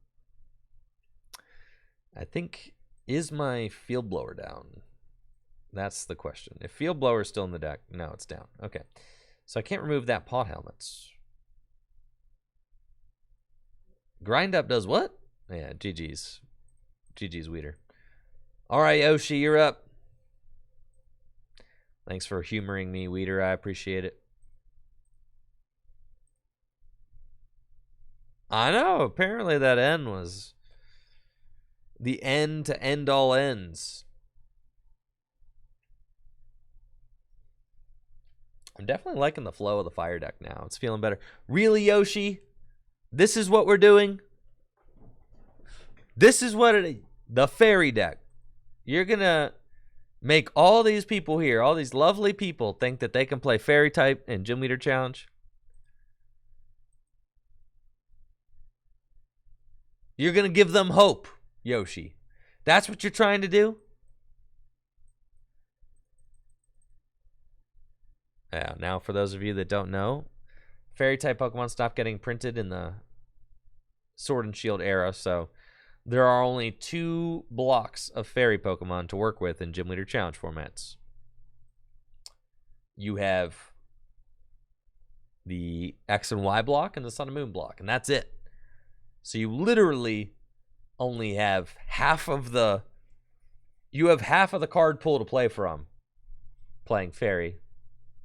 A: I think... Is my Field Blower down? That's the question. If Field Blower is still in the deck, no, it's down. Okay. So I can't remove that Pot Helmets. Grind Up does what? Yeah, GG's. GG's, Weeder. All right, Yoshi, you're up. Thanks for humoring me, Weeder. I appreciate it. I know. Apparently that end was... the end to end all ends. I'm definitely liking the flow of the fire deck now. It's feeling better. Really, Yoshi? This is what we're doing? This is what it is. The fairy deck. You're going to make all these people here, all these lovely people, think that they can play fairy type in Gym Leader Challenge? You're going to give them hope, Yoshi. That's what you're trying to do? Yeah, now for those of you that don't know, fairy type Pokemon stopped getting printed in the Sword and Shield era, so there are only 2 blocks of fairy Pokemon to work with in Gym Leader Challenge formats. You have the X and Y block and the Sun and Moon block, and that's it. So you literally only have half of the card pool to play from playing fairy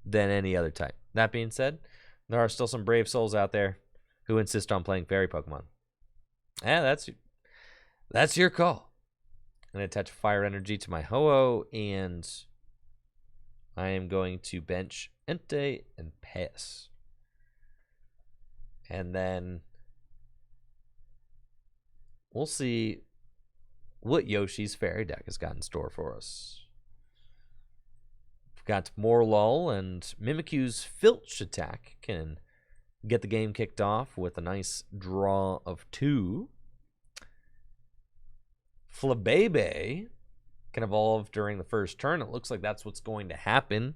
A: than any other type. That being said, there are still some brave souls out there who insist on playing fairy Pokemon. Yeah, that's your call. I'm going to attach fire energy to my Ho-Oh, and I am going to bench Entei and pass. And then we'll see what Yoshi's fairy deck has got in store for us. got Morlul, and Mimikyu's Filch attack can get the game kicked off with a nice draw of 2. Flabebe can evolve during the first turn. It looks like that's what's going to happen.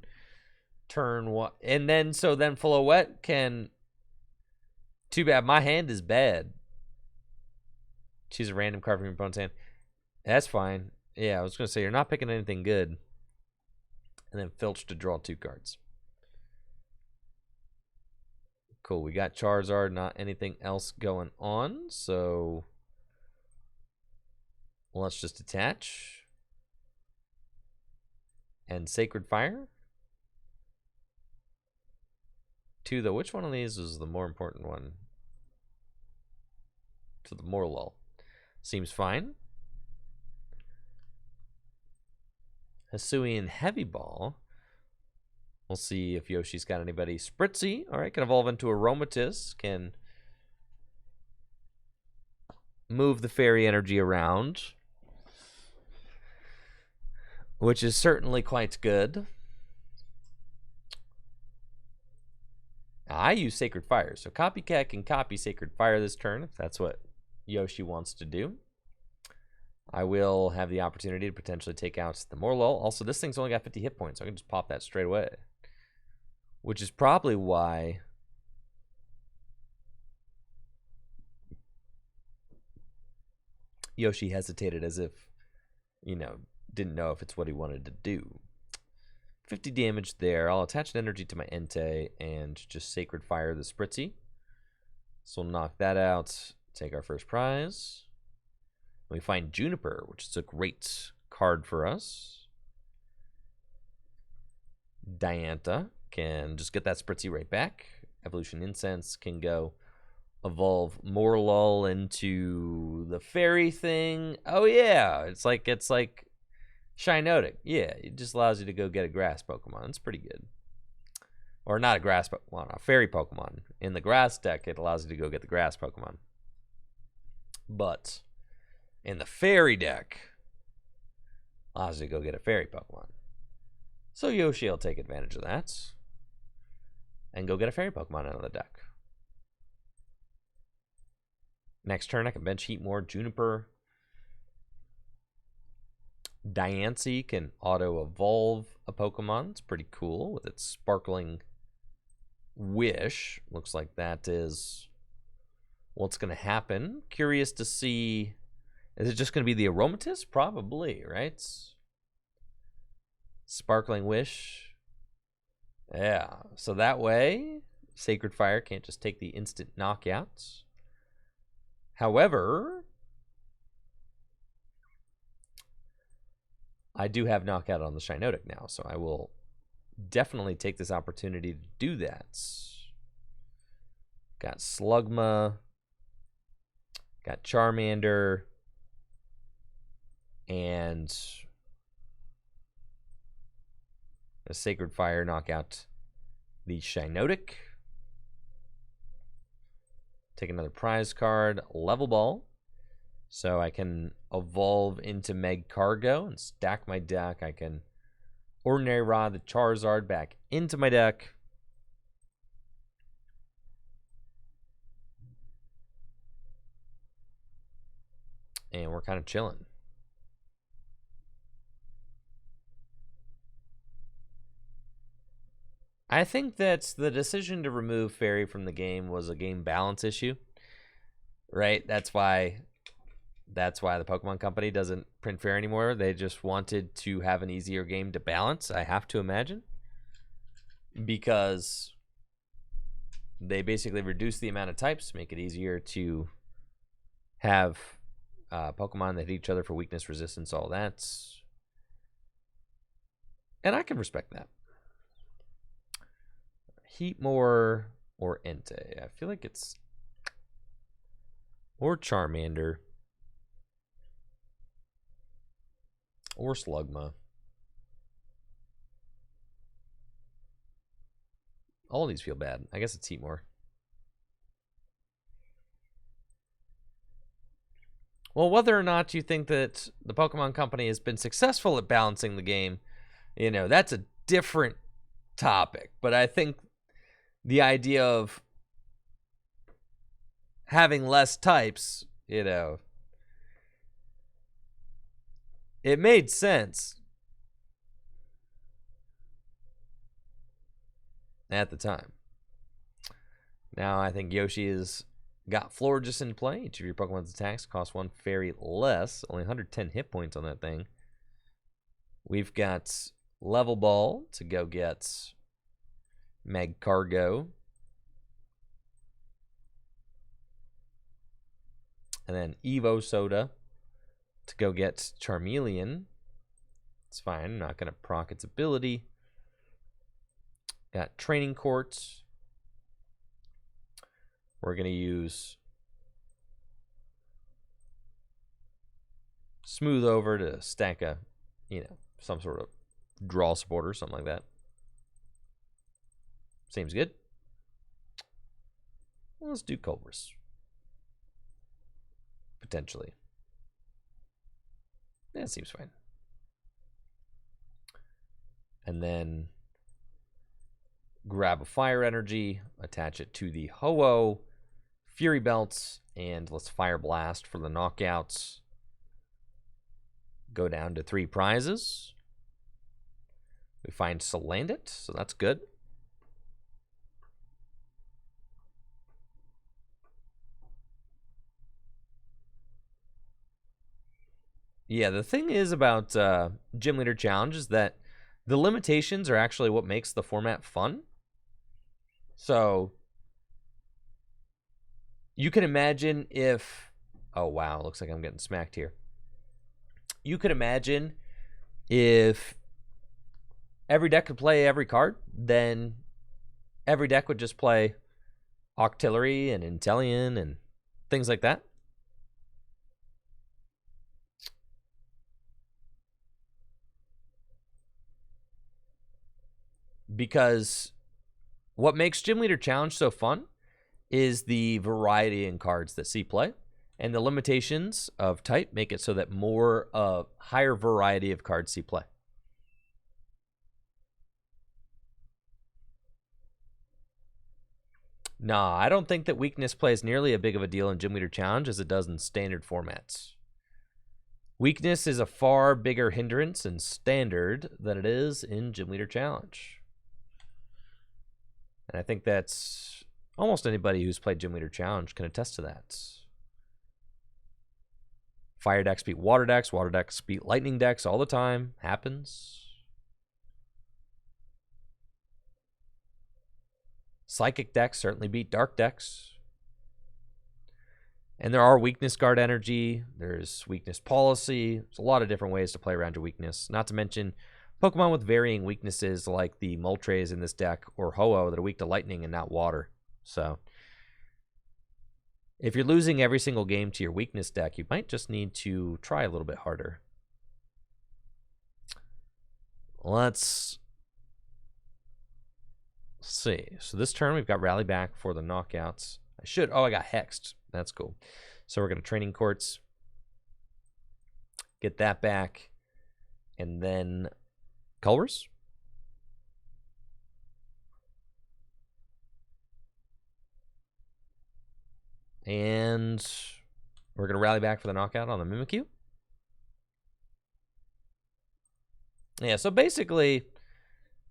A: Turn 1. And then, so then Floette can... Too bad. My hand is bad. Choose a random card from your opponent's hand. That's fine. Yeah, I was going to say, you're not picking anything good. And then Filch to draw 2 cards. Cool. We got Charizard, not anything else going on. So let's just attach. And Sacred Fire. 2, though. Which one of these is the more important one? To the Morlul. Seems fine. Hisuian Heavy Ball. We'll see if Yoshi's got anybody. Spritzy. All right, can evolve into Aromatisse. Can move the fairy energy around, which is certainly quite good. I use Sacred Fire, so Copycat can copy Sacred Fire this turn if that's what Yoshi wants to do. I will have the opportunity to potentially take out the Morlul. Also, this thing's only got 50 hit points, so I can just pop that straight away. Which is probably why Yoshi hesitated, as if, you know, didn't know if it's what he wanted to do. 50 damage there. I'll attach an energy to my Entei and just Sacred Fire the Spritzy. So we'll knock that out. Take our first prize. We find Juniper, which is a great card for us. Diantha can just get that Spritzy right back. Evolution Incense can go evolve Morlul into the fairy thing. Oh yeah, it's like Shiinotic. Yeah, it just allows you to go get a grass Pokemon. It's pretty good. Or not a grass Pokemon, a fairy Pokemon. In the grass deck, it allows you to go get the grass Pokemon. But in the fairy deck, allows you to go get a fairy Pokemon. So Yoshi will take advantage of that and go get a fairy Pokemon out of the deck. Next turn, I can bench Heatmore, Juniper. Diancie can auto-evolve a Pokemon. It's pretty cool with its Sparkling Wish. Looks like that is what's going to happen. Curious to see... Is it just going to be the Aromatisse? Probably, right? Sparkling Wish. Yeah. So that way, Sacred Fire can't just take the instant knockouts. However, I do have knockout on the Shiinotic now, so I will definitely take this opportunity to do that. Got Slugma. Got Charmander. And a Sacred Fire knockout the Shiinotic. Take another prize card, Level Ball. So I can evolve into Magcargo and stack my deck. I can Ordinary Rod the Charizard back into my deck. And we're kind of chilling. I think that the decision to remove Fairy from the game was a game balance issue, right? That's why the Pokemon Company doesn't print Fairy anymore. They just wanted to have an easier game to balance, I have to imagine, because they basically reduce the amount of types, make it easier to have Pokemon that hit each other for weakness, resistance, all that. And I can respect that. Heatmore or Entei. I feel like it's... Or Charmander. Or Slugma. All of these feel bad. I guess it's Heatmore. Well, whether or not you think that the Pokemon Company has been successful at balancing the game, you know, that's a different topic, but I think the idea of having less types, you know, it made sense at the time. Now I think Yoshi has got Florges in play. Each of your Pokemon's attacks cost 1 fairy less. Only 110 hit points on that thing. We've got Level Ball to go get Magcargo. And then Evo Soda to go get Charmeleon. It's fine. I'm not going to proc its ability. Got Training Quartz. We're going to use Smooth Over to stack a, you know, some sort of draw supporter, something like that. Seems good. Well, let's do Culver's. Potentially. That seems fine. And then grab a Fire Energy, attach it to the Ho-Oh, Fury Belts, and let's Fire Blast for the knockouts. Go down to 3 prizes. We find Salandit, so that's good. Yeah, the thing is about Gym Leader Challenge is that the limitations are actually what makes the format fun. So you can imagine if... Oh, wow, looks like I'm getting smacked here. You could imagine if every deck could play every card, then every deck would just play Octillery and Inteleon and things like that. Because what makes Gym Leader Challenge so fun is the variety in cards that see play. And the limitations of type make it so that more higher variety of cards see play. Nah, I don't think that weakness plays nearly as big of a deal in Gym Leader Challenge as it does in standard formats. Weakness is a far bigger hindrance in standard than it is in Gym Leader Challenge. And I think that's almost anybody who's played Gym Leader Challenge can attest to that. Fire decks beat water decks beat lightning decks all the time. Happens. Psychic decks certainly beat dark decks. And there are weakness guard energy. There's weakness policy. There's a lot of different ways to play around your weakness. Not to mention Pokemon with varying weaknesses like the Moltres in this deck or Ho-Oh that are weak to lightning and not water. So if you're losing every single game to your weakness deck, you might just need to try a little bit harder. Let's see. So this turn, we've got Rally Back for the knockouts. I got Hexed. That's cool. So we're going to Training Quartz. Get that back. And then Colors. And we're going to Rally Back for the knockout on the Mimikyu. Yeah, so basically,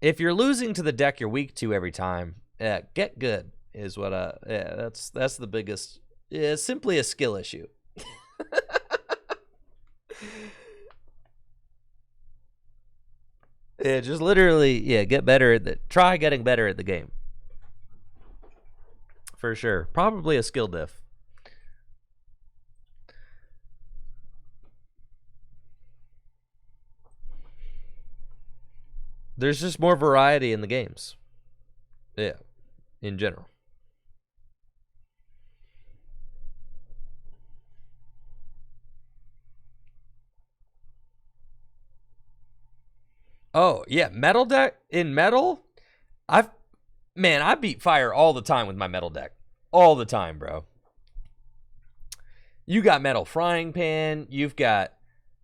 A: if you're losing to the deck you're weak to every time, get good is what that's the biggest. It's simply a skill issue. Yeah, just literally, get better at try getting better at the game. For sure. Probably a skill diff. There's just more variety in the games. Yeah, in general. Oh, yeah, metal deck in metal. I beat fire all the time with my metal deck. All the time, bro. You got metal frying pan, you've got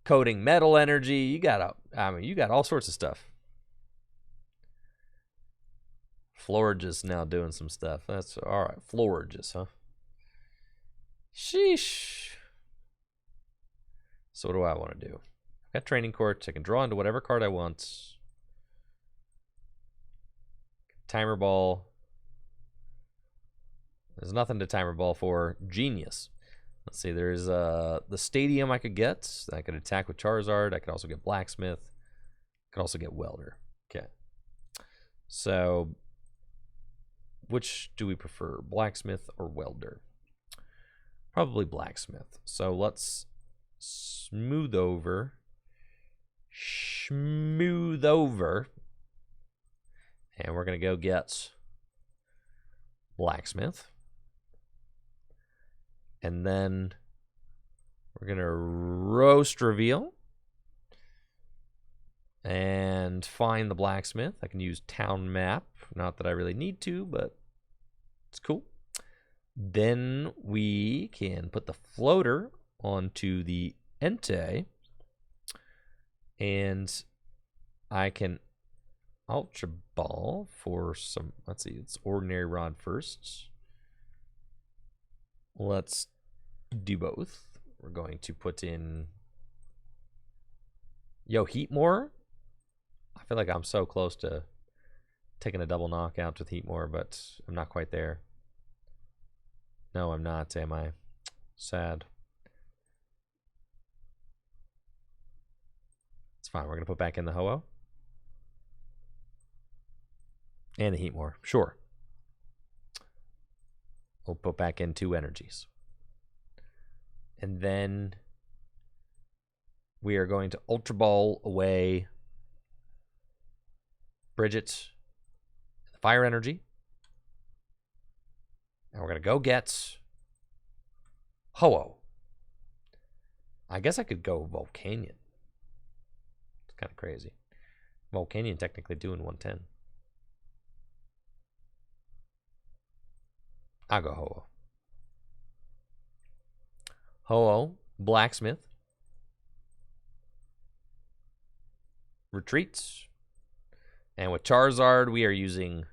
A: coating metal energy, you got all sorts of stuff. Florges now doing some stuff. That's all right. Florges, huh? Sheesh. So what do I want to do? I've got training courts. I can draw into whatever card I want. Timer ball. There's nothing to timer ball for. Genius. Let's see. There's the stadium I could get. I could attack with Charizard. I could also get blacksmith. I could also get welder. Okay. So, which do we prefer, blacksmith or welder? Probably blacksmith. So let's smooth over, and we're gonna go get blacksmith, and then we're gonna roast reveal and find the blacksmith. I can use town map. Not that I really need to, but it's cool. Then we can put the floater onto the Entei. And I can Ultra Ball for some, let's see, it's Ordinary Rod first. Let's do both. We're going to put in, Heatmore. I feel like I'm so close to taking a double knockout with Heatmore, but I'm not quite there. No, I'm not, am I? Sad. It's fine. We're going to put back in the Ho-Oh. And the Heatmore. Sure. We'll put back in 2 energies. And then we are going to Ultra Ball away Bridget, the fire energy. And we're going to go get Ho-Oh. I guess I could go Volcanion. It's kind of crazy. Volcanion technically doing 110. I'll go Ho-Oh. Ho-Oh, blacksmith. Retreats. And with Charizard, we are using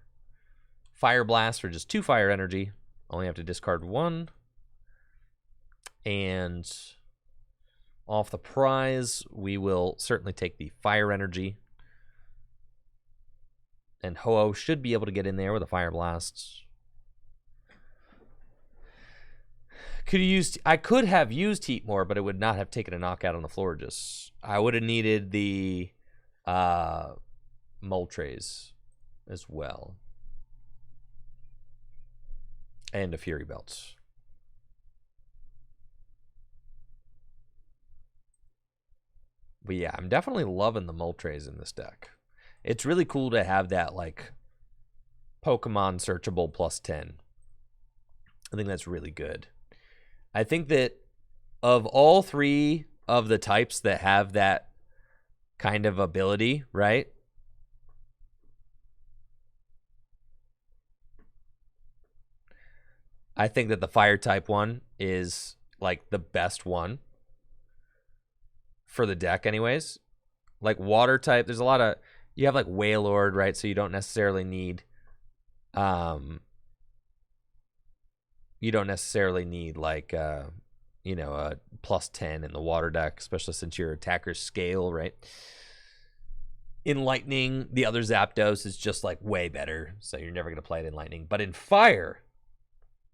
A: Fire Blast for just 2 fire energy. Only have to discard 1. And off the prize, we will certainly take the fire energy. And Ho-Oh should be able to get in there with a Fire Blast. I could have used Heatmore, but it would not have taken a knockout on the Florges. I would have needed the Moltres as well. And a Fury Belt. But yeah, I'm definitely loving the Moltres in this deck. It's really cool to have that, like, Pokemon searchable +10. I think that's really good. I think that of all 3 of the types that have that kind of ability, right? I think that the fire type one is like the best one for the deck anyways. Like water type, there's a lot of, you have like Wailord, right? So you don't necessarily need like a +10 in the water deck, especially since your attackers scale, right? In Lightning, the other Zapdos is just like way better, so you're never gonna play it in Lightning. But in Fire,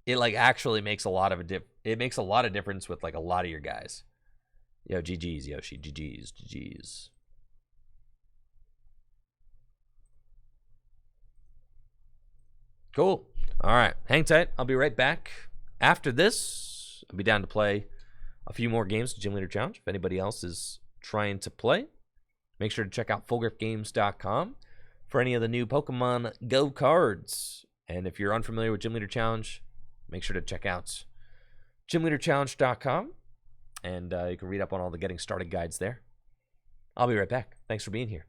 A: it like actually makes a lot of difference with like a lot of your guys. Yo, GG's, Yoshi, GG's. Cool. All right, hang tight. I'll be right back. After this, I'll be down to play a few more games to Gym Leader Challenge. If anybody else is trying to play, make sure to check out fullgripgames.com for any of the new Pokemon Go cards. And if you're unfamiliar with Gym Leader Challenge, make sure to check out gymleaderchallenge.com, and you can read up on all the getting started guides there. I'll be right back. Thanks for being here.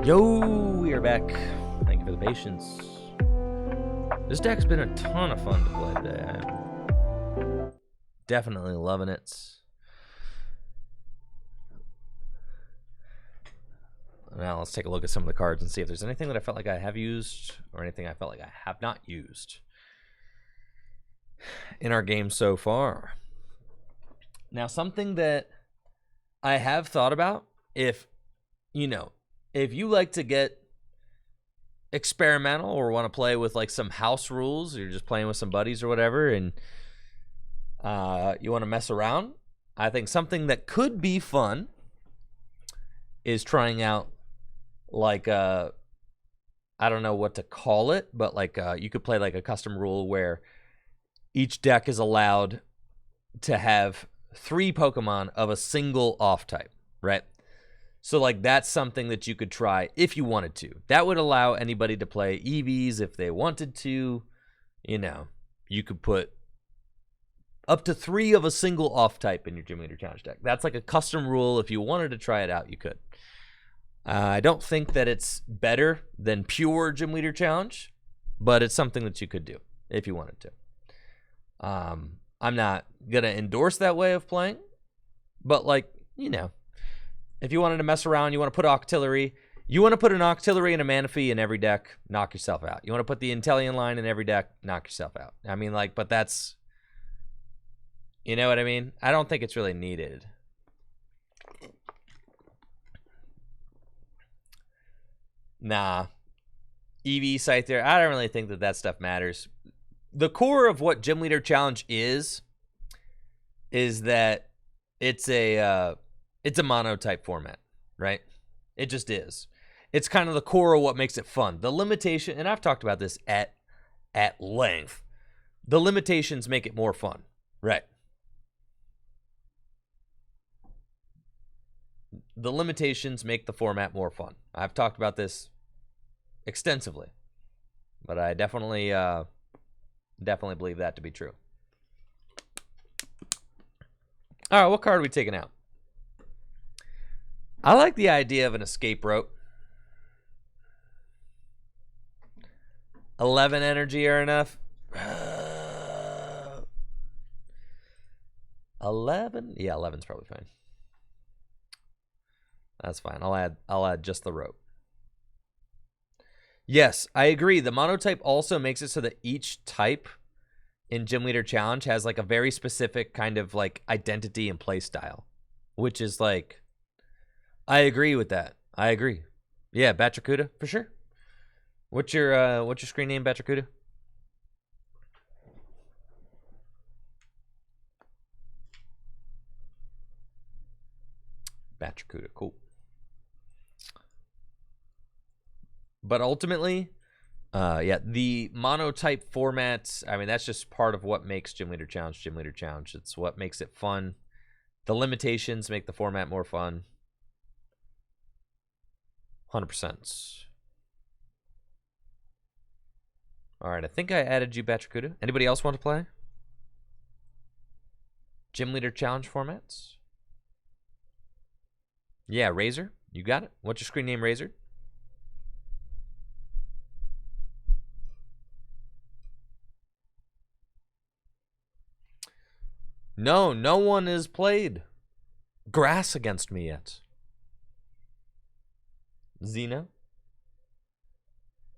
A: Yo, we are back. Thank you for the patience. This deck's been a ton of fun to play today. I'm definitely loving it. Now let's take a look at some of the cards and see if there's anything that I felt like I have used or anything I felt like I have not used in our game so far. Now, something that I have thought about, if you like to get experimental or want to play with like some house rules, or you're just playing with some buddies or whatever, and you want to mess around, I think something that could be fun is trying out like I don't know what to call it, but like you could play like a custom rule where each deck is allowed to have 3 Pokemon of a single off type, right? So, like, that's something that you could try if you wanted to. That would allow anybody to play EVs if they wanted to. You could put up to 3 of a single off type in your Gym Leader Challenge deck. That's like a custom rule. If you wanted to try it out, you could. I don't think that it's better than pure Gym Leader Challenge, but it's something that you could do if you wanted to. I'm not going to endorse that way of playing, but, like, if you wanted to mess around, you want to put Octillery, you want to put an Octillery and a Manaphy in every deck, knock yourself out. You want to put the Inteleon line in every deck, knock yourself out. I mean, like, but that's, you know what I mean? I don't think it's really needed. Nah. EV Scyther, I don't really think that stuff matters. The core of what Gym Leader Challenge is that it's a mono-type format, right? It just is. It's kind of the core of what makes it fun. The limitation, and I've talked about this at length, the limitations make it more fun, right? The limitations make the format more fun. I've talked about this extensively, but I definitely believe that to be true. All right, what card are we taking out? I like the idea of an escape rope. 11 energy are enough. 11? Yeah, 11's probably fine. That's fine. I'll add just the rope. Yes, I agree. The monotype also makes it so that each type in Gym Leader Challenge has like a very specific kind of like identity and play style, which is like, I agree with that. I agree. Yeah, Batracuda for sure. What's your screen name, Batracuda? Batracuda, cool. But ultimately, yeah, the monotype formats, I mean, that's just part of what makes Gym Leader Challenge. It's what makes it fun. The limitations make the format more fun. 100%. All right, I think I added you, Batracuda. Anybody else want to play? Gym Leader Challenge formats? Yeah, Razor, you got it. What's your screen name, Razor? No, no one has played grass against me yet. Xena?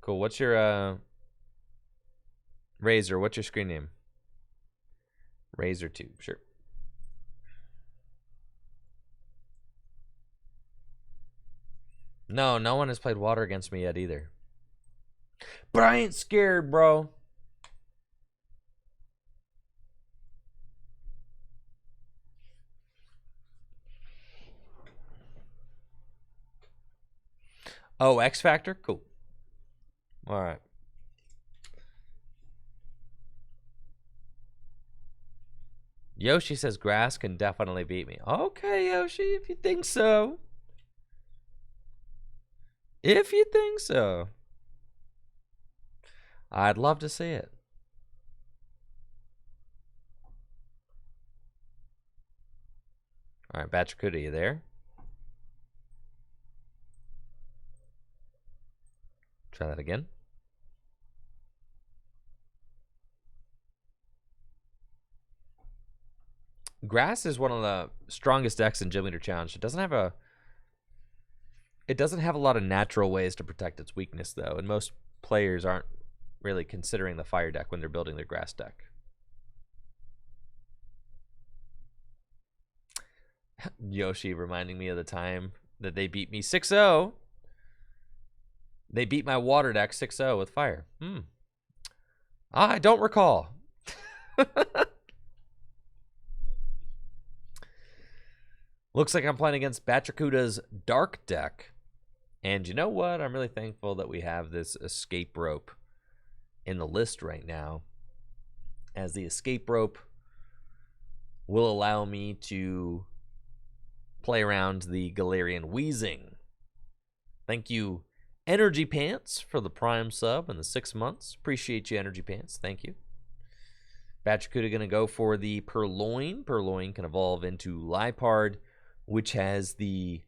A: Cool. What's your Razor? What's your screen name? Razor 2. Sure. No, no one has played water against me yet either. But I ain't scared, bro. Oh, X Factor? Cool. All right. Yoshi says grass can definitely beat me. Okay, Yoshi, if you think so. If you think so. I'd love to see it. All right, Batracuda, you there? Try that again. Grass is one of the strongest decks in Gym Leader Challenge. It doesn't have a lot of natural ways to protect its weakness, though, and most players aren't really considering the fire deck when they're building their grass deck. Yoshi reminding me of the time that they beat me 6-0. They beat my water deck 6-0 with fire. I don't recall. Looks like I'm playing against Batracuda's dark deck. And you know what? I'm really thankful that we have this escape rope in the list right now, as the escape rope will allow me to play around the Galarian Wheezing. Thank you, Energy Pants, for the Prime sub and the 6 months. Appreciate you, Energy Pants. Thank you. Batracuda going to go for the Purloin. Purloin can evolve into Liepard, which has the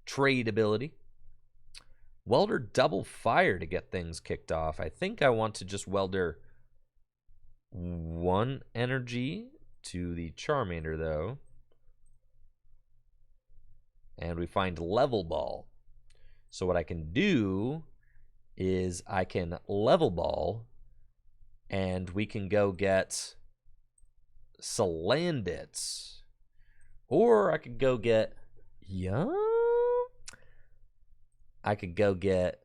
A: trade ability. Welder double fire to get things kicked off. I think I want to just Welder 1 energy to the Charmander, though. And we find Level Ball. So what I can do is I can Level Ball, and we can go get Salandit. Or I could go get... I could go get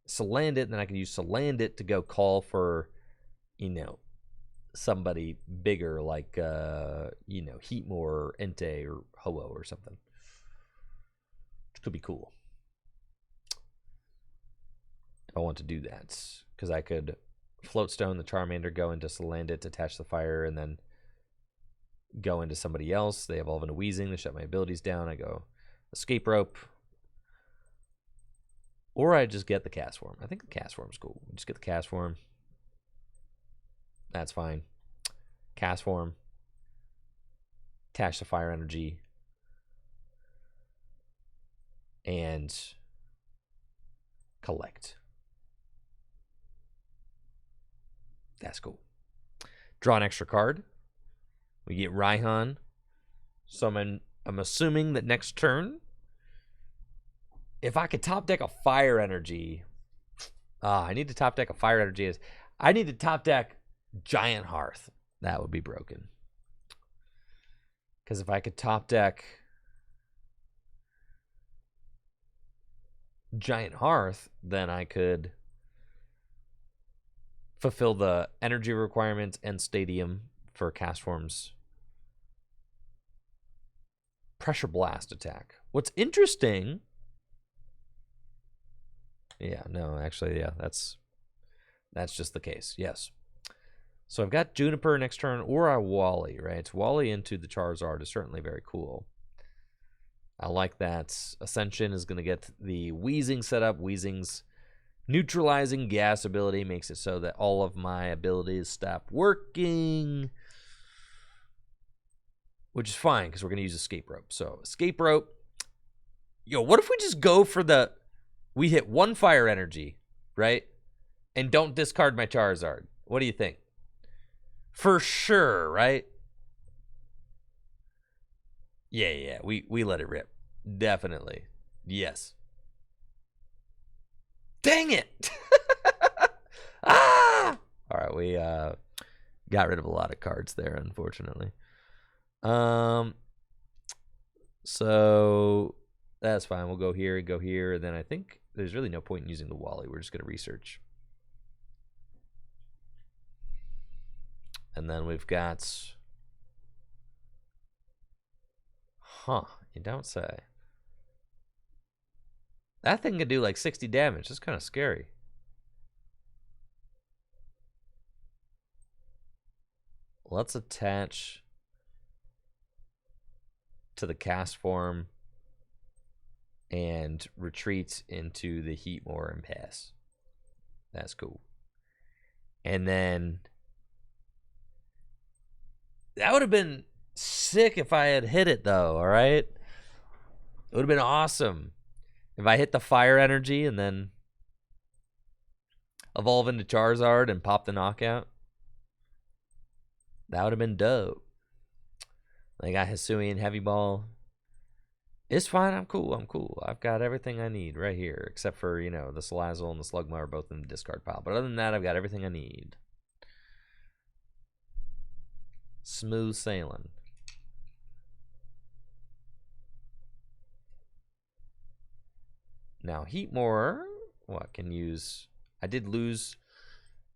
A: Salandit, and then I can use Salandit to go call for, somebody bigger like, Heatmore or Entei or Ho-Oh or something. Which could be cool. I want to do that because I could Float Stone the Charmander, go into Salandit, attach the fire, and then go into somebody else. They evolve into Wheezing. They shut my abilities down. I go Escape Rope. Or I just get the Cast Form. I think the Cast Form's cool. Just get the Cast Form. That's fine. Cast Form. Attach the Fire Energy. And collect. That's cool. Draw an extra card. We get Raihan. So I'm assuming that next turn, if I could top deck a Fire Energy, I need to top deck a Fire Energy. I need to top deck Giant Hearth. That would be broken. Because if I could top deck Giant Hearth, then I could fulfill the energy requirements and Stadium for Cast Form's Pressure Blast attack. What's interesting... Yeah, no, actually, yeah, that's just the case. Yes. So I've got Juniper next turn, or a Wally, right? Wally into the Charizard is certainly very cool. I like that. Ascension is going to get the Wheezing set up. Wheezing's neutralizing gas ability makes it so that all of my abilities stop working, which is fine because we're going to use Escape Rope. So Escape Rope. Yo, what if we just go for the... We hit 1 Fire Energy, right? And don't discard my Charizard. What do you think? For sure, right? Yeah. We let it rip. Definitely. Yes. Dang it! we got rid of a lot of cards there, unfortunately. So that's fine. We'll go here, and then I think there's really no point in using the Wally. We're just going to research. And then we've got... Huh, you don't say. That thing could do like 60 damage. That's kind of scary. Let's attach to the cast form and retreat into the Heatmore and pass. That's cool. And then that would have been sick if I had hit it, though, all right? It would have been awesome if I hit the fire energy and then evolve into Charizard and pop the knockout. That would have been dope. I got Hisuian Heavy Ball. It's fine. I'm cool. I've got everything I need right here, except for, you know, the Salazzle and the Slugma are both in the discard pile. But other than that, I've got everything I need. Smooth sailing. Now, Heatmore, what can use? I did lose.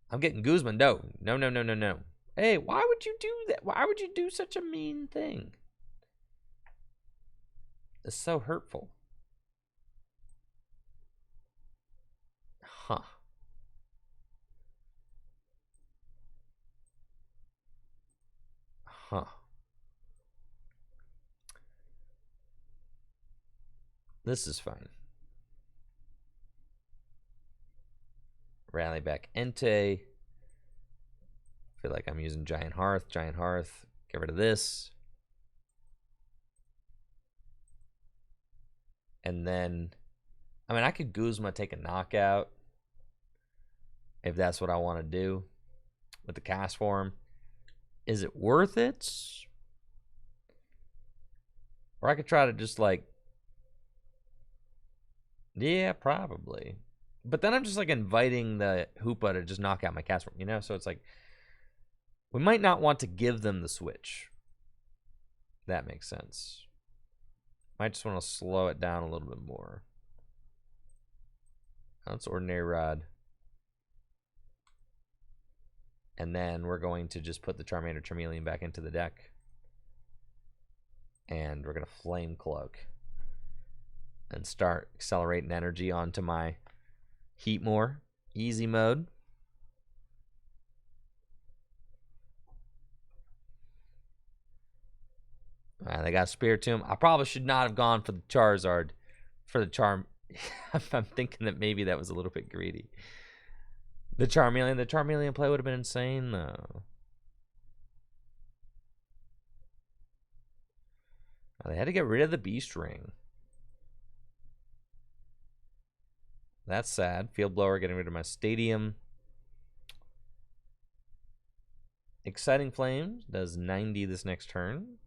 A: I'm getting Guzman. No. Hey, why would you do that? Why would you do such a mean thing? It's so hurtful. Huh. This is fine. Rally back Entei. Feel like I'm using Giant Hearth. Get rid of this. And then, I mean, I could Guzma take a knockout if that's what I want to do with the cast form. Is it worth it? Or I could try to just like, yeah, probably. But then I'm just like inviting the Hoopa to just knock out my cast form, you know? So it's like, we might not want to give them the switch. That makes sense. Might just want to slow it down a little bit more. That's Ordinary Rod. And then we're going to just put the Charmander Charmeleon back into the deck. And we're going to Flame Cloak. And start accelerating energy onto my Heatmore. Easy mode. They got Spiritomb. I probably should not have gone for the Charizard. For the Charm. I'm thinking that maybe that was a little bit greedy. The Charmeleon play would have been insane, though. They had to get rid of the Beast Ring. That's sad. Field Blower getting rid of my Stadium. Exciting Flames does 90 this next turn.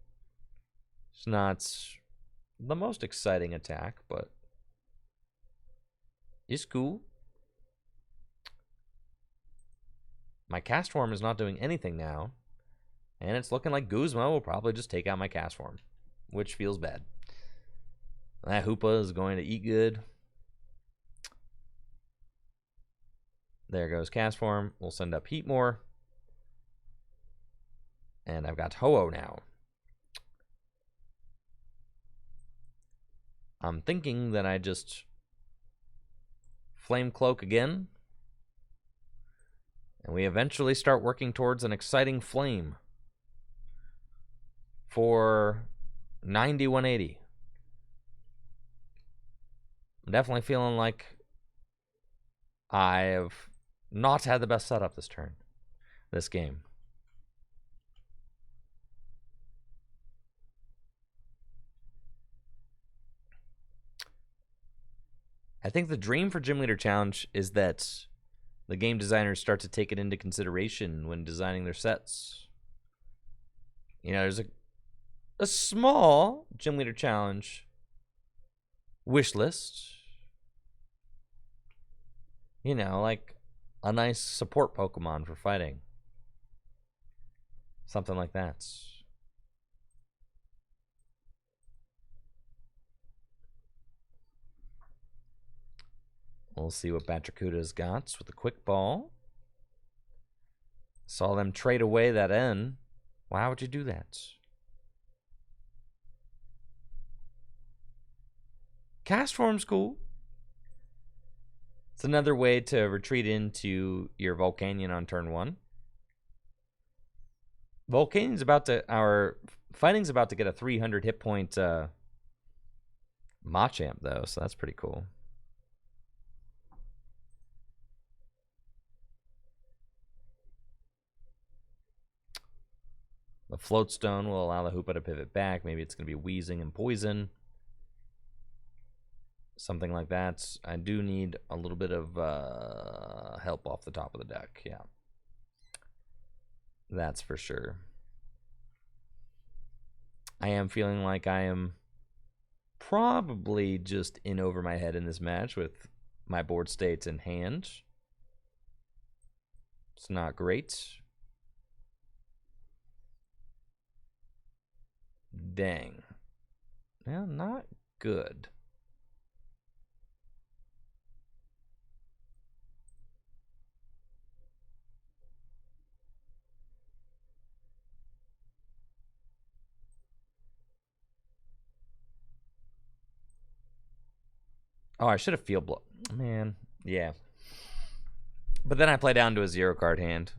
A: It's not the most exciting attack, but it's cool. My cast form is not doing anything now. And it's looking like Guzma will probably just take out my cast form, which feels bad. That Hoopa is going to eat good. There goes cast form. We'll send up Heatmore. And I've got Ho-Oh now. I'm thinking that I just Flame Cloak again. And we eventually start working towards an exciting flame for 9180. I'm definitely feeling like I've not had the best setup this game. I think the dream for Gym Leader Challenge is that the game designers start to take it into consideration when designing their sets. You know, there's a small Gym Leader Challenge wish list. You know, like a nice support Pokemon for fighting. Something like that. We'll see what Batracuda's got with the quick ball. Saw them trade away that N. Why would you do that? Cast form's cool. It's another way to retreat into your Volcanion on turn 1. Volcanion's about to... Our fighting's about to get a 300 hit point Machamp, though, so that's pretty cool. The Float Stone will allow the Hoopa to pivot back. Maybe it's going to be Wheezing and Poison. Something like that. I do need a little bit of help off the top of the deck. Yeah. That's for sure. I am feeling like I am probably just in over my head in this match with my board states in hand. It's not great. Dang. Yeah, not good. Oh, I should have field blow. Man, yeah. But then I play down to a 0 card hand.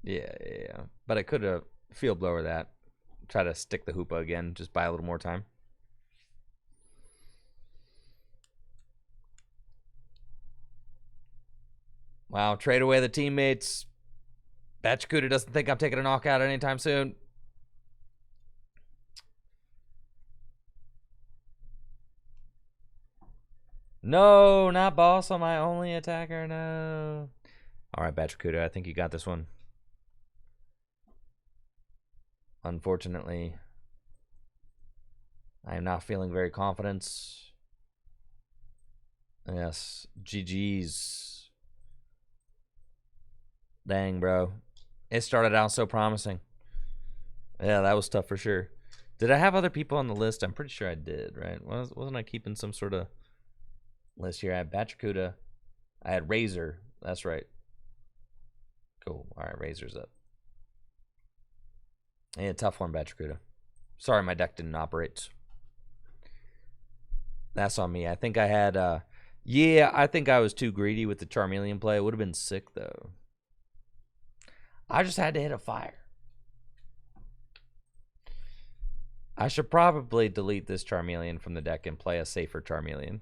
A: Yeah. But I could have field blower that. Try to stick the Hoopa again. Just buy a little more time. Wow, trade away the teammates. Batracuda doesn't think I'm taking a knockout anytime soon. No, not boss on my only attacker. No. All right, Batracuda, I think you got this one. Unfortunately, I am not feeling very confident. Yes, GG's. Dang, bro. It started out so promising. Yeah, that was tough for sure. Did I have other people on the list? I'm pretty sure I did, right? Wasn't I keeping some sort of list here? I had Batracuda. I had Razor. That's right. Cool. All right, Razor's up. Yeah, tough one, Batracuda. Sorry, my deck didn't operate. That's on me. I think I had... yeah, I think I was too greedy with the Charmeleon play. It would have been sick, though. I just had to hit a fire. I should probably delete this Charmeleon from the deck and play a safer Charmeleon.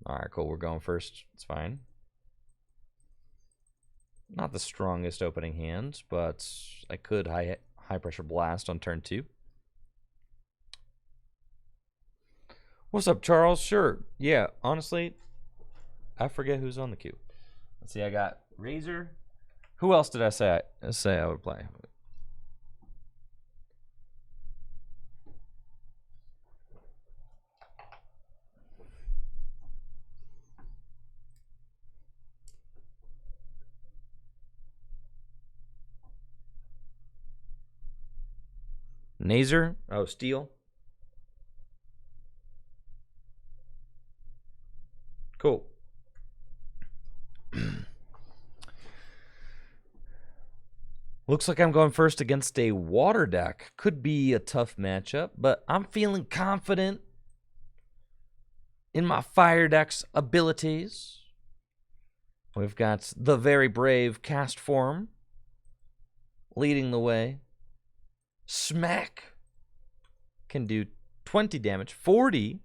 A: All right, cool. We're going first. It's fine. Not the strongest opening hand, but I could high pressure blast on turn 2. What's up, Charles? Sure. Yeah, honestly, I forget who's on the queue. Let's see. I got Razor. Who else did I say I would play? Nazer. Oh, Steel. Cool. Looks like I'm going first against a water deck. Could be a tough matchup, but I'm feeling confident in my fire deck's abilities. We've got the very brave Cast Form leading the way. Smack can do 20 damage, 40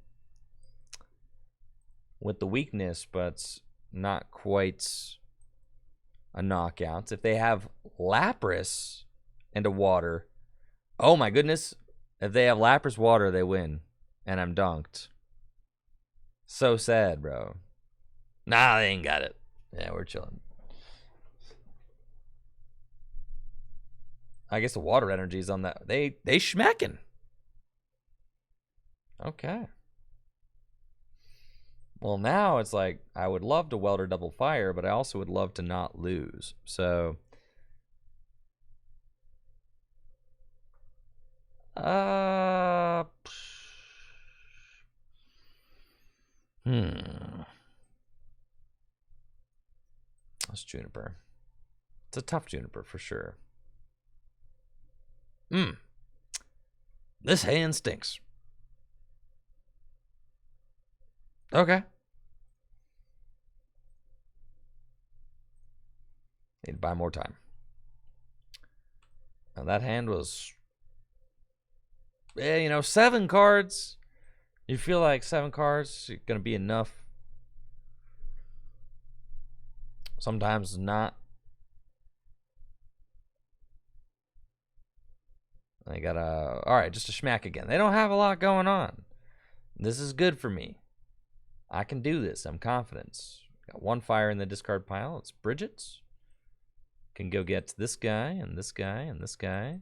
A: with the weakness, but not quite a knockout. If they have Lapras and a water, oh my goodness. If they have Lapras water, they win. And I'm dunked. So sad, bro. Nah, they ain't got it. Yeah, we're chilling. I guess the water energy is on that. They schmacking. Okay. Well, now it's like I would love to welder double fire, but I also would love to not lose. So, That's Juniper. It's a tough Juniper for sure. This hand stinks. Okay. Need to buy more time. And that hand was, you know, 7 cards. You feel like 7 cards are going to be enough. Sometimes not. I got all right, just a schmack again. They don't have a lot going on. This is good for me. I can do this. I'm confident. Got 1 fire in the discard pile. It's Bridget's. Can go get this guy and this guy and this guy.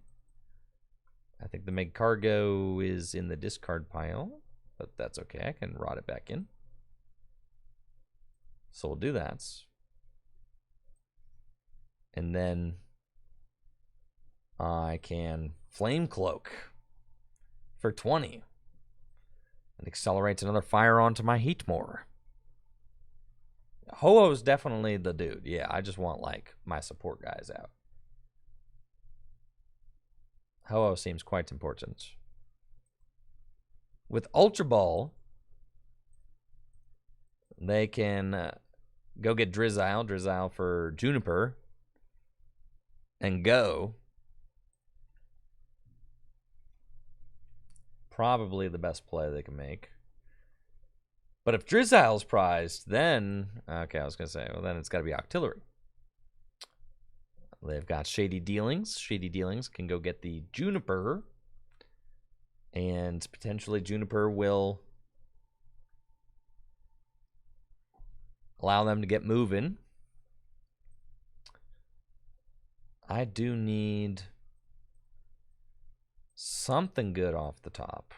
A: I think the Meg Cargo is in the discard pile, but that's okay. I can rot it back in. So we'll do that. And then I can Flame Cloak for 20. It accelerates another fire onto my Heatmore. Ho-Oh's definitely the dude. Yeah, I just want, like, my support guys out. Ho-Oh seems quite important. With Ultra Ball, they can go get Drizzile for Juniper, and go. Probably the best play they can make. But if Drizzile's prized, then... Okay, I was going to say, well, then it's got to be Octillery. They've got Shady Dealings. Shady Dealings can go get the Juniper. And potentially Juniper will allow them to get moving. I do need something good off the top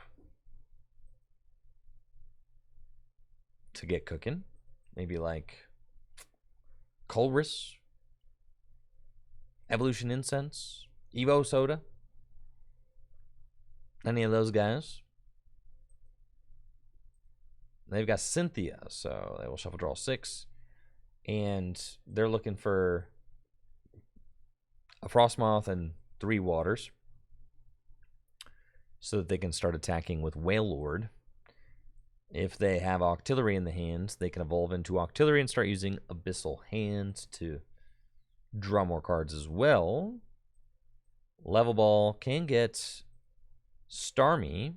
A: to get cooking. Maybe like Colress, Evolution Incense, Evo Soda. Any of those guys. They've got Cynthia, so they will shuffle draw 6. And they're looking for a Frostmoth and 3 Waters so that they can start attacking with Wailord. If they have Octillery in the hand, they can evolve into Octillery and start using Abyssal Hands to draw more cards as well. Level Ball can get Starmie,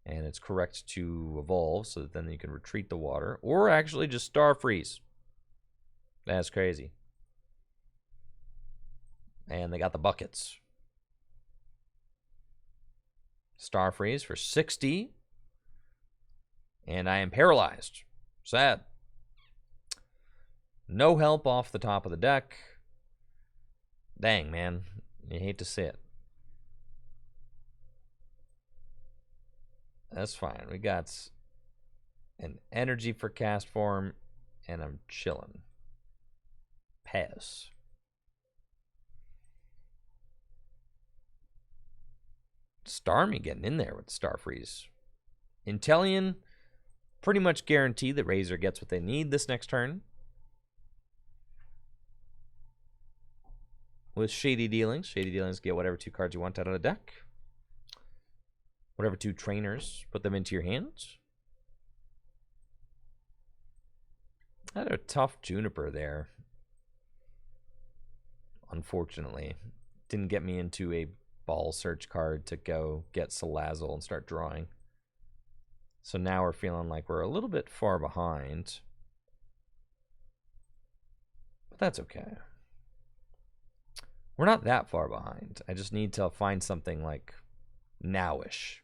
A: and it's correct to evolve so that then you can retreat the water, or actually just Star Freeze. That's crazy. And they got the buckets. Star Freeze for 60. And I am paralyzed. Sad. No help off the top of the deck. Dang, man. You hate to see it. That's fine. We got an energy for cast form, and I'm chilling. Pass. Starmie getting in there with Star Freeze. Intellion, pretty much guaranteed that Razor gets what they need this next turn. With Shady Dealings get whatever 2 cards you want out of the deck. Whatever 2 trainers, put them into your hands. I had a tough Juniper there. Unfortunately. Didn't get me into a ball search card to go get Salazzle and start drawing. So now we're feeling like we're a little bit far behind. But that's okay. We're not that far behind. I just need to find something like nowish.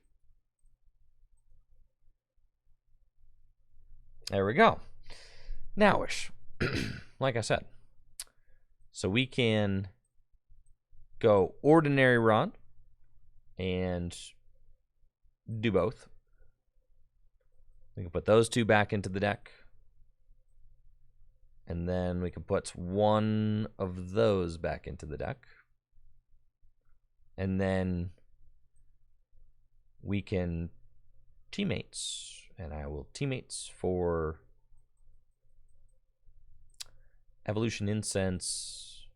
A: There we go. Nowish. Like I said. So we can go Ordinary Rod and do both. We can put those 2 back into the deck. And then we can put 1 of those back into the deck. And then we can teammates. And I will teammates for Evolution Incense.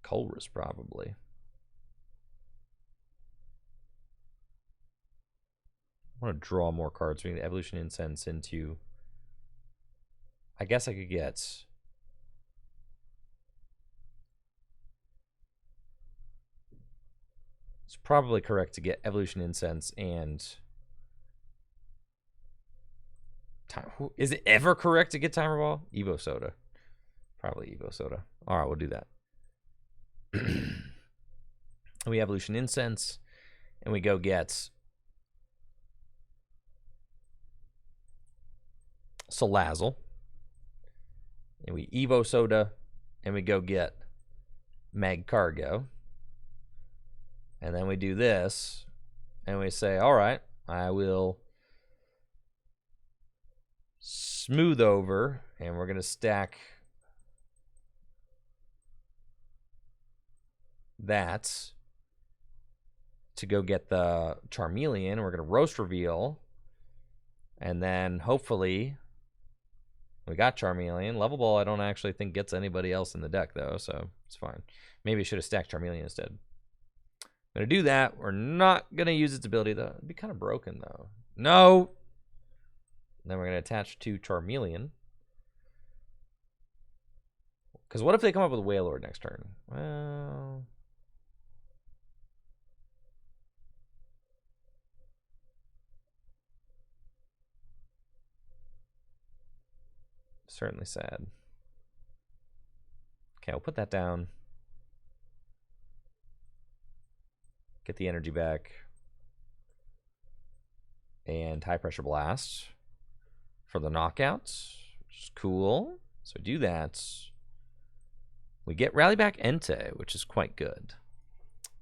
A: Colress, probably. I want to draw more cards. We can Evolution Incense into... I guess I could get... It's probably correct to get Evolution Incense and... Is it ever correct to get Timer Ball? Evo Soda. Probably Evo Soda. All right, we'll do that. We Evolution Incense, and we go get Salazzle, and we Evo Soda, and we go get Mag Cargo, and then we do this, and we say, all right, I will smooth over, and we're going to stack that to go get the Charmeleon. We're going to roast reveal, and then hopefully we got Charmeleon. Level Ball I don't actually think gets anybody else in the deck, though, so it's fine. Maybe I should have stacked Charmeleon instead. I'm going to do that. We're not going to use its ability, though. It'd be kind of broken, though. No! Then we're going to attach to Charmeleon. Because what if they come up with Wailord next turn? Well... certainly sad. Okay, I'll put that down. Get the energy back. And High Pressure Blast for the knockouts, which is cool. So do that. We get Rally Back Entei, which is quite good.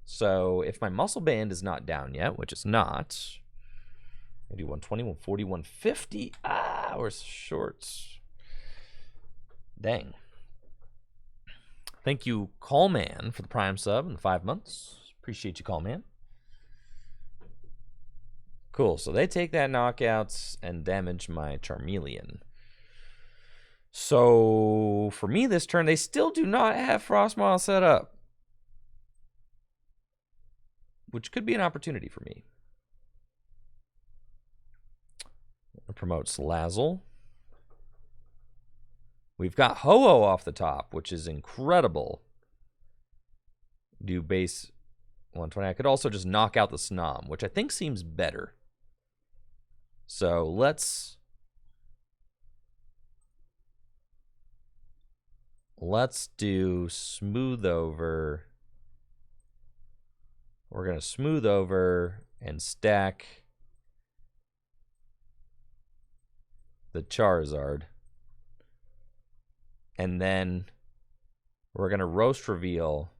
A: So if my Muscle Band is not down yet, which it's not, I do 120, 140, 150. Ah, we're short. Dang. Thank you, Callman, for the Prime sub and the 5 months. Appreciate you, Callman. Cool, so they take that knockouts and damage my Charmeleon. So, for me this turn, they still do not have Frostmaw set up, which could be an opportunity for me. Promote Salazzle. We've got Ho-Oh off the top, which is incredible. Do base 120. I could also just knock out the Snom, which I think seems better. So let's do smooth over. We're going to smooth over and stack the Charizard. And then we're going to roast reveal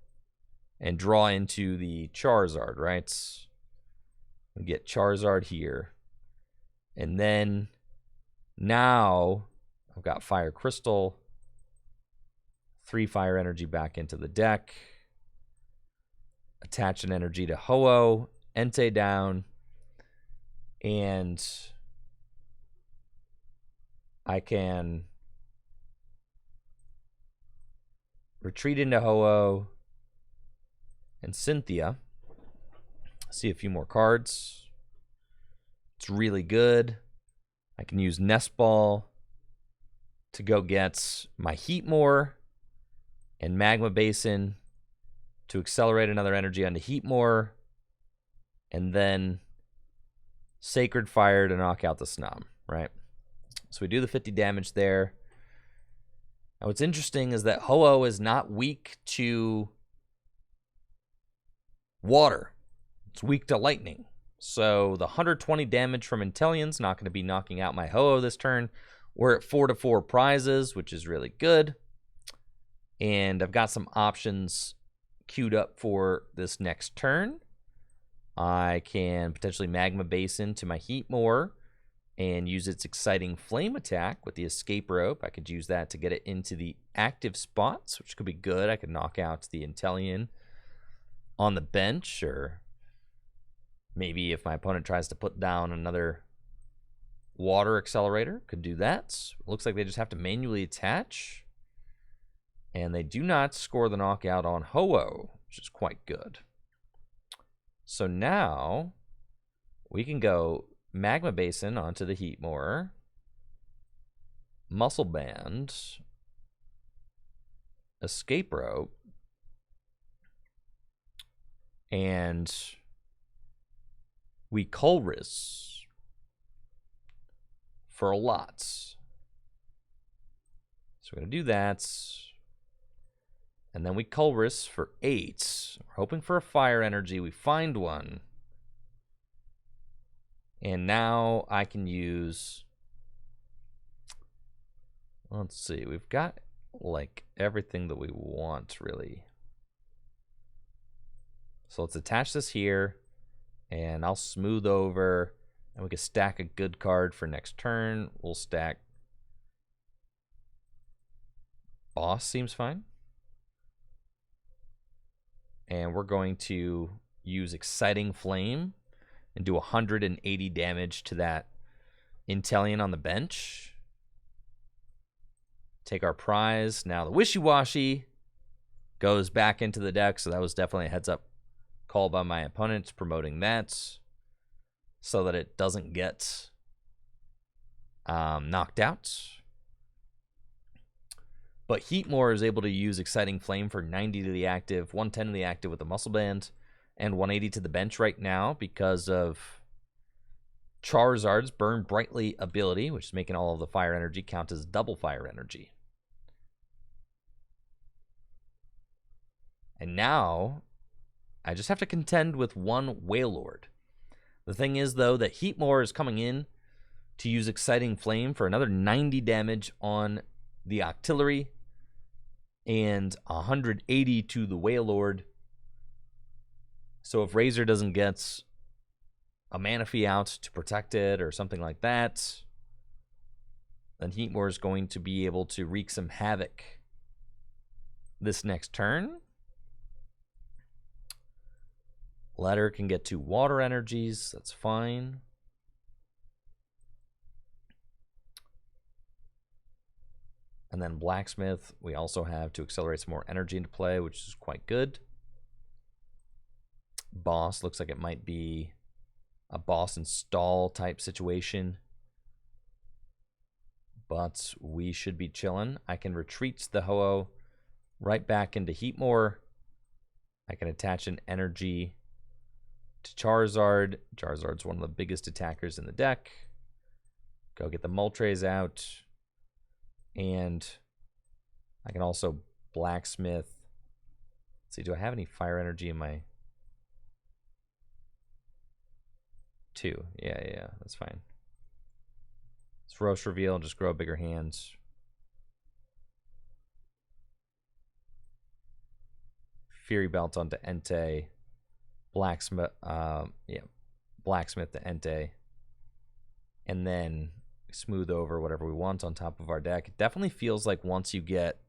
A: and draw into the Charizard, right? We get Charizard here. And then now I've got Fire Crystal, 3 Fire Energy back into the deck, attach an energy to Ho-Oh, Entei down, and I can retreat into Ho-Oh and Cynthia. See a few more cards. It's really good. I can use Nest Ball to go get my Heatmore and Magma Basin to accelerate another energy onto Heatmore, and then Sacred Fire to knock out the Snom, right? So we do the 50 damage there. Now what's interesting is that Ho-Oh is not weak to water. It's weak to lightning. So the 120 damage from Intellion's not going to be knocking out my Ho-Oh this turn. We're at 4/4 prizes, which is really good. And I've got some options queued up for this next turn. I can potentially Magma Basin to my Heatmore and use its Exciting Flame attack with the Escape Rope. I could use that to get it into the active spots, which could be good. I could knock out the Inteleon on the bench, or maybe if my opponent tries to put down another Water Accelerator, could do that. Looks like they just have to manually attach. And they do not score the knockout on Ho-Oh, which is quite good. So now we can go Magma Basin onto the Heatmore, Muscle Band, Escape Rope, and we Colress for a lot. So we're going to do that. And then we Colress for 8. We're hoping for a fire energy. We find one. And now I can use... Let's see. We've got, like, everything that we want, really. So let's attach this here. And I'll smooth over. And we can stack a good card for next turn. We'll stack... Boss seems fine. And we're going to use Exciting Flame and do 180 damage to that Inteleon on the bench. Take our prize. Now the Wishy-Washy goes back into the deck, so that was definitely a heads-up call by my opponent, promoting that so that it doesn't get knocked out. But Heatmore is able to use Exciting Flame for 90 to the active, 110 to the active with the Muscle Band, and 180 to the bench right now because of Charizard's Burn Brightly ability, which is making all of the fire energy count as double fire energy. And now, I just have to contend with one Wailord. The thing is, though, that Heatmore is coming in to use Exciting Flame for another 90 damage on the Octillery, and 180 to the Wailord. So if Razor doesn't get a Manaphy out to protect it or something like that, then Heatmore is going to be able to wreak some havoc this next turn. Letter can get 2 water energies. That's fine. And then Blacksmith, we also have to accelerate some more energy into play, which is quite good. Boss looks like it might be a boss install type situation. But we should be chilling. I can retreat the Ho-Oh right back into Heatmore. I can attach an energy to Charizard. Charizard's one of the biggest attackers in the deck. Go get the Moltres out. And I can also Blacksmith. Let's see, do I have any fire energy in my... 2. Yeah, that's fine. Let's Roche Reveal and just grow bigger hands. Fury Belt onto Entei. Blacksmith, Blacksmith to Entei. And then smooth over whatever we want on top of our deck. It definitely feels like once you get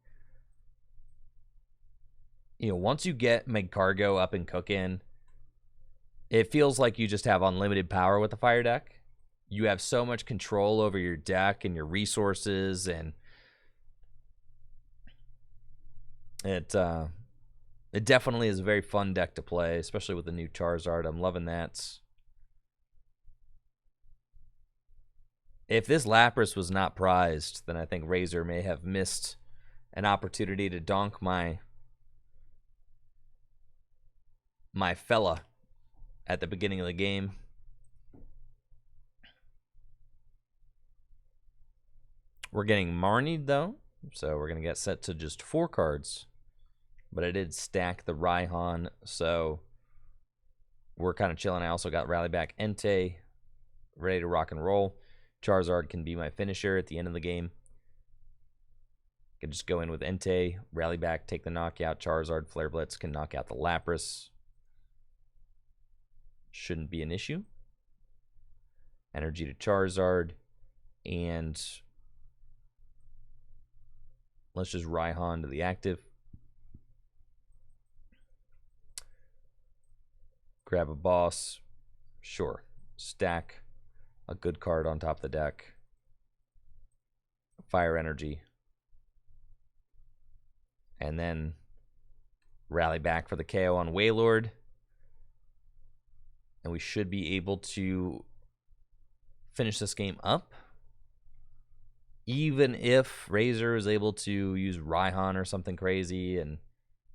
A: Magcargo up and cooking, it feels like you just have unlimited power with the fire deck. You have so much control over your deck and your resources, and it definitely is a very fun deck to play, especially with the new Charizard. I'm loving that. If this Lapras was not prized, then I think Razor may have missed an opportunity to donk my fella at the beginning of the game. We're getting Marnied, though, so we're going to get set to just 4 cards. But I did stack the Raihan, so we're kind of chilling. I also got Rally Back Entei, ready to rock and roll. Charizard can be my finisher at the end of the game. Could just go in with Entei, rally back, take the knockout. Charizard, Flare Blitz can knock out the Lapras. Shouldn't be an issue. Energy to Charizard. And let's just Raihan to the active. Grab a boss. Sure. Stack a good card on top of the deck. Fire Energy. And then rally back for the KO on Wailord. And we should be able to finish this game up. Even if Razor is able to use Raihan or something crazy and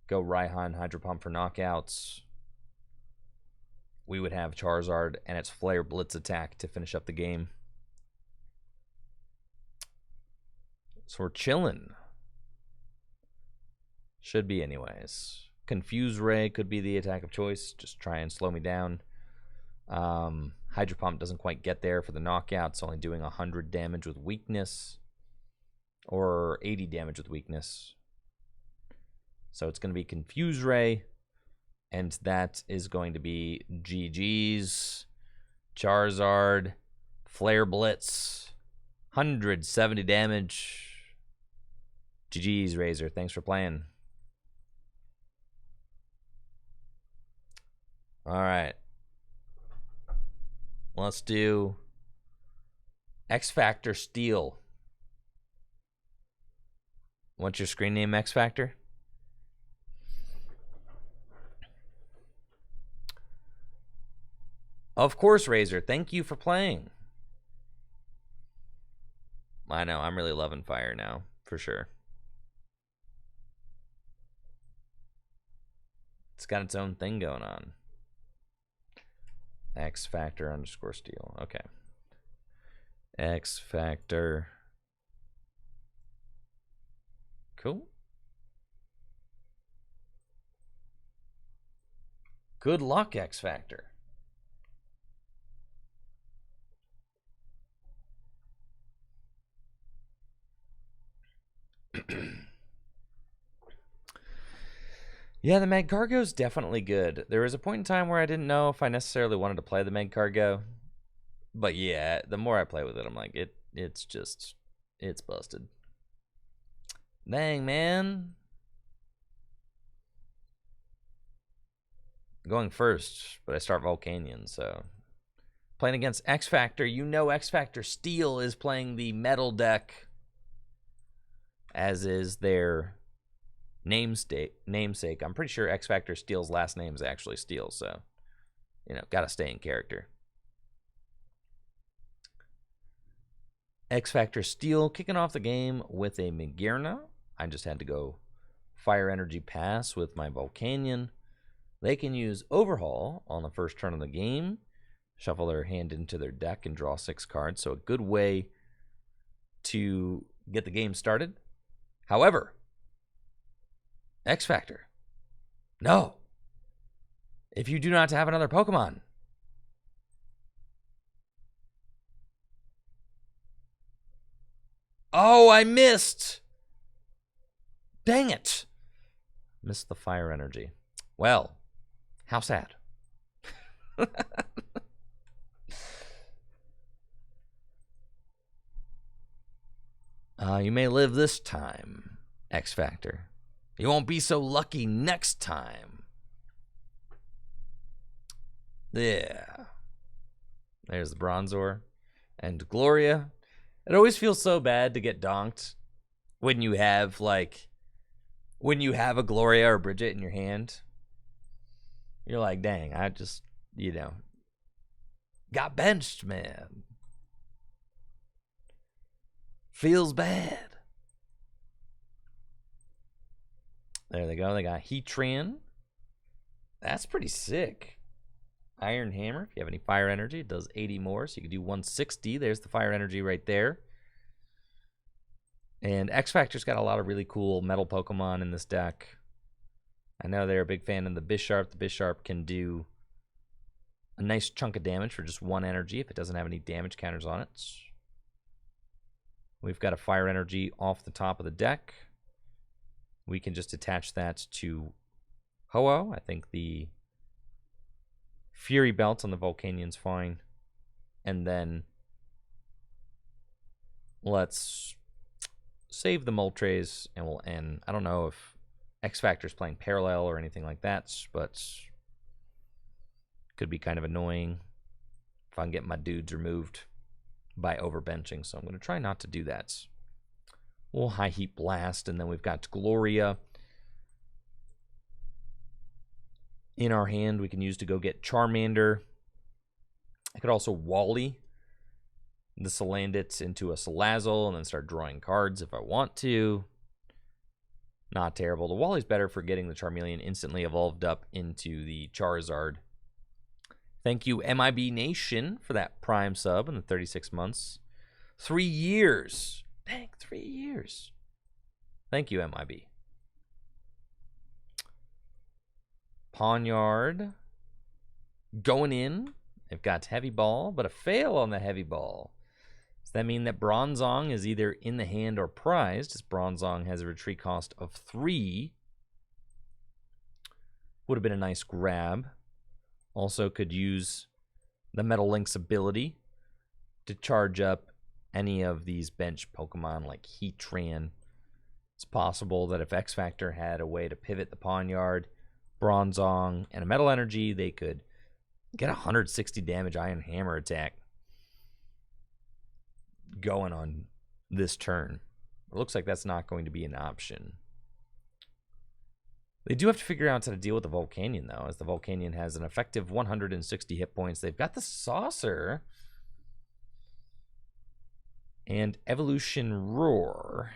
A: go Raihan Hydro Pump for knockouts, we would have Charizard and its Flare Blitz attack to finish up the game. So we're chilling. Should be anyways. Confuse Ray could be the attack of choice. Just try and slow me down. Hydro Pump doesn't quite get there for the knockout. It's only doing 100 damage with weakness. Or 80 damage with weakness. So it's going to be Confuse Ray. And that is going to be GG's. Charizard. Flare Blitz. 170 damage. GG's, Razor. Thanks for playing. All right. Let's do X Factor Steel. What's your screen name, X Factor? Of course, Razor. Thank you for playing. I know. I'm really loving Fire now, for sure. It's got its own thing going on. X Factor _ Steel. Okay. X Factor. Cool. Good luck, X Factor. Yeah, the Mag Cargo is definitely good. There was a point in time where I didn't know if I necessarily wanted to play the Mag Cargo. But yeah, the more I play with it, I'm like, it's busted. Dang, man. Going first, but I start Volcanion, so. Playing against X Factor, you know X Factor Steel is playing the metal deck, as is their namesake. I'm pretty sure X Factor Steel's last name is actually Steel, so, you know, gotta stay in character. X Factor Steel kicking off the game with a Magearna. I just had to go Fire Energy Pass with my Volcanion. They can use Overhaul on the first turn of the game, shuffle their hand into their deck and draw 6 cards. So a good way to get the game started. However, X Factor, no. If you do not have another Pokemon, oh, I missed. Dang it. Missed the Fire Energy. Well, how sad. You may live this time, X Factor. You won't be so lucky next time. Yeah. There's the Bronzor. And Gloria. It always feels so bad to get donked when you have, like, when you have a Gloria or Bridget in your hand. You're like, dang, I just, you know, got benched, man. Feels bad. There they go. They got Heatran. That's pretty sick. Iron Hammer. If you have any Fire Energy, it does 80 more, so you can do 160. There's the Fire Energy right there. And X Factor's got a lot of really cool metal Pokemon in this deck. I know they're a big fan of the Bisharp. The Bisharp can do a nice chunk of damage for just 1 energy if it doesn't have any damage counters on it. We've got a Fire Energy off the top of the deck. we can just attach that to Ho-Oh. I think the Fury Belt on the Volcanian's fine. And then let's save the Moltres, and we'll end. I don't know if X Factor's playing parallel or anything like that, but could be kind of annoying if I can get my dudes removed by overbenching. So I'm going to try not to do that. We'll High Heat Blast, and then we've got Gloria in our hand we can use to go get Charmander. I could also Wally the Salandit into a Salazzle and then start drawing cards if I want to. Not terrible. The Wally's better for getting the Charmeleon instantly evolved up into the Charizard. Thank you, MIB Nation, for that Prime sub in the 36 months. 3 years. Dang, 3 years. Thank you, MIB. Pawnyard going in. They've got Heavy Ball, but a fail on the Heavy Ball. Does that mean that Bronzong is either in the hand or prized? As Bronzong has a retreat cost of 3. Would have been a nice grab. Also could use the Metal Link's ability to charge up any of these bench Pokemon like Heatran. It's possible that if X Factor had a way to pivot the Pawnyard, Bronzong, and a Metal Energy, they could get 160 damage Iron Hammer attack going on this turn. It looks like that's not going to be an option. They do have to figure out how to deal with the Volcanion, though, as the Volcanion has an effective 160 hit points. They've got the Saucer and Evolution Roar.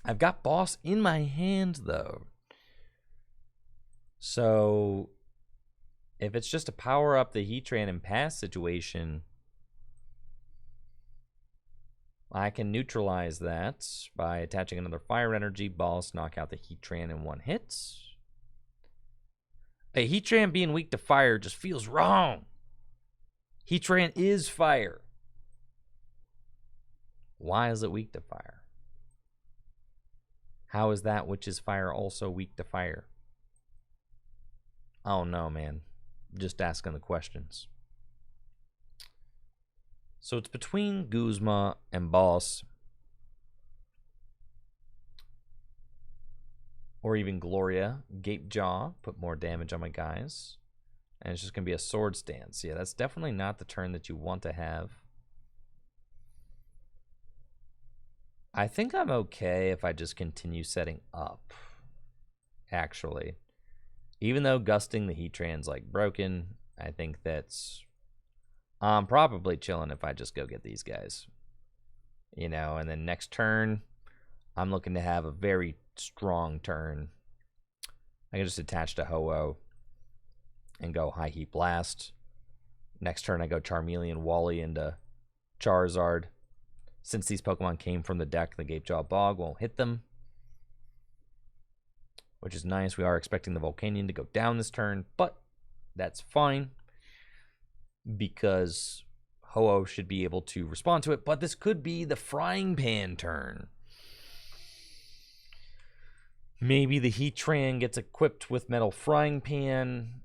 A: I've got Boss in my hand, though. So if it's just to power up the Heatran and pass situation, I can neutralize that by attaching another Fire Energy, Boss, knock out the Heatran in 1 hit. A Heatran being weak to fire just feels wrong. Heatran is fire. Why is it weak to fire? How is that which is fire also weak to fire? Oh no, man. Just asking the questions. So it's between Guzma and Boss. Or even Gloria. Gapejaw. Put more damage on my guys. And it's just going to be a Sword Stance. Yeah, that's definitely not the turn that you want to have. I think I'm okay if I just continue setting up. Actually. Even though gusting the Heatran's like broken, I think that's... I'm probably chilling if I just go get these guys. You know, and then next turn, I'm looking to have a very strong turn. I can just attach to Ho-Oh and go High Heat Blast. Next turn, I go Charmeleon, Wally into Charizard. Since these Pokemon came from the deck, the Gapejaw Bog won't hit them, which is nice. We are expecting the Volcanion to go down this turn, but that's fine because Ho-Oh should be able to respond to it. But this could be the Frying Pan turn. Maybe the Heatran gets equipped with Metal Frying Pan,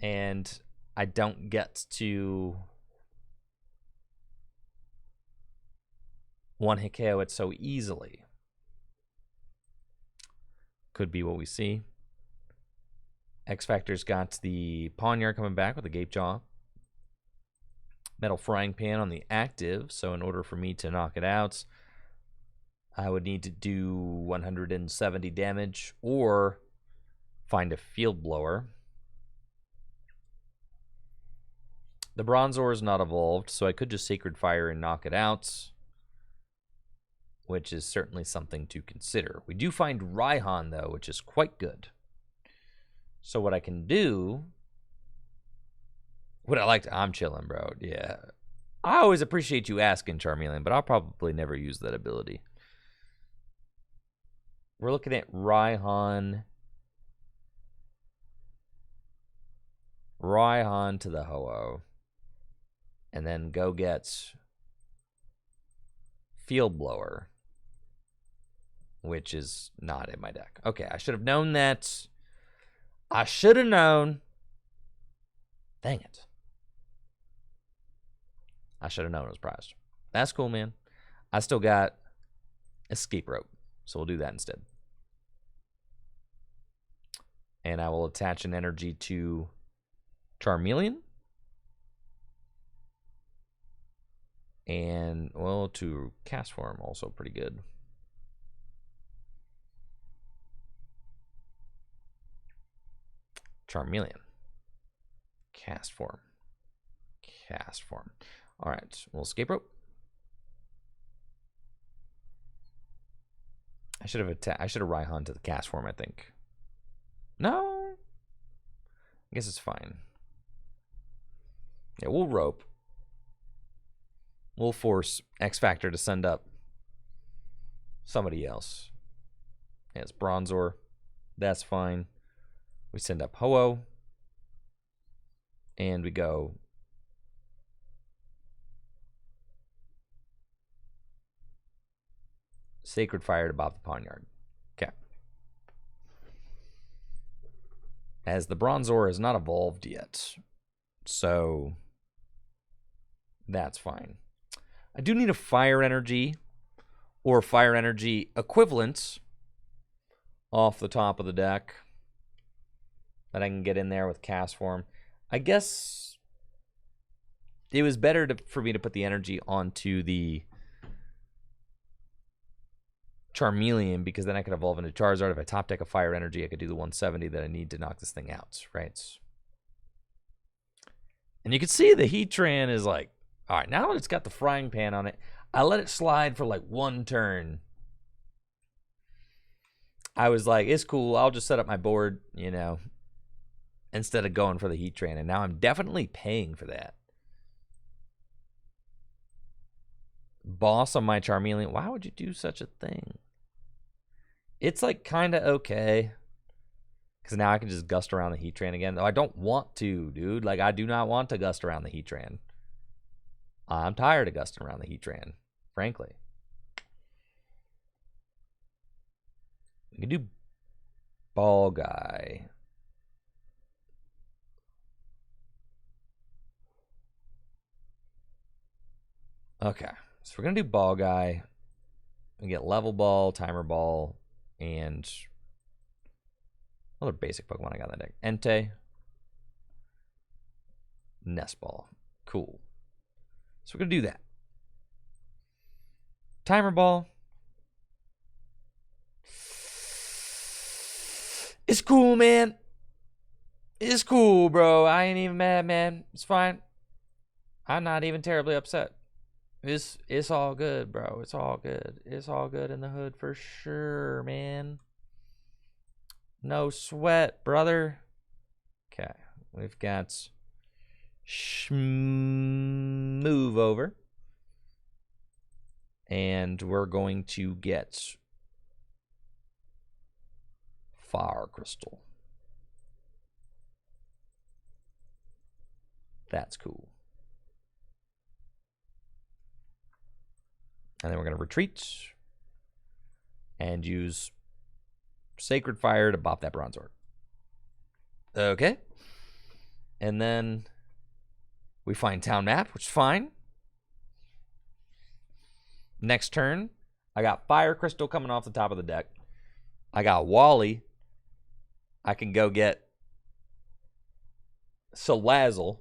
A: and I don't get to one-hit KO it so easily. Could be what we see. X Factor's got the Pawnyard coming back with the Gapejaw. Metal Frying Pan on the active, so in order for me to knock it out, I would need to do 170 damage or find a Field Blower. The Bronzor is not evolved, so I could just Sacred Fire and knock it out, which is certainly something to consider. We do find Raihan, though, which is quite good. So what I can do... I'm chilling, bro. Yeah. I always appreciate you asking, Charmeleon, but I'll probably never use that ability. We're looking at Raihan. Raihan to the Ho-Oh. And then go get Field Blower. which is not in my deck. Okay, I should have known that. I should have known. Dang it. I should have known it was prized. That's cool, man. I still got escape rope, so we'll do that instead. And I will attach an energy to Charmeleon. And, well, to cast form, also pretty good. Charmeleon. Cast form. Cast form. All right, we'll escape rope. I should have Raihan to the cast form, I think. No? I guess it's fine. Yeah, we'll rope. We'll force X Factor to send up somebody else. Yeah, it's Bronzor. That's fine. We send up Ho-Oh. And we go Sacred Fire to Bob the Pawnyard. Okay. As the Bronzor is not evolved yet. So that's fine. I do need a Fire Energy or Fire Energy equivalent off the top of the deck that I can get in there with cast form. I guess it was better for me to put the energy onto the Charmeleon, because then I could evolve into Charizard. If I top deck a Fire Energy, I could do the 170 that I need to knock this thing out, right? And you can see the Heatran is like, all right, now that it's got the frying pan on it, I let it slide for like one turn. I was like, it's cool. I'll just set up my board, you know, instead of going for the Heatran. And now I'm definitely paying for that. Boss on my Charmeleon. Why would you do such a thing? It's like kind of okay. Because now I can just gust around the Heatran again. Though I don't want to, dude. Like, I do not want to gust around the Heatran. I'm tired of gusting around the Heatran, frankly. We can do Ball Guy. Okay, so we're going to do Ball Guy. We get Level Ball, Timer Ball, and other basic Pokemon I got in that deck. Entei. Nest Ball. Cool. So we're going to do that. Timer Ball. It's cool, man. It's cool, bro. I ain't even mad, man. It's fine. I'm not even terribly upset. It's all good, bro. It's all good. It's all good in the hood for sure, man. No sweat, brother. Okay. We've got move over. And we're going to get Fire Crystal. That's cool. And then we're going to retreat and use Sacred Fire to bop that Bronzor. Okay. And then we find Town Map, which is fine. Next turn, I got Fire Crystal coming off the top of the deck. I got Wally. I can go get Salazzle,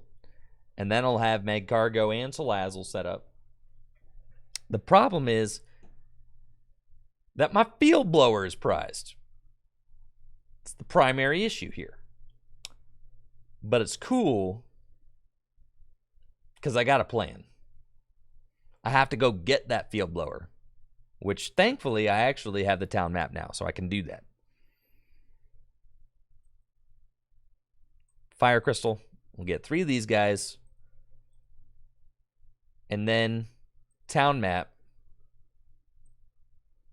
A: and then I'll have Magcargo and Salazzle set up. The problem is that my Field Blower is prized. It's the primary issue here. But it's cool because I got a plan. I have to go get that Field Blower, which thankfully I actually have the town map now, so I can do that. Fire Crystal. We'll get 3 of these guys. And then town map.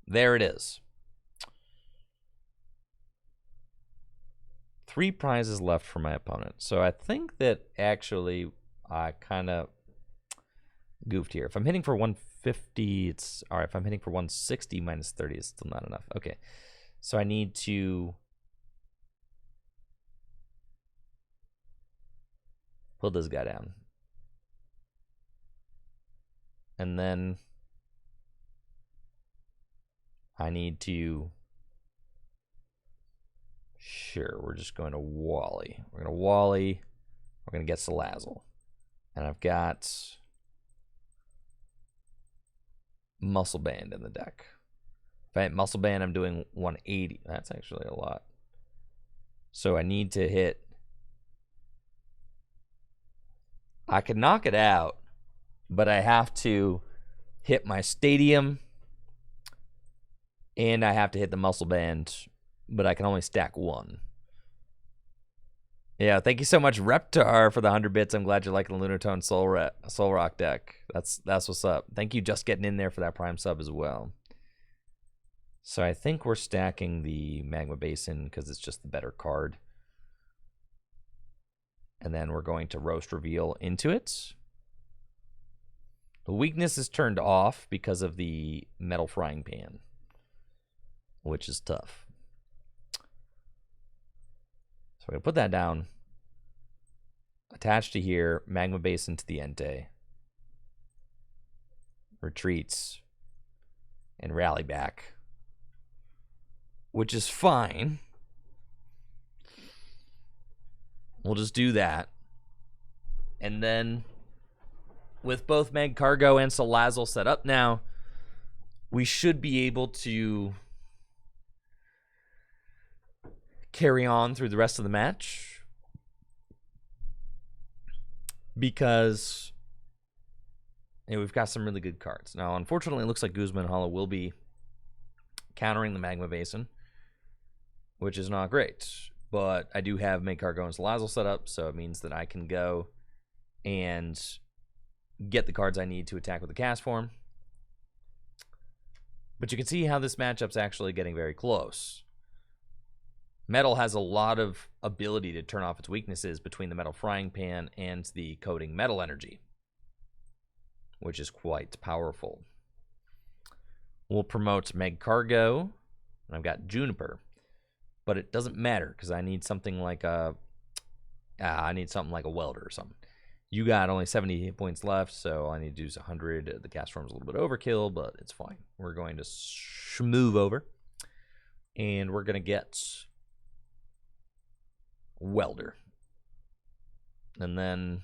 A: There it is. 3 prizes left for my opponent. So I think that actually I kind of goofed here. If I'm hitting for 150. It's all right. If I'm hitting for 160 minus 30, it's still not enough. Okay, so I need to put this guy down, and then I need to. Sure, we're just going to Wally. We're going to Wally. We're going to get Salazzle, and I've got Muscle Band in the deck. If I hit Muscle Band, I'm doing 180. That's actually a lot. So I need to hit. I can knock it out, but I have to hit my Stadium, and I have to hit the Muscle Band, but I can only stack one. Yeah, thank you so much, Reptar, for the 100 bits. I'm glad you're liking the Lunatone Soul Rock deck. That's what's up. Thank you, just getting in there for that Prime sub as well. So I think we're stacking the Magma Basin because it's just the better card. And then we're going to Roast Reveal into it. The weakness is turned off because of the Metal Frying Pan, which is tough. So we're going to put that down. Attached to here, Magma Basin to the Entei. Retreats. And rally back. Which is fine. We'll just do that. And then, with both Mag Cargo and Salazzle set up now, we should be able to carry on through the rest of the match, because we've got some really good cards. Now, unfortunately, it looks like Guzman Hollow will be countering the Magma Basin, which is not great. But I do have Make Cargo and Salazzle set up, so it means that I can go and get the cards I need to attack with the cast form. But you can see how this matchup's actually getting very close. Metal has a lot of ability to turn off its weaknesses between the Metal Frying Pan and the Coating Metal Energy, which is quite powerful. We'll promote Meg Cargo, and I've got Juniper, but it doesn't matter because I need something like a welder or something. You got only 70 hit points left, so all I need to do is 100. The cast form's a little bit overkill, but it's fine. We're going to move over, and we're going to get Welder. And then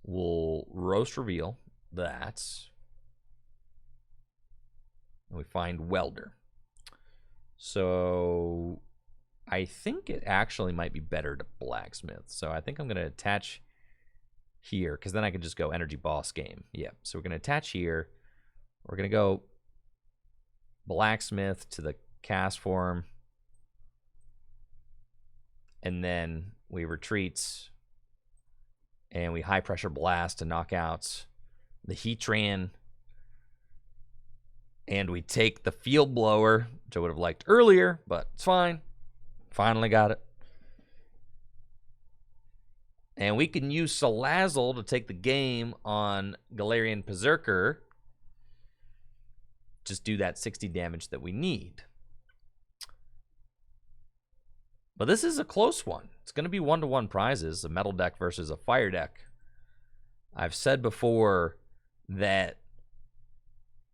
A: we'll Roast Reveal that. And we find Welder. So I think it actually might be better to Blacksmith. So I think I'm going to attach here, because then I can just go Energy Boss Game. Yeah, so we're going to attach here. We're going to go Blacksmith to the cast form. And then we retreat. And we High Pressure Blast to knock out the Heatran. And we take the Field Blower, which I would have liked earlier, but it's fine. Finally got it. And we can use Salazzle to take the game on Galarian Berserker. Just do that 60 damage that we need. But this is a close one. It's going to be 1-to-1 prizes, a metal deck versus a fire deck. I've said before that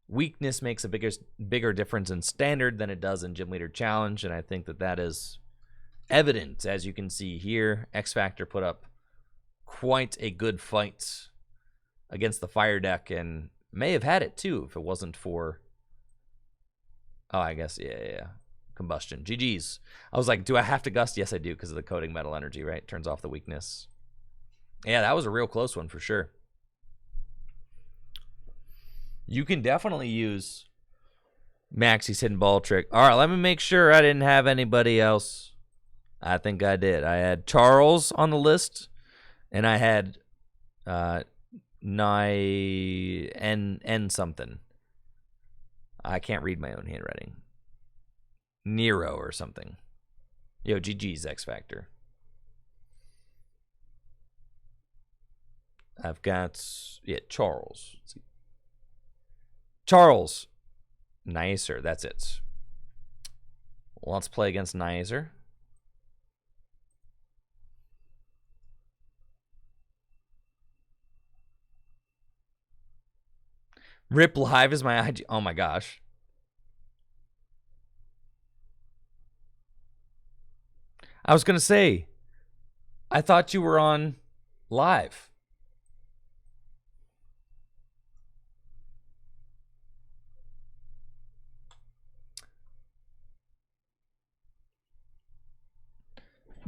A: weakness makes a bigger difference in standard than it does in Gym Leader Challenge, and I think that that is evident. As you can see here, X Factor put up quite a good fight against the fire deck, and may have had it too if it wasn't for, oh, I guess, yeah. Combustion. GG's. I was like, do I have to gust? Yes, I do, because of the Coating Metal Energy, right? Turns off the weakness. Yeah, that was a real close one for sure. You can definitely use Maxie's Hidden Ball Trick. All right, let me make sure I didn't have anybody else. I think I did. I had Charles on the list, and I had N something. I can't read my own handwriting. Nero or something. Yo, GG's X Factor. I've got, yeah, Charles. Charles. Nicer. That's it. Let's play against Nicer. Rip Live is my IG. Oh my gosh. I was going to say, I thought you were on live.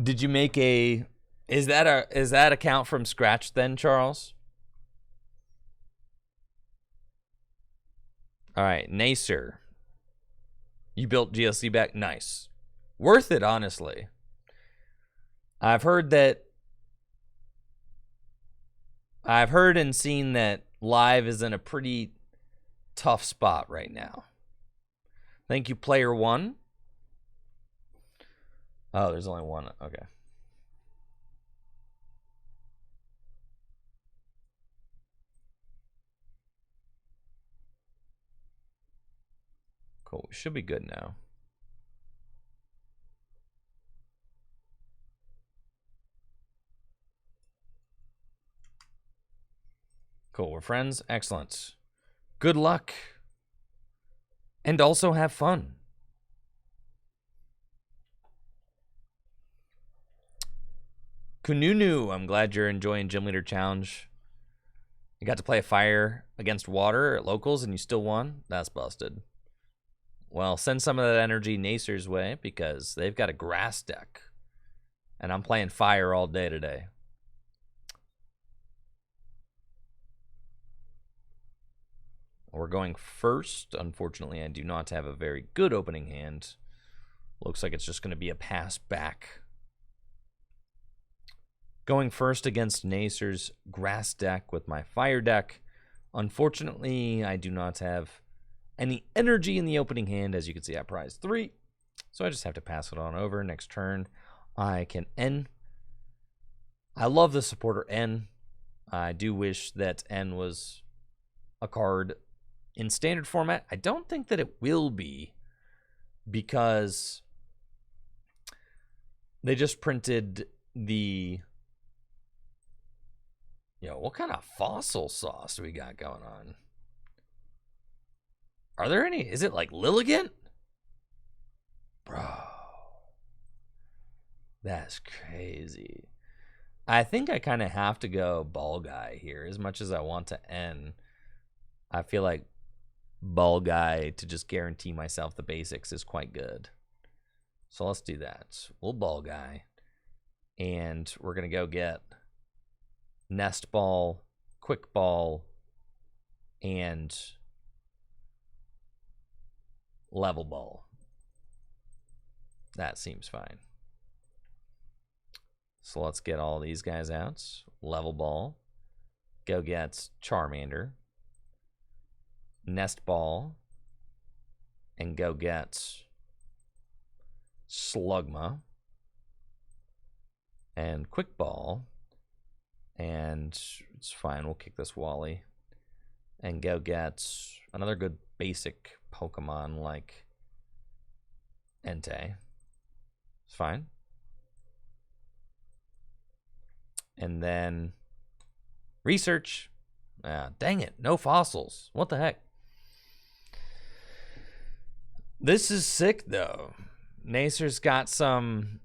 A: Did you make a is that account from scratch then, Charles? All right, Nacer. You built GLC back. Nice. Worth it, honestly. I've heard and seen that live is in a pretty tough spot right now. Thank you, player one. Oh, there's only one. Okay. Cool. We should be good now. Cool. We're friends. Excellent. Good luck. And also have fun. Kununu, I'm glad you're enjoying Gym Leader Challenge. You got to play a fire against water at locals and you still won? That's busted. Well, send some of that energy Nacer's way because they've got a grass deck. And I'm playing fire all day today. We're going first. Unfortunately, I do not have a very good opening hand. Looks like it's just going to be a pass back. Going first against Nacer's grass deck with my fire deck. Unfortunately, I do not have any energy in the opening hand. As you can see, I prized 3. So I just have to pass it on over. Next turn, I can N. I love the supporter N. I do wish that N was a card in standard format. I don't think that it will be because they just printed the... Yo, what kind of fossil sauce do we got going on? Are there any? Is it like Lilligant? Bro. That's crazy. I think I kind of have to go ball guy here. As much as I want to N, I feel like ball guy to just guarantee myself the basics is quite good. So let's do that. We'll ball guy. And we're going to go get nest ball, quick ball, and level ball. That seems fine. So let's get all these guys out. Level ball. Go get Charmander. Nest ball. And go get Slugma. And quick ball. And it's fine. We'll kick this Wally. And go get another good basic Pokemon like Entei. It's fine. And then research. Ah, dang it. No fossils. What the heck? This is sick, though. Nacer's got some...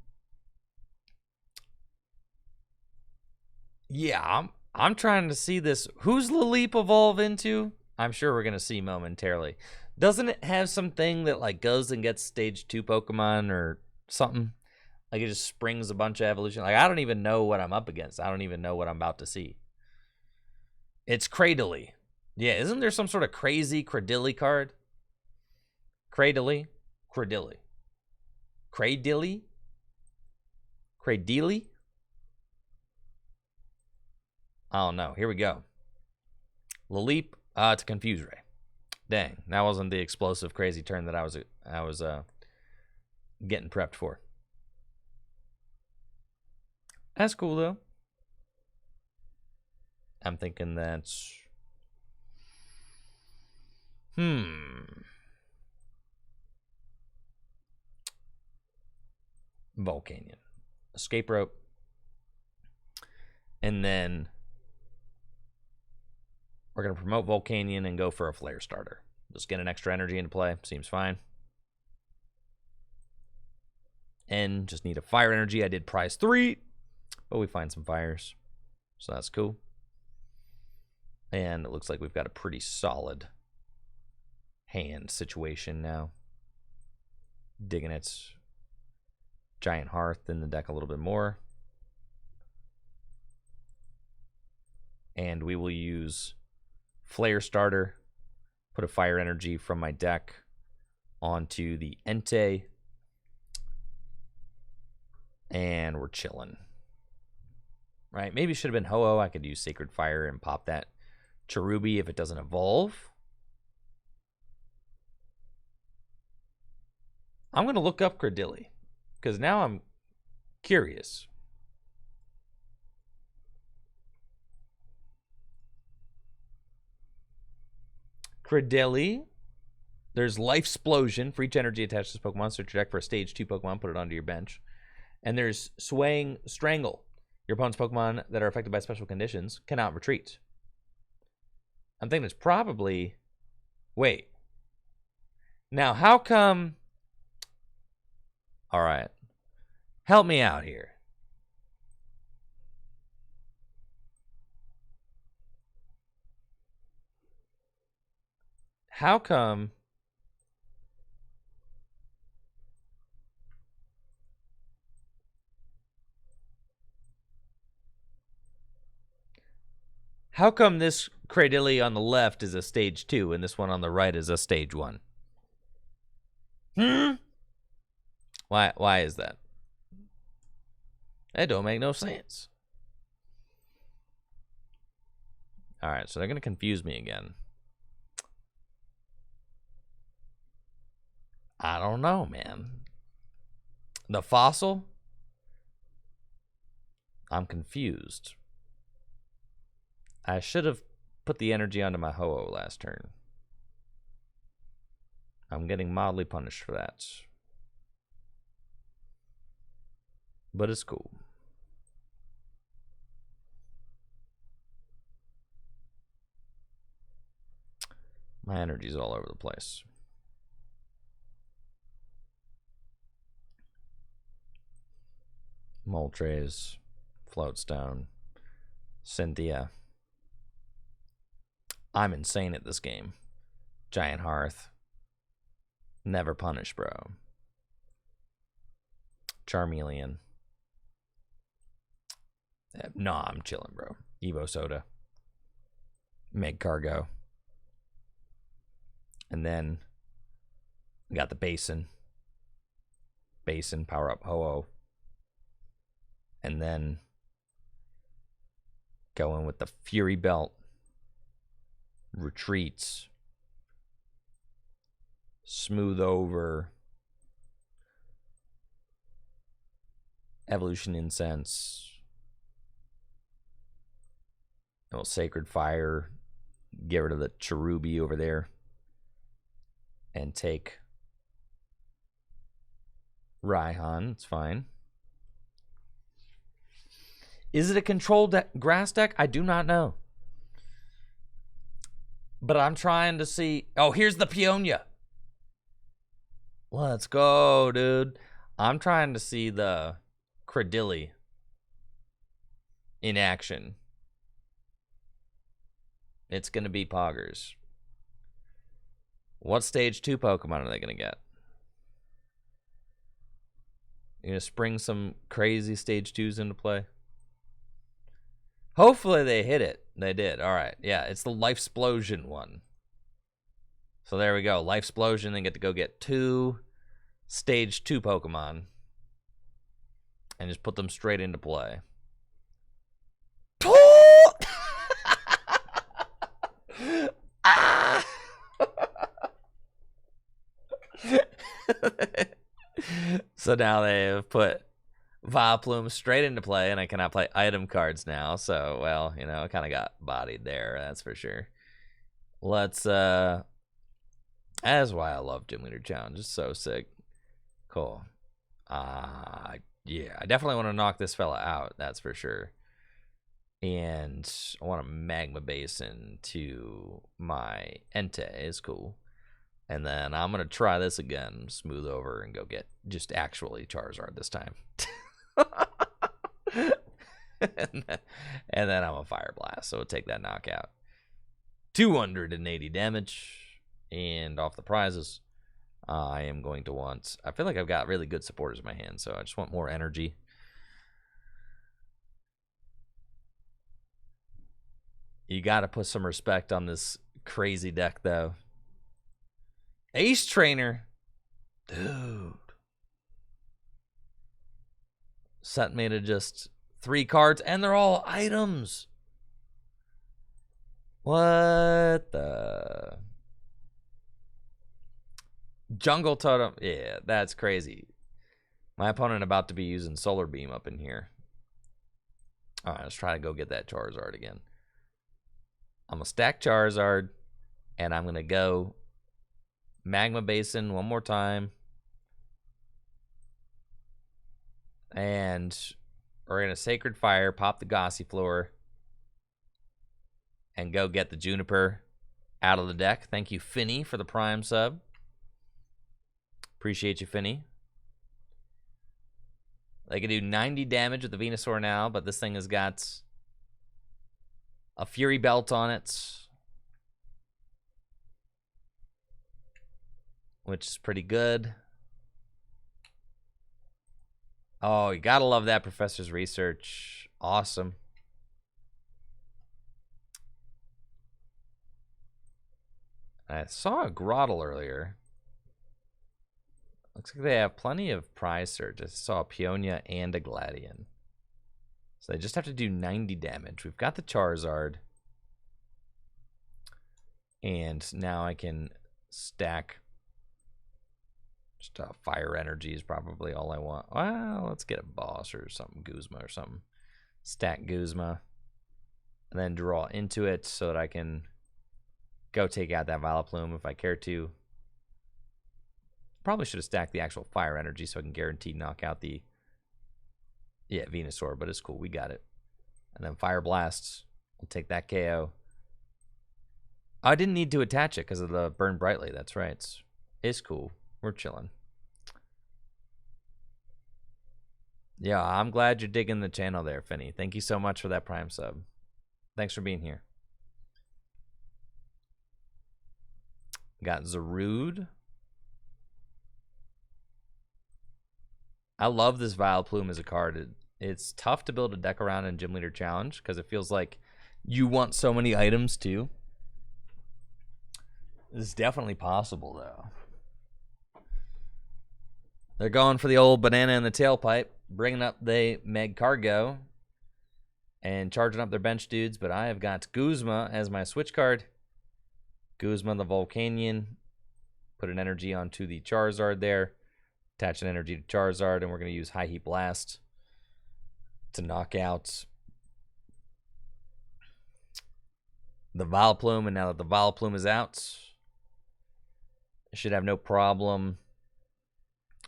A: Yeah, I'm trying to see this. Who's Laleep evolve into? I'm sure we're going to see momentarily. Doesn't it have something that like goes and gets stage 2 Pokemon or something? Like it just springs a bunch of evolution. Like I don't even know what I'm up against. I don't even know what I'm about to see. It's Cradily. Yeah, isn't there some sort of crazy Cradily card? Cradily? Cradily. Cradily? Cradily? I don't know. Here we go. Laleep to Confuse Ray. Dang, that wasn't the explosive, crazy turn that I was getting prepped for. That's cool though. I'm thinking that's Volcanion. Escape Rope. And then we're going to promote Volcanion and go for a Flare Starter. Just get an extra energy into play. Seems fine. And just need a Fire Energy. I did prize 3, but we find some fires. So that's cool. And it looks like we've got a pretty solid hand situation now. Digging its Giant Hearth in the deck a little bit more. And we will use Flare Starter, put a Fire Energy from my deck onto the Entei, and we're chilling. Right? Maybe it should have been Ho-Oh. I could use Sacred Fire and pop that Cherubi if it doesn't evolve. I'm going to look up Cradily, because now I'm curious. Cradily. There's Life Explosion. For each energy attached to this Pokemon, search your deck for a stage 2 Pokemon, put it onto your bench. And there's Swaying Strangle. Your opponent's Pokemon that are affected by special conditions cannot retreat. I'm thinking it's probably... Wait. Now, how come... Alright. Help me out here. How come this Cradily on the left is a stage 2 and this one on the right is a stage 1? Why is that? That don't make no sense. Alright, so they're going to confuse me again. I don't know, man. The fossil? I'm confused. I should have put the energy onto my Ho-Oh last turn. I'm getting mildly punished for that. But it's cool. My energy's all over the place. Moltres, Floatstone, Cynthia. I'm insane at this game. Giant Hearth. Never punish, bro. Charmeleon. No, I'm chilling, bro. Evo Soda. Meg Cargo. And then we got the Basin. Basin, power up Ho-Oh. And then going with the Fury Belt. Retreats. Smooth Over. Evolution Incense. No Sacred Fire. Get rid of the Cherubi over there. And take Raihan. It's fine. Is it a controlled grass deck? I do not know. But I'm trying to see. Oh, here's the Peonia. Let's go, dude. I'm trying to see the Cradily in action. It's going to be Poggers. What stage 2 Pokemon are they going to get? You're going to spring some crazy stage 2s into play? Hopefully they hit it. They did. All right. Yeah, it's the Life Explosion one. So there we go. Life Explosion. They get to go get 2 stage 2 Pokemon. And just put them straight into play. Ah! So now they have put Vileplume straight into play, and I cannot play item cards now. So, well, you know, I kind of got bodied there, that's for sure. Let's That's why I love Gym Leader Challenge. It's so sick. Cool. Yeah, I definitely want to knock this fella out. That's for sure. And I want a Magma Basin to my Entei. Is cool. And then I'm going to try this again. Smooth over and go get just actually Charizard this time. and then I'm a Fire Blast. So we'll take that knockout. 280 damage. And off the prizes, I am going to want... I feel like I've got really good supporters in my hand, so I just want more energy. You got to put some respect on this crazy deck, though. Ace Trainer. Dude. Set me to just 3 cards, and they're all items. What the... Jungle Totem. Yeah, that's crazy. My opponent about to be using Solar Beam up in here. All right, let's try to go get that Charizard again. I'm going to stack Charizard, and I'm going to go Magma Basin one more time. And we're going to Sacred Fire, pop the Gossifleur, and go get the Juniper out of the deck. Thank you, Finny, for the Prime sub. Appreciate you, Finny. They can do 90 damage with the Venusaur now, but this thing has got a Fury Belt on it, which is pretty good. Oh, you gotta love that Professor's Research. Awesome. I saw a Groddle earlier. Looks like they have plenty of prize surge. I saw a Peonia and a Gladian. So they just have to do 90 damage. We've got the Charizard. And now I can stack. Just Fire Energy is probably all I want. Well, let's get a boss or something. Guzma or something. Stack Guzma. And then draw into it so that I can go take out that Vileplume if I care to. Probably should have stacked the actual Fire Energy so I can guarantee knock out the Venusaur, but it's cool. We got it. And then Fire Blast. We'll take that KO. I didn't need to attach it because of the Burn Brightly. That's right. It's cool. We're chilling. Yeah, I'm glad you're digging the channel there, Finny. Thank you so much for that Prime sub. Thanks for being here. Got Zarude. I love this Vileplume as a card. It's tough to build a deck around in Gym Leader Challenge because it feels like you want so many items too. It's definitely possible though. They're going for the old banana in the tailpipe, bringing up the Meg Cargo and charging up their bench dudes, but I have got Guzma as my switch card. Guzma the Volcanion. Put an energy onto the Charizard there. Attach an energy to Charizard, and we're going to use High Heat Blast to knock out the Vileplume. And now that the Vileplume is out, I should have no problem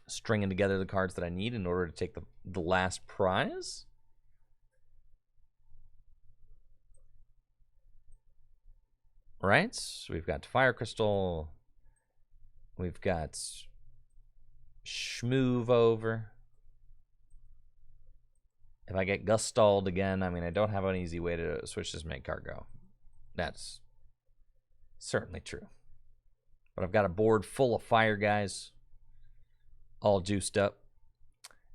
A: stringing together the cards that I need in order to take the last prize. Right? So we've got Fire Crystal. We've got Schmoove over. If I get Gustalled again, I mean, I don't have an easy way to switch this Meg Cargo. That's certainly true. But I've got a board full of fire guys, all juiced up.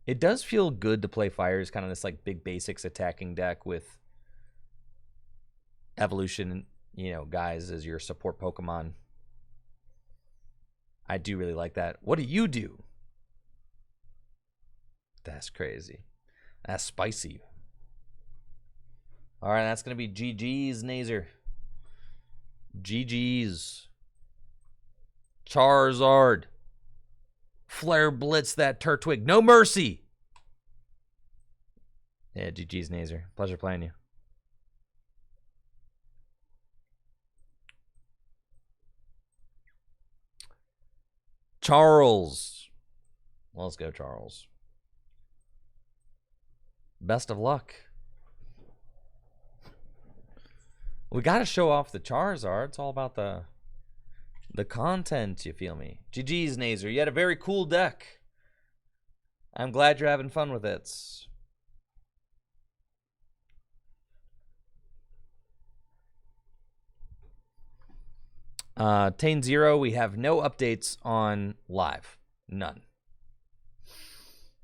A: It does feel good to play fire as kind of this like big basics attacking deck with evolution, you know, guys as your support Pokemon. I do really like that. What do you do? That's crazy. That's spicy. All right, that's going to be GG's, Nazer. GG's. Charizard. Flare Blitz that Turtwig. No mercy. Yeah, GG's, Nazer. Pleasure playing you. Charles. Let's go, Charles. Best of luck. We got to show off the Charizard. It's all about the content, you feel me? GG's, Nazer. You had a very cool deck. I'm glad you're having fun with it. Tane Zero, we have no updates on live. None.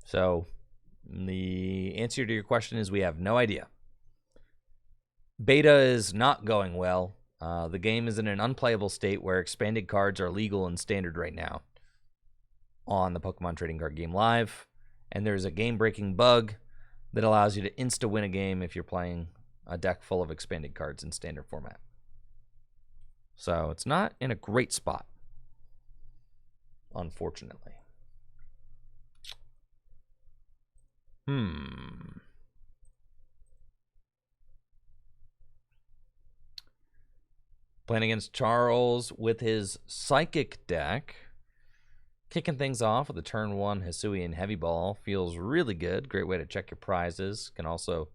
A: So the answer to your question is we have no idea. Beta is not going well. The game is in an unplayable state where expanded cards are legal and standard right now on the Pokemon Trading Card Game Live. And there's a game-breaking bug that allows you to insta-win a game if you're playing a deck full of expanded cards in standard format. So it's not in a great spot, unfortunately. Playing against Charles with his Psychic deck. Kicking things off with a turn 1 Hisuian Heavy Ball. Feels really good. Great way to check your prizes. Can also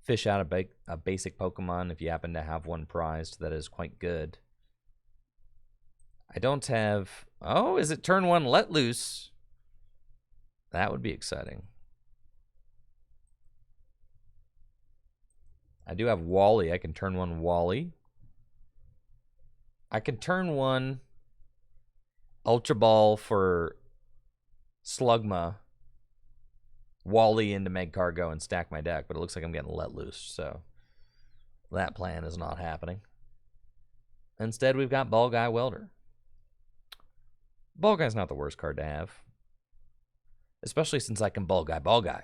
A: fish out a basic Pokemon if you happen to have one prized. That is quite good. I don't have... Oh, is it turn 1 Let Loose? That would be exciting. I do have Wally. I can turn 1 Wally. I can turn 1 Ultra Ball for Slugma, Wally into Magcargo, and stack my deck, but it looks like I'm getting Let Loose, so that plan is not happening. Instead, we've got Ball Guy Welder. Ball Guy's not the worst card to have, especially since I can Ball Guy.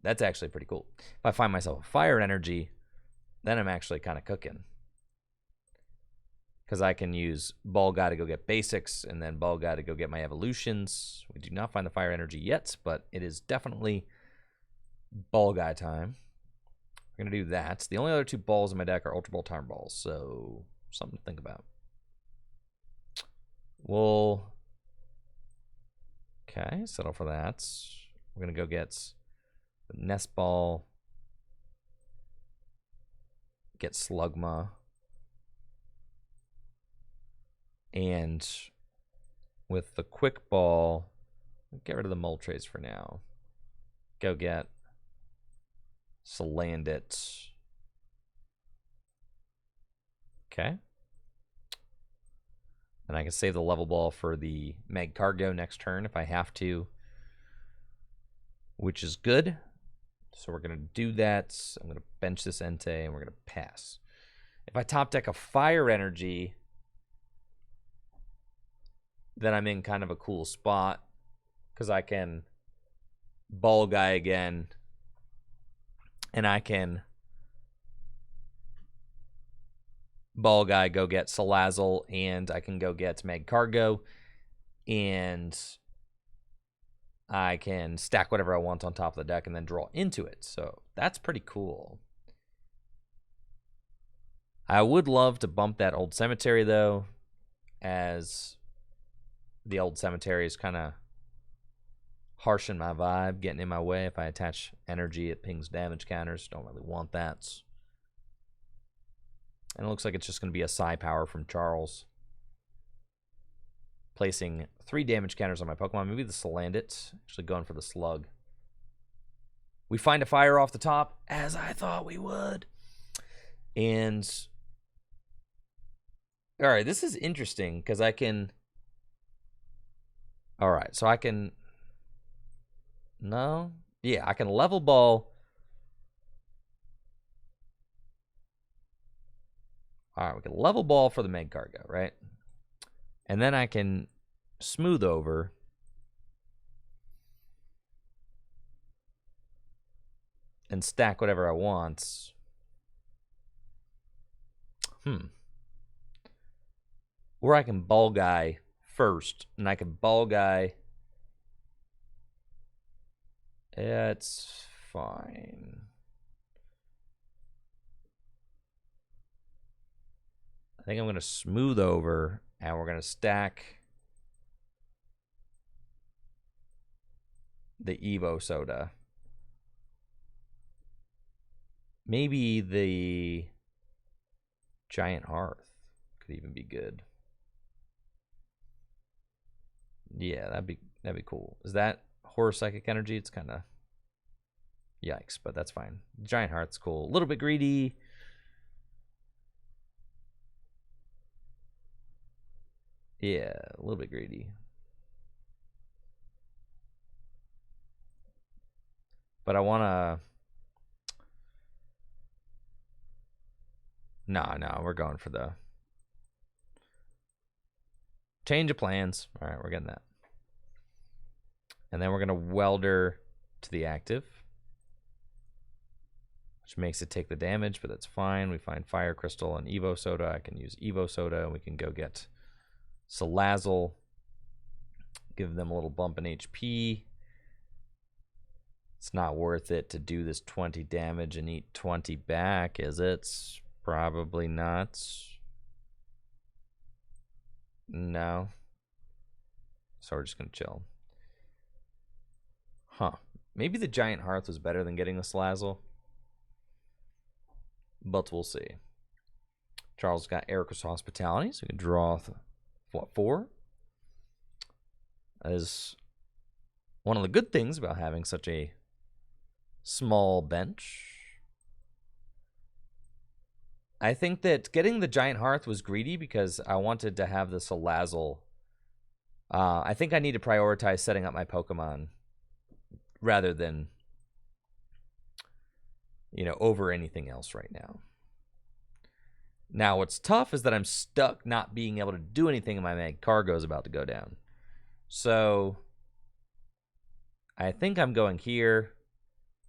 A: That's actually pretty cool. If I find myself a Fire Energy, then I'm actually kind of cooking. Because I can use Ball Guy to go get basics, and then Ball Guy to go get my evolutions. We do not find the Fire Energy yet, but it is definitely Ball Guy time. We're going to do that. The only other 2 balls in my deck are Ultra Ball Time Balls, so something to think about. We'll... Okay, settle for that. We're going to go get the Nest Ball, get Slugma, and with the Quick Ball, get rid of the Moltres for now. Go get Salandit. Okay. And I can save the level ball for the Magcargo next turn if I have to, which is good. So we're going to do that. I'm going to bench this Entei, and we're going to pass. If I top deck a Fire Energy, then I'm in kind of a cool spot because I can Ball Guy again, and I can Ball Guy go get Salazzle, and I can go get Magcargo, and I can stack whatever I want on top of the deck and then draw into it. So that's pretty cool. I would love to bump that Old Cemetery, though, as the Old Cemetery is kind of harshing my vibe, getting in my way. If I attach energy, it pings damage counters. Don't really want that. And it looks like it's just going to be a Psi Power from Charles, placing 3 damage counters on my Pokemon. Maybe the Salandit. Actually going for the Slug. We find a Fire off the top, as I thought we would. And... Alright, this is interesting, because I can... Alright, so I can... No? Yeah, I can level ball... Alright, we can level ball for the Magcargo, right? And then I can smooth over. And stack whatever I want. Or I can Ball Guy first. And I can Ball Guy. It's fine. I think I'm going to smooth over, and we're going to stack the Evo Soda. Maybe the Giant Hearth could even be good. Yeah, that'd be cool. Is that Horror Psychic Energy? It's kind of yikes, but that's fine. Giant Heart's cool. A little bit greedy. Yeah, a little bit greedy. But I want to... No, we're going for the... Change of plans. All right, we're getting that. And then we're going to welder to the active, which makes it take the damage, but that's fine. We find Fire Crystal and Evo Soda. I can use Evo Soda, and we can go get Salazzle. Give them a little bump in HP. It's not worth it to do this 20 damage and eat 20 back, is it? Probably not. No. So we're just going to chill. Huh. Maybe the Giant Hearth was better than getting the Salazzle. But we'll see. Charles got Erica's Hospitality, so we can draw, what, 4? That is one of the good things about having such a small bench. I think that getting the Giant Hearth was greedy because I wanted to have the Salazzle. I think I need to prioritize setting up my Pokemon rather than, over anything else right now. Now, what's tough is that I'm stuck not being able to do anything, and my Mag Cargo is about to go down. So I think I'm going here,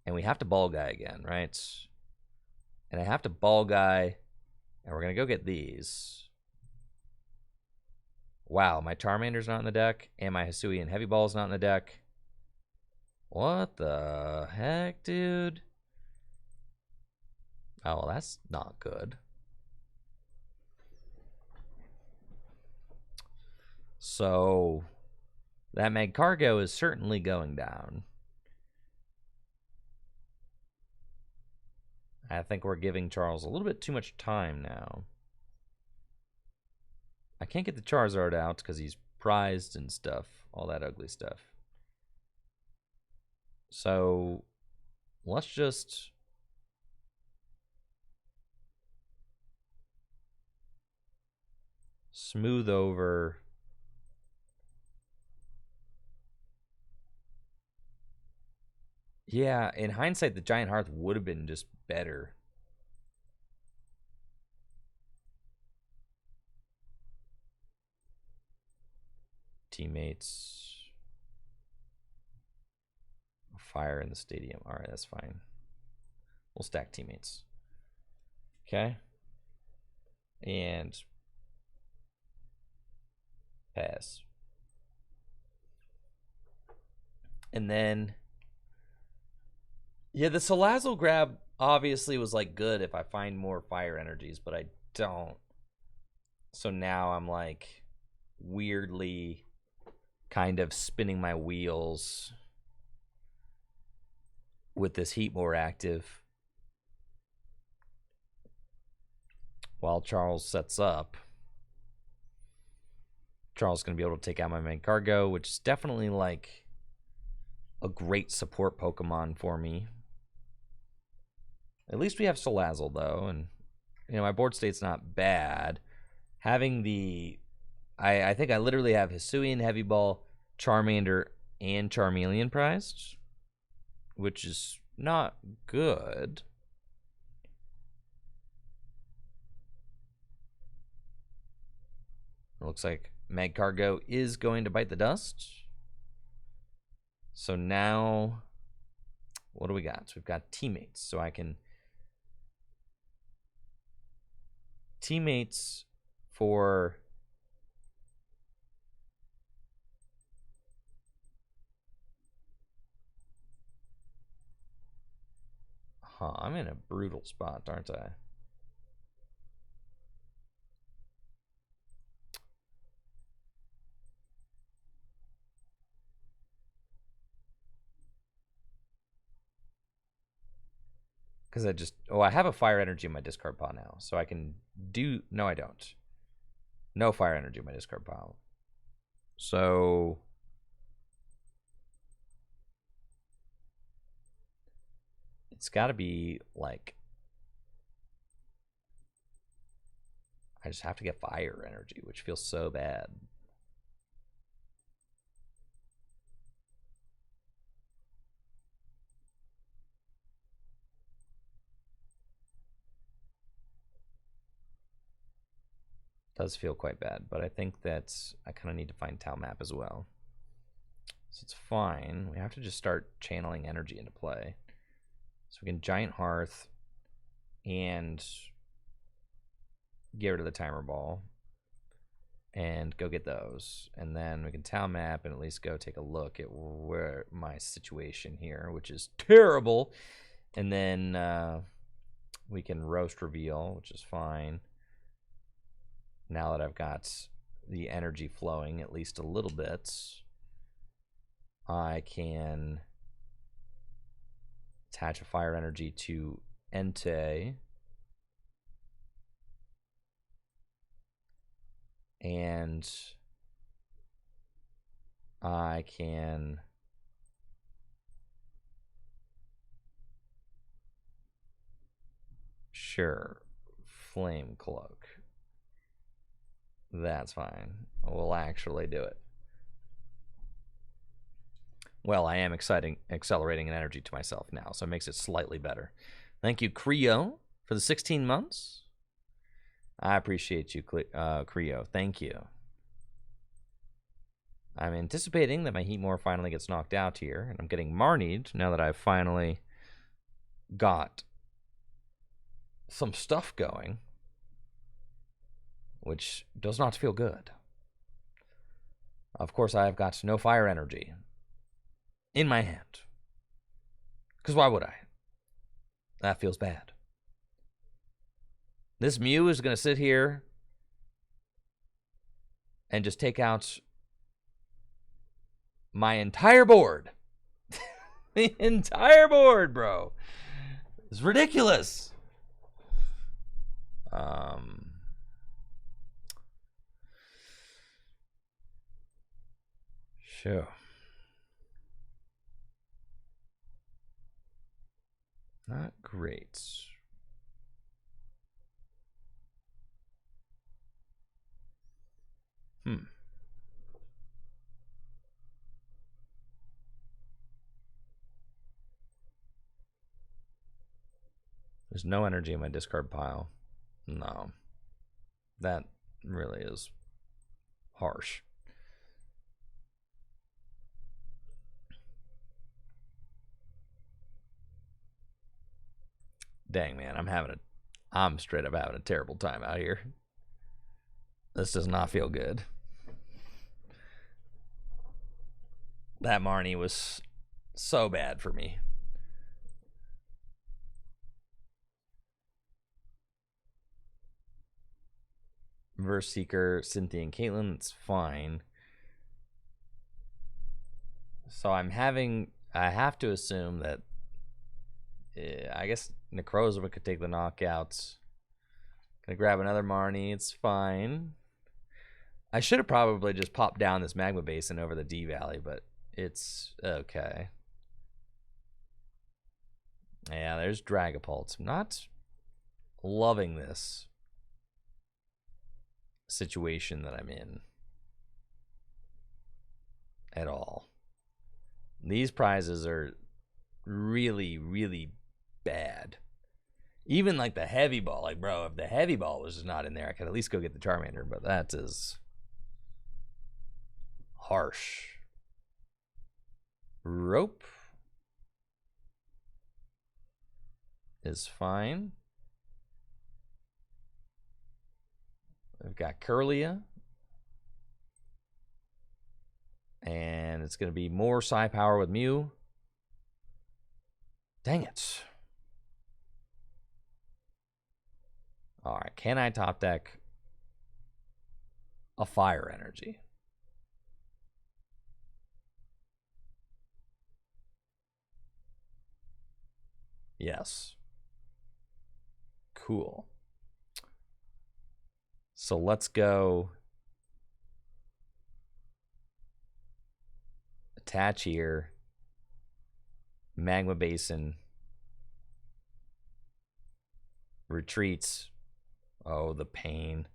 A: and we have to Ball Guy again, right? And I have to Ball Guy, and we're going to go get these. Wow, my Charmander's not in the deck, and my Hisuian Heavy Ball's not in the deck. What the heck, dude? Oh, well, that's not good. So that Mag Cargo is certainly going down. I think we're giving Charles a little bit too much time now. I can't get the Charizard out because he's prized and stuff, all that ugly stuff. So let's just smooth over. Yeah, in hindsight, the Giant Hearth would have been just better. Teammates. Fire in the stadium. All right, that's fine. We'll stack teammates. Okay. And pass. And then, yeah, the Salazzle grab obviously was like good if I find more fire energies, but I don't. So now I'm like weirdly kind of spinning my wheels with this Heatmore active while Charles sets up. Charles is going to be able to take out my Mag Cargo, which is definitely like a great support Pokemon for me. At least we have Salazzle, though, and my board state's not bad. Having the... I think I literally have Hisuian Heavy Ball, Charmander, and Charmeleon prized, which is not good. It looks like Mag Cargo is going to bite the dust. So now, what do we got? So we've got teammates. So I can teammates for I'm in a brutal spot, aren't I? Because I just... Oh, I have a fire energy in my discard pile now. So I can do... No, I don't. No fire energy in my discard pile. So... It's got to be, like... I just have to get fire energy, which feels so bad. Does feel quite bad, but I think that's... I kind of need to find Tau Map as well. So it's fine. We have to just start channeling energy into play. So we can Giant Hearth and get rid of the Timer Ball and go get those. And then we can Tau Map and at least go take a look at where my situation here, which is terrible. And then we can Roast Reveal, which is fine. Now that I've got the energy flowing at least a little bit, I can attach a fire energy to Entei. And I can sure Flame Cloak. That's fine. We'll actually do it. Well, I am accelerating an energy to myself now, so it makes it slightly better. Thank you, Creo, for the 16 months. I appreciate you, Creo. Thank you. I'm anticipating that my Heatmore finally gets knocked out here, and I'm getting Marnied now that I've finally got some stuff going, which does not feel good. Of course, I have got no fire energy in my hand. Because why would I? That feels bad. This Mew is going to sit here and just take out my entire board. The entire board, bro. It's ridiculous. Sure. Not great. There's no energy in my discard pile. No. That really is harsh. Dang, man, I'm straight up having a terrible time out here. This does not feel good. That Marnie was so bad for me. Verse Seeker, Cynthia, and Caitlyn, it's fine. So I have to assume that I guess Necrozma could take the knockouts. Gonna grab another Marnie, it's fine. I should have probably just popped down this Magma Basin over the D Valley, but it's okay. Yeah, there's Dragapult. I'm not loving this situation that I'm in at all. These prizes are really, really bad. Even like the heavy ball, like, bro, if the heavy ball was just not in there, I could at least go get the Charmander, but that is harsh. Rope is fine. I've got Curlia. And it's going to be more Psi Power with Mew. Dang it. All right, can I top deck a fire energy? Yes. Cool. So let's go attach here. Magma Basin. Retreats. Oh, the pain.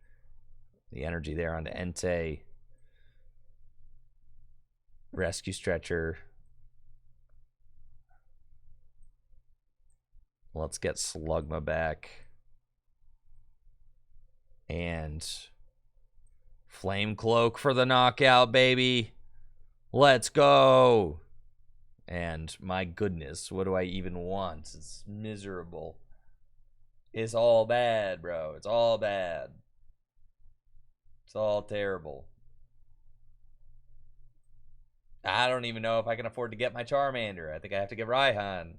A: The energy there onto Entei. Rescue Stretcher. Let's get Slugma back. And Flame Cloak for the knockout, baby. Let's go. And my goodness, what do I even want? It's miserable. It's all bad, bro. It's all bad. It's all terrible. I don't even know if I can afford to get my Charmander. I think I have to get Raihan.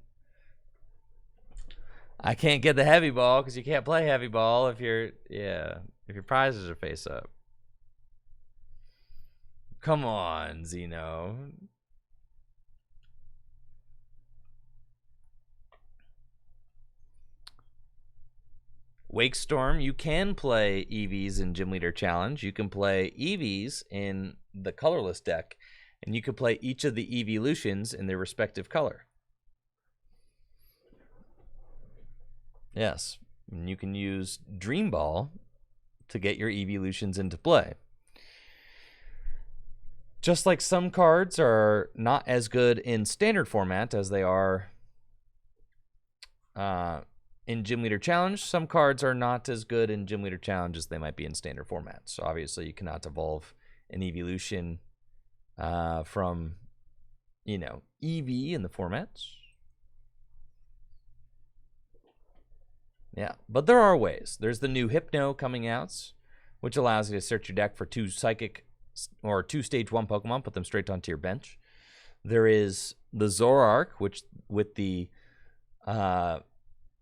A: I can't get the heavy ball because you can't play heavy ball if your prizes are face up. Come on, Zeno. Wakestorm, you can play EVs in Gym Leader Challenge. You can play EVs in the colorless deck, and you can play each of the evolutions in their respective color. Yes, and you can use Dream Ball to get your evolutions into play. Just like some cards are not as good in standard format as they are in Gym Leader Challenge, some cards are not as good in Gym Leader Challenge as they might be in standard format. So obviously you cannot evolve an evolution from, EV in the formats. Yeah, but there are ways. There's the new Hypno coming out, which allows you to search your deck for 2 Psychic or 2 Stage 1 Pokemon, put them straight onto your bench. There is the Zoroark, which with the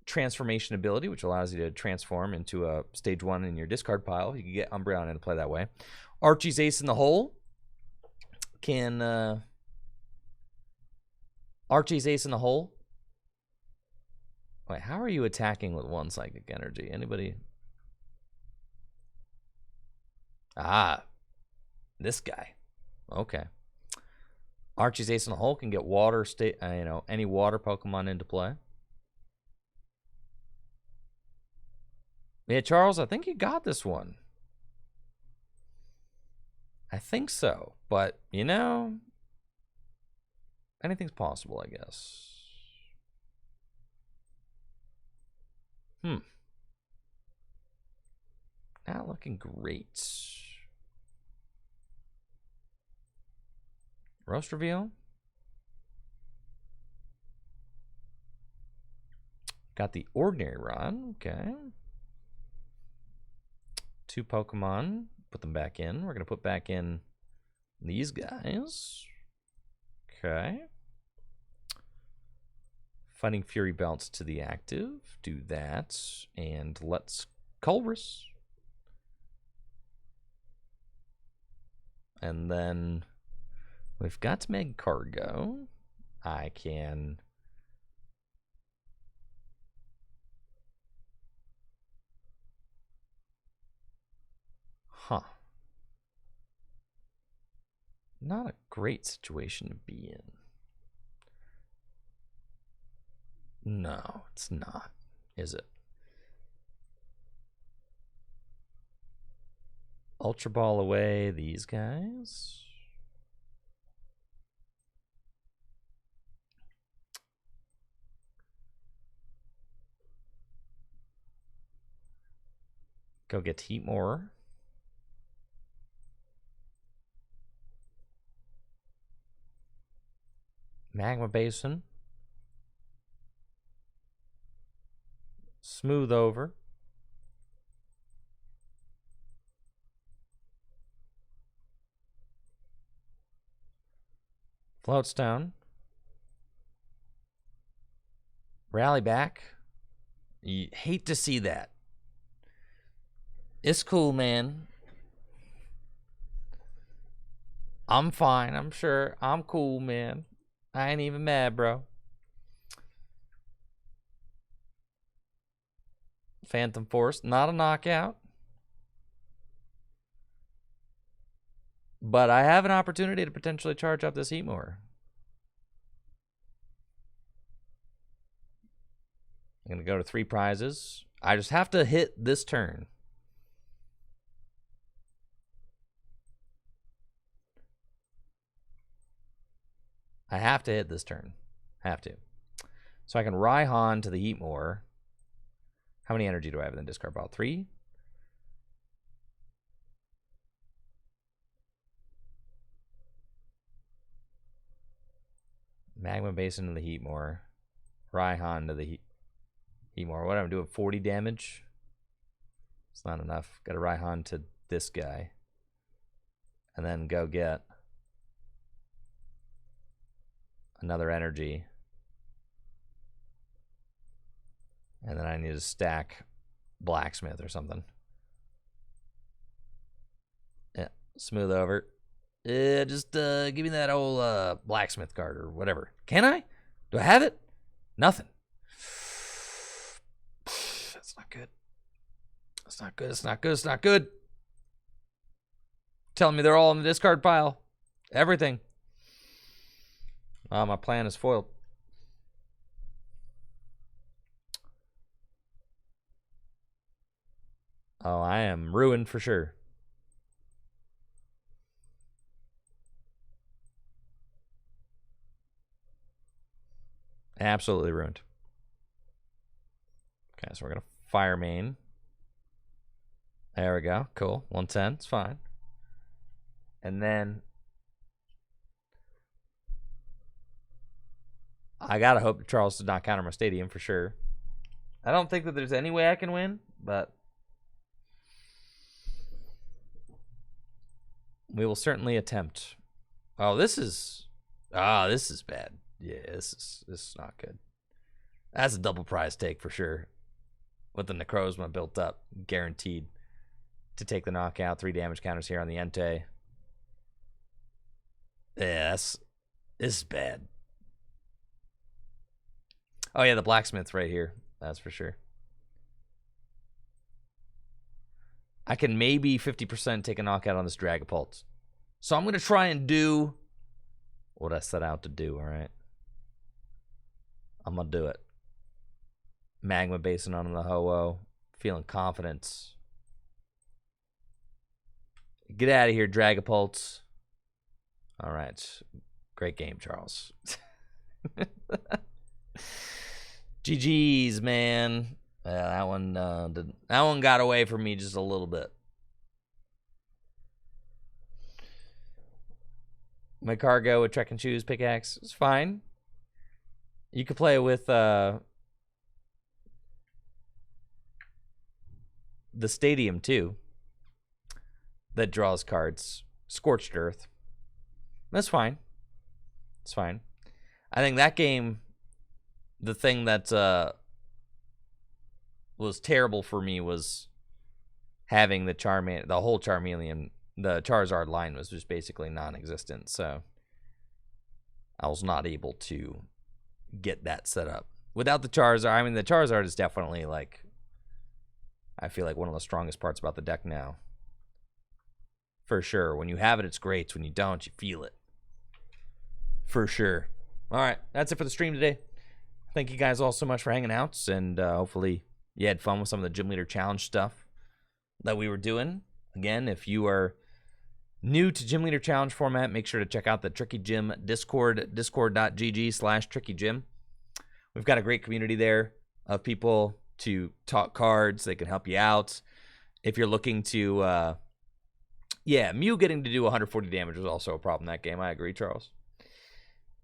A: transformation ability, which allows you to transform into a Stage 1 in your discard pile. You can get Umbreon into play that way. Archie's Ace in the Hole can... Archie's Ace in the Hole. Wait, how are you attacking with 1 Psychic Energy? Anybody? Ah, this guy. Okay. Archie's Ace in the Hole can get water any water Pokemon into play. Yeah, Charles, I think you got this one. I think so, but anything's possible, I guess. Not looking great. Roast reveal. Got the ordinary run. Okay. 2 Pokemon. Put them back in. We're going to put back in these guys. Okay. Fighting Fury bounce to the active. Do that. And let's Culrus. And then we've got Magcargo. I can... Not a great situation to be in. No, it's not, is it? Ultra Ball away these guys. Go get Heatmore. Magma Basin. Smooth over. Floats down. Rally back. You hate to see that. It's cool, man. I'm fine, I'm sure. I'm cool, man. I ain't even mad, bro. Phantom Force, not a knockout. But I have an opportunity to potentially charge up this Heatmore. I'm going to go to 3 prizes. I just have to hit this turn. I have to hit this turn. Have to. So I can Raihan to the Heatmore. How many energy do I have in the discard pile? 3? Magma Basin to the Heatmore. Raihan to the Heatmore. What am I doing? 40 damage? It's not enough. Got to Raihan to this guy. And then go get another energy. And then I need to stack Blacksmith or something. Yeah, smooth over. Just give me that old Blacksmith card or whatever. Can I? Do I have it? Nothing. That's not good. That's not good. It's not good. It's not good. Telling me they're all in the discard pile. Everything. Oh, my plan is foiled. Oh, I am ruined for sure. Absolutely ruined. Okay, so we're going to fire main. There we go. Cool. 110. It's fine. And then I got to hope that Charles does not counter my stadium for sure. I don't think that there's any way I can win, but we will certainly attempt. Oh, this is bad. Yeah, this is not good. That's a double prize take for sure. With the Necrozma built up, guaranteed to take the knockout. 3 damage counters here on the Entei. Yeah, this is bad. Oh yeah, the Blacksmith right here. That's for sure. I can maybe 50% take a knockout on this Dragapult. So I'm going to try and do what I set out to do, all right? I'm going to do it. Magma Basin on the Ho-Oh. Feeling confidence. Get out of here, Dragapult. All right. Great game, Charles. GG's, man. Yeah, that one got away from me just a little bit. My cargo with Trek and Choose pickaxe is fine. You could play with the stadium too. That draws cards. Scorched Earth. That's fine. It's fine. I think that game, the thing that was terrible for me was having the whole Charmeleon, the Charizard line was just basically non-existent. So I was not able to get that set up. Without the Charizard, I mean, the Charizard is definitely like, I feel like one of the strongest parts about the deck now. For sure. When you have it, it's great. When you don't, you feel it. For sure. All right. That's it for the stream today. Thank you guys all so much for hanging out. And hopefully you had fun with some of the Gym Leader Challenge stuff that we were doing. Again, if you are new to Gym Leader Challenge format, make sure to check out the Tricky Gym Discord, discord.gg/TrickyGym. We've got a great community there of people to talk cards. They can help you out. If you're looking to... yeah, Mew getting to do 140 damage was also a problem that game. I agree, Charles.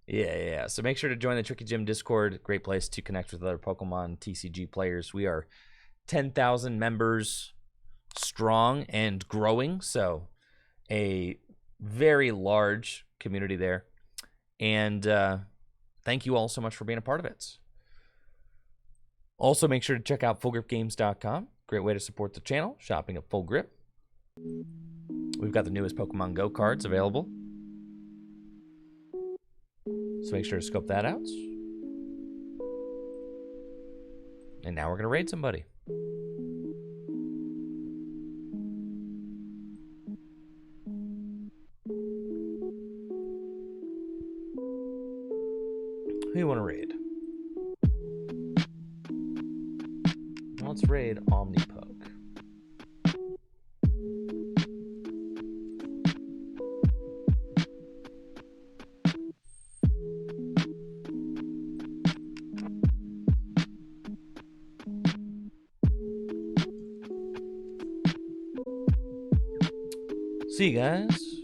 A: Yeah. So make sure to join the Tricky Gym Discord. Great place to connect with other Pokemon TCG players. We are 10,000 members strong and growing. So a very large community there. And thank you all so much for being a part of it. Also, make sure to check out FullGripGames.com. Great way to support the channel. Shopping at Full Grip. We've got the newest Pokemon Go cards available. So make sure to scope that out. And now we're going to raid somebody. let's raid Omnipug. See you guys.